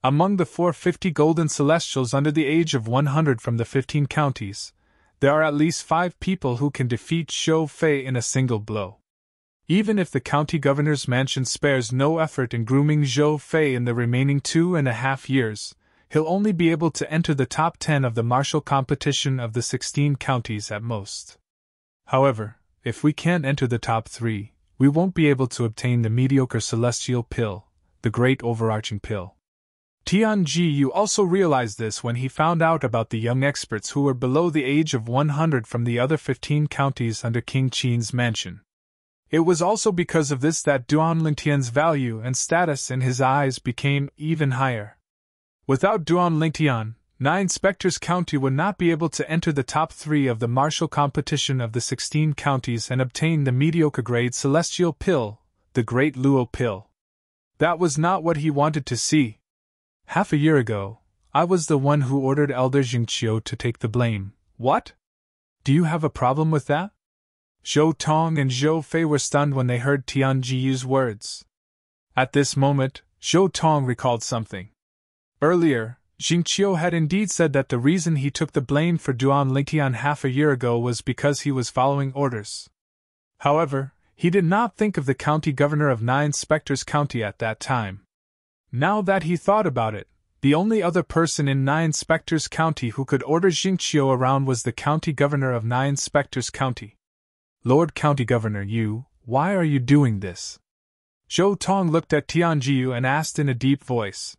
Among the 450 Golden Celestials under the age of 100 from the 15 counties, there are at least 5 people who can defeat Zhou Fei in a single blow. Even if the county governor's mansion spares no effort in grooming Zhou Fei in the remaining 2.5 years, he'll only be able to enter the top 10 of the martial competition of the 16 counties at most. However, if we can't enter the top 3, we won't be able to obtain the mediocre celestial pill, the great overarching pill. Tian Jiyu also realized this when he found out about the young experts who were below the age of 100 from the other 15 counties under King Qin's mansion. It was also because of this that Duan Lingtian's value and status in his eyes became even higher. Without Duan Lingtian, Nine Spectres County would not be able to enter the top 3 of the martial competition of the 16 counties and obtain the mediocre grade celestial pill, the Great Luo Pill. That was not what he wanted to see. Half a year ago, I was the one who ordered Elder Jingqiu to take the blame. What? Do you have a problem with that? Zhou Tong and Zhou Fei were stunned when they heard Tian Jiyu's words. At this moment, Zhou Tong recalled something. Earlier, Jingqiu had indeed said that the reason he took the blame for Duan Lingtian half a year ago was because he was following orders. However, he did not think of the county governor of Nine Spectres County at that time. Now that he thought about it, the only other person in Nine Spectres County who could order Jingqiu around was the county governor of Nine Spectres County. Lord County Governor Yu, why are you doing this? Zhou Tong looked at Tian Jiyu and asked in a deep voice.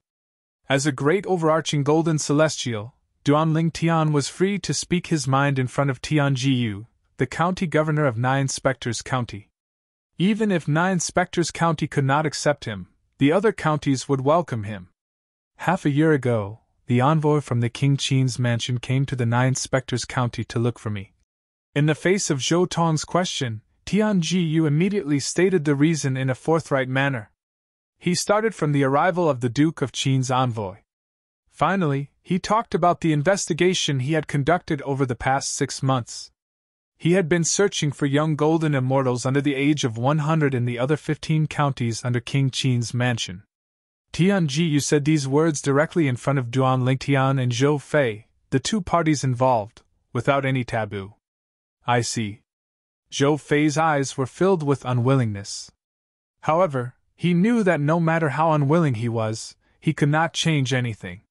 As a great overarching golden celestial, Duan Lingtian was free to speak his mind in front of Tian Jiyu, the county governor of Nine Spectres County. Even if Nine Spectres County could not accept him, the other counties would welcome him. Half a year ago, the envoy from the King Qin's mansion came to the Nine Spectres County to look for me. In the face of Zhou Tong's question, Tian Jiyu immediately stated the reason in a forthright manner. He started from the arrival of the Duke of Qin's envoy. Finally, he talked about the investigation he had conducted over the past 6 months. He had been searching for young golden immortals under the age of 100 in the other 15 counties under King Qin's mansion. Tianjiyu said these words directly in front of Duan Lingtian and Zhou Fei, the two parties involved, without any taboo. I see. Zhou Fei's eyes were filled with unwillingness. However, he knew that no matter how unwilling he was, he could not change anything.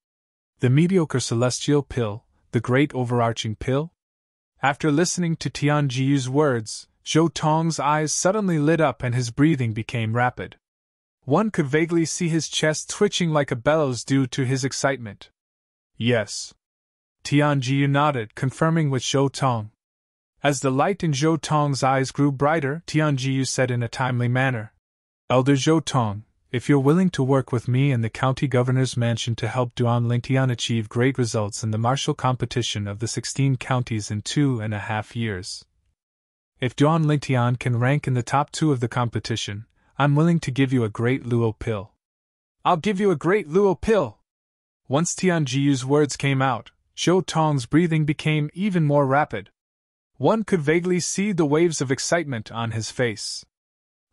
The mediocre celestial pill, the great overarching pill? After listening to Tianjiyu's words, Zhou Tong's eyes suddenly lit up and his breathing became rapid. One could vaguely see his chest twitching like a bellows due to his excitement. Yes. Tianjiyu nodded, confirming with Zhou Tong. As the light in Zhou Tong's eyes grew brighter, Tianjiyu said in a timely manner, Elder Zhou Tong, if you're willing to work with me and the county governor's mansion to help Duan Lingtian achieve great results in the martial competition of the 16 counties in 2.5 years. If Duan Lingtian can rank in the top 2 of the competition, I'm willing to give you a great luo pill. I'll give you a great luo pill! Once Tianjiyu's words came out, Zhou Tong's breathing became even more rapid. One could vaguely see the waves of excitement on his face.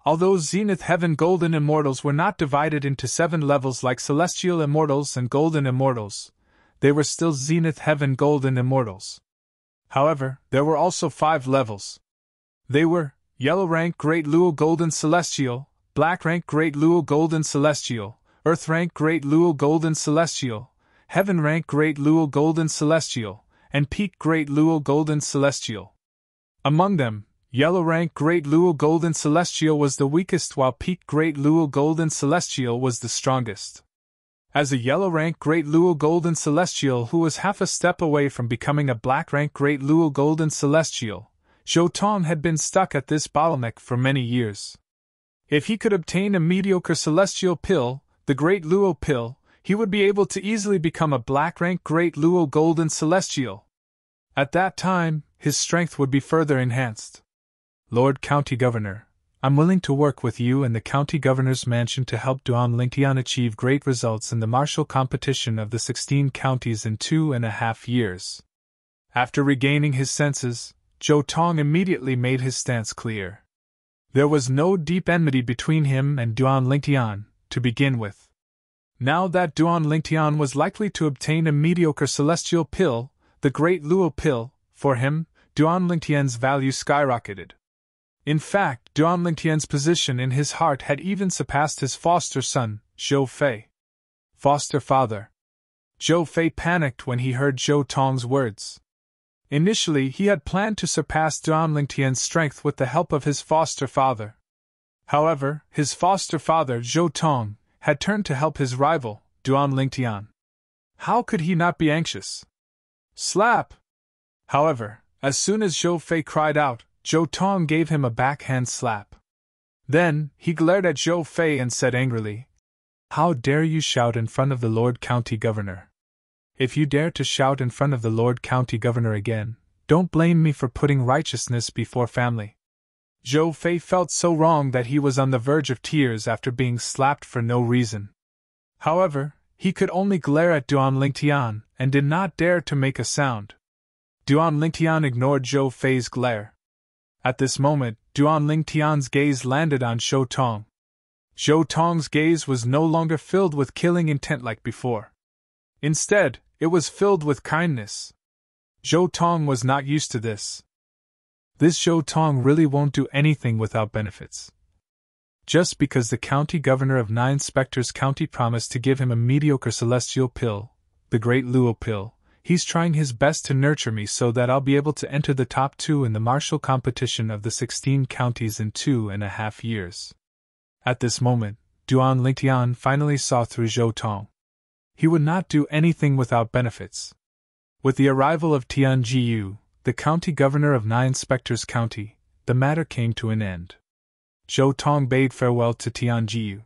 Although Zenith Heaven Golden Immortals were not divided into 7 levels like Celestial Immortals and Golden Immortals, they were still Zenith Heaven Golden Immortals. However, there were also 5 levels. They were Yellow Rank Great Luo Golden Celestial, Black Rank Great Luo Golden Celestial, Earth Rank Great Luo Golden Celestial, Heaven Rank Great Luo Golden Celestial, and Peak Great Luo Golden Celestial. Among them, Yellow Rank Great Luo Golden Celestial was the weakest while Peak Great Luo Golden Celestial was the strongest. As a Yellow Rank Great Luo Golden Celestial who was half a step away from becoming a Black Rank Great Luo Golden Celestial, Zhou Tong had been stuck at this bottleneck for many years. If he could obtain a mediocre celestial pill, the Great Luo Pill, he would be able to easily become a Black Rank Great Luo Golden Celestial. At that time, his strength would be further enhanced. Lord County Governor, I'm willing to work with you and the County Governor's mansion to help Duan Lingtian achieve great results in the martial competition of the 16 counties in 2.5 years. After regaining his senses, Zhou Tong immediately made his stance clear. There was no deep enmity between him and Duan Lingtian, to begin with. Now that Duan Lingtian was likely to obtain a mediocre celestial pill, the Great Luo Pill, for him, Duan Lingtian's value skyrocketed. In fact, Duan Lingtian's position in his heart had even surpassed his foster son, Zhou Fei. Foster father. Zhou Fei panicked when he heard Zhou Tong's words. Initially, he had planned to surpass Duan Lingtian's strength with the help of his foster father. However, his foster father, Zhou Tong, had turned to help his rival, Duan Lingtian. How could he not be anxious? Slap! However, as soon as Zhou Fei cried out, Zhou Tong gave him a backhand slap. Then, he glared at Zhou Fei and said angrily, How dare you shout in front of the Lord County Governor? If you dare to shout in front of the Lord County Governor again, don't blame me for putting righteousness before family. Zhou Fei felt so wrong that he was on the verge of tears after being slapped for no reason. However, he could only glare at Duan Lingtian and did not dare to make a sound. Duan Lingtian ignored Zhou Fei's glare. At this moment, Duan Lingtian's gaze landed on Zhou Tong. Zhou Tong's gaze was no longer filled with killing intent like before. Instead, it was filled with kindness. Zhou Tong was not used to this. This Zhou Tong really won't do anything without benefits. Just because the county governor of 9 Spectres County promised to give him a mediocre celestial pill, the Great Luo Pill, he's trying his best to nurture me so that I'll be able to enter the top 2 in the martial competition of the 16 counties in 2.5 years. At this moment, Duan Lingtian finally saw through Zhou Tong. He would not do anything without benefits. With the arrival of Tianjiyu, the county governor of 9 Spectres County, the matter came to an end. Zhou Tong bade farewell to Tianjiyu.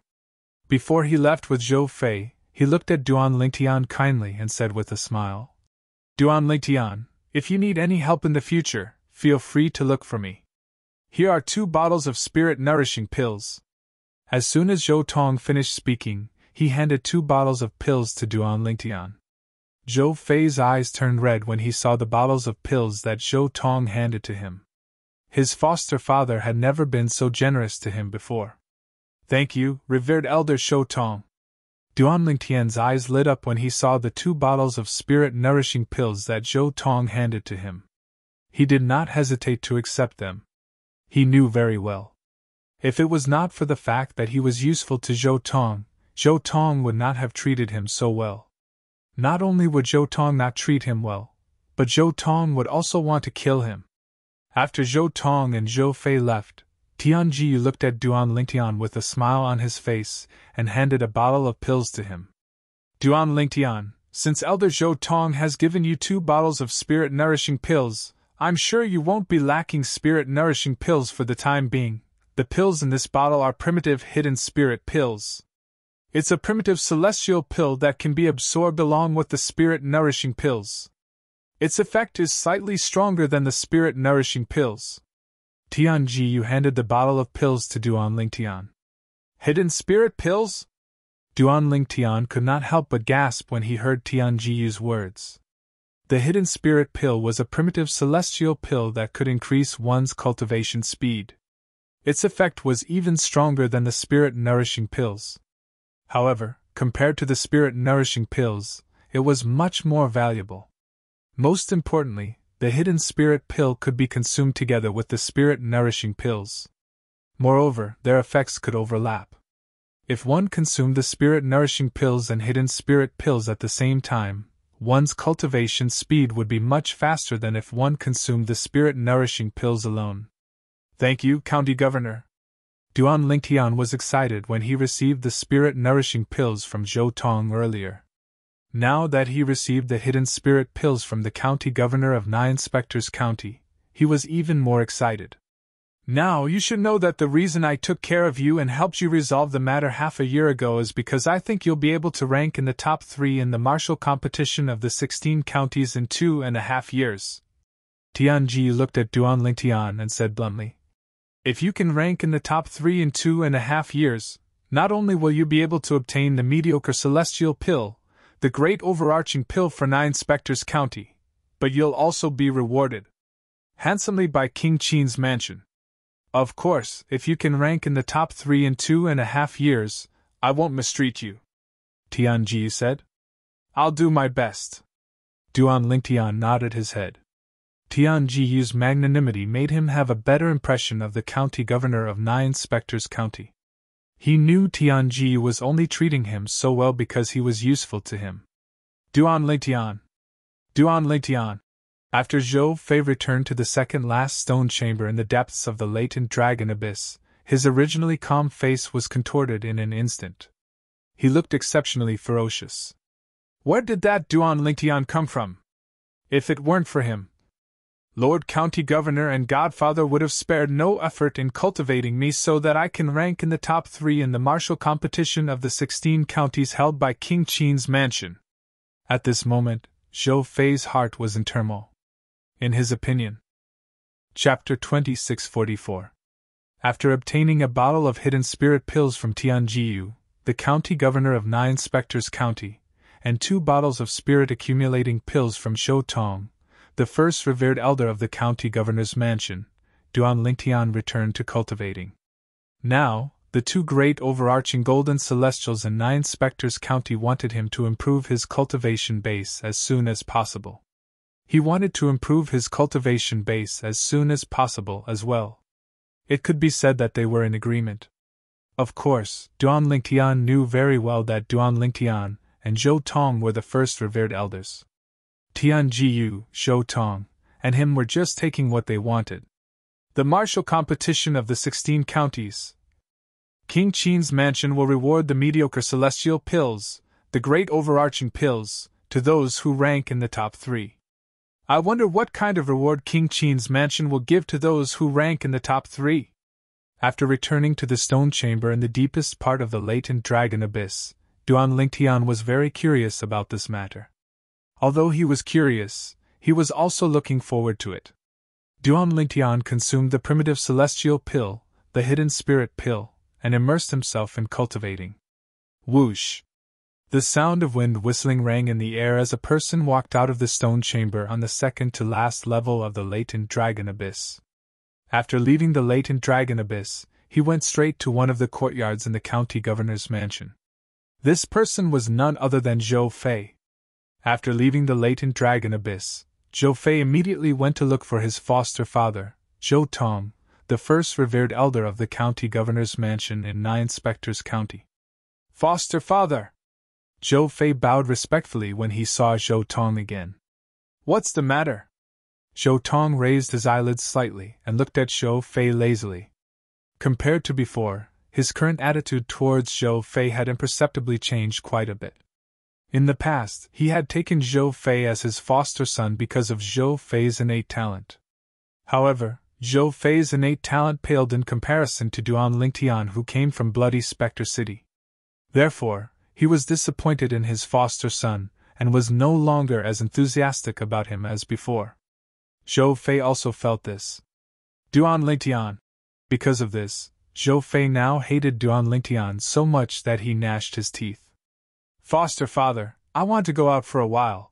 Before he left with Zhou Fei, he looked at Duan Lingtian kindly and said with a smile, Duan Lingtian, if you need any help in the future, feel free to look for me. Here are 2 bottles of spirit-nourishing pills. As soon as Zhou Tong finished speaking, he handed 2 bottles of pills to Duan Lingtian. Zhou Fei's eyes turned red when he saw the bottles of pills that Zhou Tong handed to him. His foster father had never been so generous to him before. "Thank you, revered Elder Shou Tong." Duan Lingtian's eyes lit up when he saw the 2 bottles of spirit-nourishing pills that Zhou Tong handed to him. He did not hesitate to accept them. He knew very well. If it was not for the fact that he was useful to Zhou Tong would not have treated him so well. Not only would Zhou Tong not treat him well, but Zhou Tong would also want to kill him. After Zhou Tong and Zhou Fei left, Tianji looked at Duan Lingtian with a smile on his face and handed a bottle of pills to him. "Duan Lingtian, since Elder Zhou Tong has given you 2 bottles of spirit-nourishing pills, I'm sure you won't be lacking spirit-nourishing pills for the time being. The pills in this bottle are primitive hidden spirit pills. It's a primitive celestial pill that can be absorbed along with the spirit-nourishing pills. Its effect is slightly stronger than the spirit-nourishing pills." Tianji handed the bottle of pills to Duan Lingtian. "Hidden spirit pills?" Duan Lingtian could not help but gasp when he heard Tianji's words. The hidden spirit pill was a primitive celestial pill that could increase one's cultivation speed. Its effect was even stronger than the spirit-nourishing pills. However, compared to the spirit-nourishing pills, it was much more valuable. Most importantly, the hidden spirit pill could be consumed together with the spirit-nourishing pills. Moreover, their effects could overlap. If one consumed the spirit-nourishing pills and hidden spirit pills at the same time, one's cultivation speed would be much faster than if one consumed the spirit-nourishing pills alone. "Thank you, County Governor." Duan Lingtian was excited when he received the spirit-nourishing pills from Zhou Tong earlier. Now that he received the hidden spirit pills from the county governor of 9 Inspectors County, he was even more excited. "Now you should know that the reason I took care of you and helped you resolve the matter half a year ago is because I think you'll be able to rank in the top 3 in the martial competition of the 16 counties in 2.5 years. Tianji looked at Duan Lingtian and said bluntly, "If you can rank in the top 3 in 2.5 years, not only will you be able to obtain the mediocre celestial pill, the great overarching pill for 9 Inspectors County, but you'll also be rewarded handsomely by King Qin's mansion. Of course, if you can rank in the top 3 in 2.5 years, I won't mistreat you," Tianji said. "I'll do my best." Duan Lingtian nodded his head. Tianji's magnanimity made him have a better impression of the county governor of 9 Inspectors County. He knew Tianji was only treating him so well because he was useful to him. "Duan Lingtian! Duan Lingtian!" After Zhou Fei returned to the second-last stone chamber in the depths of the latent dragon abyss, his originally calm face was contorted in an instant. He looked exceptionally ferocious. "Where did that Duan Lingtian come from? If it weren't for him, Lord County Governor and Godfather would have spared no effort in cultivating me so that I can rank in the top 3 in the martial competition of the 16 counties held by King Qin's mansion." At this moment, Zhou Fei's heart was in turmoil. In his opinion. Chapter 2644. After obtaining a bottle of hidden spirit pills from Tianjiu, the county governor of 9 Inspectors County, and 2 bottles of spirit-accumulating pills from Zhou Tong, the first revered elder of the county governor's mansion, Duan Lingtian returned to cultivating. Now, the 2 great overarching golden celestials in 9 Inspectors County wanted him to improve his cultivation base as soon as possible. He wanted to improve his cultivation base as soon as possible as well. It could be said that they were in agreement. Of course, Duan Lingtian knew very well that Duan Lingtian and Zhou Tong were the first revered elders. Tianjiu, Zhou Tong, and him were just taking what they wanted. The martial competition of the 16 counties. King Qin's mansion will reward the mediocre celestial pills, the great overarching pills, to those who rank in the top 3. I wonder what kind of reward King Qin's mansion will give to those who rank in the top 3. After returning to the stone chamber in the deepest part of the latent dragon abyss, Duan Lingtian was very curious about this matter. Although he was curious, he was also looking forward to it. Duan Lingtian consumed the primitive celestial pill, the hidden spirit pill, and immersed himself in cultivating. Whoosh! The sound of wind whistling rang in the air as a person walked out of the stone chamber on the second-to-last level of the latent dragon abyss. After leaving the latent dragon abyss, he went straight to one of the courtyards in the county governor's mansion. This person was none other than Zhou Fei. After leaving the latent dragon abyss, Zhou Fei immediately went to look for his foster father, Zhou Tong, the first revered elder of the county governor's mansion in Nine Spectres County. Foster father! Zhou Fei bowed respectfully when he saw Zhou Tong again. What's the matter? Zhou Tong raised his eyelids slightly and looked at Zhou Fei lazily. Compared to before, his current attitude towards Zhou Fei had imperceptibly changed quite a bit. In the past, he had taken Zhou Fei as his foster son because of Zhou Fei's innate talent. However, Zhou Fei's innate talent paled in comparison to Duan Lingtian, who came from Bloody Spectre City. Therefore, he was disappointed in his foster son, and was no longer as enthusiastic about him as before. Zhou Fei also felt this. Duan Lingtian. Because of this, Zhou Fei now hated Duan Lingtian so much that he gnashed his teeth. Foster father, I want to go out for a while.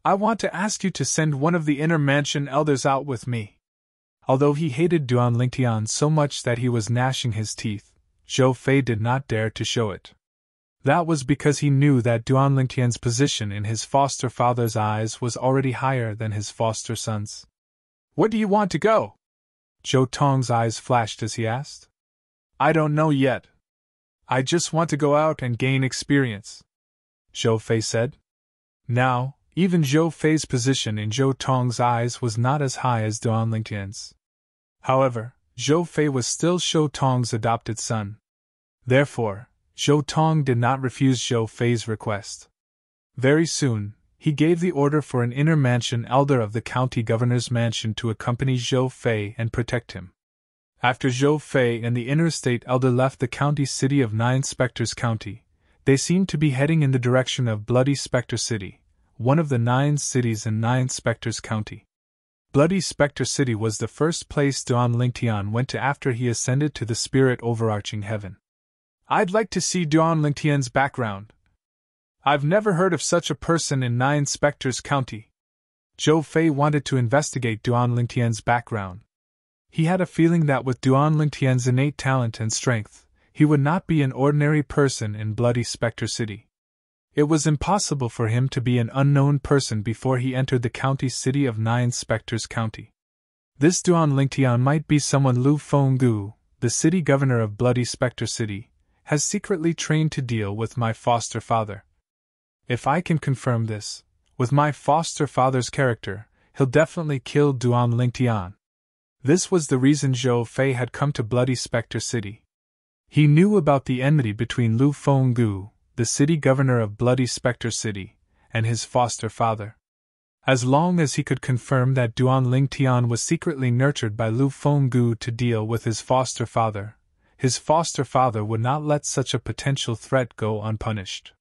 I want to ask you to send one of the inner mansion elders out with me. Although he hated Duan Lingtian so much that he was gnashing his teeth, Zhou Fei did not dare to show it. That was because he knew that Duan Lingtian's position in his foster father's eyes was already higher than his foster son's. Where do you want to go? Zhou Tong's eyes flashed as he asked. I don't know yet. I just want to go out and gain experience, Zhou Fei said. Now, even Zhou Fei's position in Zhou Tong's eyes was not as high as Duan Lingtian's. However, Zhou Fei was still Zhou Tong's adopted son. Therefore, Zhou Tong did not refuse Zhou Fei's request. Very soon, he gave the order for an inner mansion elder of the county governor's mansion to accompany Zhou Fei and protect him. After Zhou Fei and the inner estate elder left the county city of Nine Spectres County, they seemed to be heading in the direction of Bloody Spectre City, one of the 9 cities in Nine Spectres County. Bloody Spectre City was the first place Duan Lingtian went to after he ascended to the spirit overarching heaven. I'd like to see Duan Lingtian's background. I've never heard of such a person in Nine Spectres County. Zhou Fei wanted to investigate Duan Lingtian's background. He had a feeling that with Duan Lingtian's innate talent and strength, he would not be an ordinary person in Bloody Spectre City. It was impossible for him to be an unknown person before he entered the county city of Nine Spectres County. This Duan Lingtian might be someone Lu Fenggu, the city governor of Bloody Spectre City, has secretly trained to deal with my foster father. If I can confirm this, with my foster father's character, he'll definitely kill Duan Lingtian. This was the reason Zhou Fei had come to Bloody Spectre City. He knew about the enmity between Lu Fenggu, the city governor of Bloody Spectre City, and his foster father. As long as he could confirm that Duan Lingtian was secretly nurtured by Lu Fenggu to deal with his foster father would not let such a potential threat go unpunished.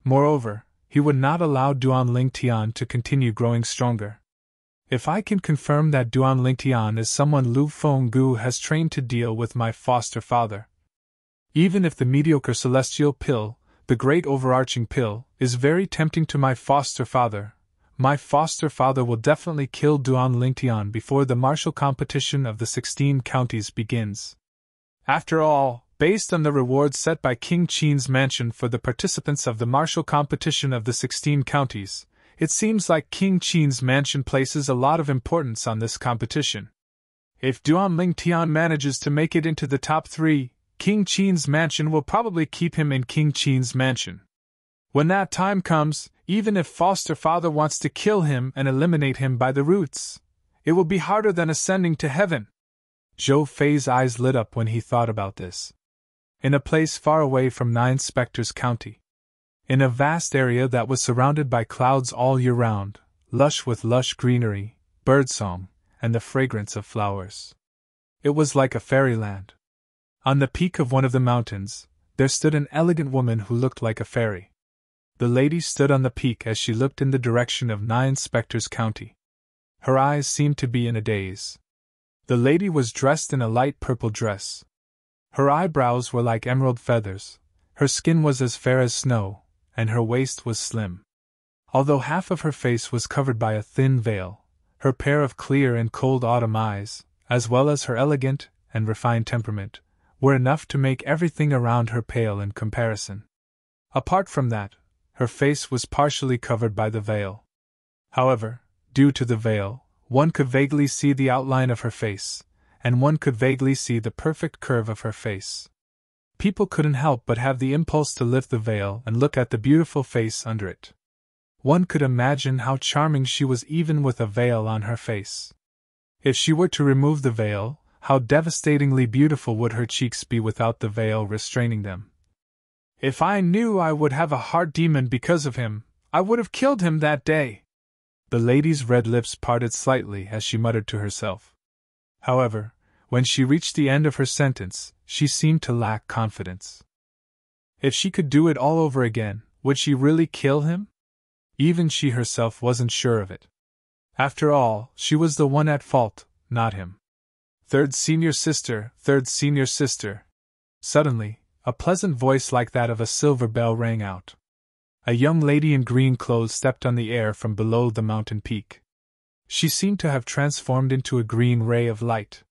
Moreover, he would not allow Duan Lingtian to continue growing stronger. If I can confirm that Duan Lingtian is someone Lu Fenggu has trained to deal with my foster father, even if the mediocre celestial pill, the great overarching pill, is very tempting to my foster father will definitely kill Duan Lingtian before the martial competition of the 16 counties begins. After all, based on the rewards set by King Qin's mansion for the participants of the martial competition of the 16 counties, it seems like King Qin's mansion places a lot of importance on this competition. If Duan Lingtian manages to make it into the top 3, King Qin's mansion will probably keep him in King Qin's mansion. When that time comes, even if foster father wants to kill him and eliminate him by the roots, it will be harder than ascending to heaven. Zhou Fei's eyes lit up when he thought about this. In a place far away from Nine Spectres County, in a vast area that was surrounded by clouds all year round, lush with lush greenery, birdsong, and the fragrance of flowers. It was like a fairyland. On the peak of one of the mountains, there stood an elegant woman who looked like a fairy. The lady stood on the peak as she looked in the direction of Nine Spectres County. Her eyes seemed to be in a daze. The lady was dressed in a light purple dress. Her eyebrows were like emerald feathers, her skin was as fair as snow, and her waist was slim. Although half of her face was covered by a thin veil, her pair of clear and cold autumn eyes, as well as her elegant and refined temperament, were enough to make everything around her pale in comparison. Apart from that, her face was partially covered by the veil. However, due to the veil, one could vaguely see the outline of her face, and one could vaguely see the perfect curve of her face. People couldn't help but have the impulse to lift the veil and look at the beautiful face under it. One could imagine how charming she was even with a veil on her face. If she were to remove the veil, how devastatingly beautiful would her cheeks be without the veil restraining them. If I knew I would have a heart demon because of him, I would have killed him that day. The lady's red lips parted slightly as she muttered to herself. However, when she reached the end of her sentence, she seemed to lack confidence. If she could do it all over again, would she really kill him? Even she herself wasn't sure of it. After all, she was the one at fault, not him. Third senior sister, third senior sister. Suddenly, a pleasant voice like that of a silver bell rang out. A young lady in green clothes stepped on the air from below the mountain peak. She seemed to have transformed into a green ray of light.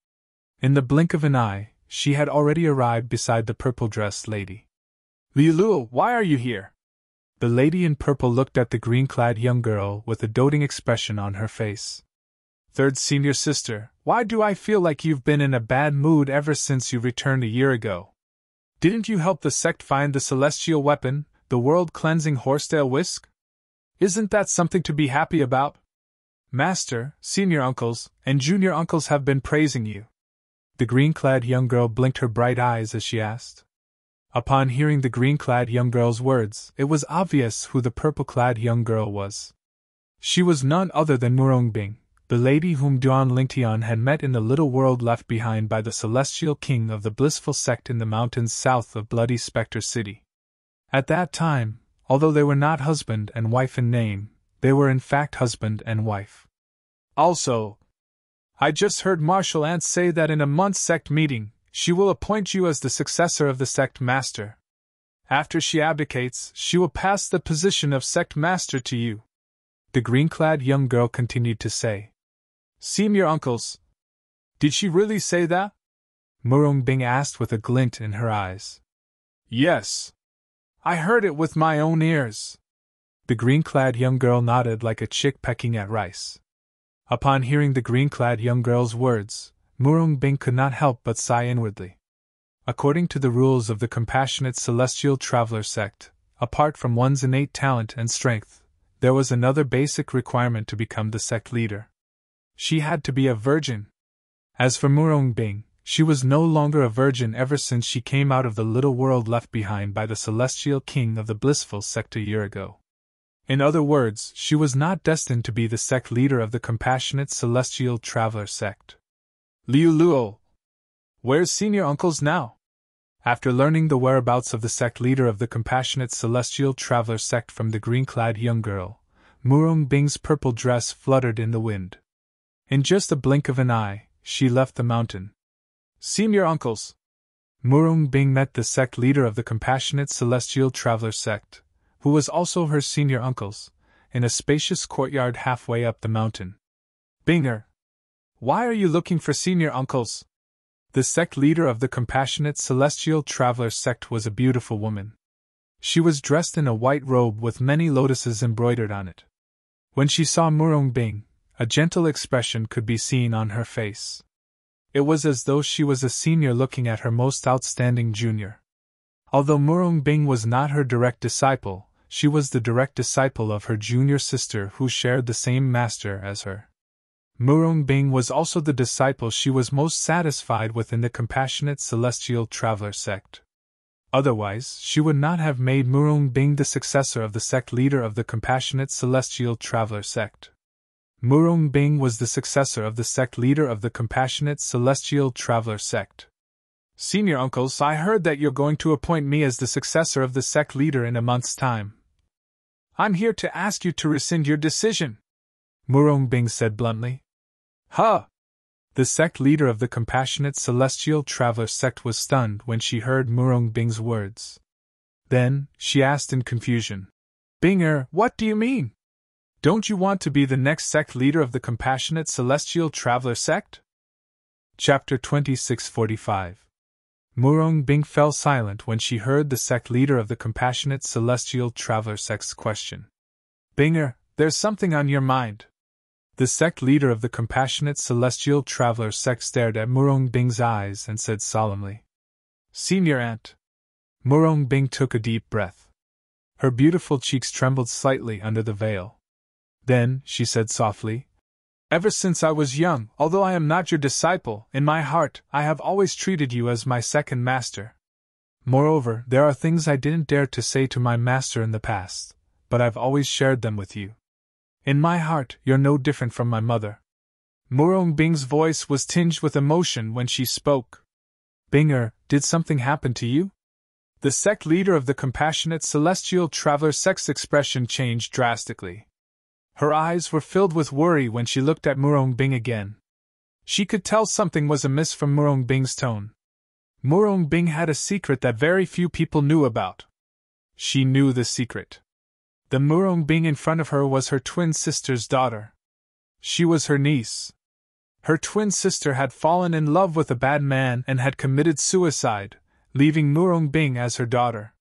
In the blink of an eye, she had already arrived beside the purple-dressed lady. Liulu, why are you here? The lady in purple looked at the green-clad young girl with a doting expression on her face. Third senior sister, why do I feel like you've been in a bad mood ever since you returned a year ago? Didn't you help the sect find the celestial weapon, the world-cleansing horsetail whisk? Isn't that something to be happy about? Master, senior uncles, and junior uncles have been praising you. The green-clad young girl blinked her bright eyes as she asked. Upon hearing the green-clad young girl's words, it was obvious who the purple-clad young girl was. She was none other than Murungbing, the lady whom Duan Lingtian had met in the little world left behind by the celestial king of the blissful sect in the mountains south of Bloody Spectre City. At that time, although they were not husband and wife in name, they were in fact husband and wife. Also, I just heard Marshal Ant say that in a month's sect meeting, she will appoint you as the successor of the sect master. After she abdicates, she will pass the position of sect master to you. The green-clad young girl continued to say. Senior uncles. Did she really say that? Murungbing asked with a glint in her eyes. Yes. I heard it with my own ears. The green-clad young girl nodded like a chick pecking at rice. Upon hearing the green-clad young girl's words, Murungbing could not help but sigh inwardly. According to the rules of the compassionate celestial traveler sect, apart from one's innate talent and strength, there was another basic requirement to become the sect leader. She had to be a virgin. As for Murungbing, she was no longer a virgin ever since she came out of the little world left behind by the celestial king of the blissful sect a year ago. In other words, she was not destined to be the sect leader of the compassionate celestial traveler sect. Liuluo. Where's senior uncles now? After learning the whereabouts of the sect leader of the compassionate celestial traveler sect from the green-clad young girl, Murungbing's purple dress fluttered in the wind. In just a blink of an eye, she left the mountain. Senior uncles. Murungbing met the sect leader of the compassionate celestial traveler sect, who was also her senior uncles, in a spacious courtyard halfway up the mountain. Binger. Why are you looking for senior uncles? The sect leader of the compassionate celestial traveler sect was a beautiful woman. She was dressed in a white robe with many lotuses embroidered on it. When she saw Murungbing, a gentle expression could be seen on her face. It was as though she was a senior looking at her most outstanding junior. Although Murungbing was not her direct disciple, she was the direct disciple of her junior sister who shared the same master as her. Murungbing was also the disciple she was most satisfied with in the compassionate celestial traveler sect. Otherwise, she would not have made Murungbing the successor of the sect leader of the compassionate celestial traveler sect. Murungbing was the successor of the sect leader of the compassionate celestial traveler sect. Senior uncles, I heard that you're going to appoint me as the successor of the sect leader in a month's time. I'm here to ask you to rescind your decision, Murungbing said bluntly. Huh! The sect leader of the compassionate celestial traveler sect was stunned when she heard Murungbing's words. Then, she asked in confusion. Binger, what do you mean? Don't you want to be the next sect leader of the compassionate celestial traveler sect? Chapter 2645. Murong Bing fell silent when she heard the sect leader of the Compassionate Celestial Traveler sect's question. Binger, there's something on your mind. The sect leader of the Compassionate Celestial Traveler sect stared at Murong Bing's eyes and said solemnly, Senior Aunt. Murong Bing took a deep breath. Her beautiful cheeks trembled slightly under the veil. Then, she said softly, Ever since I was young, although I am not your disciple, in my heart, I have always treated you as my second master. Moreover, there are things I didn't dare to say to my master in the past, but I've always shared them with you. In my heart, you're no different from my mother. Murong Bing's voice was tinged with emotion when she spoke. Binger, did something happen to you? The sect leader of the Compassionate Celestial Traveler sect's expression changed drastically. Her eyes were filled with worry when she looked at Murong Bing again. She could tell something was amiss from Murong Bing's tone. Murong Bing had a secret that very few people knew about. She knew the secret. The Murong Bing in front of her was her twin sister's daughter. She was her niece. Her twin sister had fallen in love with a bad man and had committed suicide, leaving Murong Bing as her daughter.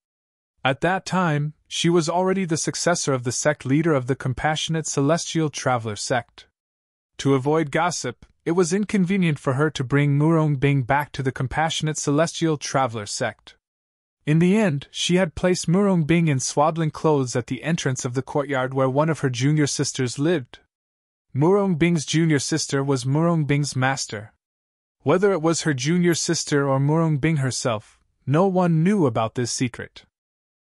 At that time, she was already the successor of the sect leader of the Compassionate Celestial Traveler sect. To avoid gossip, it was inconvenient for her to bring Murong Bing back to the Compassionate Celestial Traveler sect. In the end, she had placed Murong Bing in swaddling clothes at the entrance of the courtyard where one of her junior sisters lived. Murong Bing's junior sister was Murong Bing's master. Whether it was her junior sister or Murong Bing herself, no one knew about this secret.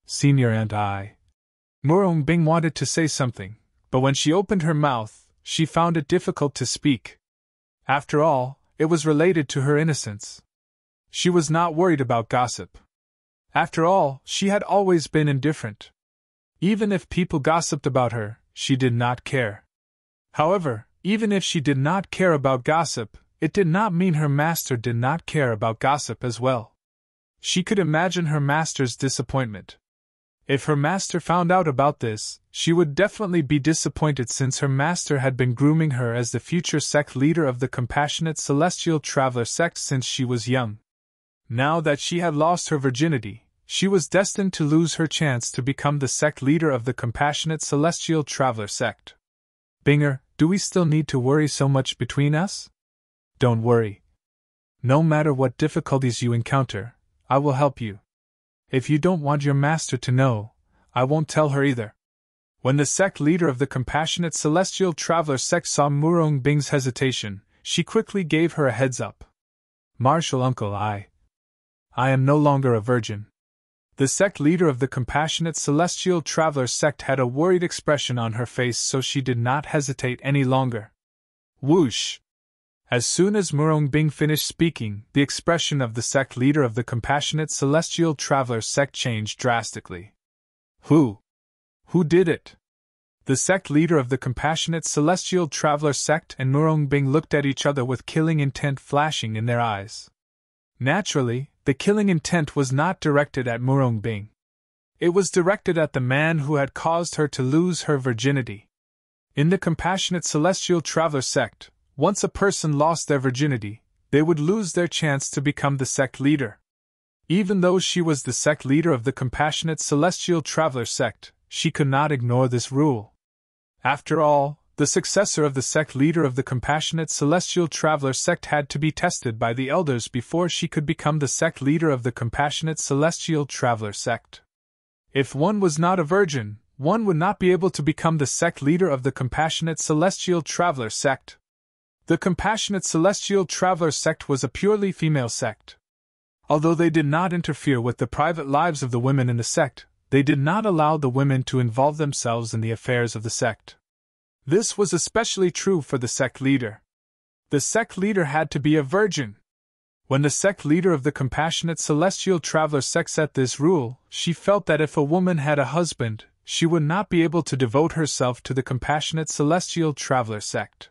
Senior Aunt I. Murong Bing wanted to say something, but when she opened her mouth, she found it difficult to speak. After all, it was related to her innocence. She was not worried about gossip. After all, she had always been indifferent. Even if people gossiped about her, she did not care. However, even if she did not care about gossip, it did not mean her master did not care about gossip as well. She could imagine her master's disappointment. If her master found out about this, she would definitely be disappointed since her master had been grooming her as the future sect leader of the Compassionate Celestial Traveler sect since she was young. Now that she had lost her virginity, she was destined to lose her chance to become the sect leader of the Compassionate Celestial Traveler sect. Binger, do we still need to worry so much between us? Don't worry. No matter what difficulties you encounter, I will help you. If you don't want your master to know, I won't tell her either. When the sect leader of the Compassionate Celestial Traveler sect saw Murong Bing's hesitation, she quickly gave her a heads up. Martial uncle, I am no longer a virgin. The sect leader of the Compassionate Celestial Traveler sect had a worried expression on her face, so she did not hesitate any longer. Whoosh! As soon as Murong Bing finished speaking, the expression of the sect leader of the Compassionate Celestial Traveler sect changed drastically. Who did it? The sect leader of the Compassionate Celestial Traveler sect and Murong Bing looked at each other with killing intent flashing in their eyes. Naturally, the killing intent was not directed at Murong Bing. It was directed at the man who had caused her to lose her virginity. In the Compassionate Celestial Traveler sect, once a person lost their virginity, they would lose their chance to become the sect leader. Even though she was the sect leader of the Compassionate Celestial Traveler sect, she could not ignore this rule. After all, the successor of the sect leader of the Compassionate Celestial Traveler sect had to be tested by the elders before she could become the sect leader of the Compassionate Celestial Traveler sect. If one was not a virgin, one would not be able to become the sect leader of the Compassionate Celestial Traveler sect. The Compassionate Celestial Traveler sect was a purely female sect. Although they did not interfere with the private lives of the women in the sect, they did not allow the women to involve themselves in the affairs of the sect. This was especially true for the sect leader. The sect leader had to be a virgin. When the sect leader of the Compassionate Celestial Traveler sect set this rule, she felt that if a woman had a husband, she would not be able to devote herself to the Compassionate Celestial Traveler sect.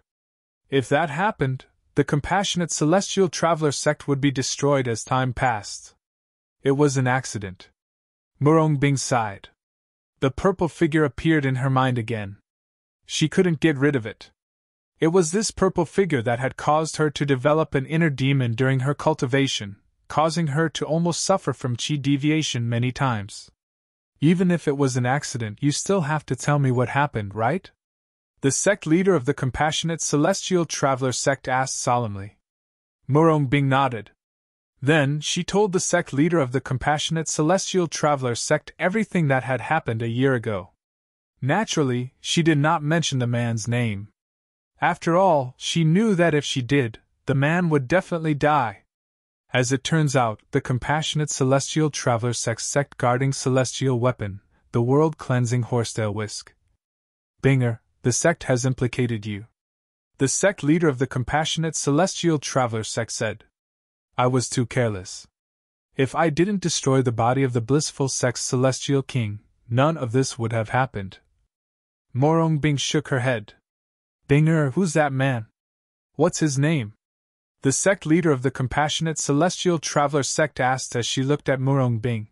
If that happened, the Compassionate Celestial Traveler sect would be destroyed as time passed. It was an accident. Murong Bing sighed. The purple figure appeared in her mind again. She couldn't get rid of it. It was this purple figure that had caused her to develop an inner demon during her cultivation, causing her to almost suffer from chi deviation many times. Even if it was an accident, you still have to tell me what happened, right? The sect leader of the Compassionate Celestial Traveler sect asked solemnly. Murong Bing nodded. Then she told the sect leader of the Compassionate Celestial Traveler sect everything that had happened a year ago. Naturally, she did not mention the man's name. After all, she knew that if she did, the man would definitely die. As it turns out, the Compassionate Celestial Traveler sect guarding celestial weapon, the world-cleansing horsetail whisk. Binger, the sect has implicated you. The sect leader of the Compassionate Celestial Traveler sect said. I was too careless. If I didn't destroy the body of the blissful sect's celestial king, none of this would have happened. Morong Bing shook her head. Binger, who's that man? What's his name? The sect leader of the Compassionate Celestial Traveler sect asked as she looked at Murong Bing.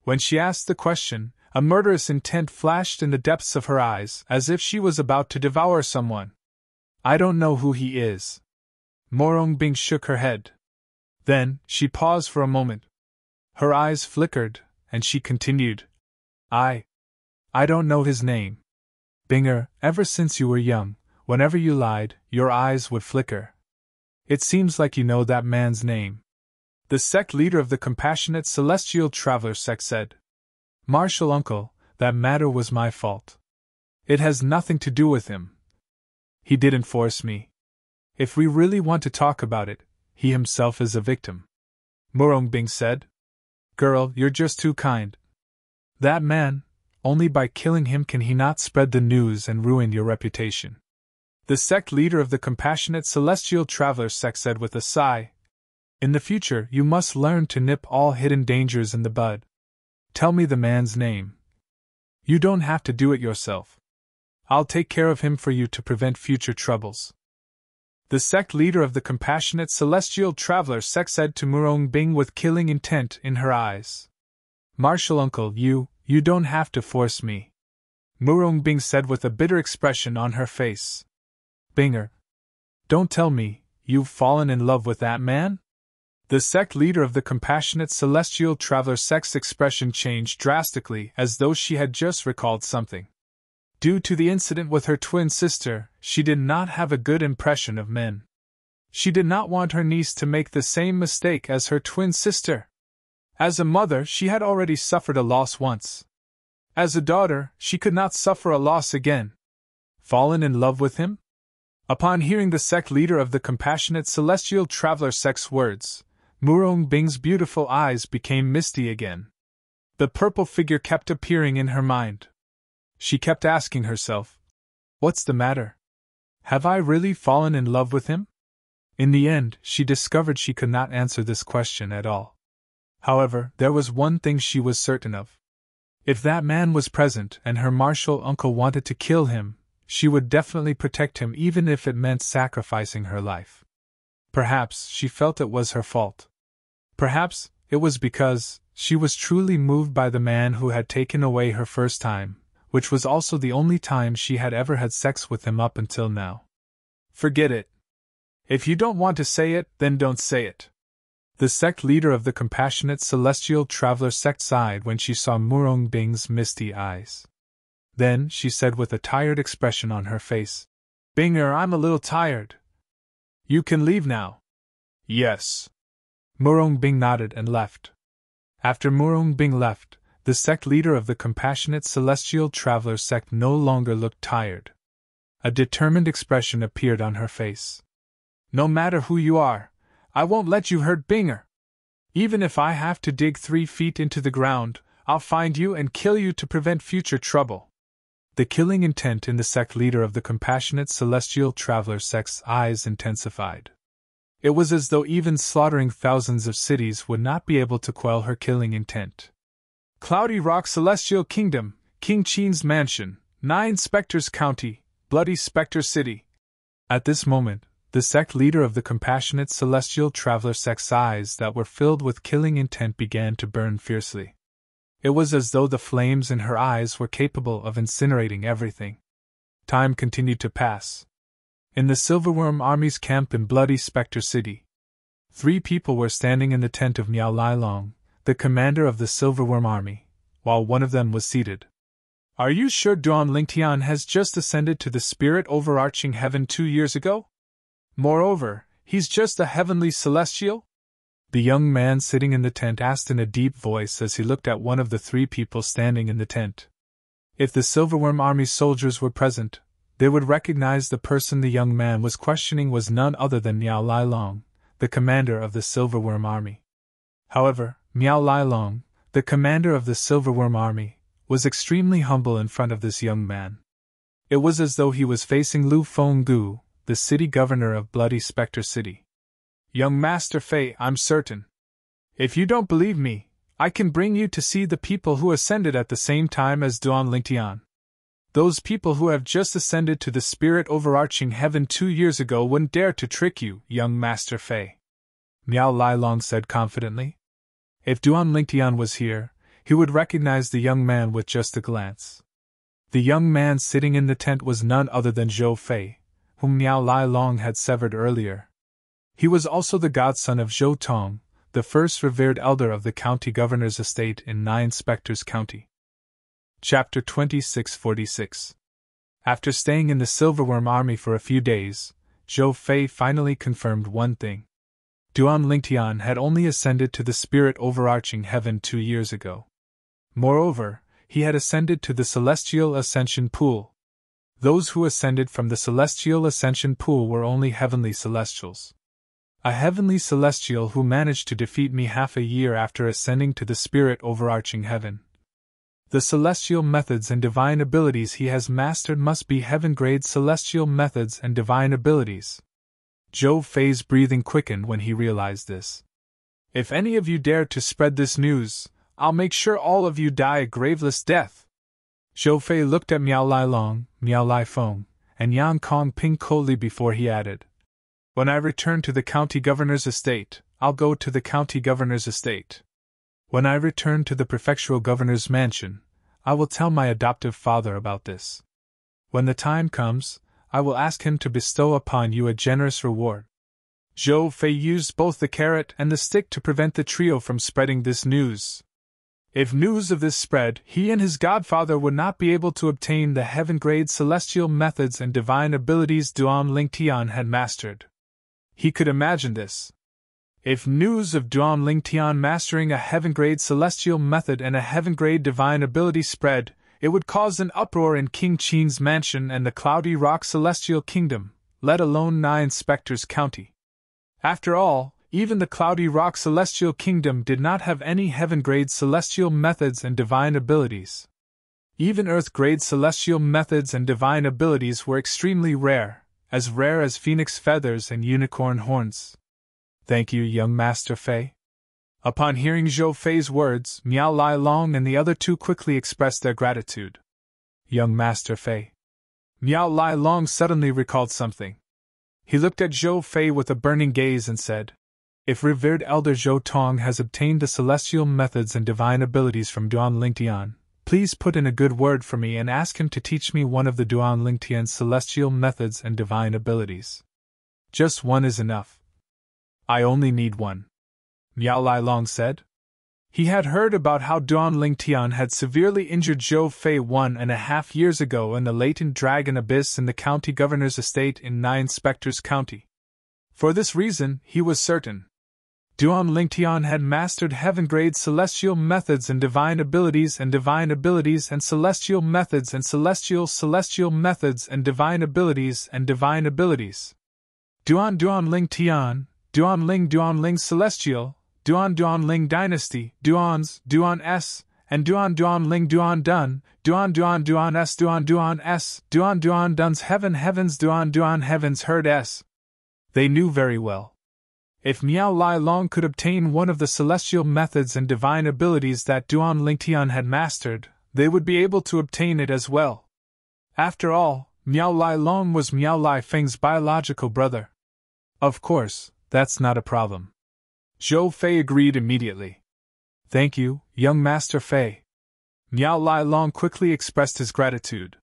When she asked the question, a murderous intent flashed in the depths of her eyes, as if she was about to devour someone. I don't know who he is. Morong Bing shook her head. Then, she paused for a moment. Her eyes flickered, and she continued. I don't know his name. Binger, ever since you were young, whenever you lied, your eyes would flicker. It seems like you know that man's name. The sect leader of the Compassionate Celestial Traveler sect said. Martial uncle, that matter was my fault. It has nothing to do with him. He didn't force me. If we really want to talk about it, he himself is a victim. Murong Bing said. Girl, you're just too kind. That man, only by killing him can he not spread the news and ruin your reputation. The sect leader of the Compassionate Celestial Traveler sect said with a sigh. In the future, you must learn to nip all hidden dangers in the bud. Tell me the man's name. You don't have to do it yourself. I'll take care of him for you to prevent future troubles. The sect leader of the Compassionate Celestial Traveler sect said to Murong Bing with killing intent in her eyes. Martial uncle, you don't have to force me. Murong Bing said with a bitter expression on her face. Binger, don't tell me, you've fallen in love with that man? The sect leader of the Compassionate Celestial Traveler sect's expression changed drastically as though she had just recalled something. Due to the incident with her twin sister, she did not have a good impression of men. She did not want her niece to make the same mistake as her twin sister. As a mother, she had already suffered a loss once. As a daughter, she could not suffer a loss again. Fallen in love with him? Upon hearing the sect leader of the Compassionate Celestial Traveler sect's words, Murong Bing's beautiful eyes became misty again. The purple figure kept appearing in her mind. She kept asking herself, what's the matter? Have I really fallen in love with him? In the end, she discovered she could not answer this question at all. However, there was one thing she was certain of. If that man was present and her martial uncle wanted to kill him, she would definitely protect him even if it meant sacrificing her life. Perhaps she felt it was her fault. Perhaps it was because she was truly moved by the man who had taken away her first time, which was also the only time she had ever had sex with him up until now. Forget it. If you don't want to say it, then don't say it. The sect leader of the Compassionate Celestial Traveler sect sighed when she saw Murong Bing's misty eyes. Then she said with a tired expression on her face, Binger, I'm a little tired. You can leave now. Yes. Murong Bing nodded and left. After Murong Bing left, the sect leader of the Compassionate Celestial Traveler sect no longer looked tired. A determined expression appeared on her face. No matter who you are, I won't let you hurt Binger. Even if I have to dig 3 feet into the ground, I'll find you and kill you to prevent future trouble. The killing intent in the sect leader of the Compassionate Celestial Traveler sect's eyes intensified. It was as though even slaughtering thousands of cities would not be able to quell her killing intent. Cloudy Rock Celestial Kingdom, King Qin's Mansion, 9 Spectres County, Bloody Spectre City. At this moment, the sect leader of the Compassionate Celestial Traveler sect's eyes that were filled with killing intent began to burn fiercely. It was as though the flames in her eyes were capable of incinerating everything. Time continued to pass. In the Silverworm Army's camp in Bloody Spectre City, 3 people were standing in the tent of Miao Lai Long, the commander of the Silverworm Army, while one of them was seated. Are you sure Duan Lingtian has just ascended to the spirit overarching heaven 2 years ago? Moreover, he's just a heavenly celestial? The young man sitting in the tent asked in a deep voice as he looked at one of the 3 people standing in the tent. If the Silverworm Army's soldiers were present, they would recognize the person the young man was questioning was none other than Miao Lai Long, the commander of the Silverworm Army. However, Miao Lai Long, the commander of the Silverworm Army, was extremely humble in front of this young man. It was as though he was facing Lu Fenggu, the city governor of Bloody Spectre City. Young Master Fei, I'm certain. If you don't believe me, I can bring you to see the people who ascended at the same time as Duan Lingtian. Those people who have just ascended to the spirit overarching heaven 2 years ago wouldn't dare to trick you, young Master Fei. Miao Lai Long said confidently. If Duan Lingtian was here, he would recognize the young man with just a glance. The young man sitting in the tent was none other than Zhou Fei, whom Miao Lai Long had severed earlier. He was also the godson of Zhou Tong, the first revered elder of the county governor's estate in Nine Spectres County. Chapter 2646. After staying in the Silverworm Army for a few days, Zhou Fei finally confirmed one thing. Duan Lingtian had only ascended to the spirit overarching heaven 2 years ago. Moreover, he had ascended to the Celestial Ascension Pool. Those who ascended from the Celestial Ascension Pool were only heavenly celestials. A heavenly celestial who managed to defeat me half a year after ascending to the spirit overarching heaven. The celestial methods and divine abilities he has mastered must be heaven-grade celestial methods and divine abilities. Zhou Fei's breathing quickened when he realized this. If any of you dare to spread this news, I'll make sure all of you die a graveless death. Zhou Fei looked at Miao Lai Long, Miao Lai Feng, and Yang Kong Ping coldly before he added. When I return to the county governor's estate, I'll go to the county governor's estate. When I return to the prefectural governor's mansion, I will tell my adoptive father about this. When the time comes, I will ask him to bestow upon you a generous reward. Zhou Fei used both the carrot and the stick to prevent the trio from spreading this news. If news of this spread, he and his godfather would not be able to obtain the heaven-grade celestial methods and divine abilities Duan Lingtian had mastered. He could imagine this. If news of Duan Lingtian mastering a heaven-grade celestial method and a heaven-grade divine ability spread, it would cause an uproar in King Qin's mansion and the Cloudy Rock Celestial Kingdom, let alone Nine Spectres County. After all, even the Cloudy Rock Celestial Kingdom did not have any heaven-grade celestial methods and divine abilities. Even Earth-grade celestial methods and divine abilities were extremely rare as phoenix feathers and unicorn horns. Thank you, young Master Fei. Upon hearing Zhou Fei's words, Miao Lai Long and the other 2 quickly expressed their gratitude. Young Master Fei. Miao Lai Long suddenly recalled something. He looked at Zhou Fei with a burning gaze and said, If revered elder Zhou Tong has obtained the celestial methods and divine abilities from Duan Lingtian, please put in a good word for me and ask him to teach me one of the Duan Lingtian's celestial methods and divine abilities. Just one is enough. I only need one. Miao Lai Long said. He had heard about how Duan Lingtian had severely injured Zhou Fei 1.5 years ago in the latent dragon abyss in the county governor's estate in Nine Spectres County. For this reason, he was certain. Duan Lingtian had mastered heaven-grade celestial methods and divine abilities and celestial methods and celestial methods and divine abilities and divine abilities. Duan Lingtian, Duan Ling Celestial, Duan Ling Dynasty, Duan S, and Duan Ling Duan Dun, Duan S, Duan Dun's Heavens, Duan Heavens Heard S. They knew very well. If Miao Lai Long could obtain one of the celestial methods and divine abilities that Duan Lingtian had mastered, they would be able to obtain it as well. After all, Miao Lai Long was Miao Lai Feng's biological brother. Of course, that's not a problem. Zhou Fei agreed immediately. Thank you, young Master Fei. Miao Lai Long quickly expressed his gratitude.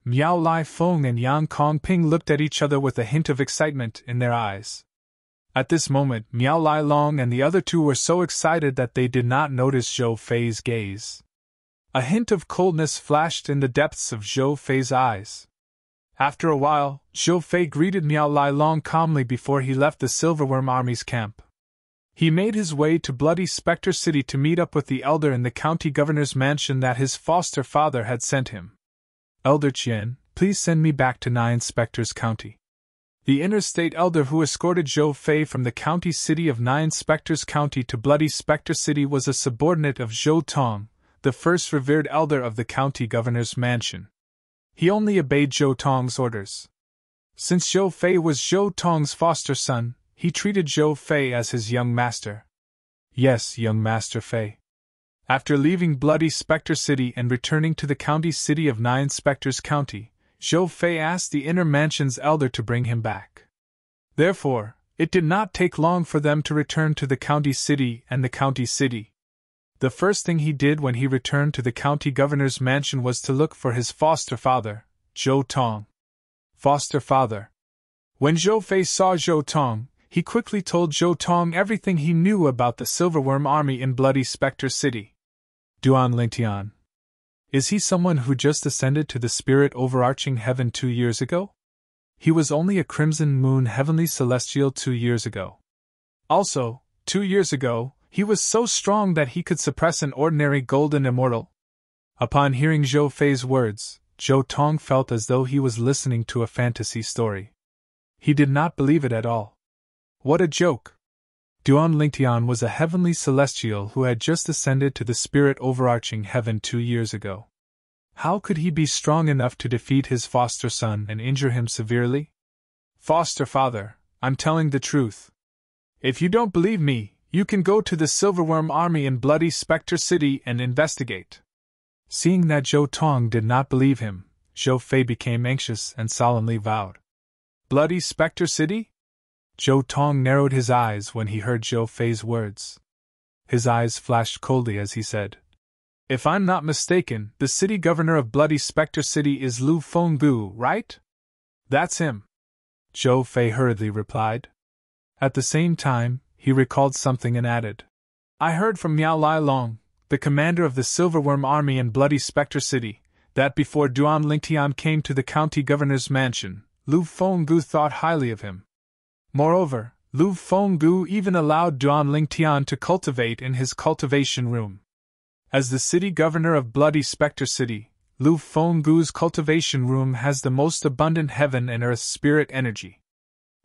Miao Lai Feng and Yang Kongping looked at each other with a hint of excitement in their eyes. At this moment, Miao Lai Long and the other two were so excited that they did not notice Zhou Fei's gaze. A hint of coldness flashed in the depths of Zhou Fei's eyes. After a while, Zhou Fei greeted Miao Lai Long calmly before he left the Silverworm Army's camp. He made his way to Bloody Spectre City to meet up with the elder in the county governor's mansion that his foster father had sent him. Elder Qian, please send me back to Nine Spectres County. The interstate elder who escorted Zhou Fei from the county city of Nine Spectres County to Bloody Spectre City was a subordinate of Zhou Tong, the first revered elder of the county governor's mansion. He only obeyed Zhou Tong's orders. Since Zhou Fei was Zhou Tong's foster son, he treated Zhou Fei as his young master. Yes, young Master Fei. After leaving Bloody Spectre City and returning to the county city of Nine Spectres County, Zhou Fei asked the inner mansion's elder to bring him back. Therefore, it did not take long for them to return to the county city and the county city. The first thing he did when he returned to the county governor's mansion was to look for his foster father, Zhou Tong. Foster father. When Zhou Fei saw Zhou Tong, he quickly told Zhou Tong everything he knew about the Silverworm Army in Bloody Spectre City. Duan Lingtian. Is he someone who just ascended to the spirit overarching heaven 2 years ago? He was only a crimson moon heavenly celestial 2 years ago. Also, 2 years ago, he was so strong that he could suppress an ordinary golden immortal. Upon hearing Zhou Fei's words, Zhou Tong felt as though he was listening to a fantasy story. He did not believe it at all. What a joke! Duan Lingtian was a heavenly celestial who had just ascended to the spirit overarching heaven 2 years ago. How could he be strong enough to defeat his foster son and injure him severely? Foster father, I'm telling the truth. If you don't believe me, you can go to the Silverworm Army in Bloody Spectre City and investigate. Seeing that Zhou Tong did not believe him, Zhou Fei became anxious and solemnly vowed. Bloody Spectre City? Zhou Tong narrowed his eyes when he heard Zhou Fei's words. His eyes flashed coldly as he said, If I'm not mistaken, the city governor of Bloody Spectre City is Lu Fenggu, right? That's him. Zhou Fei hurriedly replied. At the same time, he recalled something and added, I heard from Miao Lai Long, the commander of the Silverworm Army in Bloody Spectre City, that before Duan Lingtian came to the county governor's mansion, Lu Fenggu thought highly of him. Moreover, Lu Fenggu even allowed Duan Lingtian to cultivate in his cultivation room. As the city governor of Bloody Spectre City, Lu Fenggu's cultivation room has the most abundant heaven and earth spirit energy.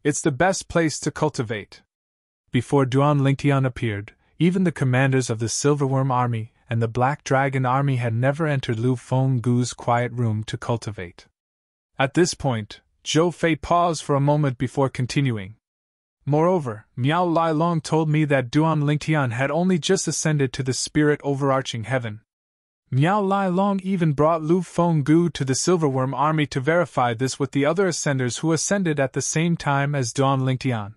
It's the best place to cultivate. Before Duan Lingtian appeared, even the commanders of the Silverworm Army and the Black Dragon Army had never entered Lu Fenggu's quiet room to cultivate. At this point, Zhou Fei paused for a moment before continuing. Moreover, Miao Lai Long told me that Duan Lingtian had only just ascended to the spirit overarching heaven. Miao Lai Long even brought Lu Fenggu to the Silverworm Army to verify this with the other ascenders who ascended at the same time as Duan Lingtian.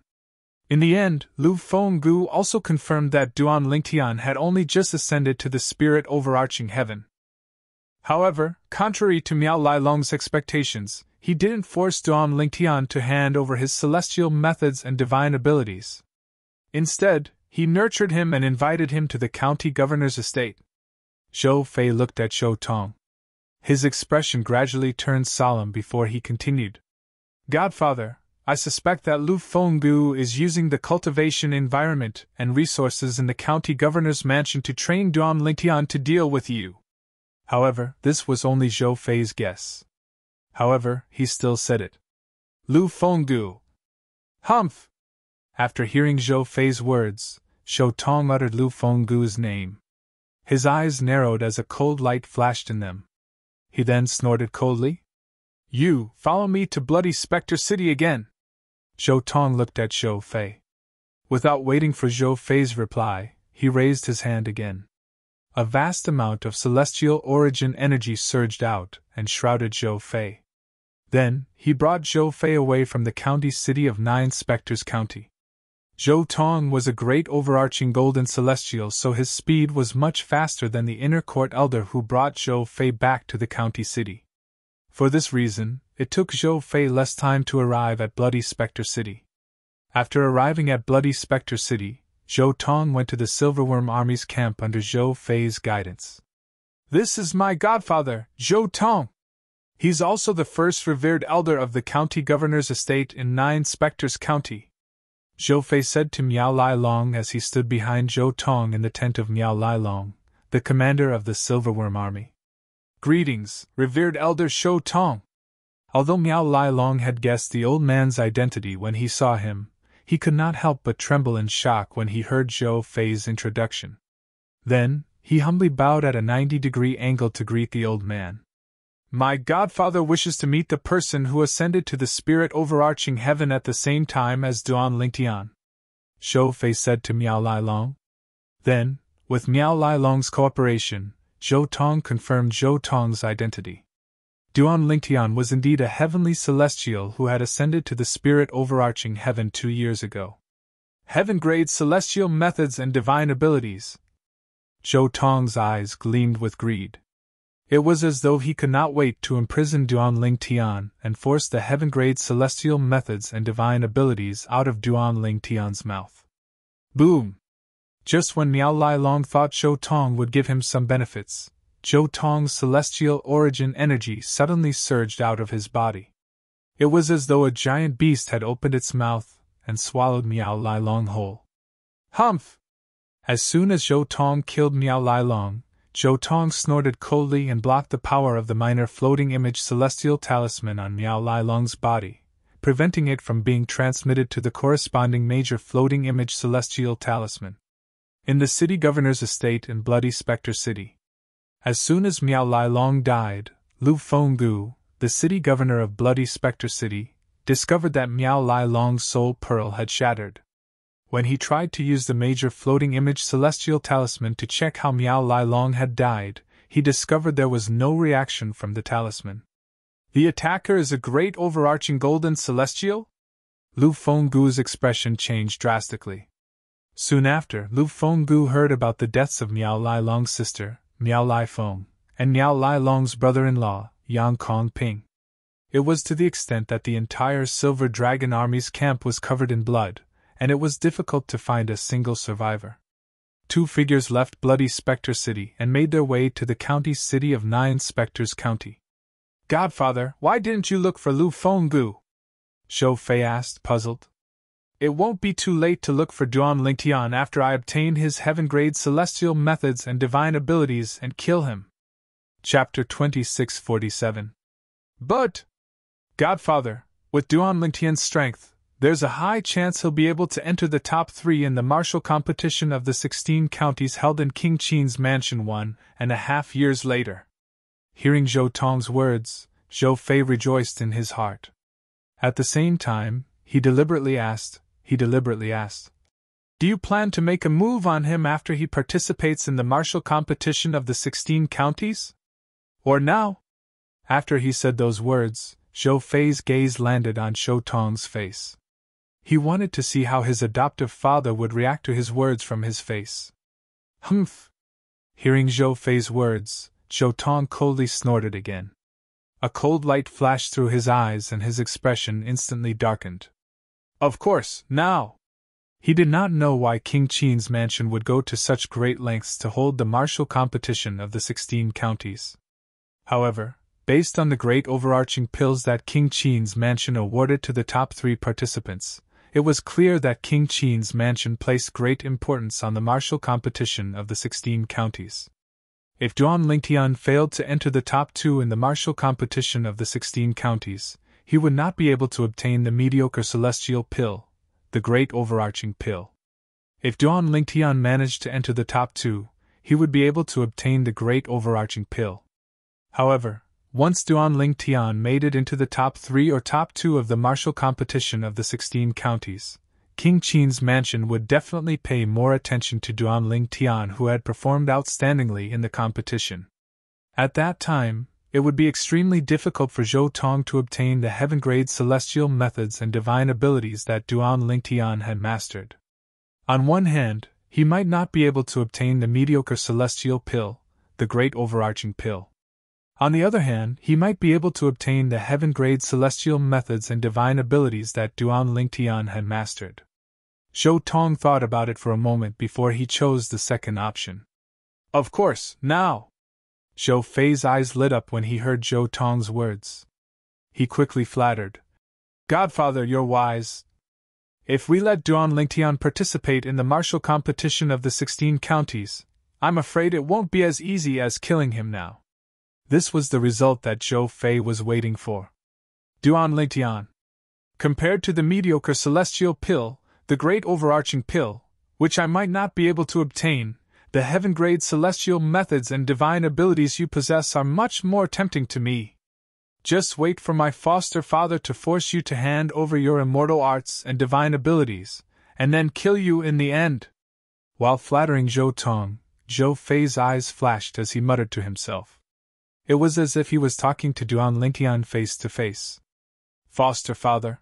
In the end, Lu Fenggu also confirmed that Duan Lingtian had only just ascended to the spirit overarching heaven. However, contrary to Miao Lai Long's expectations, he didn't force Duan Lingtian to hand over his celestial methods and divine abilities. Instead, he nurtured him and invited him to the county governor's estate. Zhou Fei looked at Zhou Tong. His expression gradually turned solemn before he continued. Godfather, I suspect that Lu Fenggu is using the cultivation environment and resources in the county governor's mansion to train Duan Lingtian to deal with you. However, this was only Zhou Fei's guess. However, he still said it. Lu Fenggu. Humph! After hearing Zhou Fei's words, Zhou Tong uttered Lu Fenggu's name. His eyes narrowed as a cold light flashed in them. He then snorted coldly. You, follow me to Bloody Spectre City again! Zhou Tong looked at Zhou Fei. Without waiting for Zhou Fei's reply, he raised his hand again. A vast amount of celestial origin energy surged out and shrouded Zhou Fei. Then, he brought Zhou Fei away from the county city of Nine Spectres County. Zhou Tong was a great overarching golden celestial, so his speed was much faster than the inner court elder who brought Zhou Fei back to the county city. For this reason, it took Zhou Fei less time to arrive at Bloody Spectre City. After arriving at Bloody Spectre City, Zhou Tong went to the Silverworm Army's camp under Zhou Fei's guidance. "This is my godfather, Zhou Tong. He's also the first revered elder of the county governor's estate in 9 Spectres County," Zhou Fei said to Miao Lai Long as he stood behind Zhou Tong in the tent of Miao Lai Long, the commander of the Silverworm Army. "Greetings, revered elder Zhou Tong." Although Miao Lai Long had guessed the old man's identity when he saw him, he could not help but tremble in shock when he heard Zhou Fei's introduction. Then, he humbly bowed at a 90-degree angle to greet the old man. "My godfather wishes to meet the person who ascended to the spirit overarching heaven at the same time as Duan Lingtian," Zhou Fei said to Miao Lai Long. Then, with Miao Lai Long's cooperation, Zhou Tong confirmed Zhou Tong's identity. Duan Lingtian was indeed a heavenly celestial who had ascended to the spirit overarching heaven 2 years ago. "Heaven-grade celestial methods and divine abilities." Zhou Tong's eyes gleamed with greed. It was as though he could not wait to imprison Duan Lingtian and force the heaven-grade celestial methods and divine abilities out of Duan Lingtian's mouth. Boom! Just when Miao Lai Long thought Zhou Tong would give him some benefits, Zhou Tong's celestial origin energy suddenly surged out of his body. It was as though a giant beast had opened its mouth and swallowed Miao Lai Long whole. Humph! As soon as Zhou Tong killed Miao Lai Long, Zhou Tong snorted coldly and blocked the power of the minor floating image celestial talisman on Miao Lai Long's body, preventing it from being transmitted to the corresponding major floating image celestial talisman. In the city governor's estate in Bloody Spectre City. As soon as Miao Lai Long died, Lu Fenggu, the city governor of Bloody Spectre City, discovered that Miao Lai Long's soul pearl had shattered. When he tried to use the major floating image celestial talisman to check how Miao Lai Long had died, he discovered there was no reaction from the talisman. "The attacker is a great overarching golden celestial?" Lu Fenggu's expression changed drastically. Soon after, Lu Fenggu heard about the deaths of Miao Lai Long's sister, Miao Lai Feng, and Miao Lai Long's brother-in-law, Yang Kongping. It was to the extent that the entire Silver Dragon Army's camp was covered in blood, and it was difficult to find a single survivor. 2 figures left Bloody Spectre City and made their way to the county city of 9 Spectres County. "Godfather, why didn't you look for Lu Fenggu?" Zhou Fei asked, puzzled. "It won't be too late to look for Duan Lingtian after I obtain his heaven-grade celestial methods and divine abilities and kill him." Chapter 2647. "But, Godfather, with Duan Lingtian's strength, there's a high chance he'll be able to enter the top 3 in the martial competition of the 16 counties held in King Qin's mansion 1.5 years later." Hearing Zhou Tong's words, Zhou Fei rejoiced in his heart. At the same time, he deliberately asked, "Do you plan to make a move on him after he participates in the martial competition of the 16 counties? Or now?" After he said those words, Zhou Fei's gaze landed on Zhou Tong's face. He wanted to see how his adoptive father would react to his words from his face. "Humph!" Hearing Zhou Fei's words, Zhou Tong coldly snorted again. A cold light flashed through his eyes and his expression instantly darkened. Of course, now! He did not know why King Qin's mansion would go to such great lengths to hold the martial competition of the 16 counties. However, based on the great overarching pills that King Qin's mansion awarded to the top 3 participants, it was clear that King Qin's mansion placed great importance on the martial competition of the 16 counties. If Duan Lingtian failed to enter the top 2 in the martial competition of the 16 counties, he would not be able to obtain the mediocre celestial pill, the great overarching pill. If Duan Lingtian managed to enter the top 2, he would be able to obtain the great overarching pill. However, once Duan Lingtian made it into the top 3 or top 2 of the martial competition of the 16 counties, King Qin's mansion would definitely pay more attention to Duan Lingtian, who had performed outstandingly in the competition. At that time, it would be extremely difficult for Zhou Tong to obtain the heaven-grade celestial methods and divine abilities that Duan Lingtian had mastered. On one hand, he might not be able to obtain the mediocre celestial pill, the great overarching pill. On the other hand, he might be able to obtain the heaven-grade celestial methods and divine abilities that Duan Lingtian had mastered. Zhou Tong thought about it for a moment before he chose the second option. Of course, now! Zhou Fei's eyes lit up when he heard Zhou Tong's words. He quickly flattered. Godfather, you're wise. If we let Duan Lingtian participate in the martial competition of the 16 counties, I'm afraid it won't be as easy as killing him now. This was the result that Zhou Fei was waiting for. Duan Lingtian. Compared to the mediocre celestial pill, the great overarching pill, which I might not be able to obtain, the heaven-grade celestial methods and divine abilities you possess are much more tempting to me. Just wait for my foster father to force you to hand over your immortal arts and divine abilities, and then kill you in the end. While flattering Zhou Tong, Zhou Fei's eyes flashed as he muttered to himself. It was as if he was talking to Duan Lingtian face to face. Foster father?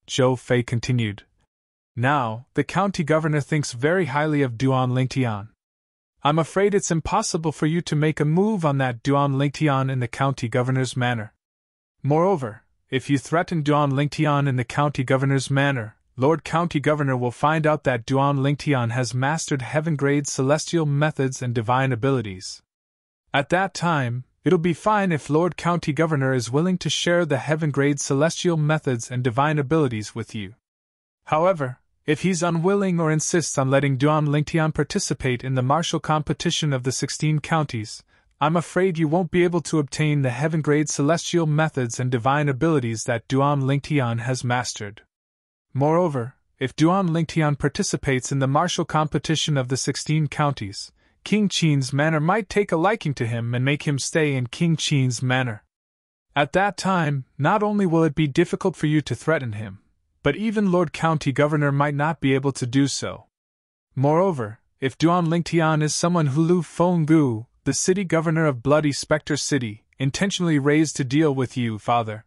Zhou Fei continued. Now, the county governor thinks very highly of Duan Lingtian. I'm afraid it's impossible for you to make a move on that Duan Lingtian in the county governor's manner. Moreover, if you threaten Duan Lingtian in the county governor's manner, Lord County Governor will find out that Duan Lingtian has mastered heaven-grade celestial methods and divine abilities. At that time, it'll be fine if Lord County Governor is willing to share the heaven-grade celestial methods and divine abilities with you. However, if he's unwilling or insists on letting Duan Lingtian participate in the martial competition of the 16 counties, I'm afraid you won't be able to obtain the heaven-grade celestial methods and divine abilities that Duan Lingtian has mastered. Moreover, if Duan Lingtian participates in the martial competition of the 16 counties, King Qin's manor might take a liking to him and make him stay in King Qin's manor. At that time, not only will it be difficult for you to threaten him, but even Lord County Governor might not be able to do so. Moreover, if Duan Lingtian is someone who Lu Fenggu, the city governor of Bloody Spectre City, intentionally raised to deal with you, father.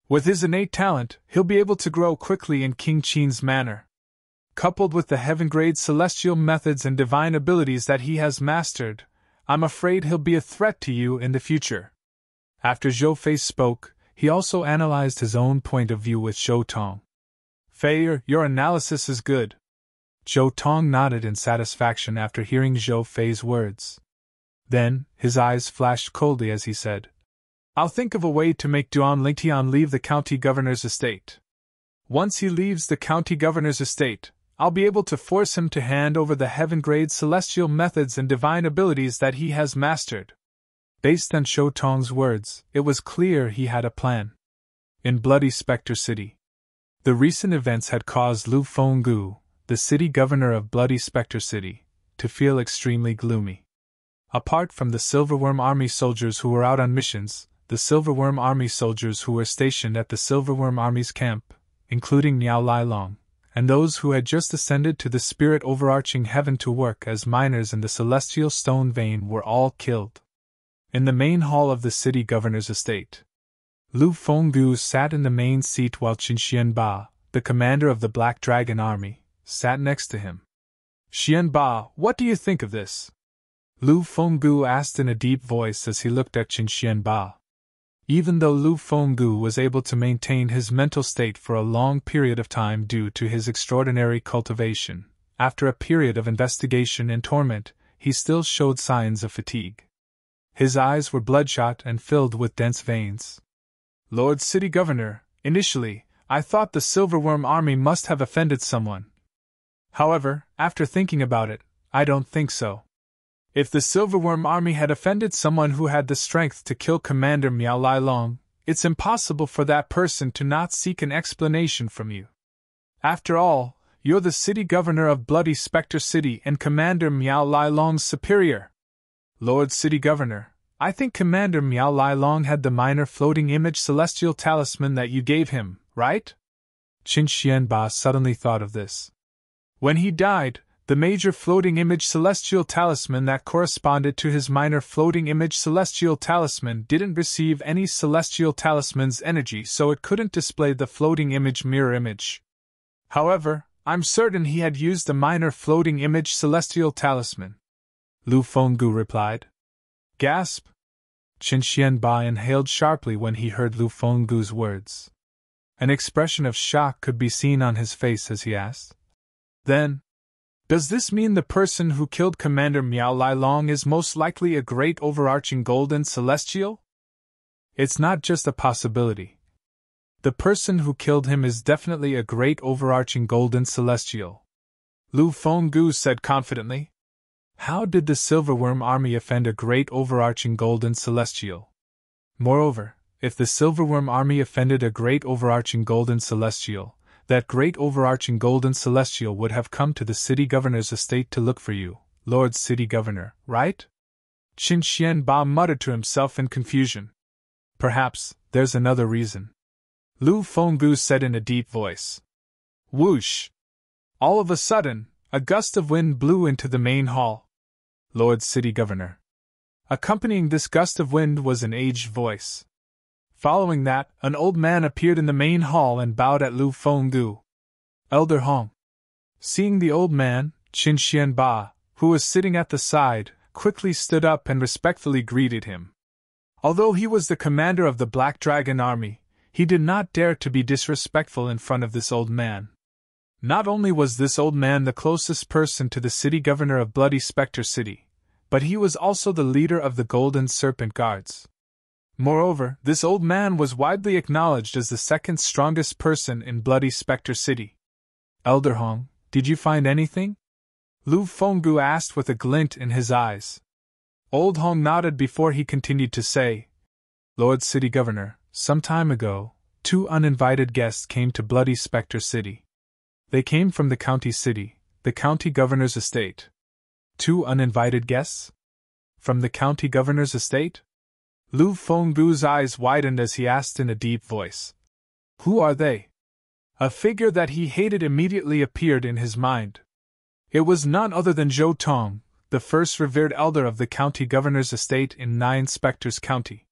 With his innate talent, he'll be able to grow quickly in King Qin's manor. Coupled with the heaven-grade celestial methods and divine abilities that he has mastered, I'm afraid he'll be a threat to you in the future. After Zhou Fei spoke, he also analyzed his own point of view with Zhou Tong. Fei, your analysis is good. Zhou Tong nodded in satisfaction after hearing Zhou Fei's words. Then, his eyes flashed coldly as he said, I'll think of a way to make Duan Lingtian leave the county governor's estate. Once he leaves the county governor's estate, I'll be able to force him to hand over the heaven-grade celestial methods and divine abilities that he has mastered. Based on Zhou Tong's words, it was clear he had a plan. In Bloody Spectre City, the recent events had caused Lu Fenggu, the city governor of Bloody Spectre City, to feel extremely gloomy. Apart from the Silverworm Army soldiers who were out on missions, the Silverworm Army soldiers who were stationed at the Silverworm Army's camp, including Miao Lailong, and those who had just ascended to the spirit overarching heaven to work as miners in the celestial stone vein, were all killed. In the main hall of the city governor's estate, Lu Fenggu sat in the main seat while Qin Xianba, the commander of the Black Dragon Army, sat next to him. Xianba, what do you think of this? Lu Fenggu asked in a deep voice as he looked at Qin Xianba. Even though Lu Fenggu was able to maintain his mental state for a long period of time due to his extraordinary cultivation, after a period of investigation and torment, he still showed signs of fatigue. His eyes were bloodshot and filled with dense veins. Lord City Governor, initially, I thought the Silverworm Army must have offended someone. However, after thinking about it, I don't think so. If the Silverworm Army had offended someone who had the strength to kill Commander Miao Lailong, it's impossible for that person to not seek an explanation from you. After all, you're the city governor of Bloody Spectre City and Commander Miao Lailong's superior. Lord City Governor, I think Commander Miao Lailong had the minor floating image celestial talisman that you gave him, right? Qin Xianba suddenly thought of this. When he died, the major floating image celestial talisman that corresponded to his minor floating image celestial talisman didn't receive any celestial talisman's energy, so it couldn't display the floating image mirror image. However, I'm certain he had used the minor floating image celestial talisman. Lu Fenggu replied. Gasp! Qin Xianba inhaled sharply when he heard Lu Fenggu's words. An expression of shock could be seen on his face as he asked, "Then, does this mean the person who killed Commander Miao Lilong is most likely a great overarching golden celestial?" "It's not just a possibility. The person who killed him is definitely a great overarching golden celestial," Lu Fenggu said confidently. "How did the Silverworm army offend a great overarching golden celestial? Moreover, if the Silverworm army offended a great overarching golden celestial, that great overarching golden celestial would have come to the city governor's estate to look for you, Lord City Governor, right?" Qin Xianba muttered to himself in confusion. "Perhaps there's another reason," Lu Fenggu said in a deep voice. Whoosh! All of a sudden, a gust of wind blew into the main hall. "Lord City Governor." Accompanying this gust of wind was an aged voice. Following that, an old man appeared in the main hall and bowed at Lu Fenggu. "Elder Hong." Seeing the old man, Qin Xianba, who was sitting at the side, quickly stood up and respectfully greeted him. Although he was the commander of the Black Dragon army, he did not dare to be disrespectful in front of this old man. Not only was this old man the closest person to the city governor of Bloody Spectre City, but he was also the leader of the Golden Serpent Guards. Moreover, this old man was widely acknowledged as the second strongest person in Bloody Spectre City. "Elder Hong, did you find anything?" Lu Fenggu asked with a glint in his eyes. Old Hong nodded before he continued to say, "Lord City Governor, some time ago, 2 uninvited guests came to Bloody Spectre City. They came from the county city, the county governor's estate." "2 uninvited guests? From the county governor's estate?" Lu Fenggu's eyes widened as he asked in a deep voice. "Who are they?" A figure that he hated immediately appeared in his mind. It was none other than Zhou Tong, the first revered elder of the county governor's estate in Nine Spectres County.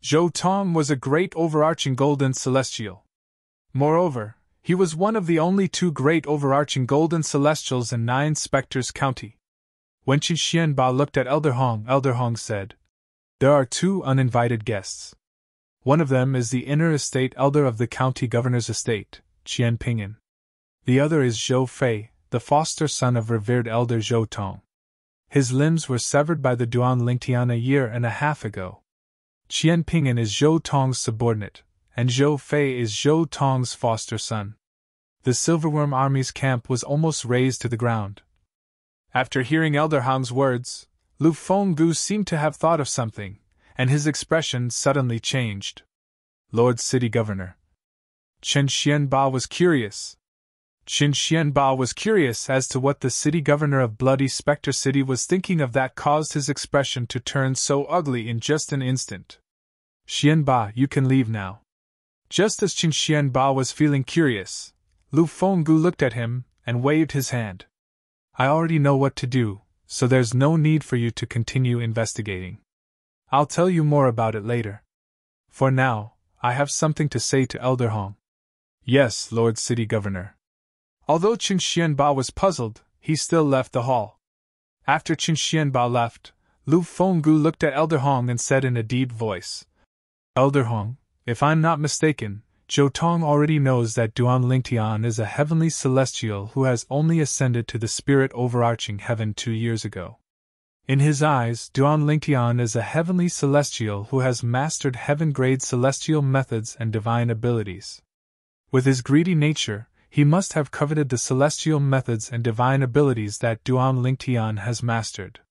Zhou Tong was a great overarching golden celestial. Moreover, he was one of the only 2 great overarching golden celestials in Nine Spectres County. When Qin Xianba looked at Elder Hong said, "There are 2 uninvited guests. One of them is the inner estate elder of the county governor's estate, Qian Ping'an. The other is Zhou Fei, the foster son of revered elder Zhou Tong. His limbs were severed by the Duan Lingtian a year and a half ago. Qian Ping'an is Zhou Tong's subordinate, and Zhou Fei is Zhou Tong's foster son." The Silverworm army's camp was almost razed to the ground. After hearing Elder Hong's words, Lu Fenggu seemed to have thought of something, and his expression suddenly changed. "Lord City Governor." Qin Xianba was curious. Qin Xianba was curious as to what the city governor of Bloody Spectre City was thinking of that caused his expression to turn so ugly in just an instant. "Xianba, you can leave now." Just as Qin Xianba was feeling curious, Lu Fenggu looked at him and waved his hand. "I already know what to do, so there's no need for you to continue investigating. I'll tell you more about it later. For now, I have something to say to Elder Hong." "Yes, Lord City Governor." Although Qin Xianba was puzzled, he still left the hall. After Qin Xianba left, Lu Fenggu looked at Elder Hong and said in a deep voice, "Elder Hong, if I'm not mistaken, Zhou Tong already knows that Duan Lingtian is a heavenly celestial who has only ascended to the spirit overarching heaven 2 years ago. In his eyes, Duan Lingtian is a heavenly celestial who has mastered heaven-grade celestial methods and divine abilities. With his greedy nature, he must have coveted the celestial methods and divine abilities that Duan Lingtian has mastered.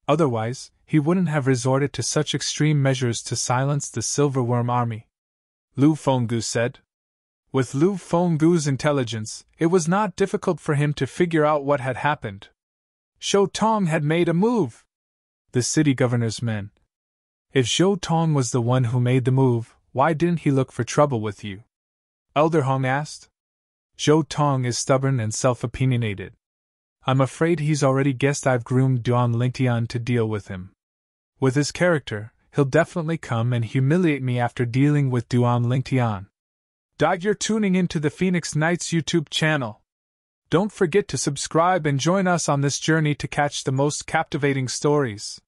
Otherwise, he wouldn't have resorted to such extreme measures to silence the Silverworm army," Lu Fenggu said. With Lu Fenggu's intelligence, it was not difficult for him to figure out what had happened. Zhou Tong had made a move. The city governor's men. If Zhou Tong was the one who made the move, why didn't he look for trouble with you? Elder Hong asked. Zhou Tong is stubborn and self-opinionated. I'm afraid he's already guessed I've groomed Duan Lingtian to deal with him. With his character, he'll definitely come and humiliate me after dealing with Duan Lingtian. You're tuning into the Phoenix Knights YouTube channel. Don't forget to subscribe and join us on this journey to catch the most captivating stories.